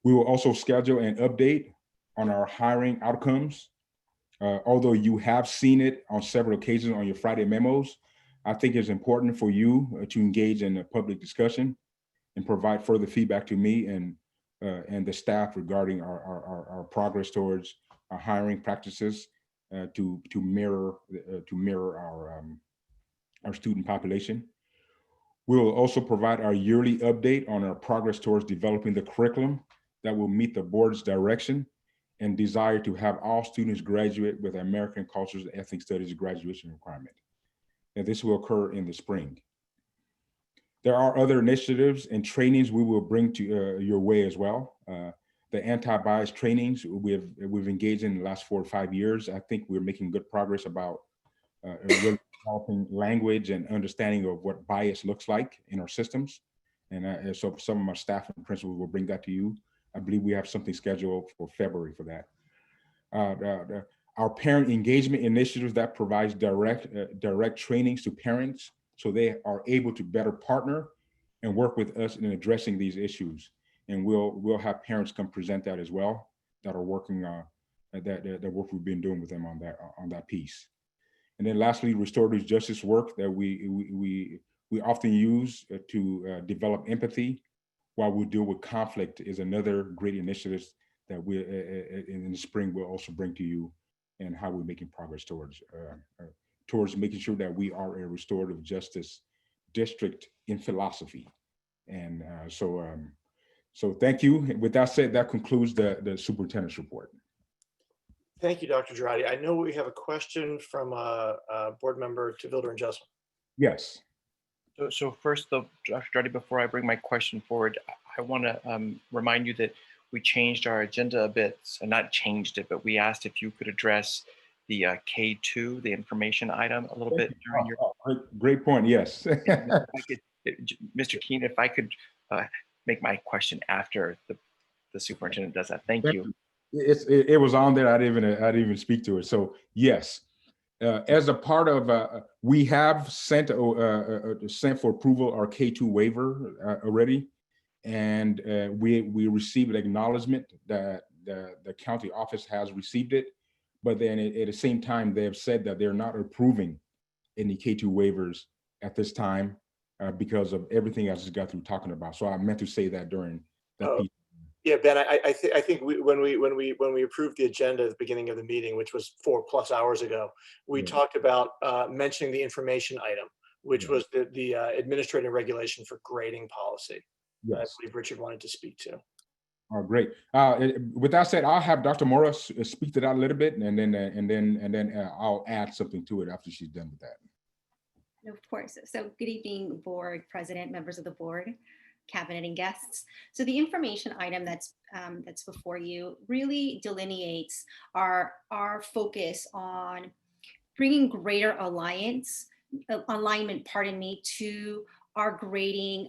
We will also schedule an update on our hiring outcomes. Although you have seen it on several occasions on your Friday memos, I think it's important for you to engage in a public discussion and provide further feedback to me and and the staff regarding our progress towards our hiring practices to mirror our student population. We will also provide our yearly update on our progress towards developing the curriculum that will meet the board's direction and desire to have all students graduate with American Cultures and Ethnic Studies graduation requirement. And this will occur in the spring. There are other initiatives and trainings we will bring to your way as well. The anti-bias trainings we've engaged in the last 4 or 5 years. I think we're making good progress about really developing language and understanding of what bias looks like in our systems. And so some of my staff and principals will bring that to you. I believe we have something scheduled for February for that. Our parent engagement initiatives that provides direct trainings to parents so they are able to better partner and work with us in addressing these issues. And we'll have parents come present that as well that are working that work we've been doing with them on that piece. And then lastly, restorative justice work that we often use to develop empathy while we deal with conflict is another great initiative that we in the spring we'll also bring to you, and how we're making progress towards making sure that we are a restorative justice district in philosophy. And so thank you. With that said, that concludes the superintendent's report. Thank you, Dr. Girardi. I know we have a question from board member Tevilder and Jesselman. Yes. So first, though, Dr. Girardi, before I bring my question forward, I want to remind you that we changed our agenda a bit. So not changed it, but we asked if you could address the K2, the information item, a little bit during your. Great point. Yes. Mr. Keene, if I could make my question after the superintendent does that. Thank you. It was on there. I didn't even speak to it. So yes, as a part of we have sent for approval our K2 waiver already, and we received an acknowledgement that the county office has received it, but then at the same time they have said that they're not approving any K2 waivers at this time because of everything I just got through talking about. So I meant to say that during that piece. Yeah, Ben, I think when we approved the agenda at the beginning of the meeting, which was 4+ hours ago, we talked about mentioning the information item, which was the administrative regulation for grading policy. Yes. I believe Richard wanted to speak to. Oh, great. With that said, I'll have Dr. Morris speak to that a little bit, and then I'll add something to it after she's done with that. Of course. So good evening, board president, members of the board, cabinet, and guests. So the information item that's before you really delineates our focus on bringing greater alignment, to our grading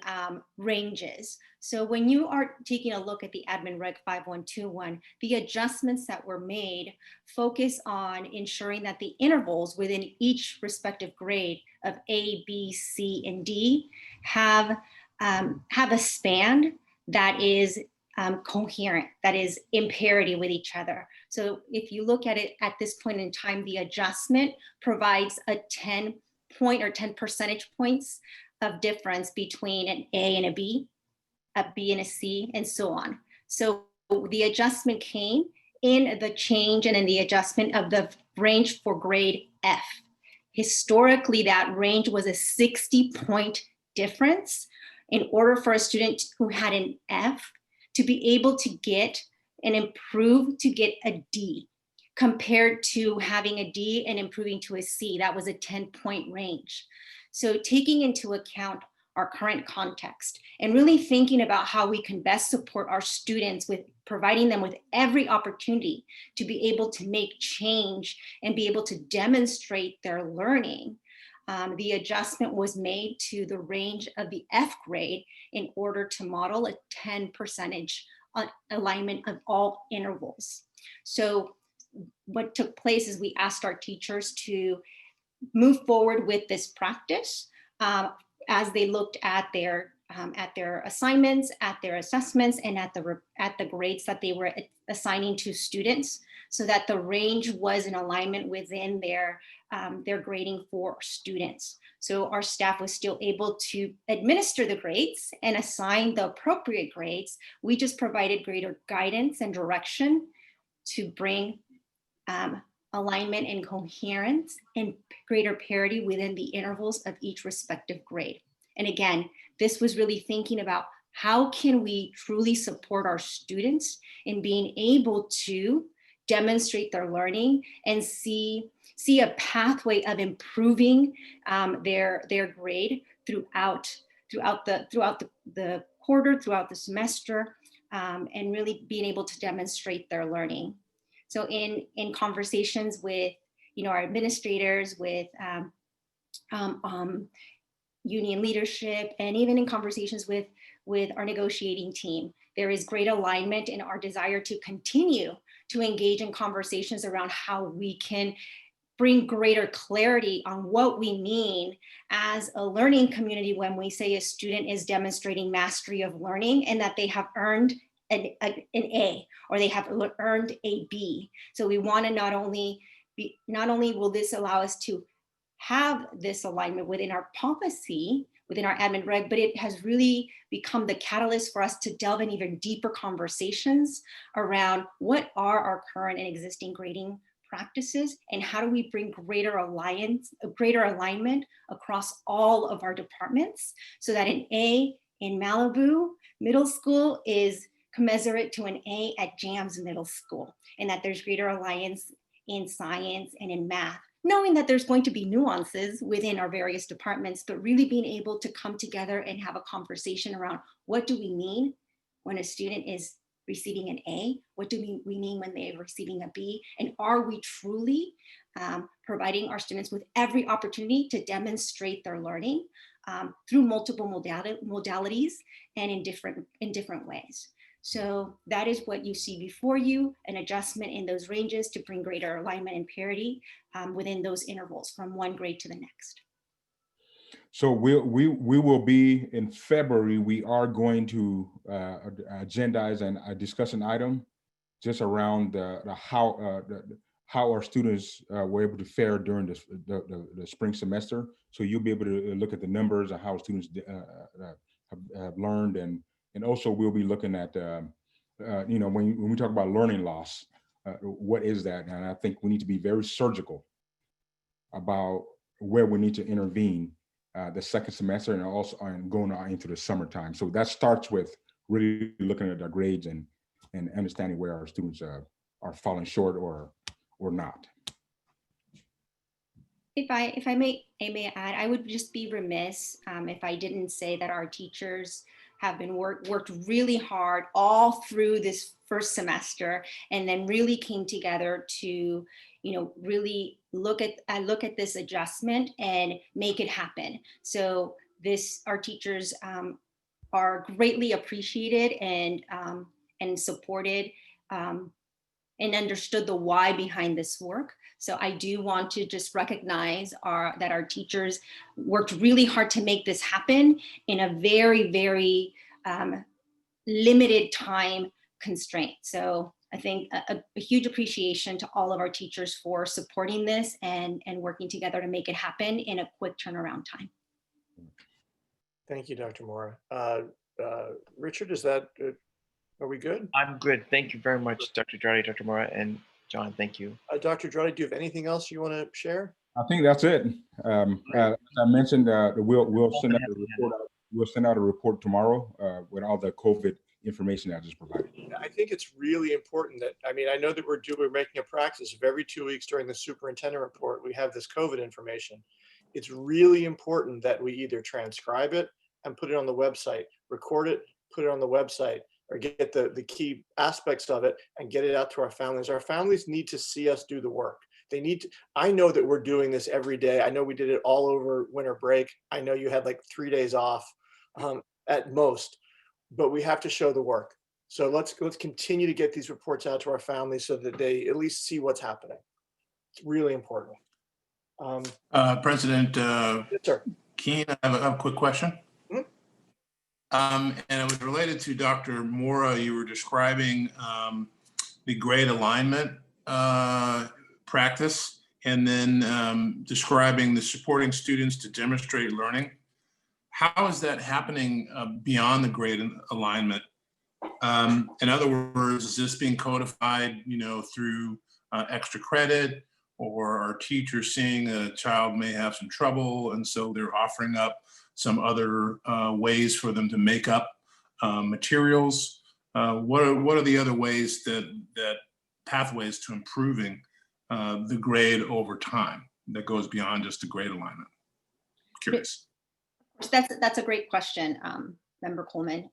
ranges. So when you are taking a look at the Admin Reg 5121, the adjustments that were made focus on ensuring that the intervals within each respective grade of A, B, C, and D have a span that is coherent, that is in parity with each other. So if you look at it at this point in time, the adjustment provides a 10 percentage points of difference between an A and a B and a C, and so on. So the adjustment came in the change and in the adjustment of the range for grade F. Historically, that range was a 60-point difference. In order for a student who had an F to be able to get and improve to get a D, compared to having a D and improving to a C, that was a 10-point range. So taking into account our current context and really thinking about how we can best support our students with providing them with every opportunity to be able to make change and be able to demonstrate their learning, the adjustment was made to the range of the F grade in order to model a 10% alignment of all intervals. So what took place is we asked our teachers to move forward with this practice as they looked at their assignments, at their assessments, and at the grades that they were assigning to students, so that the range was in alignment within their grading for students. So our staff was still able to administer the grades and assign the appropriate grades. We just provided greater guidance and direction to bring alignment and coherence and greater parity within the intervals of each respective grade. And again, this was really thinking about how can we truly support our students in being able to demonstrate their learning and see a pathway of improving their grade throughout the quarter, throughout the semester, and really being able to demonstrate their learning. So in conversations with our administrators, with union leadership, and even in conversations with our negotiating team, there is great alignment in our desire to continue to engage in conversations around how we can bring greater clarity on what we mean as a learning community when we say a student is demonstrating mastery of learning and that they have earned an A or they have earned a B. So we want to not only will this allow us to have this alignment within our policy, within our admin reg, but it has really become the catalyst for us to delve in even deeper conversations around what are our current and existing grading practices and how do we bring greater alignment across all of our departments so that an A in Malibu Middle School is commensurate to an A at Jams Middle School, and that there's greater alliance in science and in math, knowing that there's going to be nuances within our various departments, but really being able to come together and have a conversation around what do we mean when a student is receiving an A? What do we mean when they're receiving a B? And are we truly providing our students with every opportunity to demonstrate their learning through multiple modalities and in different ways? So that is what you see before you, an adjustment in those ranges to bring greater alignment and parity within those intervals from one grade to the next. So we will be in February. We are going to agendize and a discussion item just around how our students were able to fare during the spring semester. So you'll be able to look at the numbers and how students have learned, and also we'll be looking at when we talk about learning loss, what is that? And I think we need to be very surgical about where we need to intervene the second semester and also going on into the summertime. So that starts with really looking at our grades and understanding where our students are falling short or not. If I may add, I would just be remiss if I didn't say that our teachers have been worked really hard all through this first semester, and then really came together to really look at this adjustment and make it happen. So our teachers are greatly appreciated and supported and understood the why behind this work. So I do want to just recognize that our teachers worked really hard to make this happen in a very, very limited time constraint. So I think a huge appreciation to all of our teachers for supporting this and working together to make it happen in a quick turnaround time. Thank you, Dr. Mora. Richard, are we good? I'm good. Thank you very much, Dr. Girardi, Dr. Mora, and John, thank you. Dr. Girardi, do you have anything else you want to share? I think that's it. As I mentioned, we'll send out a report. We'll send out a report tomorrow with all the COVID information I just provided. I think it's really important that, I know that we're making a practice of every 2 weeks during the superintendent report, we have this COVID information. It's really important that we either transcribe it and put it on the website, record it, put it on the website, or get the key aspects of it and get it out to our families. Our families need to see us do the work. I know that we're doing this every day. I know we did it all over winter break. I know you had like 3 days off at most, but we have to show the work. So let's continue to get these reports out to our families so that they at least see what's happening. It's really important. President yes, Keene, I have a quick question. And it was related to Dr. Mora. You were describing the grade alignment practice and then describing the supporting students to demonstrate learning. How is that happening beyond the grade alignment? In other words, is this being codified, through extra credit, or are teachers seeing a child may have some trouble, and so they're offering up some other ways for them to make up materials? What are the other ways that pathways to improving the grade over time that goes beyond just the grade alignment? Curious. That's a great question, Member Coleman.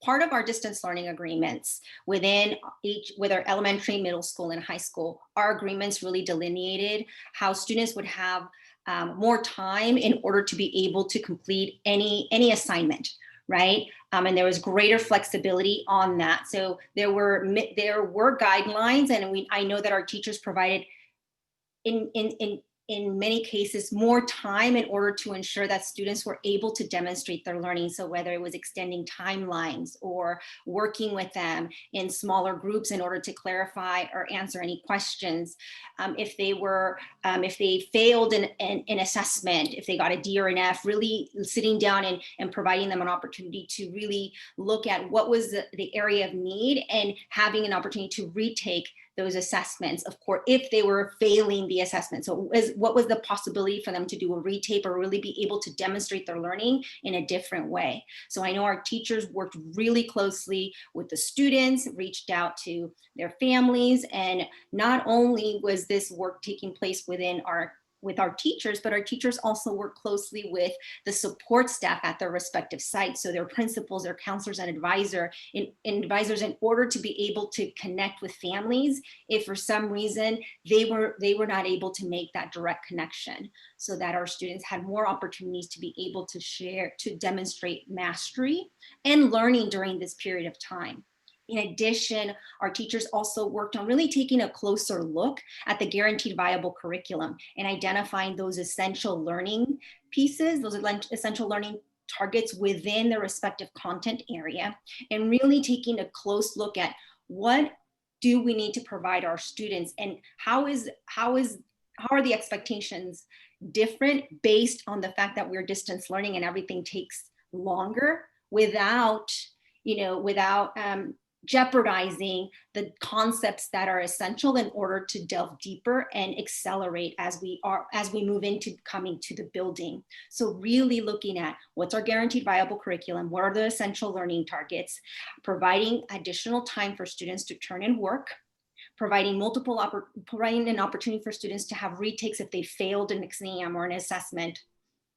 Part of our distance learning agreements within whether elementary, middle school, and high school, our agreements really delineated how students would have more time in order to be able to complete any assignment, right? And there was greater flexibility on that. So there were guidelines, and I know that our teachers provided in many cases more time in order to ensure that students were able to demonstrate their learning. So whether it was extending timelines or working with them in smaller groups in order to clarify or answer any questions, if they failed in assessment, if they got a D or an F, really sitting down and providing them an opportunity to really look at what was the area of need and having an opportunity to retake those assessments, of course, if they were failing the assessment. So what was the possibility for them to do a retape or really be able to demonstrate their learning in a different way? So I know our teachers worked really closely with the students, reached out to their families, and not only was this work taking place with our teachers, but our teachers also work closely with the support staff at their respective sites. So their principals, their counselors, and advisors in order to be able to connect with families if for some reason they were not able to make that direct connection, so that our students had more opportunities to be able to share, to demonstrate mastery and learning during this period of time. In addition, our teachers also worked on really taking a closer look at the guaranteed viable curriculum and identifying those essential learning pieces, those essential learning targets within their respective content area, and really taking a close look at what do we need to provide our students, and how are the expectations different based on the fact that we're distance learning and everything takes longer without jeopardizing the concepts that are essential in order to delve deeper and accelerate as we move into coming to the building. So really looking at what's our guaranteed viable curriculum, what are the essential learning targets, providing additional time for students to turn in work, providing an opportunity for students to have retakes if they failed an exam or an assessment,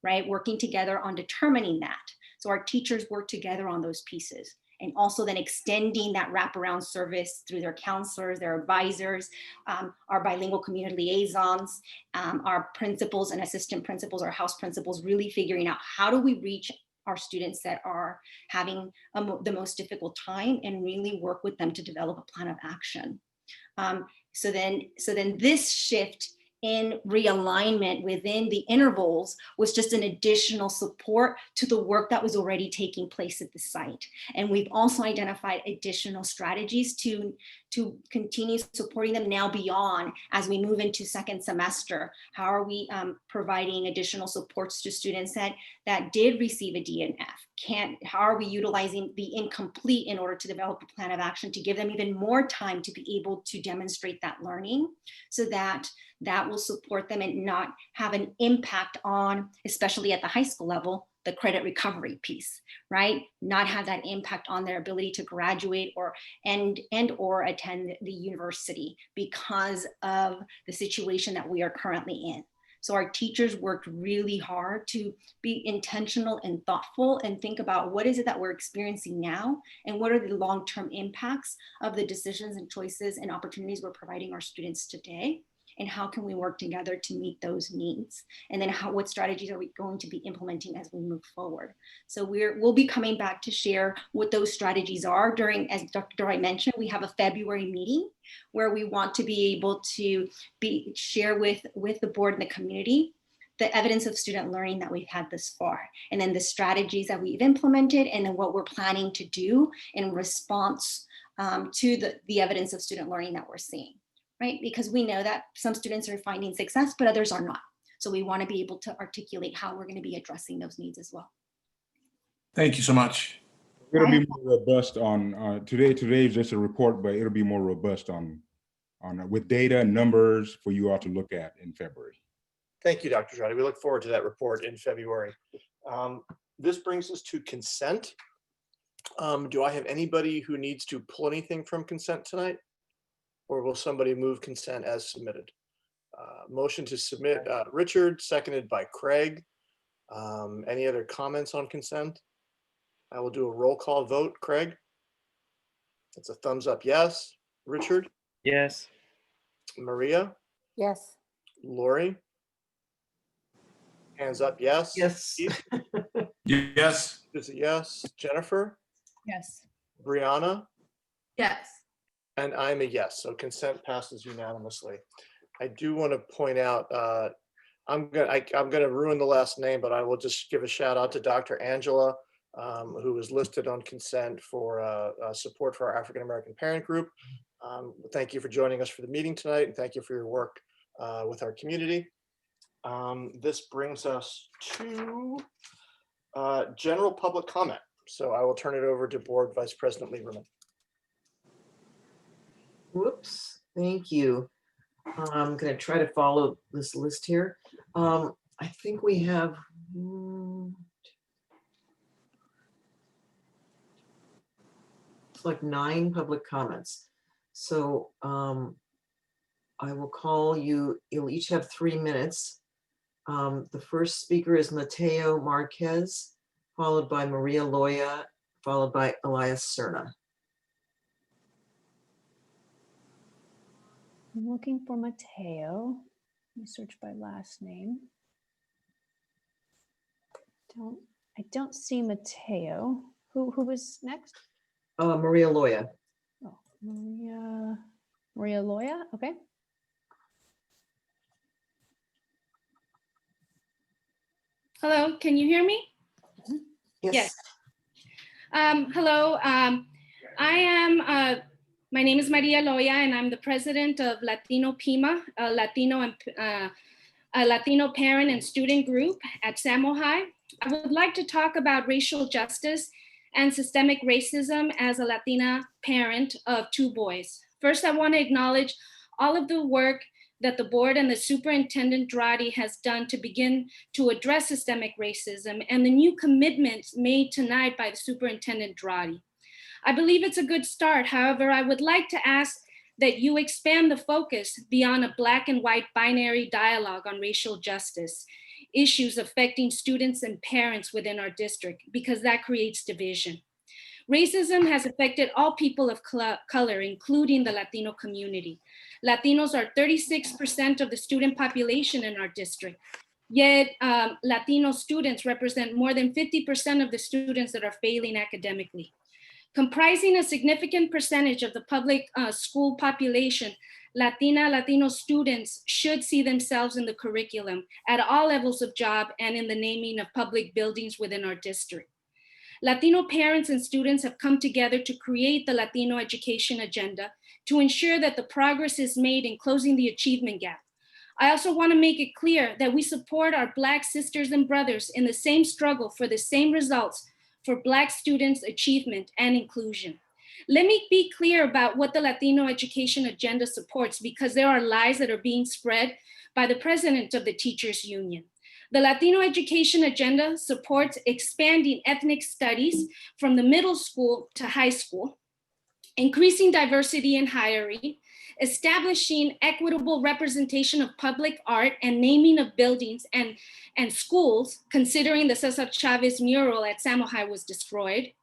right? Working together on determining that. So our teachers work together on those pieces. And also then extending that wraparound service through their counselors, their advisors, our bilingual community liaisons, our principals and assistant principals, our house principals, really figuring out how do we reach our students that are having the most difficult time and really work with them to develop a plan of action. So then this shift in realignment within the intervals was just an additional support to the work that was already taking place at the site. And we've also identified additional strategies to continue supporting them now beyond as we move into second semester. How are we providing additional supports to students that did receive a D and F? How are we utilizing the incomplete in order to develop a plan of action to give them even more time to be able to demonstrate that learning, so that will support them and not have an impact on, especially at the high school level, the credit recovery piece, right? Not have that impact on their ability to graduate or attend the university because of the situation that we are currently in. So our teachers worked really hard to be intentional and thoughtful and think about what is it that we're experiencing now and what are the long-term impacts of the decisions and choices and opportunities we're providing our students today, and how can we work together to meet those needs? And then what strategies are we going to be implementing as we move forward? So we'll be coming back to share what those strategies are during, as Dr. Dorai mentioned, we have a February meeting where we want to be able to share with the board and the community the evidence of student learning that we've had this far, and then the strategies that we've implemented, and then what we're planning to do in response to the evidence of student learning that we're seeing. right? Because we know that some students are finding success, but others are not. So we want to be able to articulate how we're going to be addressing those needs as well. Thank you so much. It'll be more robust on today. Today is just a report, but it'll be more robust on with data and numbers for you all to look at in February. Thank you, Dr. Jody. We look forward to that report in February. This brings us to consent. Do I have anybody who needs to pull anything from consent tonight? Or will somebody move consent as submitted? Motion to submit, Richard, seconded by Craig. Any other comments on consent? I will do a roll call vote. Craig? It's a thumbs up, yes. Richard? Yes. Maria? Yes. Lori? Hands up, yes. Yes. Keith? Yes. Is a yes. Jennifer? Yes. Brianna? Yes. And I'm a yes, so consent passes unanimously. I do want to point out, I'm gonna ruin the last name, but I will just give a shout out to Dr. Angela, who was listed on consent for support for our African American parent group. Thank you for joining us for the meeting tonight, and thank you for your work with our community. This brings us to general public comment. So I will turn it over to Board Vice President Lieberman. Whoops, thank you. I'm going to try to follow this list here. I think we have it's like 9 public comments. So I will call you, you'll each have 3 minutes. The first speaker is Mateo Marquez, followed by Maria Loya, followed by Elias Cerna. I'm looking for Mateo. Let me search by last name. I don't see Mateo. Who was next? Maria Loya. Oh, Maria Loya. Okay. Hello, can you hear me? Yes. Hello, my name is Maria Loya, and I'm the president of Latino PIMA, a Latino parent and student group at Samo High. I would like to talk about racial justice and systemic racism as a Latina parent of 2 boys. First, I want to acknowledge all of the work that the board and the Superintendent Dradi has done to begin to address systemic racism and the new commitments made tonight by the Superintendent Dradi. I believe it's a good start. However, I would like to ask that you expand the focus beyond a black and white binary dialogue on racial justice, issues affecting students and parents within our district, because that creates division. Racism has affected all people of color, including the Latino community. Latinos are 36% of the student population in our district, yet Latino students represent more than 50% of the students that are failing academically. Comprising a significant percentage of the public school population, Latino students should see themselves in the curriculum at all levels of job and in the naming of public buildings within our district. Latino parents and students have come together to create the Latino education agenda to ensure that the progress is made in closing the achievement gap. I also want to make it clear that we support our Black sisters and brothers in the same struggle for the same results for Black students' achievement and inclusion. Let me be clear about what the Latino education agenda supports, because there are lies that are being spread by the president of the Teachers Union. The Latino education agenda supports expanding ethnic studies from the middle school to high school, increasing diversity in hiring, establishing equitable representation of public art and naming of buildings and schools, considering the Cesar Chavez mural at Samo High was destroyed.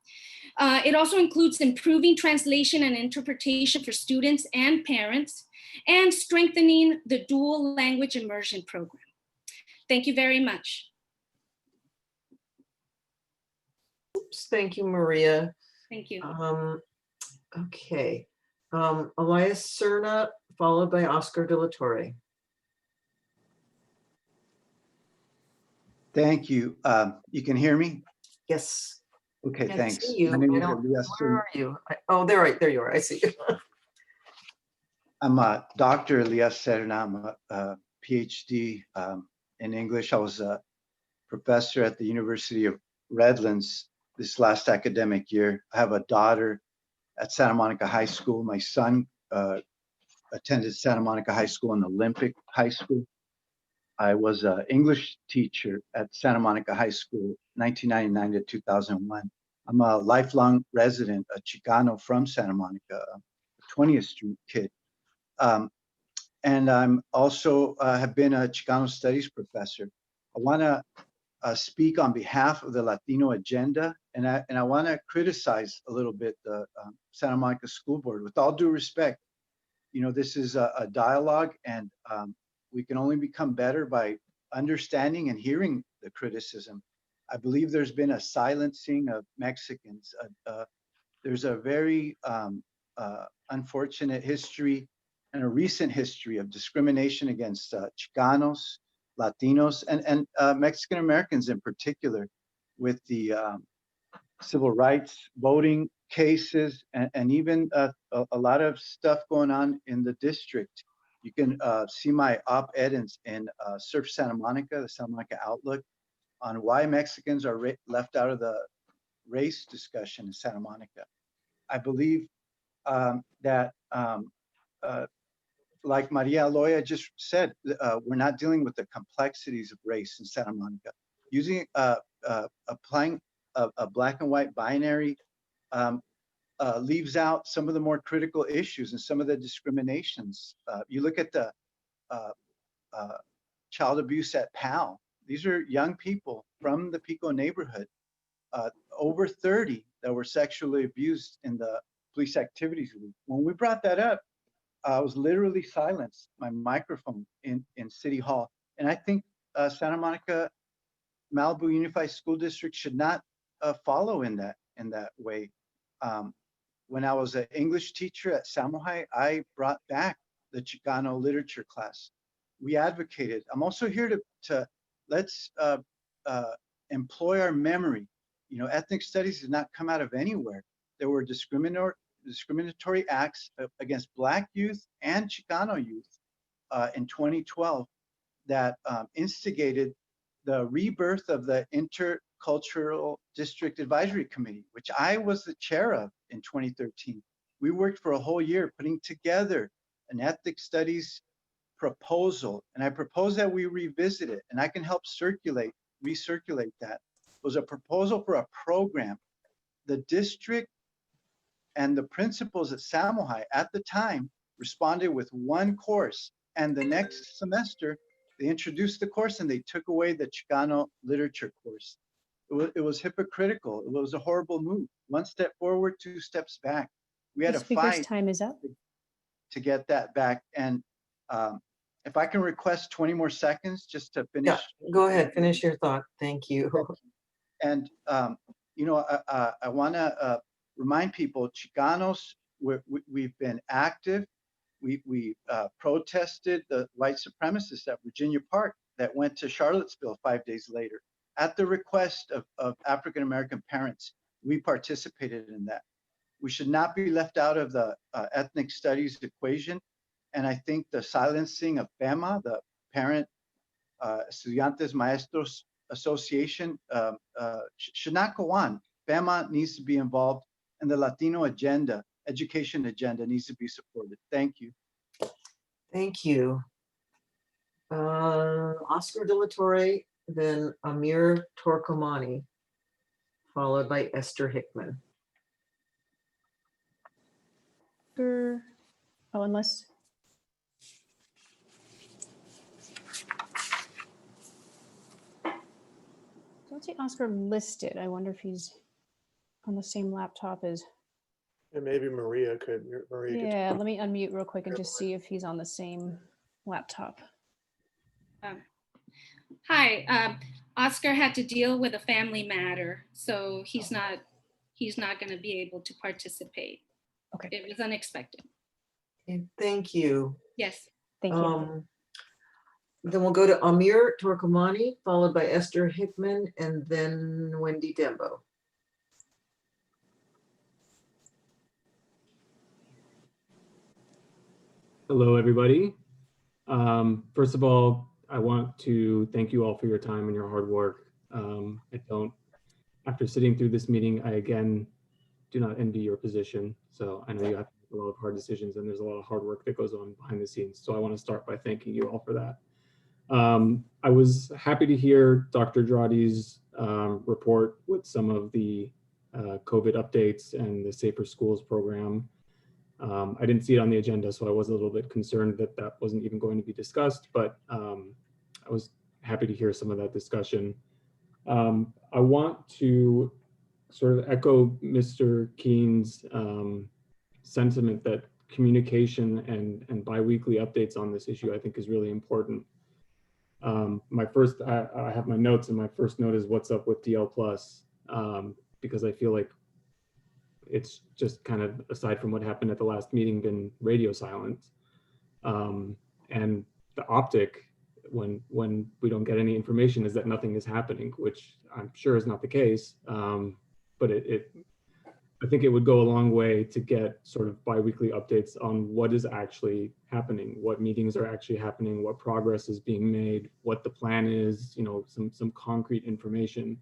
It also includes improving translation and interpretation for students and parents, and strengthening the dual language immersion program. Thank you very much. Oops, thank you, Maria. Thank you. Okay. Elias Cerna, followed by Oscar De La Torre. Thank you. You can hear me? Yes. Okay, Can't thanks. see you. My name is Where Elias are you? Oh, there you are. I see you. I'm Dr. Elias Serna. I'm a PhD in English. I was a professor at the University of Redlands this last academic year. I have a daughter at Santa Monica High School. My son attended Santa Monica High School and Olympic High School. I was an English teacher at Santa Monica High School, 1999 to 2001. I'm a lifelong resident, a Chicano from Santa Monica, a 20th Street kid. And I'm also have been a Chicano studies professor. I want to speak on behalf of the Latino agenda, and I want to criticize a little bit the Santa Monica School Board. With all due respect, you know, this is a dialogue, and we can only become better by understanding and hearing the criticism. I believe there's been a silencing of Mexicans. There's a very unfortunate history and a recent history of discrimination against Chicanos, Latinos, and Mexican Americans in particular, with the civil rights, voting cases, and even a lot of stuff going on in the district. You can see my op-ed in Surf Santa Monica, the Santa Monica Outlook, on why Mexicans are left out of the race discussion in Santa Monica. I believe that like Maria Aloya just said, we're not dealing with the complexities of race in Santa Monica. Using applying a black and white binary leaves out some of the more critical issues and some of the discriminations. You look at the child abuse at PAL. These are young people from the Pico neighborhood, over 30 that were sexually abused in the police activities week. When we brought that up, I was literally silenced, my microphone in City Hall. And I think Santa Monica Malibu Unified School District should not follow in that way. When I was an English teacher at Samohai, I brought back the Chicano literature class. We advocated. I'm also here to let's employ our memory. You know, ethnic studies did not come out of anywhere. There were discriminatory acts against Black youth and Chicano youth in 2012 that instigated the rebirth of the Intercultural District Advisory Committee, which I was the chair of in 2013. We worked for a whole year putting together an ethnic studies proposal, and I propose that we revisit it, and I can help recirculate that. It was a proposal for a program. The district and the principals at Samohai at the time responded with one course, and the next semester they introduced the course and they took away the Chicano literature course. It was hypocritical. It was a horrible move. One step forward, two steps back. We had The to speaker's fight time is up. to get that back. And if I can request 20 more seconds just to finish. Yeah, go ahead, finish your thought. Thank you. And you know, I want to remind people, Chicanos, we've been active. We protested the white supremacists at Virginia Park that went to Charlottesville 5 days later. At the request of African-American parents, we participated in that. We should not be left out of the ethnic studies equation. And I think the silencing of PEMA, the Parent Estudiantes Maestros Association, should not go on. PEMA needs to be involved, and the Latino agenda, education agenda, needs to be supported. Thank you. Thank you. Oscar De La Torre, then Amir Torkomani, followed by Esther Hickman. Oh, unless. Don't see Oscar listed. I wonder if he's on the same laptop as. And maybe Maria could. Yeah, let me unmute real quick and just see if he's on the same laptop. Hi, Oscar had to deal with a family matter, so he's not going to be able to participate. Okay. It was unexpected. Okay, thank you. Yes. Thank you. Then we'll go to Amir Torkomani, followed by Esther Hickman, and then Wendy Dembo. Hello, everybody. First of all, I want to thank you all for your time and your hard work. After sitting through this meeting, I again do not envy your position. So I know you have to make a lot of hard decisions and there's a lot of hard work that goes on behind the scenes. So I want to start by thanking you all for that. I was happy to hear Dr. Dradi's report with some of the COVID updates and the Safer Schools program. I didn't see it on the agenda, so I was a little bit concerned that that wasn't even going to be discussed, but I was happy to hear some of that discussion. I want to sort of echo Mr. Keen's sentiment that communication and biweekly updates on this issue, I think, is really important. I have my notes, and my first note is what's up with DL Plus, because I feel like it's just kind of, aside from what happened at the last meeting, been radio silent. And the optic, when we don't get any information, is that nothing is happening, which I'm sure is not the case. But I think it would go a long way to get sort of biweekly updates on what is actually happening, what meetings are actually happening, what progress is being made, what the plan is, you know, some concrete information.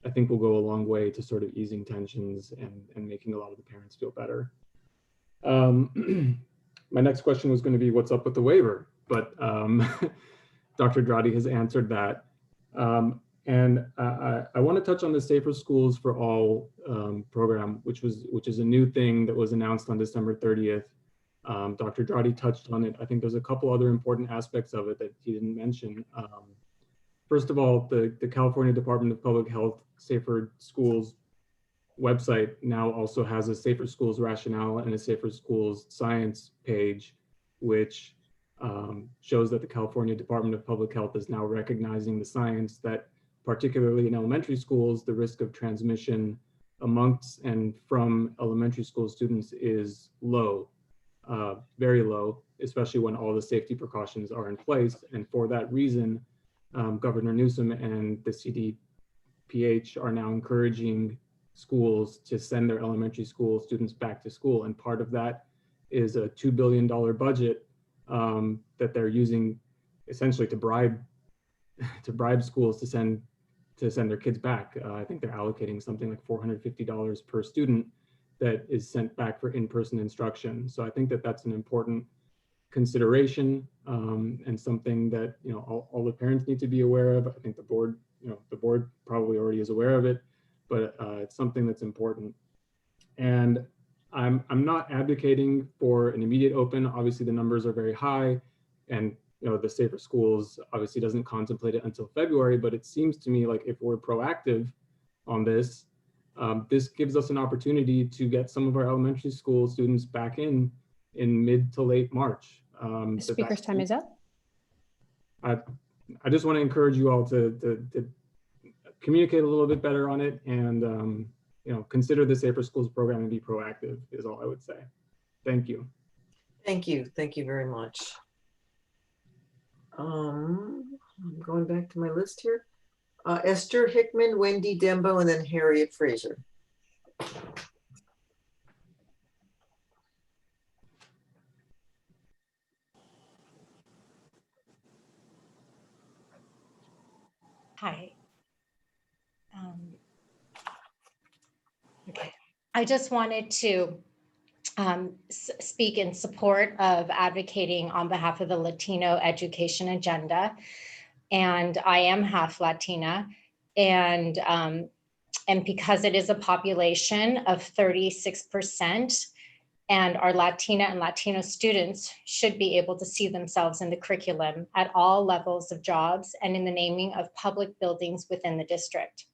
I think will go a long way to sort of easing tensions and making a lot of the parents feel better. My next question was going to be what's up with the waiver, but Dr. Dradi has answered that. And I want to touch on the Safer Schools for All program, which is a new thing that was announced on December 30th. Dr. Dradi touched on it. I think there's a couple other important aspects of it that he didn't mention. First of all, the California Department of Public Health Safer Schools website now also has a Safer Schools rationale and a Safer Schools science page, which shows that the California Department of Public Health is now recognizing the science that, particularly in elementary schools, the risk of transmission amongst and from elementary school students is low, very low, especially when all the safety precautions are in place. And for that reason, Governor Newsom and the CDPH are now encouraging schools to send their elementary school students back to school. And part of that is a $2 billion budget that they're using essentially to bribe schools to send their kids back. I think they're allocating something like $450 per student that is sent back for in-person instruction. So I think that that's an important consideration and something that, you know, all the parents need to be aware of. I think the board probably already is aware of it, but it's something that's important. And I'm not advocating for an immediate open. Obviously the numbers are very high, and you know, the Safer Schools obviously doesn't contemplate it until February, but it seems to me like if we're proactive on this, this gives us an opportunity to get some of our elementary school students back in mid to late March. The speaker's time is up. I just want to encourage you all to communicate a little bit better on it, and you know, consider the Safer Schools program and be proactive is all I would say. Thank you. Thank you very much. I'm going back to my list here. Esther Hickman, Wendy Dembo, and then Harriet Fraser. Hi. Okay. I just wanted to speak in support of advocating on behalf of the Latino education agenda. And I am half Latina, and because it is a population of 36%, and our Latina and Latino students should be able to see themselves in the curriculum at all levels of jobs and in the naming of public buildings within the district.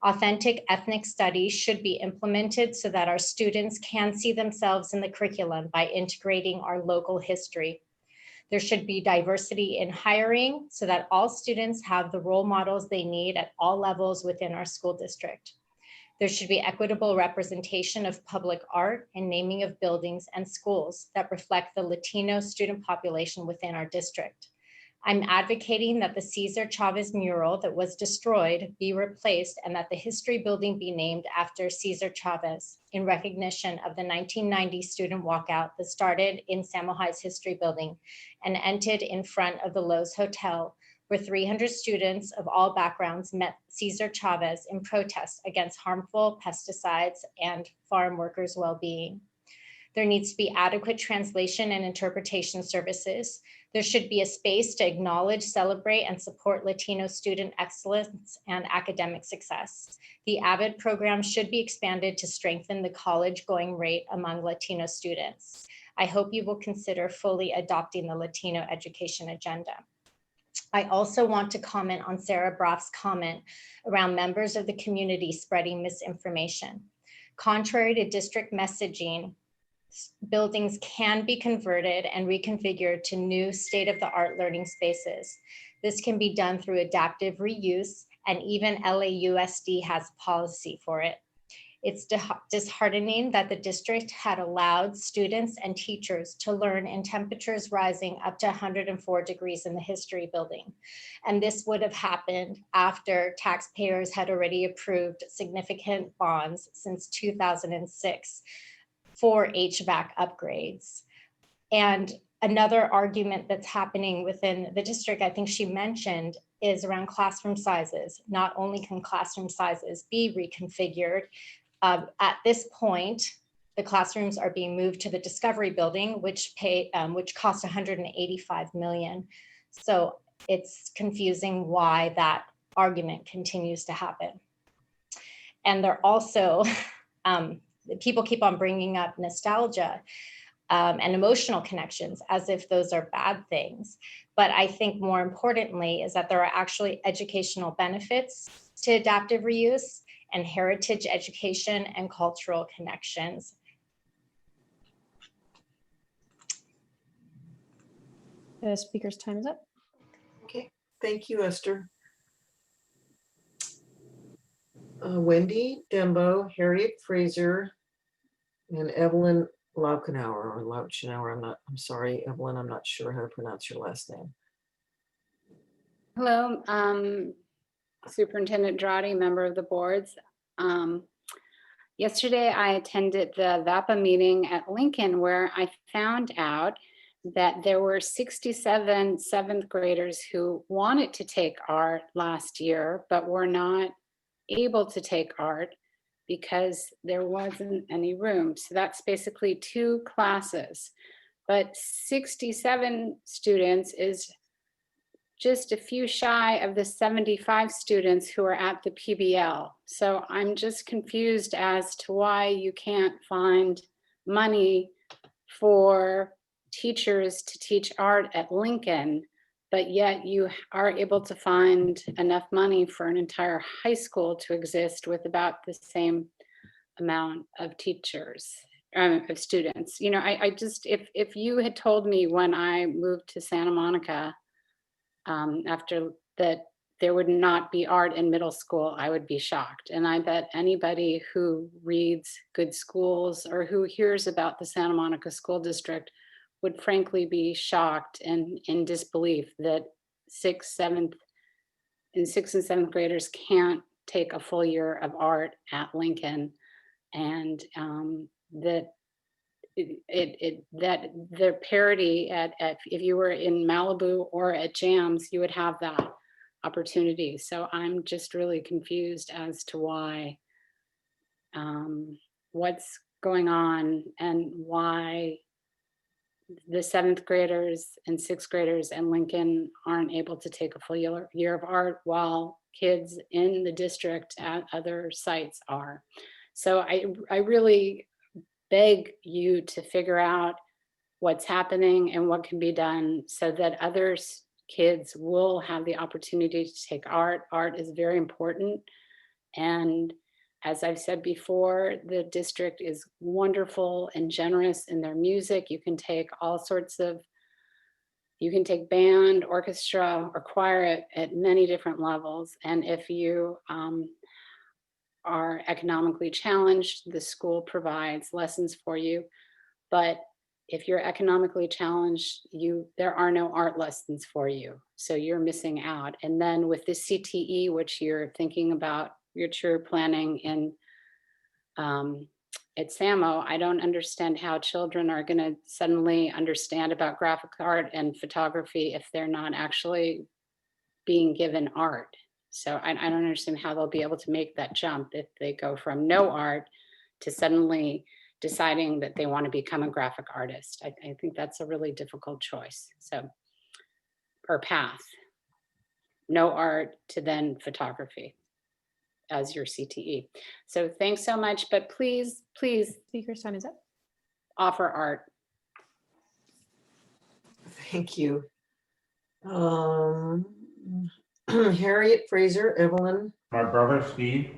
Authentic ethnic studies should be implemented so that our students can see themselves in the curriculum by integrating our local history. There should be diversity in hiring so that all students have the role models they need at all levels within our school district. There should be equitable representation of public art and naming of buildings and schools that reflect the Latino student population within our district. I'm advocating that the Cesar Chavez mural that was destroyed be replaced and that the history building be named after Cesar Chavez in recognition of the 1990 student walkout that started in Samo High's history building and ended in front of the Lowe's Hotel, where 300 students of all backgrounds met Cesar Chavez in protest against harmful pesticides and farm workers' well-being. There needs to be adequate translation and interpretation services. There should be a space to acknowledge, celebrate, and support Latino student excellence and academic success. The AVID program should be expanded to strengthen the college going rate among Latino students. I hope you will consider fully adopting the Latino education agenda. I also want to comment on Sarah Broff's comment around members of the community spreading misinformation. Contrary to district messaging, buildings can be converted and reconfigured to new state-of-the-art learning spaces. This can be done through adaptive reuse, and even LAUSD has a policy for it. It's disheartening that the district had allowed students and teachers to learn in temperatures rising up to 104 degrees in the history building. And this would have happened after taxpayers had already approved significant bonds since 2006 for HVAC upgrades. And another argument that's happening within the district, I think she mentioned, is around classroom sizes. Not only can classroom sizes be reconfigured, at this point, the classrooms are being moved to the Discovery Building, which cost $185 million. So it's confusing why that argument continues to happen. And they're also, people keep on bringing up nostalgia and emotional connections as if those are bad things. But I think more importantly is that there are actually educational benefits to adaptive reuse and heritage education and cultural connections. The speaker's time is up. Okay, thank you, Esther. Wendy Dembo, Harriet Fraser, and Evelyn Lauchenauer. I'm sorry, Evelyn, I'm not sure how to pronounce your last name. Hello, Superintendent Drotti, member of the boards. Yesterday, I attended the VAPA meeting at Lincoln where I found out that there were 67 seventh graders who wanted to take art last year, but were not able to take art because there wasn't any room. So that's basically 2 classes, but 67 students is just a few shy of the 75 students who are at the PBL. So I'm just confused as to why you can't find money for teachers to teach art at Lincoln, but yet you are able to find enough money for an entire high school to exist with about the same amount of teachers, of students. You know, I just, if you had told me when I moved to Santa Monica, after that there would not be art in middle school, I would be shocked. And I bet anybody who reads Good Schools or who hears about the Santa Monica School District would frankly be shocked and in disbelief that 6th and 7th graders can't take a full year of art at Lincoln, and that that the parity at if you were in Malibu or at Jams, you would have that opportunity. So I'm just really confused as to why, what's going on and why the 7th graders and 6th graders and Lincoln aren't able to take a full year of art while kids in the district at other sites are. So I really beg you to figure out what's happening and what can be done so that other kids will have the opportunity to take art. Art is very important. And as I've said before, the district is wonderful and generous in their music. You can take all sorts of, you can take band, orchestra, or choir at many different levels. And if you are economically challenged, the school provides lessons for you. But if you're economically challenged, there are no art lessons for you. So you're missing out. And then with the CTE, which you're thinking about, you're planning in at SAMO, I don't understand how children are going to suddenly understand about graphic art and photography if they're not actually being given art. So I don't understand how they'll be able to make that jump if they go from no art to suddenly deciding that they want to become a graphic artist. I think that's a really difficult choice. So, or path, no art to then photography as your CTE. So thanks so much, but please, Speaker's time is up. Offer art. Thank you. Harriet, Fraser, Evelyn. My brother Steve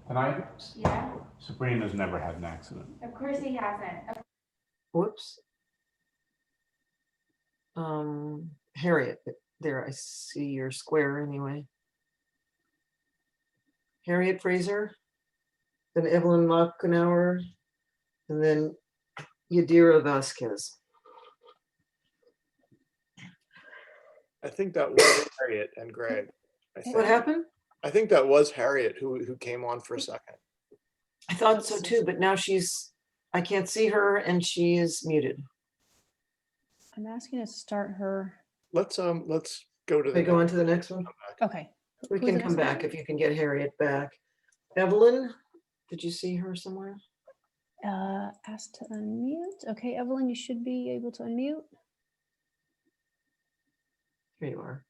tonight. Yeah, Sabrina's never had an accident. of course he hasn't. Whoops. Harriet, there, I see your square anyway. Harriet Fraser, then Evelyn Mockenauer, and then Yadira Vasquez. I think that was Harriet and Greg. What happened? I think that was Harriet who came on for a second. I thought so too, but now I can't see her and she is muted. I'm asking to start her. Let's go to We go on to the next one. Okay. We Who's can the come next one? back if you can get Harriet back. Evelyn, did you see her somewhere? Asked to unmute. Okay, Evelyn, you should be able to unmute. Here you are.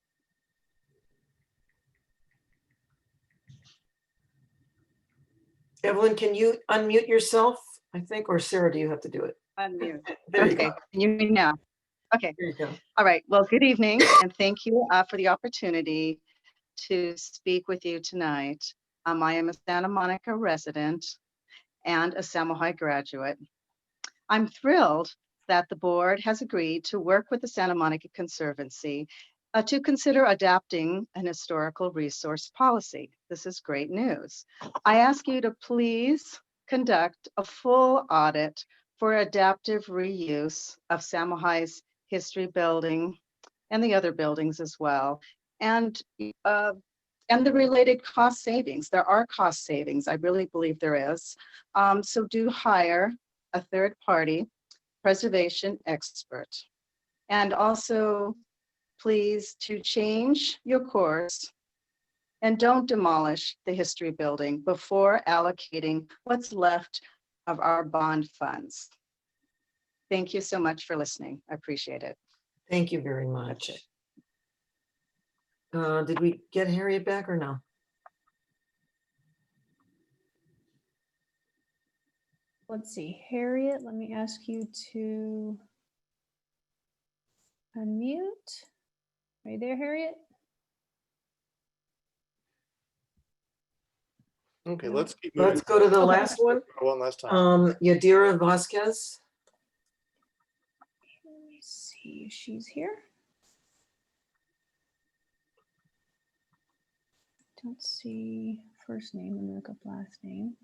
Evelyn, can you unmute yourself? I think, or Sarah, do you have to do it? Unmute. There you Okay, go. can you hear me now? Okay. Here you go. All right. Well, good evening, and thank you for the opportunity to speak with you tonight. I am a Santa Monica resident and a Samo High graduate. I'm thrilled that the board has agreed to work with the Santa Monica Conservancy to consider adapting an historical resource policy. This is great news. I ask you to please conduct a full audit for adaptive reuse of Samo High's history building and the other buildings as well, and the related cost savings. There are cost savings. I really believe there is. So do hire a third-party preservation expert, and also please to change your course and don't demolish the history building before allocating what's left of our bond funds. Thank you so much for listening. I appreciate it. Thank you very much. Did we get Harriet back or no? Let's see, Harriet, let me ask you to unmute. Are you there, Harriet? Okay, let's keep moving. Let's go to the last one. One last time. Yadira Vasquez. Let me see if she's here. Don't see first name. Let me look up last name.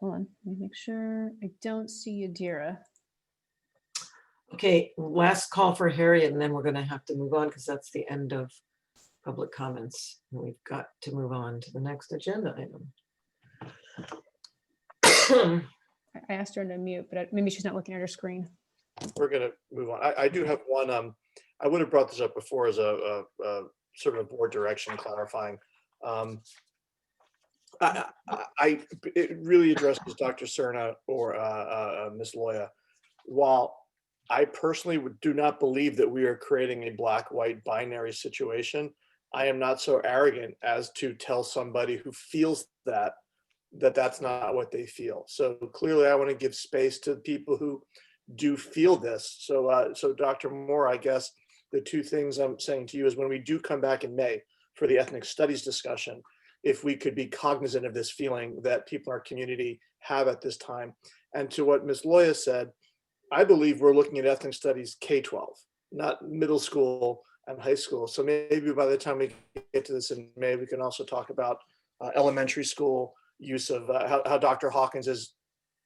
Hold on, let me make sure. I don't see Yadira. Okay, last call for Harriet, and then we're going to have to move on because that's the end of public comments. And we've got to move on to the next agenda item. I asked her to mute, but maybe she's not looking at her screen. We're gonna move on. I do have one. I would have brought this up before as a sort of a board direction clarifying. It really addresses Dr. Cerna or Ms. Loya. While I personally do not believe that we are creating a black-white binary situation, I am not so arrogant as to tell somebody who feels that that's not what they feel. So clearly I want to give space to people who do feel this. So Dr. Moore, I guess the two things I'm saying to you is when we do come back in May for the ethnic studies discussion, if we could be cognizant of this feeling that people in our community have at this time. And to what Ms. Loya said, I believe we're looking at ethnic studies K-12, not middle school and high school. So maybe by the time we get to this in May, we can also talk about elementary school use of how Dr. Hawkins is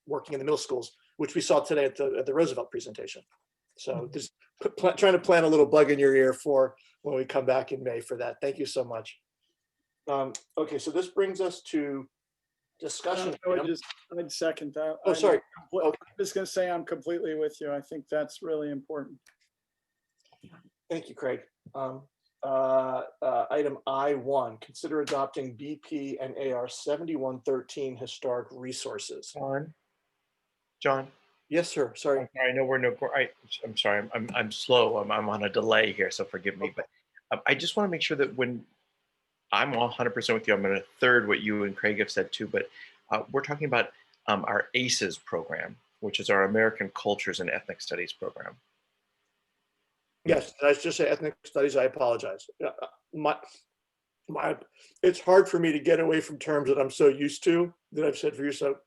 working in the middle schools, which we saw today at the Roosevelt presentation. So just trying to plant a little bug in your ear for when we come back in May for that. Thank you so much. Okay, so this brings us to discussion. I'd second that. Oh, sorry. I'm just going to say I'm completely with you. I think that's really important. Thank you, Craig. Item I1, consider adopting BP and AR 7113 historic resources. John. Yes, sir. Sorry. I know we're I'm sorry. I'm slow. I'm on a delay here, so forgive me. But I just want to make sure that when I'm 100% with you, I'm going to third what you and Craig have said too. But we're talking about our ACES program, which is our American Cultures and Ethnic Studies program. Yes, I just say ethnic studies. I apologize. It's hard for me to get away from terms that I'm so used to that I've said for you. So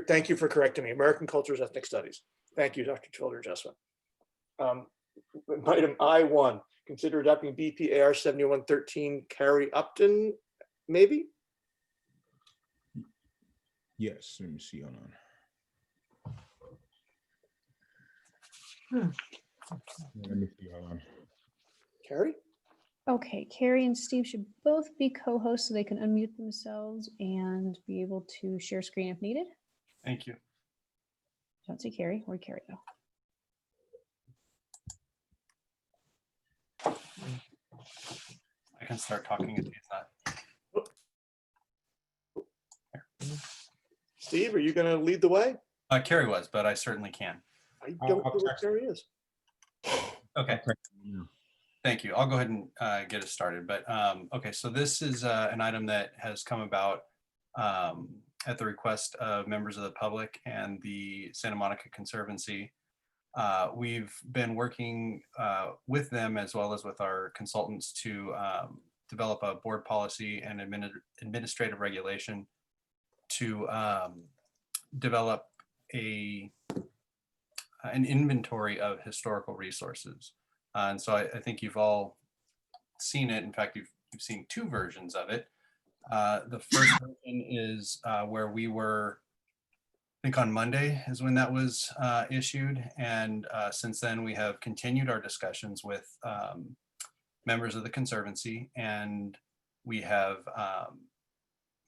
thank you for correcting me. American Cultures, Ethnic Studies. Thank you, Dr. Childer-Jessup. Item I1, consider adopting BPAR 7113, Carrie Upton, maybe? Yes, let me see, hold on. Let me see, hold on. Carrie? Okay, Carrie and Steve should both be co-hosts so they can unmute themselves and be able to share screen if needed. Thank you. Don't see Carrie. Where'd Carrie go? I can start talking if he's not. Steve, are you going to lead the way? Carrie was, but I certainly can. I don't know where Carrie is. Okay. Thank you. I'll go ahead and get us started. But okay, so this is an item that has come about at the request of members of the public and the Santa Monica Conservancy. We've been working with them as well as with our consultants to develop a board policy and administrative regulation to develop an inventory of historical resources. And so I think you've all seen it. In fact, you've seen two versions of it. The first version is where we were, I think on Monday is when that was issued. And since then we have continued our discussions with members of the Conservancy, and we have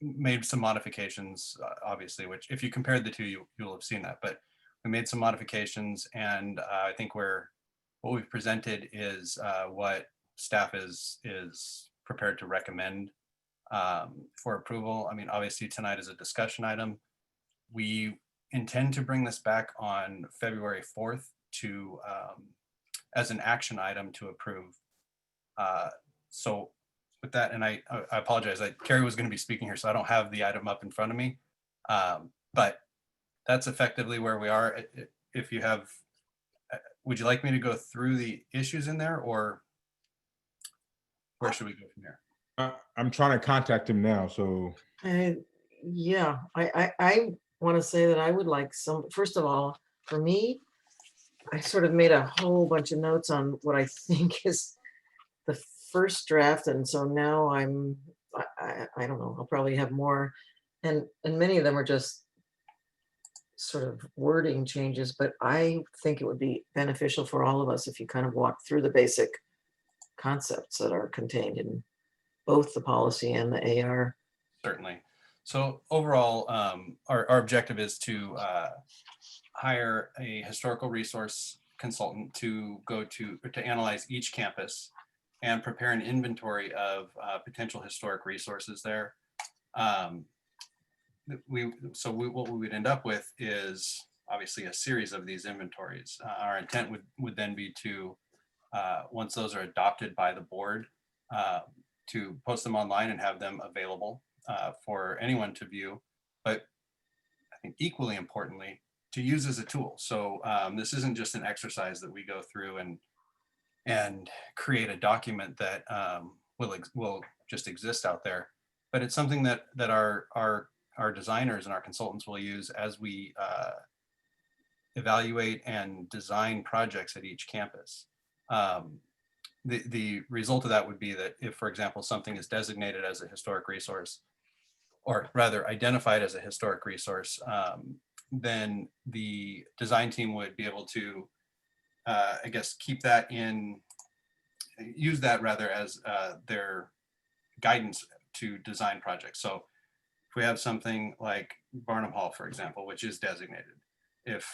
made some modifications, obviously, which if you compared the two, you'll have seen that, but we made some modifications, and I think what we've presented is what staff is prepared to recommend for approval. I mean, obviously tonight is a discussion item. We intend to bring this back on February 4th to as an action item to approve. So with that, and I apologize, Carrie was going to be speaking here, so I don't have the item up in front of me, but that's effectively where we are. If you have, would you like me to go through the issues in there, or where should we go from here? I'm trying to contact him now, so. Yeah, I want to say that I would like first of all, for me, I sort of made a whole bunch of notes on what I think is the first draft. And so now I don't know, I'll probably have more. And many of them are just sort of wording changes, but I think it would be beneficial for all of us if you kind of walk through the basic concepts that are contained in both the policy and the AR. Certainly. So overall, our objective is to hire a historical resource consultant to analyze each campus and prepare an inventory of potential historic resources there. What we would end up with is obviously a series of these inventories. Our intent would then be to, once those are adopted by the board, to post them online and have them available for anyone to view, but I think equally importantly, to use as a tool. So this isn't just an exercise that we go through and create a document that will just exist out there, but it's something that our designers and our consultants will use as we evaluate and design projects at each campus. The result of that would be that if, for example, something is designated as a historic resource, or rather identified as a historic resource, then the design team would be able to, I guess, use that rather as their guidance to design projects. So if we have something like Barnum Hall, for example, which is designated, if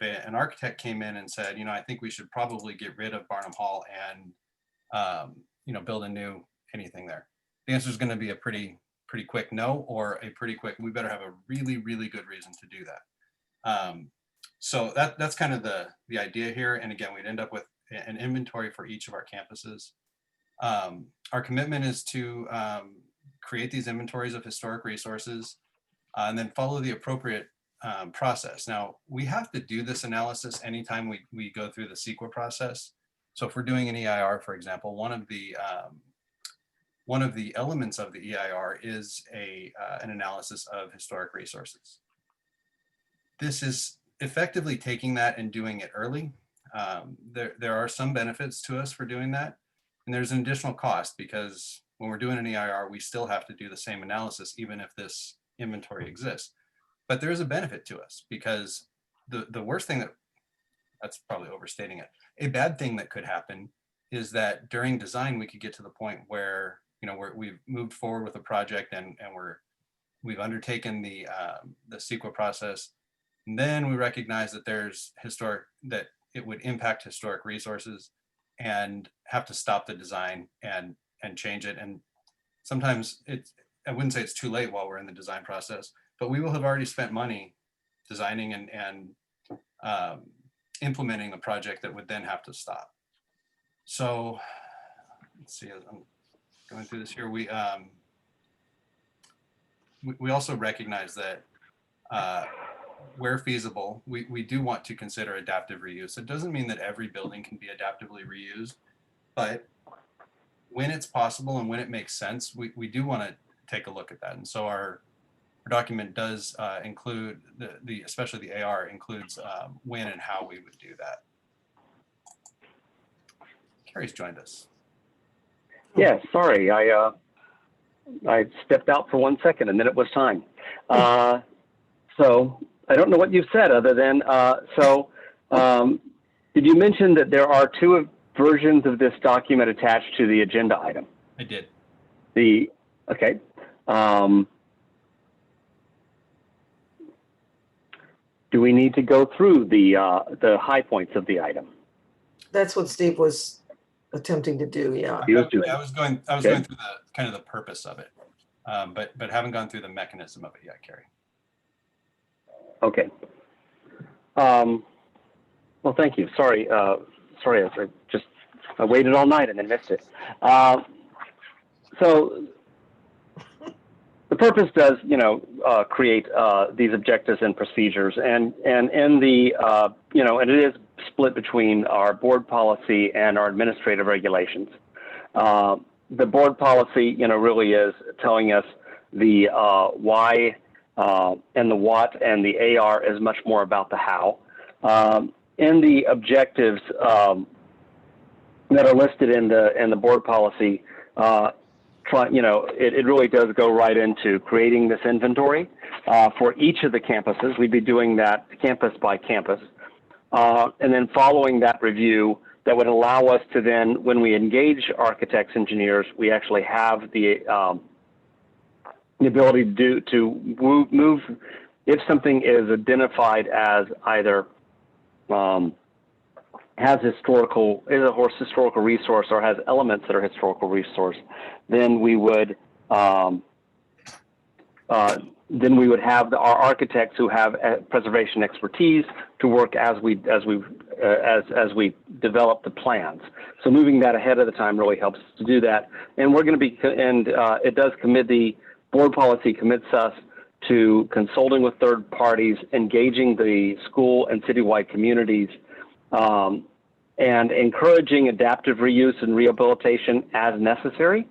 an architect came in and said, I think we should probably get rid of Barnum Hall and build a new anything there, the answer is going to be a pretty quick no, or a pretty quick, we better have a really, really good reason to do that. So that's kind of the idea here. And again, we'd end up with an inventory for each of our campuses. Our commitment is to create these inventories of historic resources and then follow the appropriate process. Now, we have to do this analysis anytime we go through the CEQA process. So if we're doing an EIR, for example, one of the elements of the EIR is an analysis of historic resources. This is effectively taking that and doing it early. There are some benefits to us for doing that. And there's an additional cost because when we're doing an EIR, we still have to do the same analysis, even if this inventory exists. But there is a benefit to us because the worst thing that's probably overstating it. A bad thing that could happen is that during design, we could get to the point where, we've moved forward with a project and we've undertaken the CEQA process. And then we recognize that that it would impact historic resources and have to stop the design and change it. And sometimes I wouldn't say it's too late while we're in the design process, but we will have already spent money designing and implementing a project that would then have to stop. So let's see, as I'm going through this here, we also recognize that where feasible, we do want to consider adaptive reuse. It doesn't mean that every building can be adaptively reused, but when it's possible and when it makes sense, we do want to take a look at that. And so our document does include especially the AR includes when and how we would do that. Carrie's joined us. Yeah, sorry, I stepped out for 1 second and then it was time. So I don't know what you've said other than, did you mention that there are two versions of this document attached to the agenda item? I did. Okay. Do we need to go through the high points of the item? That's what Steve was attempting to do, yeah. He was doing. I was going through the kind of the purpose of it, but haven't gone through the mechanism of it yet, Carrie. Okay. Well, thank you. Sorry, I waited all night and then missed it. So the purpose does, create these objectives and procedures, and in the, and it is split between our board policy and our administrative regulations. The board policy, really is telling us the why and the what, and the AR is much more about the how. In the objectives that are listed in the board policy, it really does go right into creating this inventory for each of the campuses. We'd be doing that campus by campus. And then following that review, that would allow us to then, when we engage architects, engineers, we actually have the ability to move if something is identified as either is a historical resource or has elements that are historical resource, then we would have our architects who have preservation expertise to work as we develop the plans. So moving that ahead of the time really helps us to do that. And we're going to be, it does commit, the board policy commits us to consulting with third parties, engaging the school and citywide communities, and encouraging adaptive reuse and rehabilitation as necessary.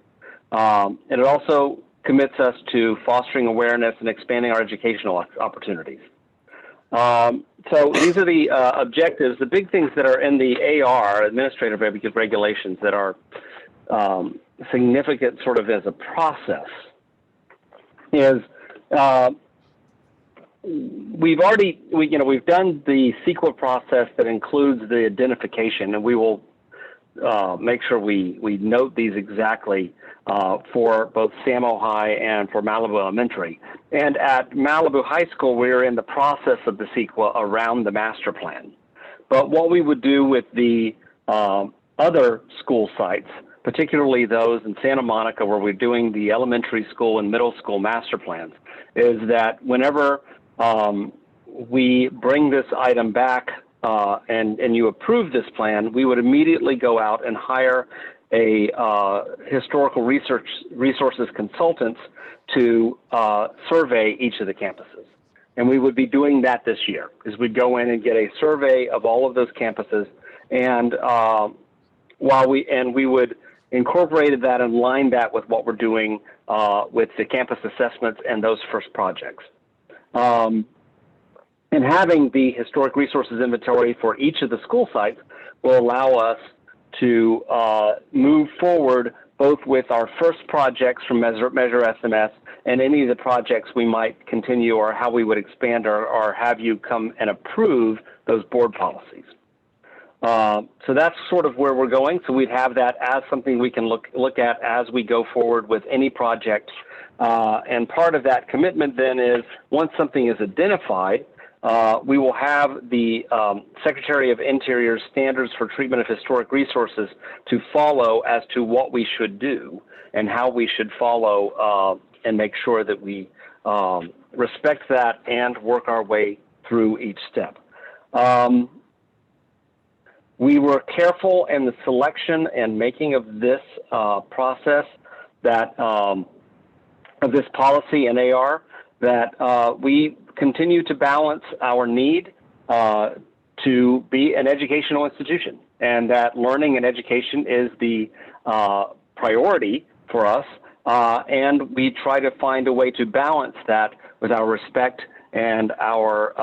And it also commits us to fostering awareness and expanding our educational opportunities. So these are the objectives. The big things that are in the AR, administrative regulations, that are significant sort of as a process is we've done the CEQA process that includes the identification, and we will make sure we note these exactly for both Samo High and for Malibu Elementary. And at Malibu High School, we're in the process of the CEQA around the master plan. But what we would do with the other school sites, particularly those in Santa Monica where we're doing the elementary school and middle school master plans, is that whenever we bring this item back and you approve this plan, we would immediately go out and hire a historical resources consultants to survey each of the campuses. And we would be doing that this year, is we'd go in and get a survey of all of those campuses, and we would incorporate that and line that with what we're doing with the campus assessments and those first projects. And having the historic resources inventory for each of the school sites will allow us to move forward both with our first projects from Measure SMS and any of the projects we might continue, or how we would expand or have you come and approve those board policies. So that's sort of where we're going. So we'd have that as something we can look at as we go forward with any project. And part of that commitment then is, once something is identified, we will have the Secretary of Interior's standards for treatment of historic resources to follow as to what we should do and how we should follow and make sure that we respect that and work our way through each step. We were careful in the selection and making of this process, that of this policy in AR, that we continue to balance our need to be an educational institution, and that learning and education is the priority for us. And we try to find a way to balance that with our respect and our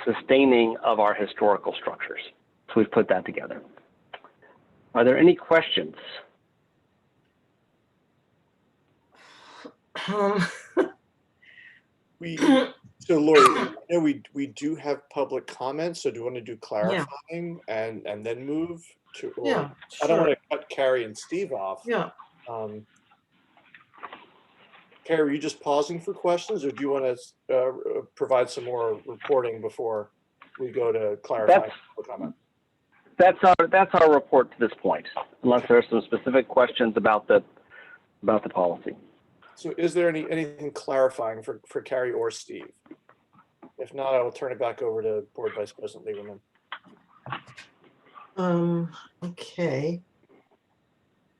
sustaining of our historical structures. So we've put that together. Are there any questions? So Lori, you know, we do have public comments. So do you want to do clarifying and then move to? Or, Yeah, I don't sure. want to cut Carrie and Steve off. Yeah. Carrie, are you just pausing for questions, or do you want to provide some more reporting before we go to clarifying public comment? That's our report to this point, unless there are some specific questions about the policy. So is there anything clarifying for Carrie or Steve? If not, I will turn it back over to Board Vice President Lieberman. Okay.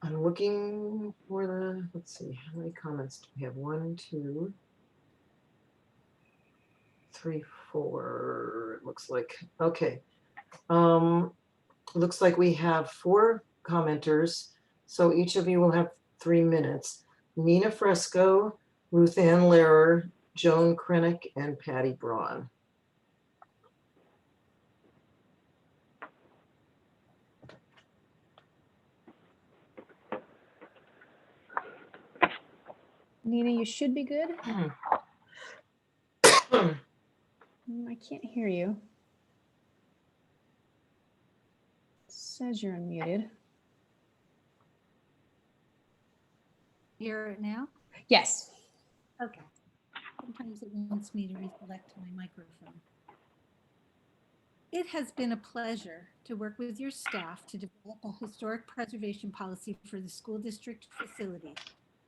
I'm looking for the, let's see, how many comments do we have? 1, 2, 3, 4, it looks like. Okay. Looks like we have 4 commenters, so each of you will have 3 minutes. Nina Fresco, Ruth Ann Lehrer, Joan Krennick, and Patty Braun. Nina, you should be good. I can't hear you. It says you're unmuted. Hear it now? Yes. Okay. Sometimes it wants me to reselect my microphone. It has been a pleasure to work with your staff to develop a historic preservation policy for the school district facility,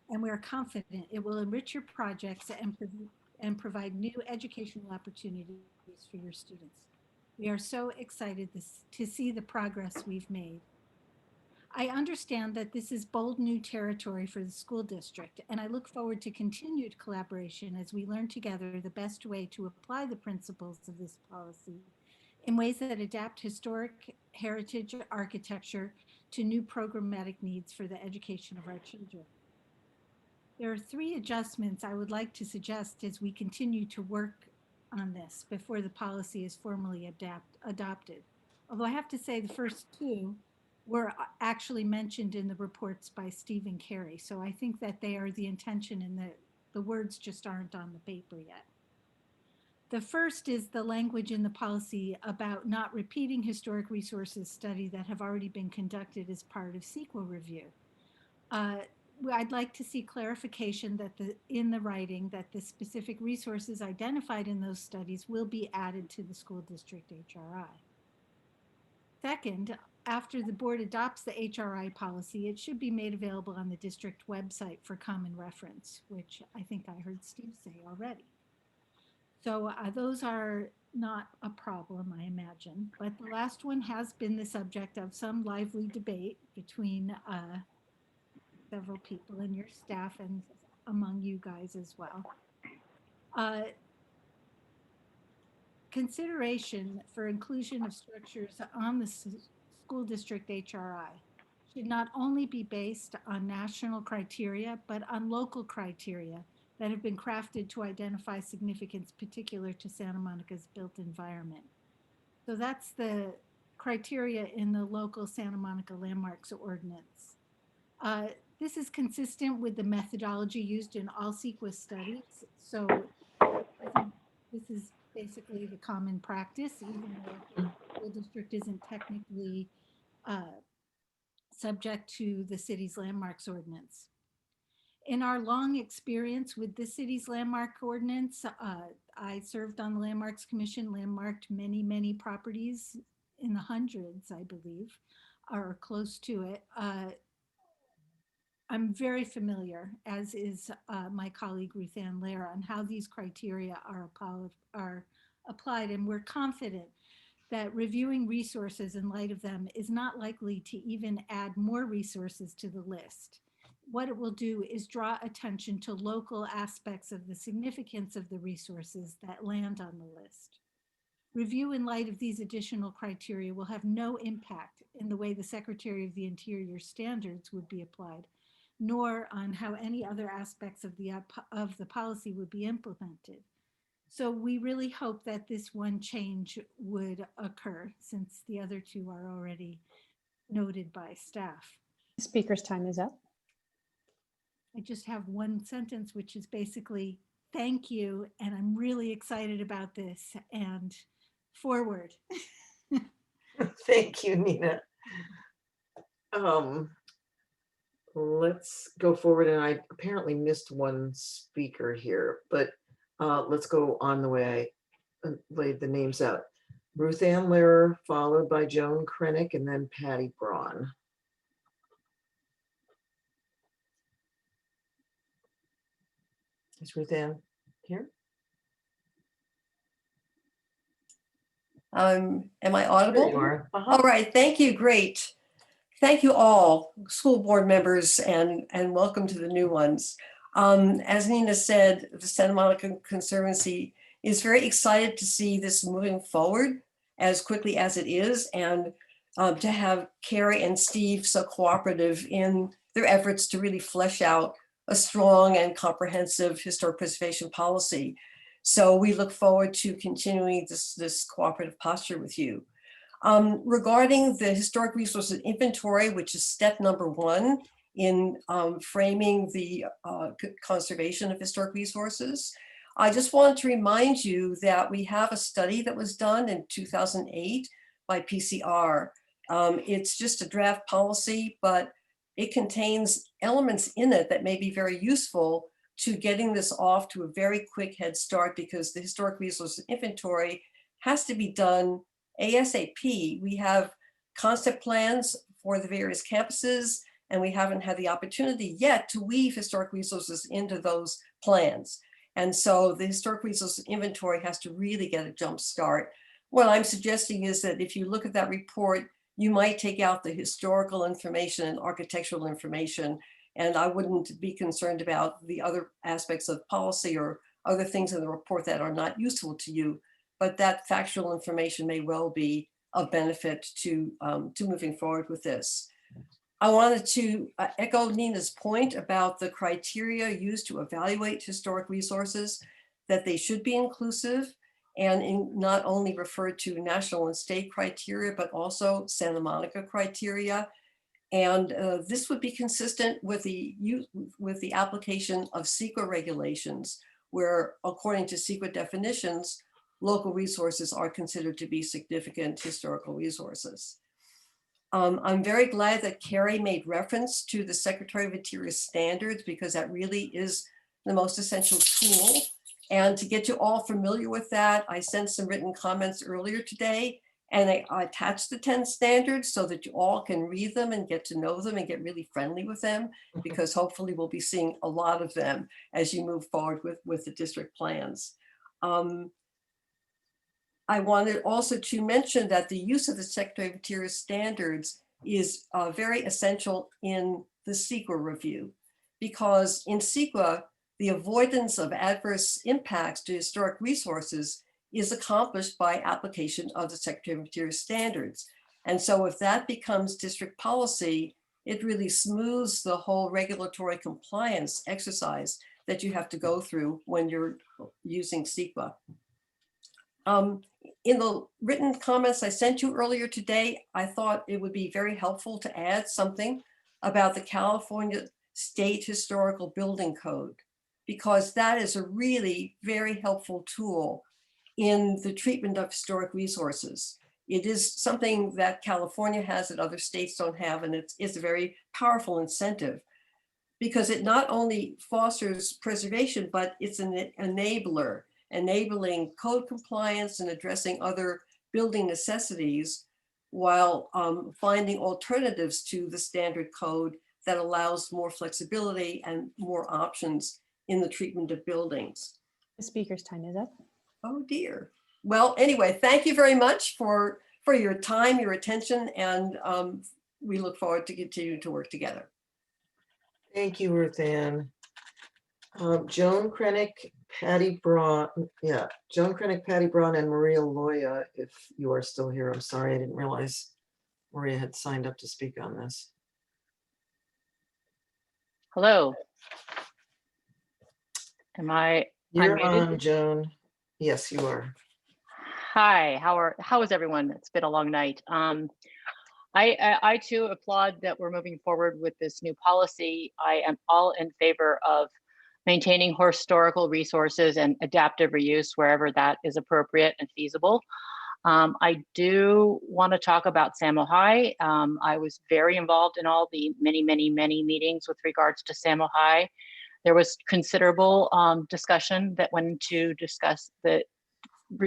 and we are confident it will enrich your projects and provide new educational opportunities for your students. We are so excited to see the progress we've made. I understand that this is bold new territory for the school district, and I look forward to continued collaboration as we learn together the best way to apply the principles of this policy in ways that adapt historic heritage architecture to new programmatic needs for the education of our children. There are 3 adjustments I would like to suggest as we continue to work on this before the policy is formally adopted. Although I have to say the first 2 were actually mentioned in the reports by Steve and Carrie. So I think that they are the intention and the The words just aren't on the paper yet. The first is the language in the policy about not repeating historic resources study that have already been conducted as part of CEQA review. I'd like to see clarification that in the writing that the specific resources identified in those studies will be added to the school district HRI. Second, after the board adopts the HRI policy, it should be made available on the district website for common reference, which I think I heard Steve say already. So those are not a problem, I imagine. But the last one has been the subject of some lively debate between several people in your staff and among you guys as well. Consideration for inclusion of structures on the school district HRI should not only be based on national criteria, but on local criteria that have been crafted to identify significance particular to Santa Monica's built environment. So that's the criteria in the local Santa Monica Landmarks Ordinance. This is consistent with the methodology used in all CEQA studies. So I think this is basically the common practice, even though the school district isn't technically subject to the city's landmarks ordinance. In our long experience with the city's landmark ordinance, I served on the Landmarks Commission, landmarked many, many properties in the hundreds, I believe, or close to it. I'm very familiar, as is my colleague Ruth Ann Lair, on how these criteria are applied, and we're confident that reviewing resources in light of them is not likely to even add more resources to the list. What it will do is draw attention to local aspects of the significance of the resources that land on the list. Review in light of these additional criteria will have no impact in the way the Secretary of the Interior standards would be applied, nor on how any other aspects of the policy would be implemented. So we really hope that this one change would occur, since the other two are already noted by staff. Speaker's time is up. I just have one sentence, which is basically, thank you, and I'm really excited about this, and forward. Thank you, Nina. Let's go forward, and I apparently missed one speaker here, but let's go on the way I laid the names out. Ruth Ann Lehrer, followed by Joan Krennick, and then Patty Braun. Is Ruth Ann here? Am I audible? There you are. All right, thank you, great. Thank you all, school board members, and welcome to the new ones. As Nina said, the Santa Monica Conservancy is very excited to see this moving forward as quickly as it is, and to have Carrie and Steve so cooperative in their efforts to really flesh out a strong and comprehensive historic preservation policy. So we look forward to continuing this cooperative posture with you. Regarding the historic resources inventory, which is step number 1 in framing the conservation of historic resources, I just wanted to remind you that we have a study that was done in 2008 by PCR. It's just a draft policy, but it contains elements in it that may be very useful to getting this off to a very quick head start, because the historic resources inventory has to be done ASAP. We have concept plans for the various campuses, and we haven't had the opportunity yet to weave historic resources into those plans. And so the historic resources inventory has to really get a jump start. What I'm suggesting is that if you look at that report, you might take out the historical information and architectural information, and I wouldn't be concerned about the other aspects of policy or other things in the report that are not useful to you, but that factual information may well be of benefit to moving forward with this. I wanted to echo Nina's point about the criteria used to evaluate historic resources, that they should be inclusive and not only refer to national and state criteria, but also Santa Monica criteria. And this would be consistent with the application of CEQA regulations, where according to CEQA definitions, local resources are considered to be significant historical resources. I'm very glad that Carrie made reference to the Secretary of Interior standards, because that really is the most essential tool. And to get you all familiar with that, I sent some written comments earlier today, and I attached the 10 standards so that you all can read them and get to know them and get really friendly with them, because hopefully we'll be seeing a lot of them as you move forward with the district plans. I wanted also to mention that the use of the Secretary of Interior standards is very essential in the CEQA review, because in CEQA, the avoidance of adverse impacts to historic resources is accomplished by application of the Secretary of Interior standards. And so if that becomes district policy, it really smooths the whole regulatory compliance exercise that you have to go through when you're using CEQA. In the written comments I sent you earlier today, I thought it would be very helpful to add something about the California State Historical Building Code, because that is a really very helpful tool in the treatment of historic resources. It is something that California has that other states don't have, and it's a very powerful incentive, because it not only fosters preservation, but it's an enabler, enabling code compliance and addressing other building necessities, while finding alternatives to the standard code that allows more flexibility and more options in the treatment of buildings. The speaker's time is up. Oh dear. Well, anyway, thank you very much for your time, your attention, and we look forward to continuing to work together. Thank you, Ruth Ann. Joan Krennick, Patty Braun, Joan Krennick, Patty Braun, and Maria Loya, if you are still here. I'm sorry, I didn't realize Maria had signed up to speak on this. Hello. Am I You're unmuted? on, Joan. Yes, you are. Hi, how is everyone? It's been a long night. I too applaud that we're moving forward with this new policy. I am all in favor of maintaining historical resources and adaptive reuse wherever that is appropriate and feasible. I do want to talk about Samo High. I was very involved in all the many meetings with regards to Samo High. There was considerable discussion that went into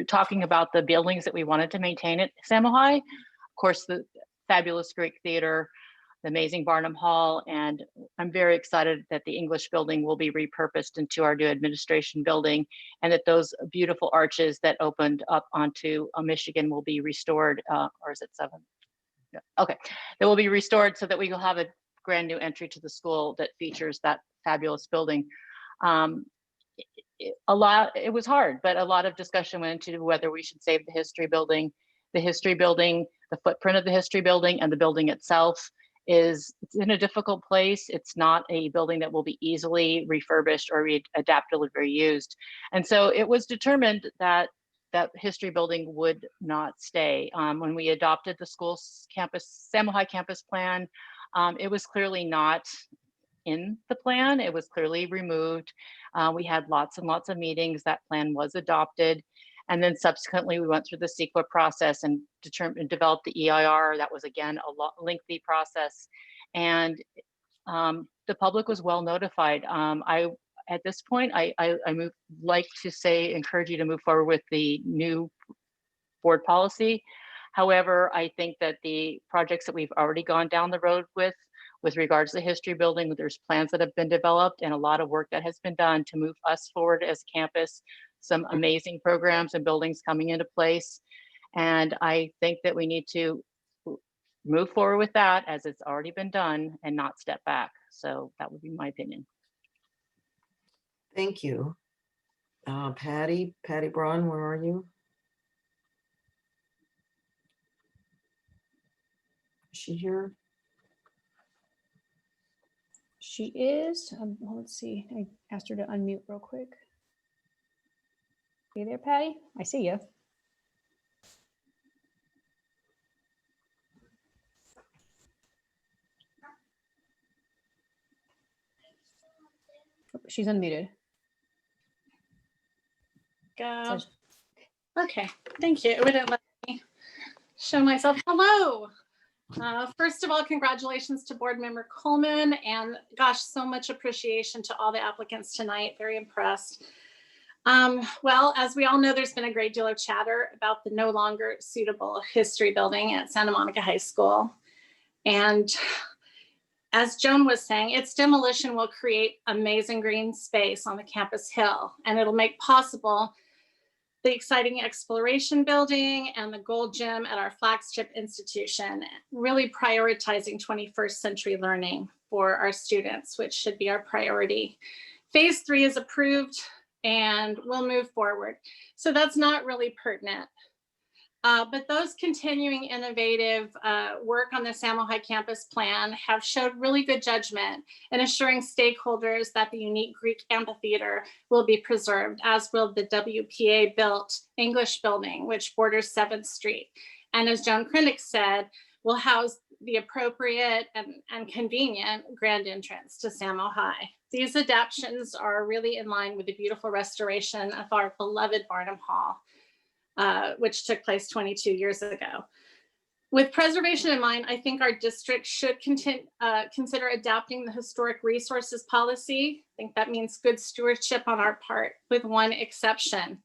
talking about the buildings that we wanted to maintain at Samo High. Of course, the fabulous Greek Theater, the amazing Barnum Hall, and I'm very excited that the English building will be repurposed into our new administration building, and that those beautiful arches that opened up onto Michigan will be restored, or is it 7? Yeah. Okay, they will be restored so that we will have a brand new entry to the school that features that fabulous building. It was hard, but a lot of discussion went into whether we should save the history building, the footprint of the history building, and the building itself. It's in a difficult place. It's not a building that will be easily refurbished or adaptively reused. And so it was determined that that history building would not stay. When we adopted the school's campus, Samo High campus plan, it was clearly not in the plan. It was clearly removed. We had lots and lots of meetings. That plan was adopted. And then subsequently, we went through the CEQA process and developed the EIR. That was, again, a lengthy process. And the public was well notified. At this point, I like to say, encourage you to move forward with the new board policy. However, I think that the projects that we've already gone down the road with regards to the history building, there's plans that have been developed and a lot of work that has been done to move us forward as a campus. Some amazing programs and buildings coming into place. And I think that we need to move forward with that as it's already been done and not step back. So that would be my opinion. Thank you. Patty Braun, where are you? Is she here? She is. Well, let's see. I asked her to unmute real quick. Hey there, Patty. I see you. She's unmuted. Go. Okay, thank you. It wouldn't let me show myself. Hello. First of all, congratulations to board member Coleman, and gosh, so much appreciation to all the applicants tonight. Very impressed. Well, as we all know, there's been a great deal of chatter about the no longer suitable history building at Santa Monica High School. And as Joan was saying, its demolition will create amazing green space on the campus hill, and it'll make possible the exciting exploration building and the gold gym at our flagship institution, really prioritizing 21st century learning for our students, which should be our priority. Phase 3 is approved and we'll move forward. So that's not really pertinent. But those continuing innovative work on the Samo High campus plan have showed really good judgment in assuring stakeholders that the unique Greek amphitheater will be preserved, as will the WPA built English building, which borders 7th Street. And as Joan Krinick said, will house the appropriate and convenient grand entrance to Samo High. These adaptations are really in line with the beautiful restoration of our beloved Barnum Hall, which took place 22 years ago. With preservation in mind, I think our district should consider adapting the historic resources policy. I think that means good stewardship on our part, with one exception.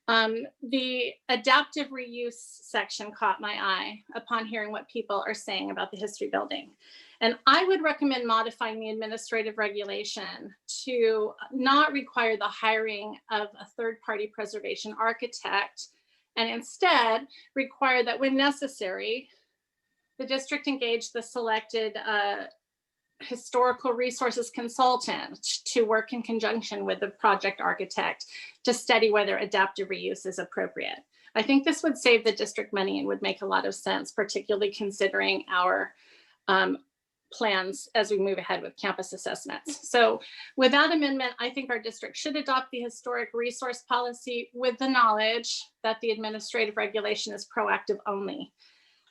The adaptive reuse section caught my eye upon hearing what people are saying about the history building. And I would recommend modifying the administrative regulation to not require the hiring of a third-party preservation architect, and instead require that when necessary, the district engage the selected historical resources consultant to work in conjunction with the project architect to study whether adaptive reuse is appropriate. I think this would save the district money and would make a lot of sense, particularly considering our plans as we move ahead with campus assessments. So with that amendment, I think our district should adopt the historic resource policy with the knowledge that the administrative regulation is proactive only,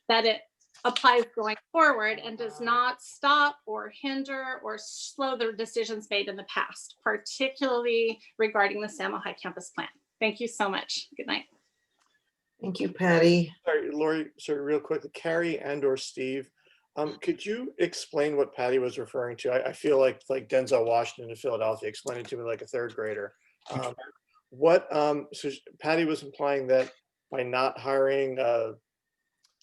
that it applies going forward and does not stop or hinder or slow the decisions made in the past, particularly regarding the Samo High campus plan. Thank you so much. Good night. Thank you, Patty. Sorry, Lori, sorry, real quick, Carrie and or Steve, could you explain what Patty was referring to? I feel like Denzel Washington in Philadelphia explained it to me like a third grader. So Patty was implying that by not hiring a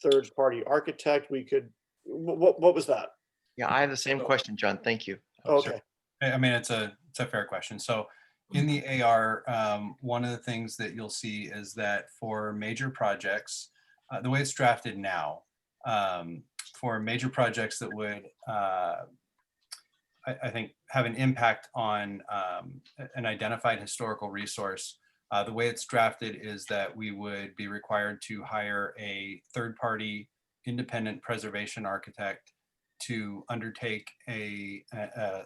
third-party architect, we could, what was that? Yeah, I have the same question, John. Thank you. Okay. I mean, it's a fair question. So in the AR, one of the things that you'll see is that for major projects, the way it's drafted now, for major projects that would, I think, have an impact on an identified historical resource, the way it's drafted is that we would be required to hire a third-party independent preservation architect to undertake a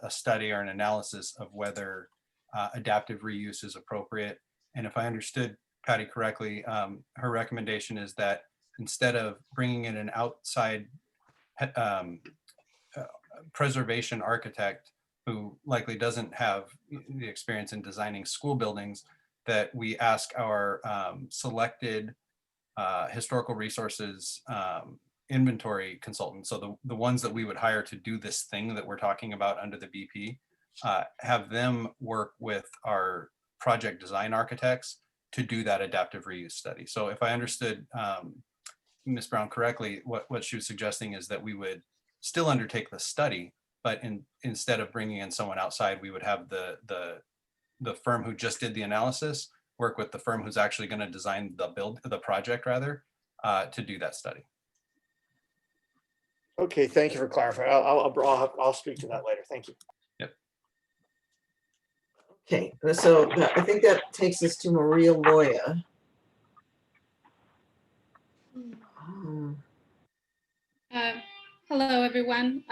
study or an analysis of whether adaptive reuse is appropriate. And if I understood Patty correctly, her recommendation is that instead of bringing in an outside preservation architect who likely doesn't have the experience in designing school buildings, that we ask our selected historical resources inventory consultants, so the ones that we would hire to do this thing that we're talking about under the BP, have them work with our project design architects to do that adaptive reuse study. So if I understood Ms. Brown correctly, what she was suggesting is that we would still undertake the study, but instead of bringing in someone outside, we would have the firm who just did the analysis work with the firm who's actually going to design the project rather, to do that study. Okay, thank you for clarifying. I'll speak to that later. Thank you. Yep. Okay, so I think that takes us to Maria Loya. Hello, everyone.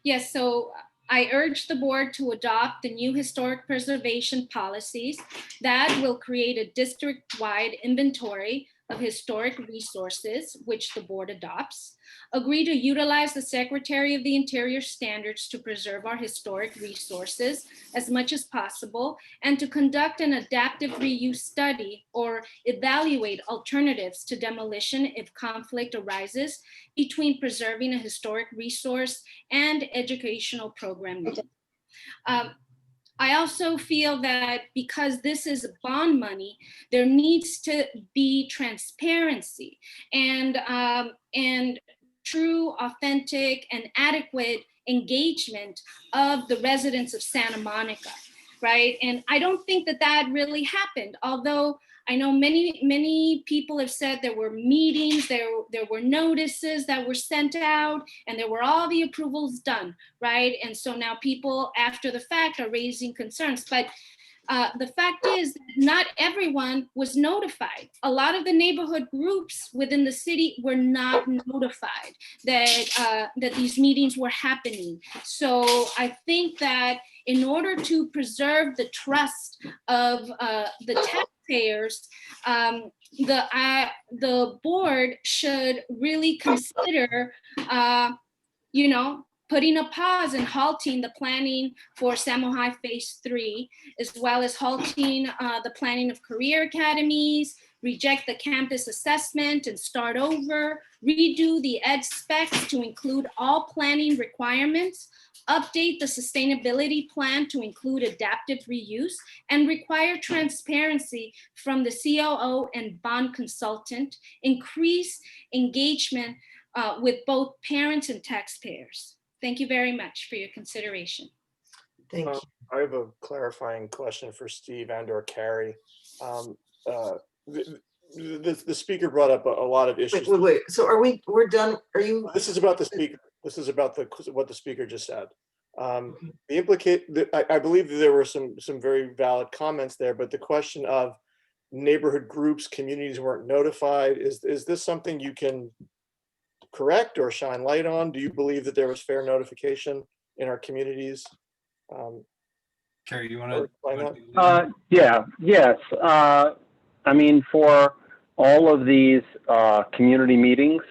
Yes, so I urge the board to adopt the new historic preservation policies that will create a district-wide inventory of Historic Resources, which the board adopts, agree to utilize the Secretary of the Interior standards to preserve our historic resources as much as possible, and to conduct an adaptive reuse study or evaluate alternatives to demolition if conflict arises between preserving a historic resource and educational program needs. I also feel that because this is bond money, there needs to be transparency and true, authentic, and adequate engagement of the residents of Santa Monica, right? And I don't think that that really happened, although I know many people have said there were meetings, there were notices that were sent out, and there were all the approvals done, right? And so now people after the fact are raising concerns. But the fact is that not everyone was notified. A lot of the neighborhood groups within the city were not notified that these meetings were happening. So I think that in order to preserve the trust of the taxpayers, the board should really consider, putting a pause and halting the planning for Samoa Phase 3, as well as halting the planning of career academies, reject the campus assessment and start over, redo the ed specs to include all planning requirements, update the sustainability plan to include adaptive reuse, and require transparency from the COO and bond consultant, increase engagement with both parents and taxpayers. Thank you very much for your consideration. Thank you. I have a clarifying question for Steve and/or Carrie. The speaker brought up a lot of issues. Wait. So we're done? Are you? This is about the speaker. This is about what the speaker just said. I believe that there were some very valid comments there, but the question of neighborhood groups, communities weren't notified, is this something you can correct or shine light on? Do you believe that there was fair notification in our communities? Carrie, you want to explain that? Yes. I mean, for all of these community meetings,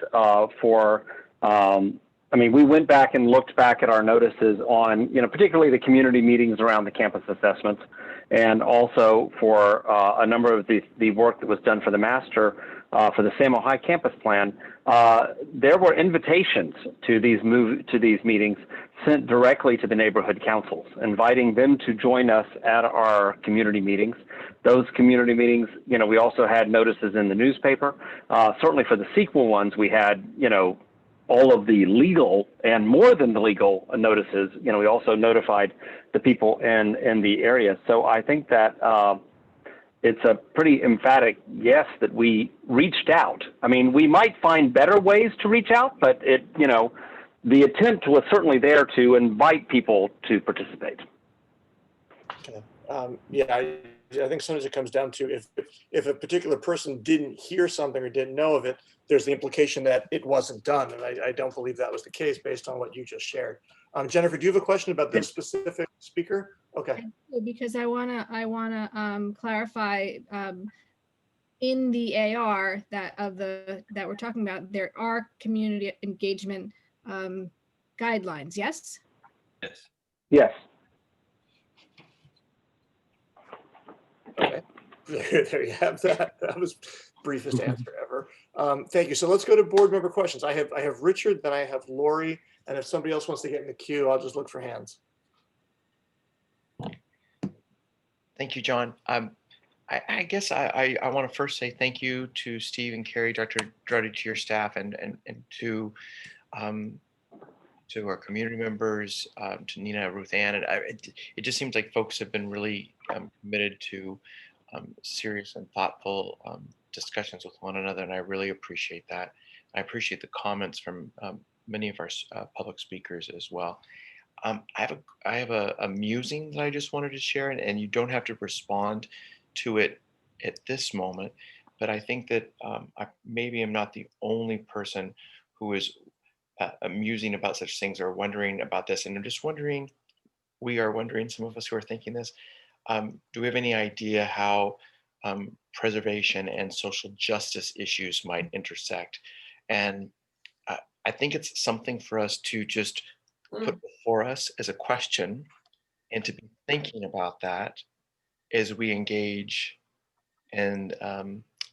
we went back and looked back at our notices on, particularly the community meetings around the campus assessments, and also for a number of the work that was done for the master for the Samoa High campus plan. There were invitations to these meetings sent directly to the neighborhood councils, inviting them to join us at our community meetings. Those community meetings, we also had notices in the newspaper. Certainly for the sequel ones, we had, all of the legal and more than the legal notices. We also notified the people in the area. So I think that it's a pretty emphatic yes that we reached out. I mean, we might find better ways to reach out, but the attempt was certainly there to invite people to participate. Okay. I think sometimes it comes down to if a particular person didn't hear something or didn't know of it, there's the implication that it wasn't done. And I don't believe that was the case based on what you just shared. Jennifer, do you have a question about this specific speaker? Okay. Because I wanna clarify in the AR that we're talking about, there are community engagement guidelines. Yes. Yes. Yes. Okay. There you have that. That was briefest answer ever. Thank you. So let's go to board member questions. I have Richard, then I have Lori, and if somebody else wants to get in the queue, I'll just look for hands. Thank you, John. I guess I want to first say thank you to Steve and Carrie, Dr. Druddy, to your staff, and to our community members, to Nina, Ruth Ann. And it just seems like folks have been really committed to serious and thoughtful discussions with one another, and I really appreciate that. I appreciate the comments from many of our public speakers as well. I have a musing that I just wanted to share, and you don't have to respond to it at this moment, but I think that I maybe am not the only person who is musing about such things or wondering about this. And I'm just wondering, some of us who are thinking this, do we have any idea how preservation and social justice issues might intersect. And I think it's something for us to just put before us as a question and to be thinking about that as we engage in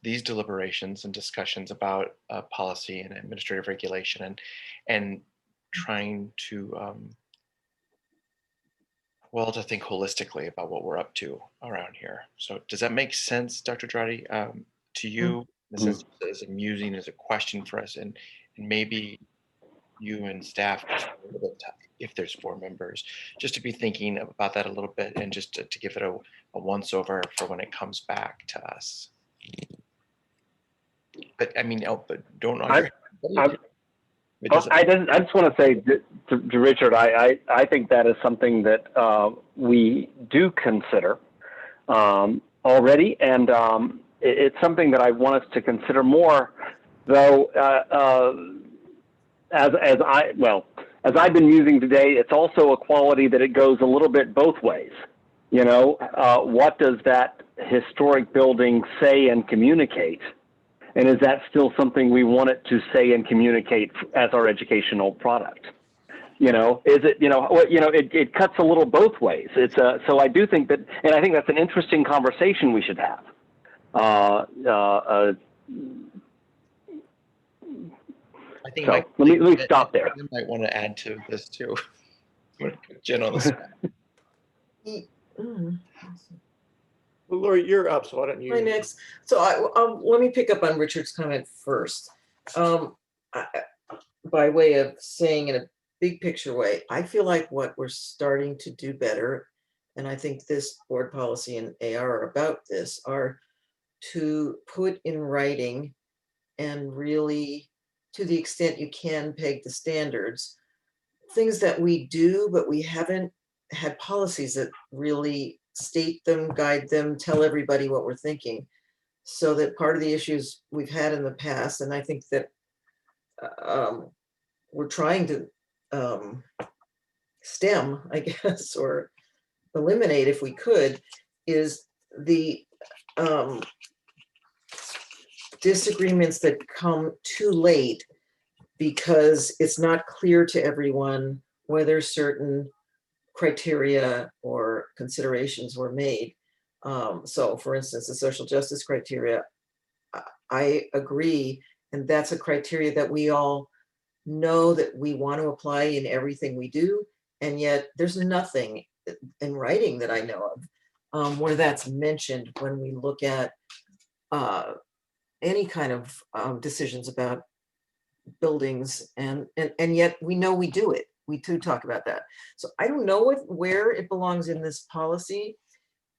these deliberations and discussions about policy and administrative regulation and trying to well, to think holistically about what we're up to around here. So does that make sense, Dr. Dradi, to you? In the sense as amusing as a question for us, and maybe you and staff, just a little bit, if there's 4 members, just to be thinking about that a little bit and just to give it a once over for when it comes back to us. But I mean, but don't nod your head. I just want to say to Richard, I think that is something that we do consider already, and it's something that I want us to consider more. Though, as I've been using today, it's also a quality that it goes a little bit both ways. You know, what does that historic building say and communicate? And is that still something we want it to say and communicate as our educational product? You know, is it, it cuts a little both ways. It's so I do think that, and I think that's an interesting conversation we should have. I think so let me stop there. You might want to add to this too. I'm going to put Jen on the spot. Well, Lori, you're up, so why don't you? My next. So let me pick up on Richard's comment first. By way of saying in a big picture way, I feel like what we're starting to do better, and I think this board policy and AR are about this, are to put in writing and really, to the extent you can, peg the standards, things that we do, but we haven't had policies that really state them, guide them, tell everybody what we're thinking. So that part of the issues we've had in the past, and I think that we're trying to stem, I guess, or eliminate if we could, is the disagreements that come too late because it's not clear to everyone whether certain criteria or considerations were made. So for instance, the social justice criteria, I agree, and that's a criteria that we all know that we want to apply in everything we do, and yet there's nothing in writing that I know of where that's mentioned when we look at any kind of decisions about buildings, and yet we know we do it. We do talk about that. So I don't know where it belongs in this policy,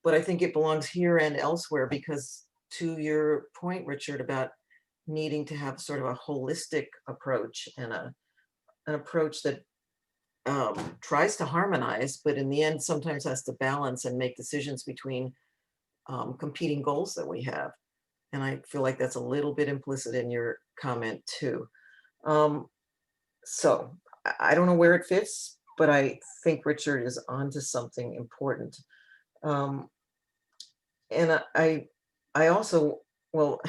but I think it belongs here and elsewhere, because to your point, Richard, about needing to have sort of a holistic approach and an approach that tries to harmonize, but in the end sometimes has to balance and make decisions between competing goals that we have. And I feel like that's a little bit implicit in your comment too. So I don't know where it fits, but I think Richard is onto something important. And I also, well,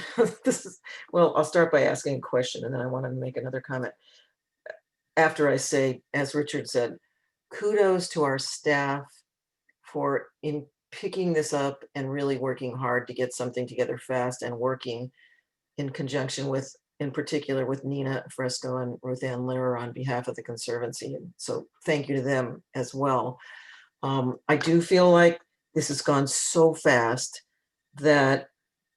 I'll start by asking a question, and then I want to make another comment. After I say, as Richard said, kudos to our staff for in picking this up and really working hard to get something together fast, and working in conjunction with, in particular, with Nina Fresco and Ruth Ann Lehrer on behalf of the Conservancy. And so thank you to them as well. I do feel like this has gone so fast that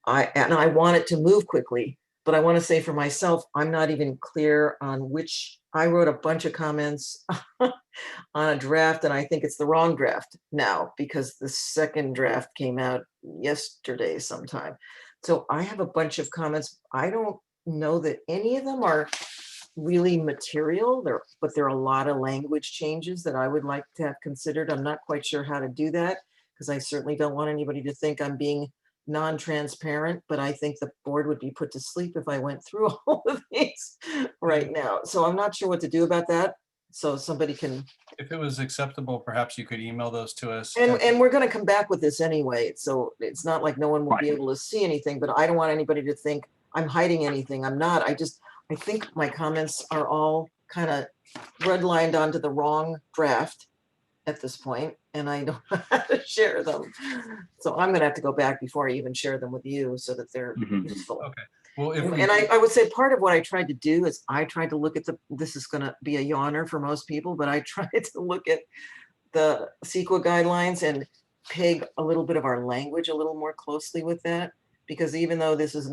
I want it to move quickly, but I want to say for myself, I'm not even clear on which. I wrote a bunch of comments on a draft, and I think it's the wrong draft now because the second draft came out yesterday sometime. So I have a bunch of comments. I don't know that any of them are really material there, but there are a lot of language changes that I would like to have considered. I'm not quite sure how to do that, because I certainly don't want anybody to think I'm being non-transparent, but I think the board would be put to sleep if I went through all of these right now. So I'm not sure what to do about that. so somebody can, If it was acceptable, perhaps you could email those to us. and we're gonna come back with this anyway, so it's not like no one will be able to see anything, but I don't want anybody to think I'm hiding anything. I'm not. I think my comments are all kind of redlined onto the wrong draft at this point, and I don't know how to share them. So I'm gonna have to go back before I even share them with you so that they're useful. Okay. Well, if And I would say part of what I tried to do is I tried to look at this is gonna be a yawner for most people, but I tried to look at the CEQA guidelines and peg a little bit of our language a little more closely with that. Because even though this is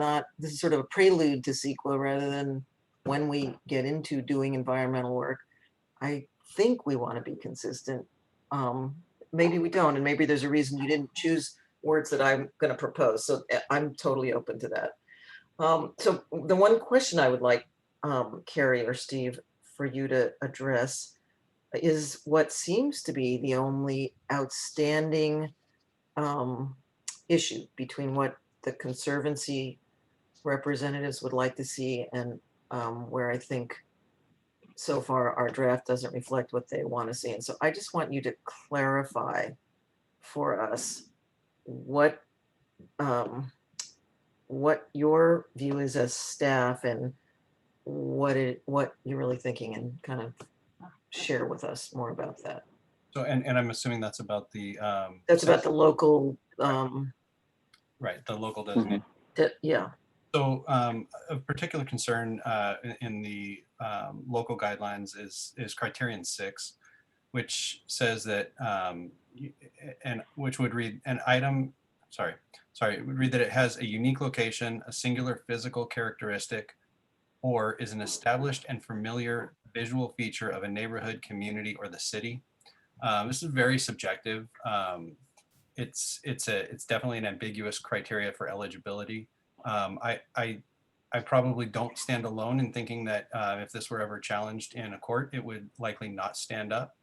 sort of a prelude to CEQA rather than when we get into doing environmental work, I think we want to be consistent. Maybe we don't, and maybe there's a reason you didn't choose words that I'm going to propose. So I'm totally open to that. So the one question I would like, Carrie or Steve, for you to address is what seems to be the only outstanding issue between what the Conservancy representatives would like to see and where I think so far our draft doesn't reflect what they want to see. And so I just want you to clarify for us what your view is as staff and what you're really thinking, and kind of share with us more about that. So, and I'm assuming that's about the That's about the local right, the local designation. Yeah. So of particular concern in the local guidelines is criterion 6, which says that and which would read an item, it would read that it has a unique location, a singular physical characteristic, or is an established and familiar visual feature of a neighborhood, community, or the city. This is very subjective. It's definitely an ambiguous criteria for eligibility. I probably don't stand alone in thinking that if this were ever challenged in a court, it would likely not stand up.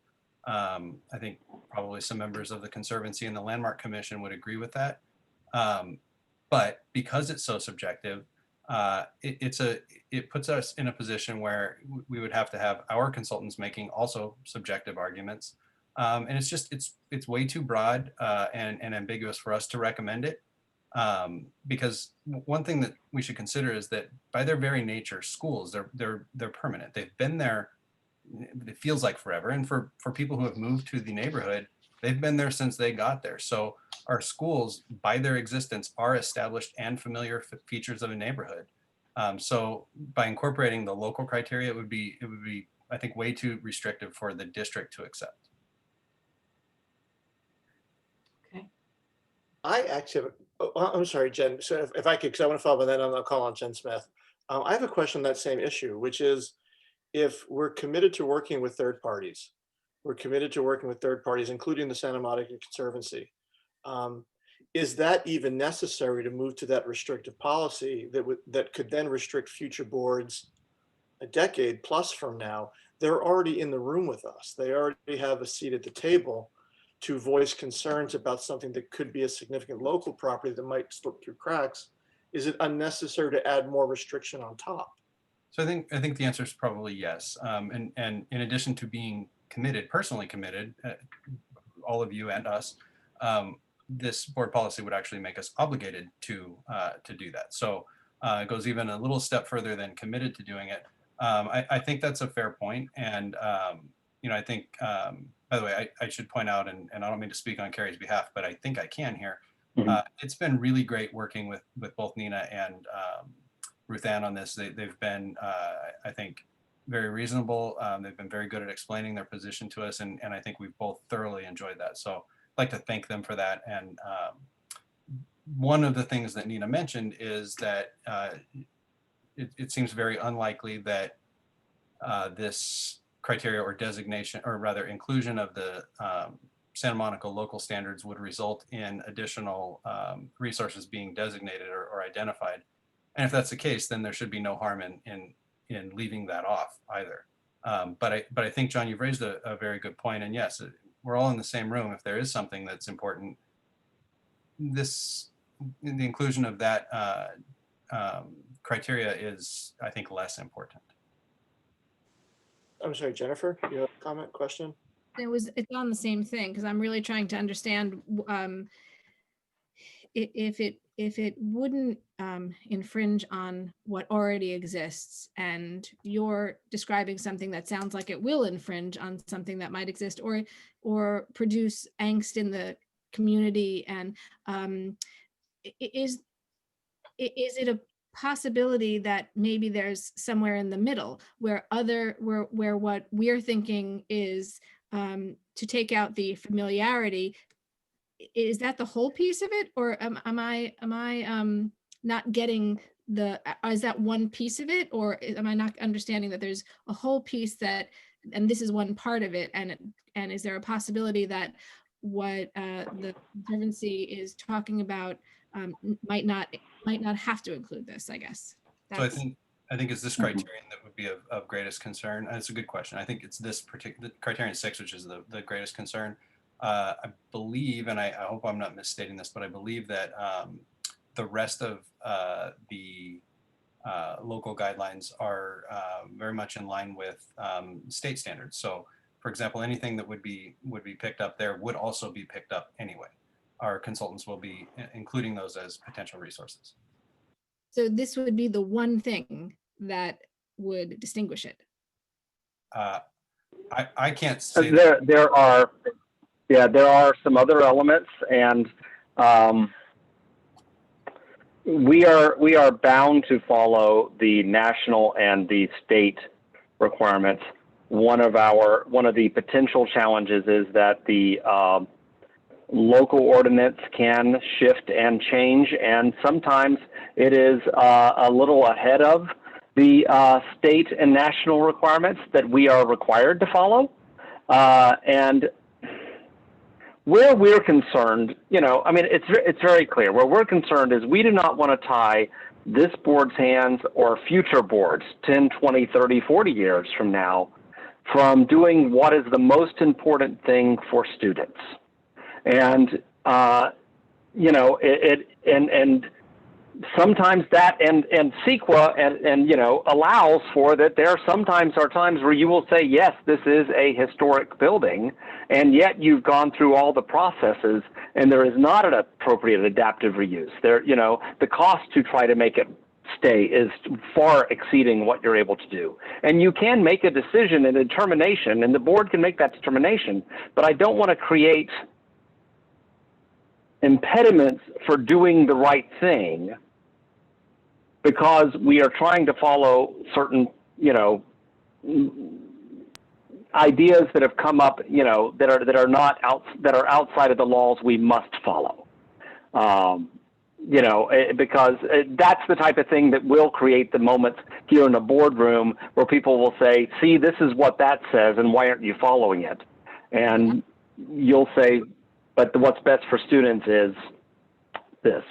I think probably some members of the Conservancy and the Landmark Commission would agree with that. But because it's so subjective, it puts us in a position where we would have to have our consultants making also subjective arguments. And it's way too broad and ambiguous for us to recommend it. Because one thing that we should consider is that by their very nature, schools, they're permanent. They've been there, it feels like forever. And for people who have moved to the neighborhood, they've been there since they got there. So our schools, by their existence, are established and familiar features of a neighborhood. So by incorporating the local criteria, it would be, I think, way too restrictive for the district to accept. I actually, I'm sorry, Jen. So if I could, because I want to follow up on that, I'll call on Jen Smith. I have a question on that same issue, which is if we're committed to working with third parties, including the Santa Monica Conservancy. Is that even necessary to move to that restrictive policy that could then restrict future boards a decade plus from now? They're already in the room with us. They already have a seat at the table to voice concerns about something that could be a significant local property that might slip through cracks. Is it unnecessary to add more restriction on top? So I think the answer is probably yes. And in addition to being committed, personally committed, all of you and us, this board policy would actually make us obligated to do that. So it goes even a little step further than committed to doing it. I think that's a fair point. And I think, by the way, I should point out, and I don't mean to speak on Carrie's behalf, but I think I can here. It's been really great working with both Nina and Ruth Ann on this. They've been, I think, very reasonable. They've been very good at explaining their position to us, and I think we've both thoroughly enjoyed that. So I'd like to thank them for that. And one of the things that Nina mentioned is that it seems very unlikely that this criteria or designation, or rather inclusion of the Santa Monica local standards would result in additional resources being designated or identified. And if that's the case, then there should be no harm in leaving that off either. But I think, John, you've raised a very good point. And yes, we're all in the same room. If there is something that's important, the inclusion of that criteria is, I think, less important. I'm sorry, Jennifer, you have a comment, question? It's on the same thing, because I'm really trying to understand if it wouldn't infringe on what already exists, and you're describing something that sounds like it will infringe on something that might exist, or produce angst in the community, and is it a possibility that maybe there's somewhere in the middle where what we're thinking is to take out the familiarity? Is that the whole piece of it, or am I not getting is that one piece of it, or am I not understanding that there's a whole piece that, and this is one part of it, and is there a possibility that what the Conservancy is talking about might not have to include this, I guess? So I think it's this criterion that would be of greatest concern. And it's a good question. I think it's this particular criterion 6, which is the greatest concern. I believe, and I hope I'm not misstating this, but I believe that the rest of the local guidelines are very much in line with state standards. So, for example, anything that would be picked up there would also be picked up anyway. Our consultants will be including those as potential resources. So this would be the one thing that would distinguish it. I can't say there are some other elements, and we are bound to follow the national and the state requirements. One of the potential challenges is that the local ordinance can shift and change, and sometimes it is a little ahead of the state and national requirements that we are required to follow. And where we're concerned, I mean, it's very clear. Where we're concerned is we do not want to tie this board's hands or future boards 10, 20, 30, 40 years from now from doing what is the most important thing for students. And, and sometimes that and CEQA and allows for that. There sometimes are times where you will say, yes, this is a historic building, and yet you've gone through all the processes and there is not an appropriate adaptive reuse. There, the cost to try to make it stay is far exceeding what you're able to do. And you can make a decision and a determination, and the board can make that determination, but I don't want to create impediments for doing the right thing because we are trying to follow certain, ideas that have come up, that are outside of the laws we must follow. Because that's the type of thing that will create the moments here in the boardroom where people will say, see, this is what that says, and why aren't you following it? And you'll say, but what's best for students is this.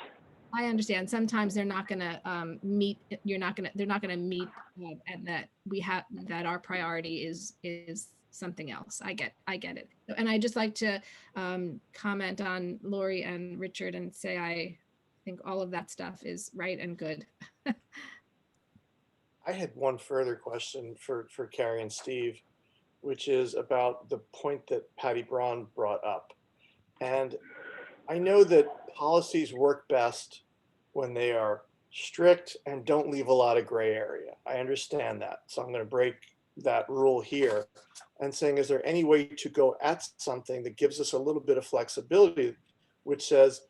I understand. Sometimes they're not going to meet. They're not going to meet, and that our priority is something else. I get it. And I just like to comment on Lori and Richard and say I think all of that stuff is right and good. I had one further question for Carrie and Steve, which is about the point that Patty Braun brought up. And I know that policies work best when they are strict and don't leave a lot of gray area. I understand that. So I'm going to break that rule here and saying, is there any way to go at something that gives us a little bit of flexibility, which says,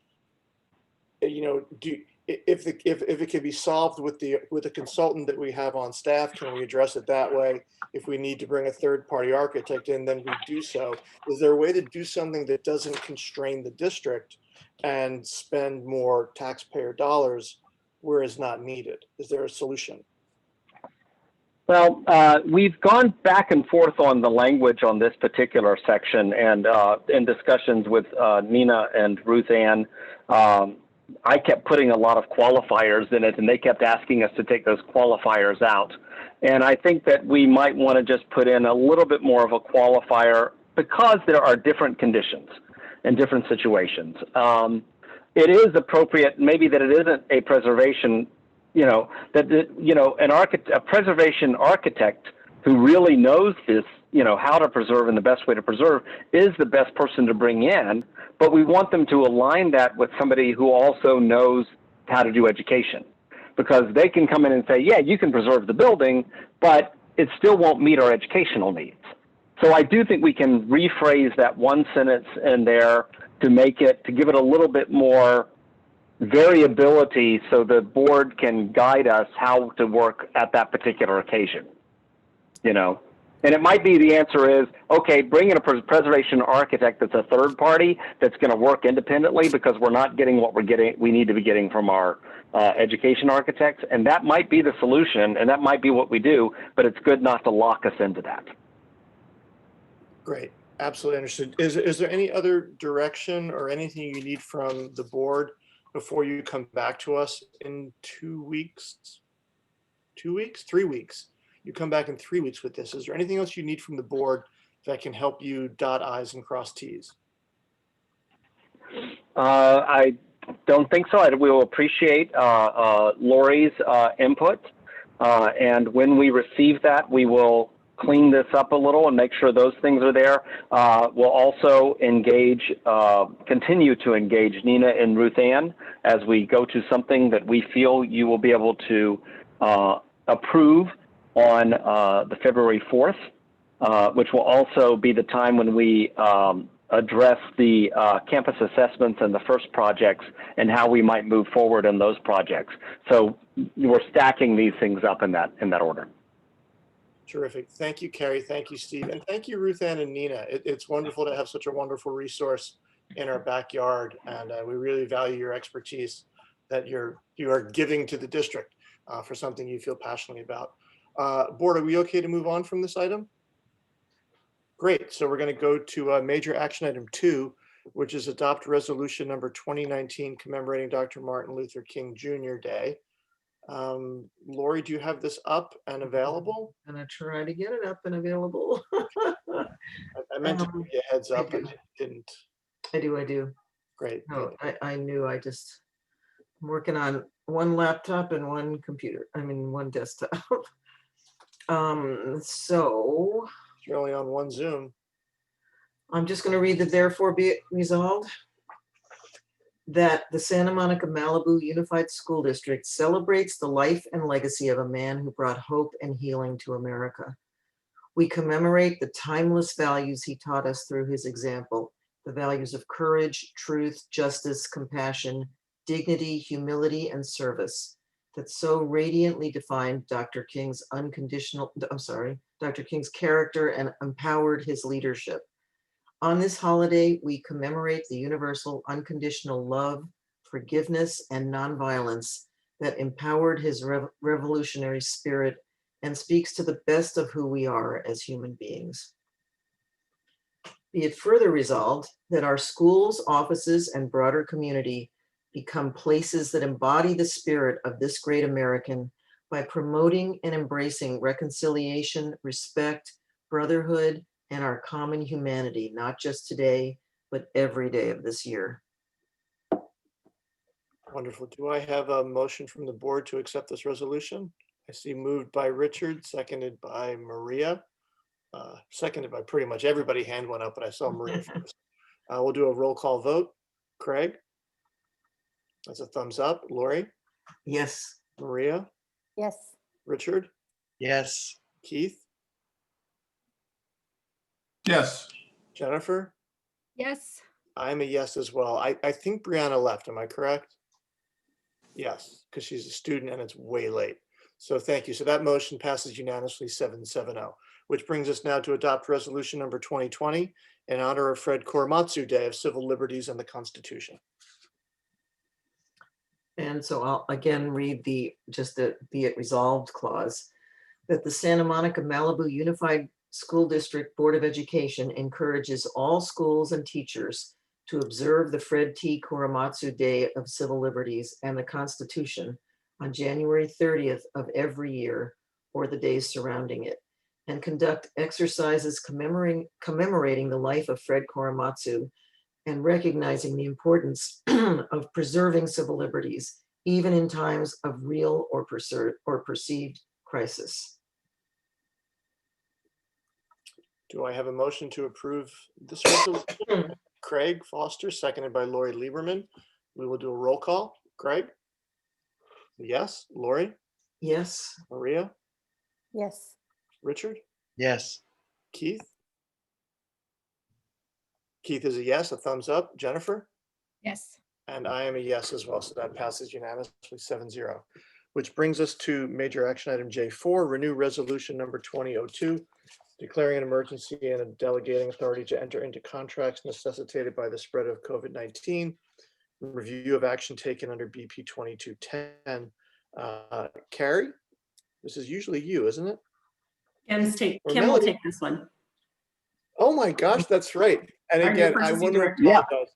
if it can be solved with the consultant that we have on staff, can we address it that way? If we need to bring a third-party architect in, then we do so. Is there a way to do something that doesn't constrain the district and spend more taxpayer dollars where it's not needed? Is there a solution? Well, we've gone back and forth on the language on this particular section, and in discussions with Nina and Ruth Ann, I kept putting a lot of qualifiers in it, and they kept asking us to take those qualifiers out. And I think that we might want to just put in a little bit more of a qualifier because there are different conditions and different situations. It is appropriate, maybe that it isn't a preservation, a preservation architect who really knows this, how to preserve and the best way to preserve, is the best person to bring in. But we want them to align that with somebody who also knows how to do education, because they can come in and say, yeah, you can preserve the building, but it still won't meet our educational needs. So I do think we can rephrase that one sentence in there to give it a little bit more variability so the board can guide us how to work at that particular occasion, And it might be the answer is, okay, bring in a preservation architect that's a third party that's going to work independently because we're not getting what we need to be getting from our education architects. And that might be the solution, and that might be what we do, but it's good not to lock us into that. Great. Absolutely understood. Is there any other direction or anything you need from the board before you come back to us in 2 weeks? 2 weeks? 3 weeks? You come back in 3 weeks with this. Is there anything else you need from the board that can help you dot I's and cross T's? I don't think so. We will appreciate Lori's input. And when we receive that, we will clean this up a little and make sure those things are there. We'll also continue to engage Nina and Ruth Ann as we go to something that we feel you will be able to approve on the February 4th, which will also be the time when we address the campus assessments and the first projects and how we might move forward in those projects. So we're stacking these things up in that order. Terrific. Thank you, Carrie. Thank you, Steve. And thank you, Ruth Ann and Nina. It's wonderful to have such a wonderful resource in our backyard. And we really value your expertise that you are giving to the district for something you feel passionately about. Board, are we okay to move on from this item? Great. So we're going to go to major action item 2, which is adopt resolution number 2019 commemorating Dr. Martin Luther King Jr. Day. Lori, do you have this up and available? I'm gonna try to get it up and available. I meant to give you a heads up, but didn't. I do. Great. No, I knew. I'm working on one laptop and one one desktop. So you're only on one Zoom. I'm just going to read the therefore be it resolved that the Santa Monica Malibu Unified School District celebrates the life and legacy of a man who brought hope and healing to America. We commemorate the timeless values he taught us through his example, the values of courage, truth, justice, compassion, dignity, humility, and service that so radiantly defined Dr. King's character and empowered his leadership. On this holiday, we commemorate the universal unconditional love, forgiveness, and nonviolence that empowered his revolutionary spirit and speaks to the best of who we are as human beings. Be it further resolved that our schools, offices, and broader community become places that embody the spirit of this great American by promoting and embracing reconciliation, respect, brotherhood, and our common humanity, not just today, but every day of this year. Wonderful. Do I have a motion from the board to accept this resolution? I see moved by Richard, seconded by Maria, seconded by pretty much everybody. Hand went up, but I saw Maria first. We'll do a roll call vote. Craig? That's a thumbs up. Lori? Yes. Maria? Yes. Richard? Yes. Keith? Yes. Jennifer? Yes. I'm a yes as well. I think Brianna left. Am I correct? Yes, because she's a student and it's way late. So thank you. So that motion passes unanimously 7-0, which brings us now to adopt resolution number 2020 in honor of Fred Korematsu Day of Civil Liberties and the Constitution. And so I'll again read the be it resolved clause that the Santa Monica Malibu Unified School District Board of Education encourages all schools and teachers to observe the Fred T. Korematsu Day of Civil Liberties and the Constitution on January 30th of every year or the days surrounding it, and conduct exercises commemorating the life of Fred Korematsu and recognizing the importance of preserving civil liberties, even in times of real or perceived crisis. Do I have a motion to approve this resolution? Craig Foster, seconded by Lori Lieberman. We will do a roll call. Craig? Yes. Lori? Yes. Maria? Yes. Richard? Yes. Keith? Keith is a yes, a thumbs up. Jennifer? Yes. And I am a yes as well, so that passes unanimously 7-0. Which brings us to major action item J4, renew resolution number 2002, declaring an emergency and delegating authority to enter into contracts necessitated by the spread of COVID-19, review of action taken under BP 2210. Carrie, this is usually you, isn't it? Or Kim will Melody? take this one. Oh my gosh, that's right. And Our new again, I purchasing want to director. apologize.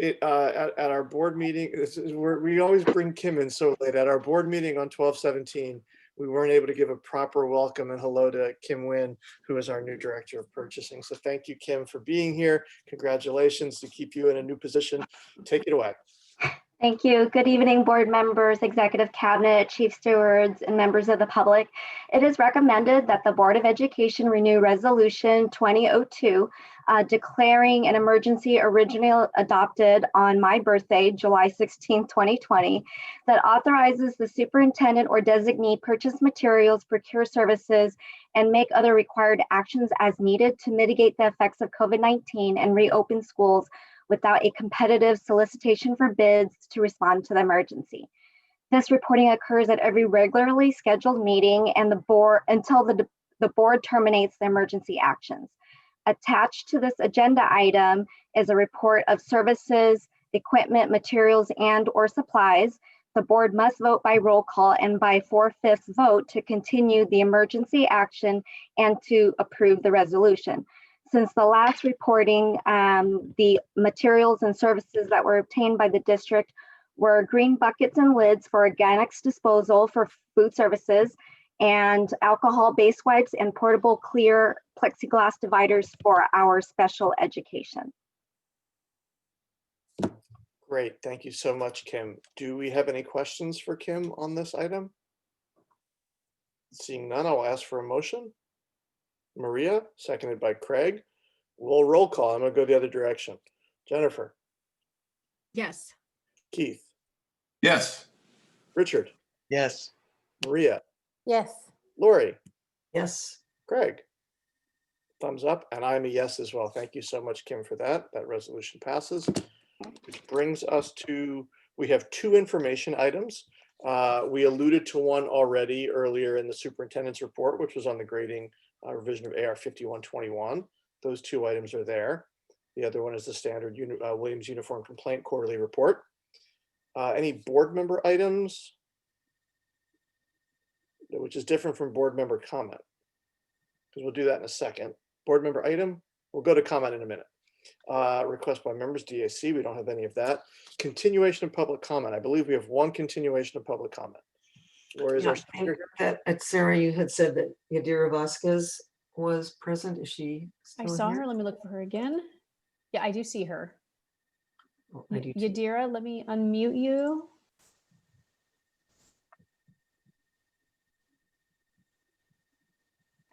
At our board meeting, this is where we always bring Kim in so late. At our board meeting on 12/17, we weren't able to give a proper welcome and hello to Kim Nguyen, who is our new director of purchasing. So thank you, Kim, for being here. Congratulations to keep you in a new position. Take it away. Thank you. Good evening, board members, executive cabinet, chief stewards, and members of the public. It is recommended that the Board of Education renew Resolution 2002, declaring an emergency originally adopted on my birthday, July 16, 2020, that authorizes the superintendent or designee purchase materials, procure services, and make other required actions as needed to mitigate the effects of COVID-19 and reopen schools without a competitive solicitation for bids to respond to the emergency. This reporting occurs at every regularly scheduled meeting and the board until the board terminates the emergency actions. Attached to this agenda item is a report of services, equipment, materials, and/or supplies. The board must vote by roll call and by 4/5 vote to continue the emergency action and to approve the resolution. Since the last reporting, the materials and services that were obtained by the district were green buckets and lids for organics disposal for food services and alcohol base wipes and portable clear plexiglass dividers for our special education. Great. Thank you so much, Kim. Do we have any questions for Kim on this item? Seeing none, I'll ask for a motion. Maria, seconded by Craig. We'll roll call. I'm going to go the other direction. Jennifer. Yes. Keith. Yes. Richard. Yes. Maria. Yes. Lori. Yes. Craig. Thumbs up, and I'm a yes as well. Thank you so much, Kim, for that. That resolution passes. Which brings us to, we have two information items. We alluded to one already earlier in the superintendent's report, which was on the grading revision of AR 5121. Those two items are there. The other one is the standard Williams Uniform Complaint Quarterly Report. Any board member items, which is different from board member comment, because we'll do that in a second. Board member item, we'll go to comment in a minute. Request by members, DAC, we don't have any of that. Continuation of public comment. I believe we have one continuation of public comment. Where is Yeah, our speaker? Sarah, you had said that Yadira Vasquez was present. Is she I still saw here? her. Let me look for her again. Yeah, I do see her. Oh, I do too. Yadira, let me unmute you.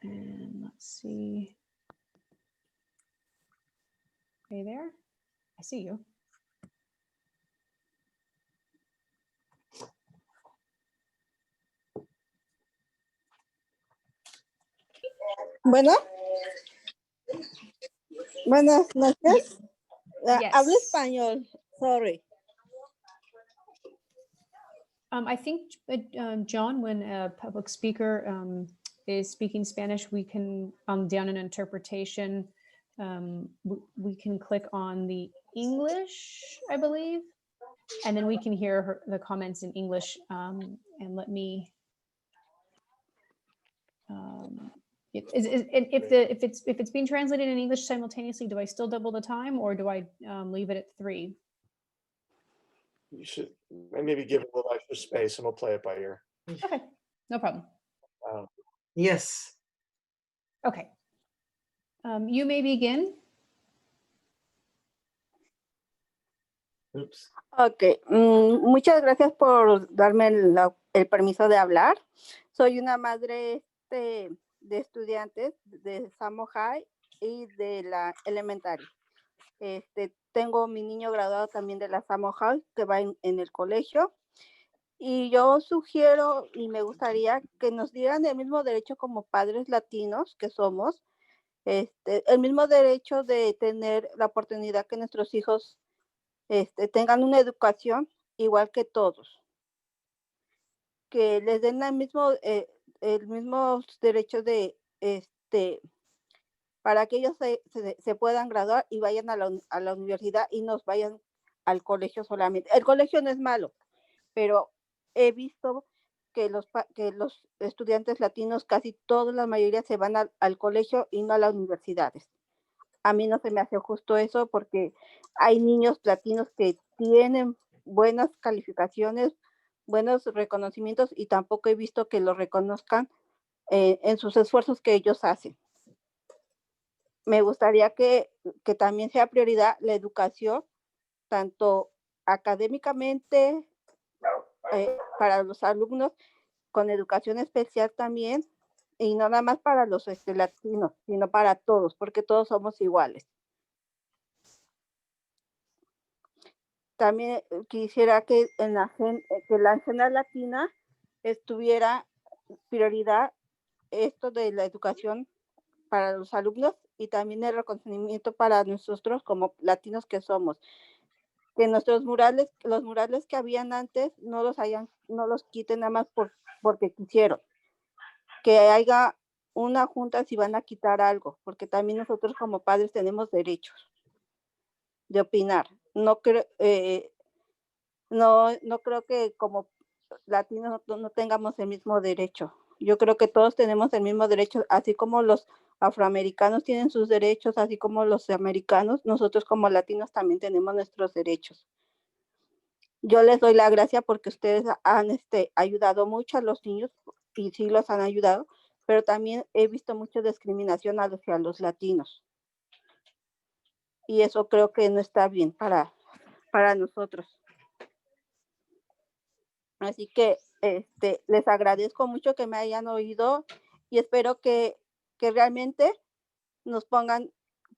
And let's see. Hey there. I see you. Bueno, buenas noches. Hablo Yes. español, sorry. I think, John, when a public speaker is speaking Spanish, we can, down in interpretation, we can click on the English, I believe, and then we can hear the comments in English. And let me, if it's being translated in English simultaneously, do I still double the time, or do I leave it at 3? You should maybe give it a little extra space and we'll play it by ear. Okay, no problem. Yes. Okay. You may begin. Oops. Ok, muchas gracias por darme el permiso de hablar. Soy una madre de estudiantes de Samo High y de la elementary. Tengo mi niño graduado también de la Samo High que va en el colegio. Y yo sugiero y me gustaría que nos dieran el mismo derecho como padres latinos que somos, el mismo derecho de tener la oportunidad que nuestros hijos tengan una educación igual que todos, que les den el mismo derecho de, para que ellos se puedan graduar y vayan a la universidad y no vayan al colegio solamente. El colegio no es malo, pero he visto que que los estudiantes latinos, casi toda la mayoría se van al colegio y no a las universidades. A mí no se me hace justo eso porque hay niños latinos que tienen buenas calificaciones, buenos reconocimientos y tampoco he visto que los reconozcan en sus esfuerzos que ellos hacen. Me gustaría que también sea prioridad la educación, tanto académicamente para los alumnos, con educación especial también, y no nada más para los latinos, sino para todos, porque todos somos iguales. También quisiera que que la agenda latina estuviera prioridad esto de la educación para los alumnos y también el reconocimiento para nosotros como latinos que somos. Que nuestros murales, los murales que habían antes, no los quiten nada más porque quisieron. Que haya una junta si van a quitar algo, porque también nosotros como padres tenemos derechos de opinar. No creo que como latinos no tengamos el mismo derecho. Yo creo que todos tenemos el mismo derecho, así como los afroamericanos tienen sus derechos, así como los americanos, nosotros como latinos también tenemos nuestros derechos. Yo les doy la gracia porque ustedes han ayudado mucho a los niños y sí los han ayudado, pero también he visto mucha discriminación hacia los latinos. Y eso creo que no está bien para nosotros. Así que les agradezco mucho que me hayan oído y espero que realmente nos pongan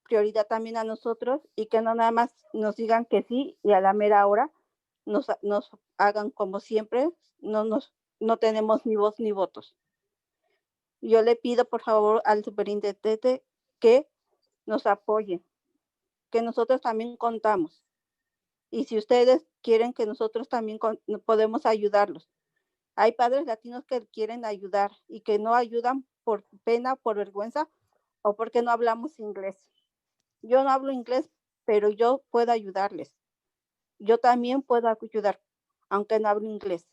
prioridad también a nosotros y que no nada más nos digan que sí y a la mera hora nos hagan como siempre, no tenemos ni voz ni votos. Yo le pido por favor al superintendente que nos apoye, que nosotros también contamos. Y si ustedes quieren que nosotros también podemos ayudarlos. Hay padres latinos que quieren ayudar y que no ayudan por pena, por vergüenza o porque no hablamos inglés. Yo no hablo inglés, pero yo puedo ayudarles. Yo también puedo ayudar, aunque no hablo inglés.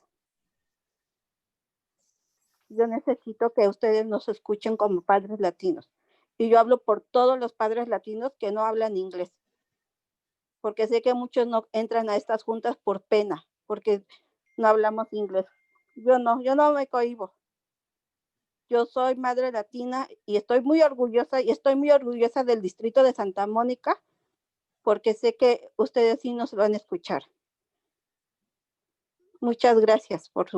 Yo necesito que ustedes nos escuchen como padres latinos. Y yo hablo por todos los padres latinos que no hablan inglés. Porque sé que muchos no entran a estas juntas por pena, porque no hablamos inglés. Yo no me cohíbo. Yo soy madre latina y estoy muy orgullosa del distrito de Santa Mónica, porque sé que ustedes sí nos van a escuchar. Muchas gracias por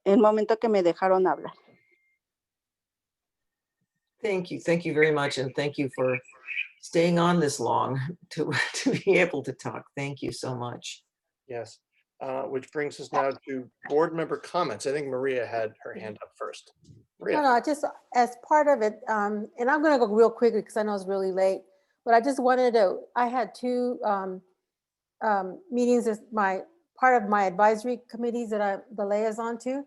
el momento que me dejaron hablar. Thank you very much, and thank you for staying on this long to be able to talk. Thank you so much. Yes. Which brings us now to board member comments. I think Maria had her hand up first. Maria. No, just as part of it, and I'm going to go real quickly because I know it's really late, but I just wanted to, I had two meetings as part of my advisory committees that I'm the liaison to,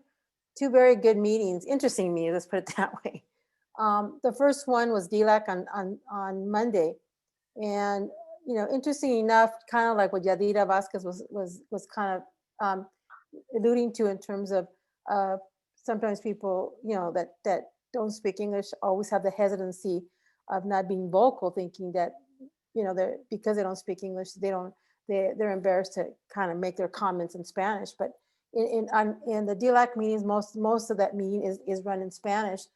two very good meetings, interesting meetings, let's put it that way. The first one was DLAC on Monday. And, interesting enough, kind of like what Yadira Vasquez was kind of alluding to in terms of sometimes people, that don't speak English always have the hesitancy of not being vocal, thinking that, because they don't speak English, they're embarrassed to kind of make their comments in Spanish. But in the DLAC meetings, most of that meeting is run in Spanish,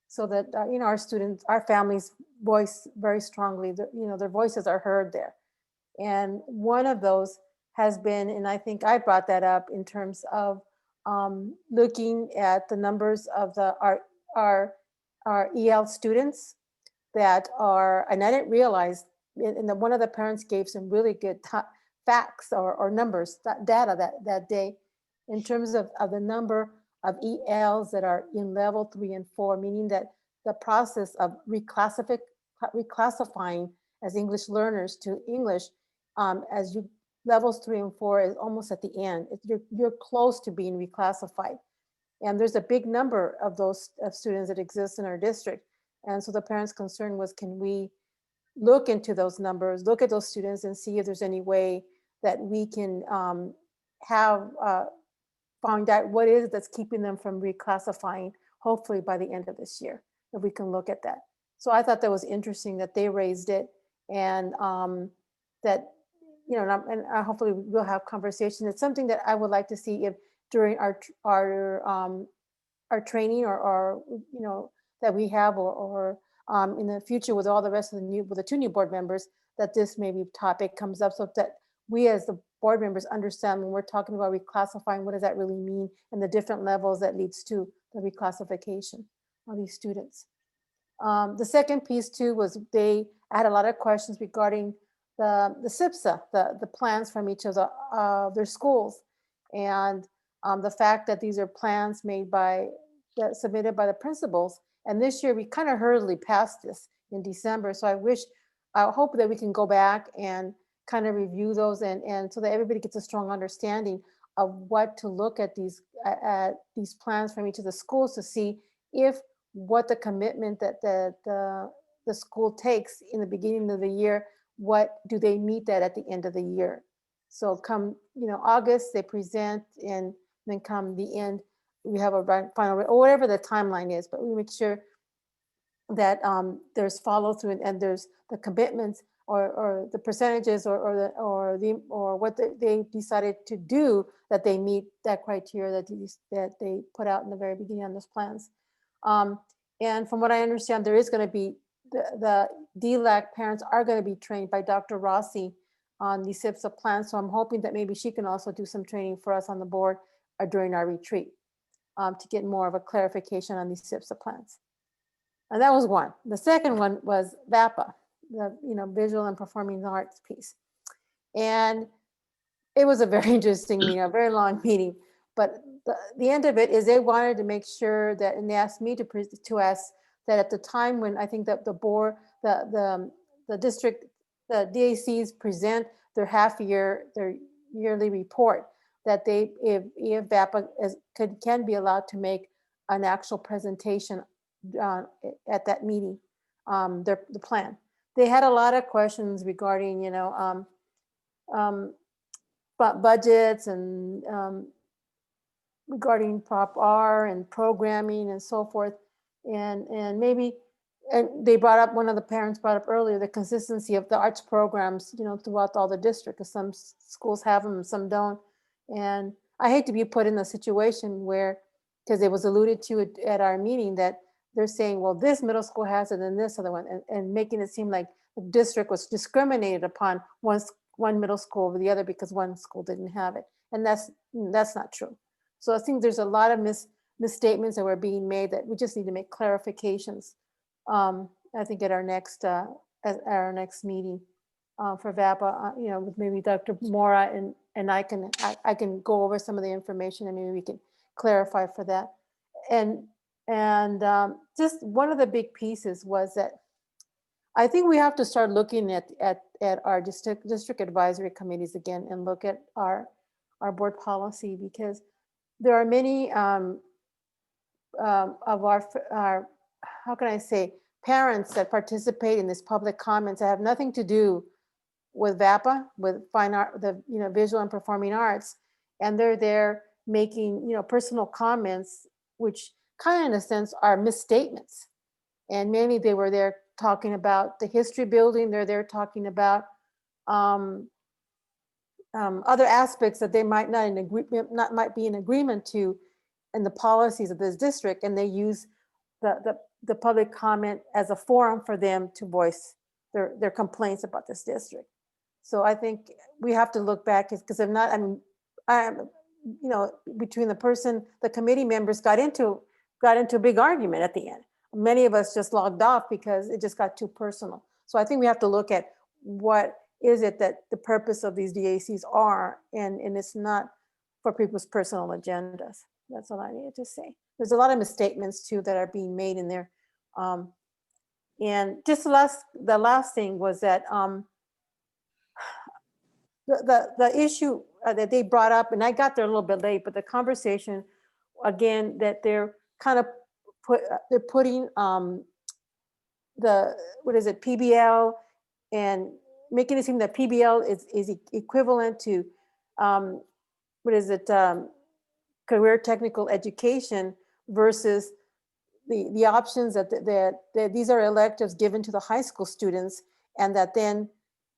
so that our students, our families voice very strongly. Their voices are heard there. And one of those has been, and I think I brought that up in terms of looking at the numbers of our EL students that are, and I didn't realize, and one of the parents gave some really good facts or numbers, data that day, in terms of the number of ELs that are in level 3 and 4, meaning that the process of reclassifying as English learners to English as you levels 3 and 4 is almost at the end. You're close to being reclassified. And there's a big number of those students that exist in our district. And so the parents' concern was, can we look into those numbers, look at those students and see if there's any way that we can find out what is it that's keeping them from reclassifying, hopefully by the end of this year, if we can look at that. So I thought that was interesting that they raised it, and that, you know, and hopefully we'll have conversation. It's something that I would like to see if during our training or you know, that we have, or in the future with all the rest of with the 2 new board members, that this maybe topic comes up, so that we as the board members understand when we're talking about reclassifying, what does that really mean, and the different levels that leads to the reclassification of these students. The second piece too was they had a lot of questions regarding the SIPSA, the plans from each of their schools, and the fact that these are plans made submitted by the principals. And this year we kind of hurriedly passed this in December. So I hope that we can go back and kind of review those, and so that everybody gets a strong understanding of what to look at these plans from each of the schools, to see if what the commitment that the school takes in the beginning of the year, what do they meet that at the end of the year. So come, you know, August they present, and then come the end we have a final, or whatever the timeline is, but we make sure that there's follow through, and there's the commitments or the percentages or what they decided to do, that they meet that criteria that they put out in the very beginning on those plans. And from what I understand, there is going to be the DLAC parents are going to be trained by Dr. Rossi on the SIPSA plans. So I'm hoping that maybe she can also do some training for us on the board during our retreat to get more of a clarification on these SIPSA plans. And that was one. The second one was VAPA, the visual and performing arts piece. And it was a very interesting meeting, a very long meeting. But the end of it is they wanted to make sure that, and they asked me to ask that at the time when I think that the board, the district, the DACs present their their yearly report, that if VAPA can be allowed to make an actual presentation at that meeting, the plan. They had a lot of questions regarding, budgets and regarding Prop R and programming and so forth. And they brought up, one of the parents brought up earlier, the consistency of the arts programs, throughout all the district, because some schools have them and some don't. And I hate to be put in a situation where, because it was alluded to at our meeting, that they're saying, well, this middle school has it and this other one, and making it seem like the district was discriminated upon one middle school over the other because one school didn't have it. And that's not true. So I think there's a lot of misstatements that were being made that we just need to make clarifications. I think at our next meeting for VAPA, with maybe Dr. Mora and I can go over some of the information, and maybe we can clarify for that. And just one of the big pieces was that I think we have to start looking at our district advisory committees again, and look at our board policy, because there are many of our how can I say, parents that participate in this public comments that have nothing to do with VAPA, with fine art, the visual and performing arts, and they're there making personal comments, which kind of in a sense are misstatements. And maybe they were there talking about the history building, they're there talking about other aspects that they might might be in agreement to in the policies of this district, and they use the public comment as a forum for them to voice their complaints about this district. So I think we have to look back, because if not, you know, between the committee members got into a big argument at the end. Many of us just logged off because it just got too personal. So I think we have to look at what is it that the purpose of these DACs are, and it's not for people's personal agendas. That's all I needed to say. There's a lot of misstatements too that are being made in there. And just the last thing was that the issue that they brought up, and I got there a little bit late, but the conversation again that they're kind of they're putting the PBL, and making it seem that PBL is equivalent to career technical education versus the options that these are electives given to the high school students, and that then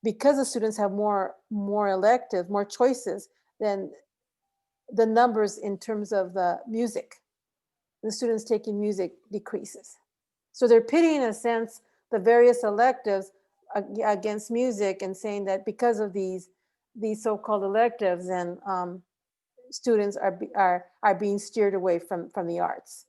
because the students have more electives, more choices, then the numbers in terms of the music, the students taking music decreases. So they're pitting, in a sense, the various electives against music, and saying that because of these so-called electives, and students are being steered away from the arts,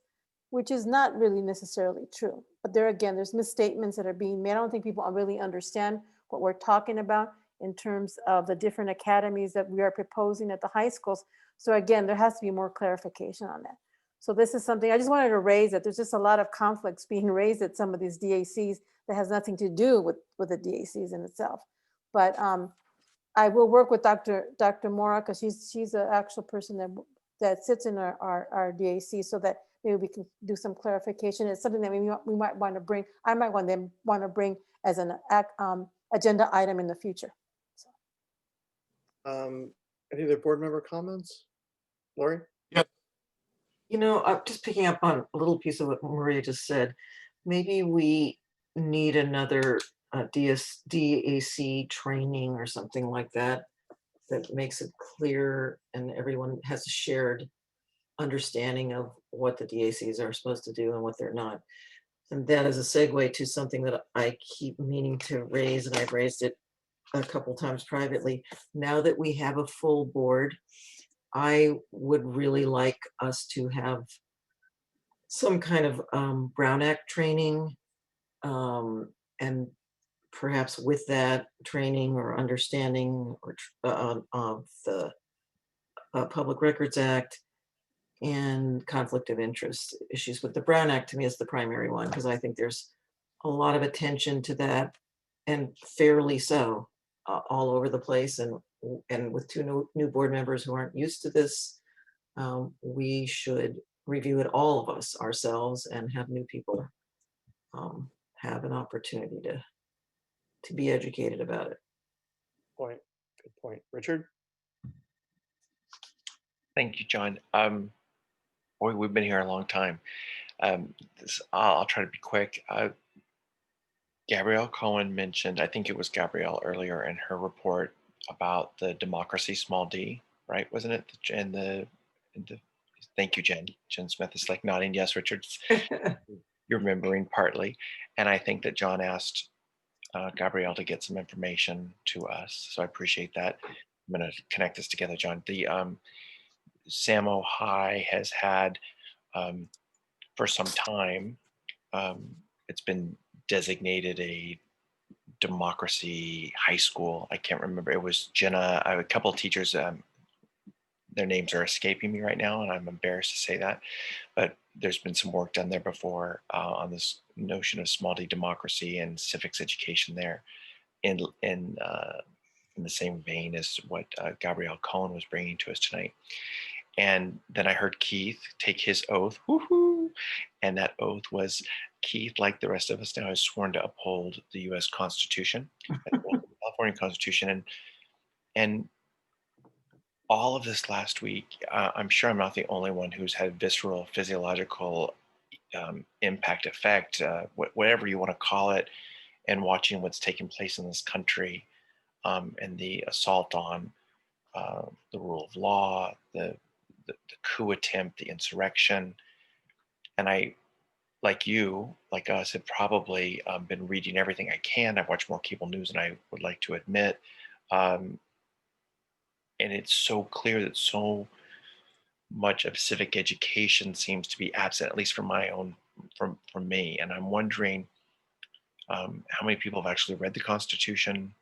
which is not really necessarily true. But there's misstatements that are being made. I don't think people really understand what we're talking about in terms of the different academies that we are proposing at the high schools. So again, there has to be more clarification on that. So this is something I just wanted to raise, that there's just a lot of conflicts being raised at some of these DACs that has nothing to do with the DACs in itself. But I will work with Dr. Mora, because she's the actual person that sits in our DAC, so that maybe we can do some clarification. It's something that we might want to bring. I might want to bring as an agenda item in the future. Any other board member comments? Lori? You know, I'm just picking up on a little piece of what Maria just said. Maybe we need another DAC training or something like that, that makes it clear and everyone has a shared understanding of what the DACs are supposed to do and what they're not. And that is a segue to something that I keep meaning to raise, and I've raised it a couple times privately. Now that we have a full board, I would really like us to have some kind of Brown Act training, and perhaps with that training or understanding of the Public Records Act and conflict of interest issues. But the Brown Act to me is the primary one, because I think there's a lot of attention to that, and fairly so, all over the place. And with two new board members who aren't used to this, we should review it, all of us ourselves, and have new people have an opportunity to be educated about it. Good point. Richard? Thank you, John. Boy, we've been here a long time. I'll try to be quick. Gabrielle Cohen mentioned, I think it was Gabrielle earlier in her report, about the democracy small d, right? Wasn't it? And thank you, Jen. Jen Smith is like nodding. Yes, Richard, you're remembering partly. And I think that John asked Gabrielle to get some information to us. So I appreciate that. I'm going to connect this together, John. The Samo High has had, for some time, it's been designated a democracy high school. I can't remember. It was Jenna, a couple of teachers, their names are escaping me right now, and I'm embarrassed to say that, but there's been some work done there before on this notion of small d democracy and civics education there, in the same vein as what Gabrielle Cohen was bringing to us tonight. And then I heard Keith take his oath, woohoo! And that oath was, Keith, like the rest of us now, is sworn to uphold the U.S. Constitution, the California Constitution, and all of this last week. I'm sure I'm not the only one who's had visceral physiological impact, effect, whatever you want to call it, and watching what's taking place in this country, and the assault on the rule of law, the coup attempt, the insurrection. And I, like you, like us, have probably been reading everything I can. I've watched more cable news than I would like to admit. And it's so clear that so much of civic education seems to be absent, at least from my own, from me. And I'm wondering how many people have actually read the Constitution.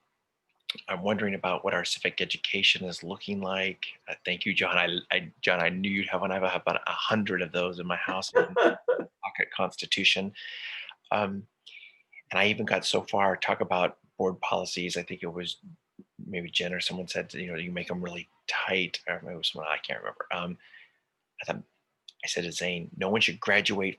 I'm wondering about what our civic education is looking like. Thank you, John. John, I knew you'd have one. I have about 100 of those in my house. Pocket Constitution. And I even got so far, talk about board policies. I think it was maybe Jen or someone said, you make them really tight, or maybe it was someone, I can't remember. I said to Zane, no one should graduate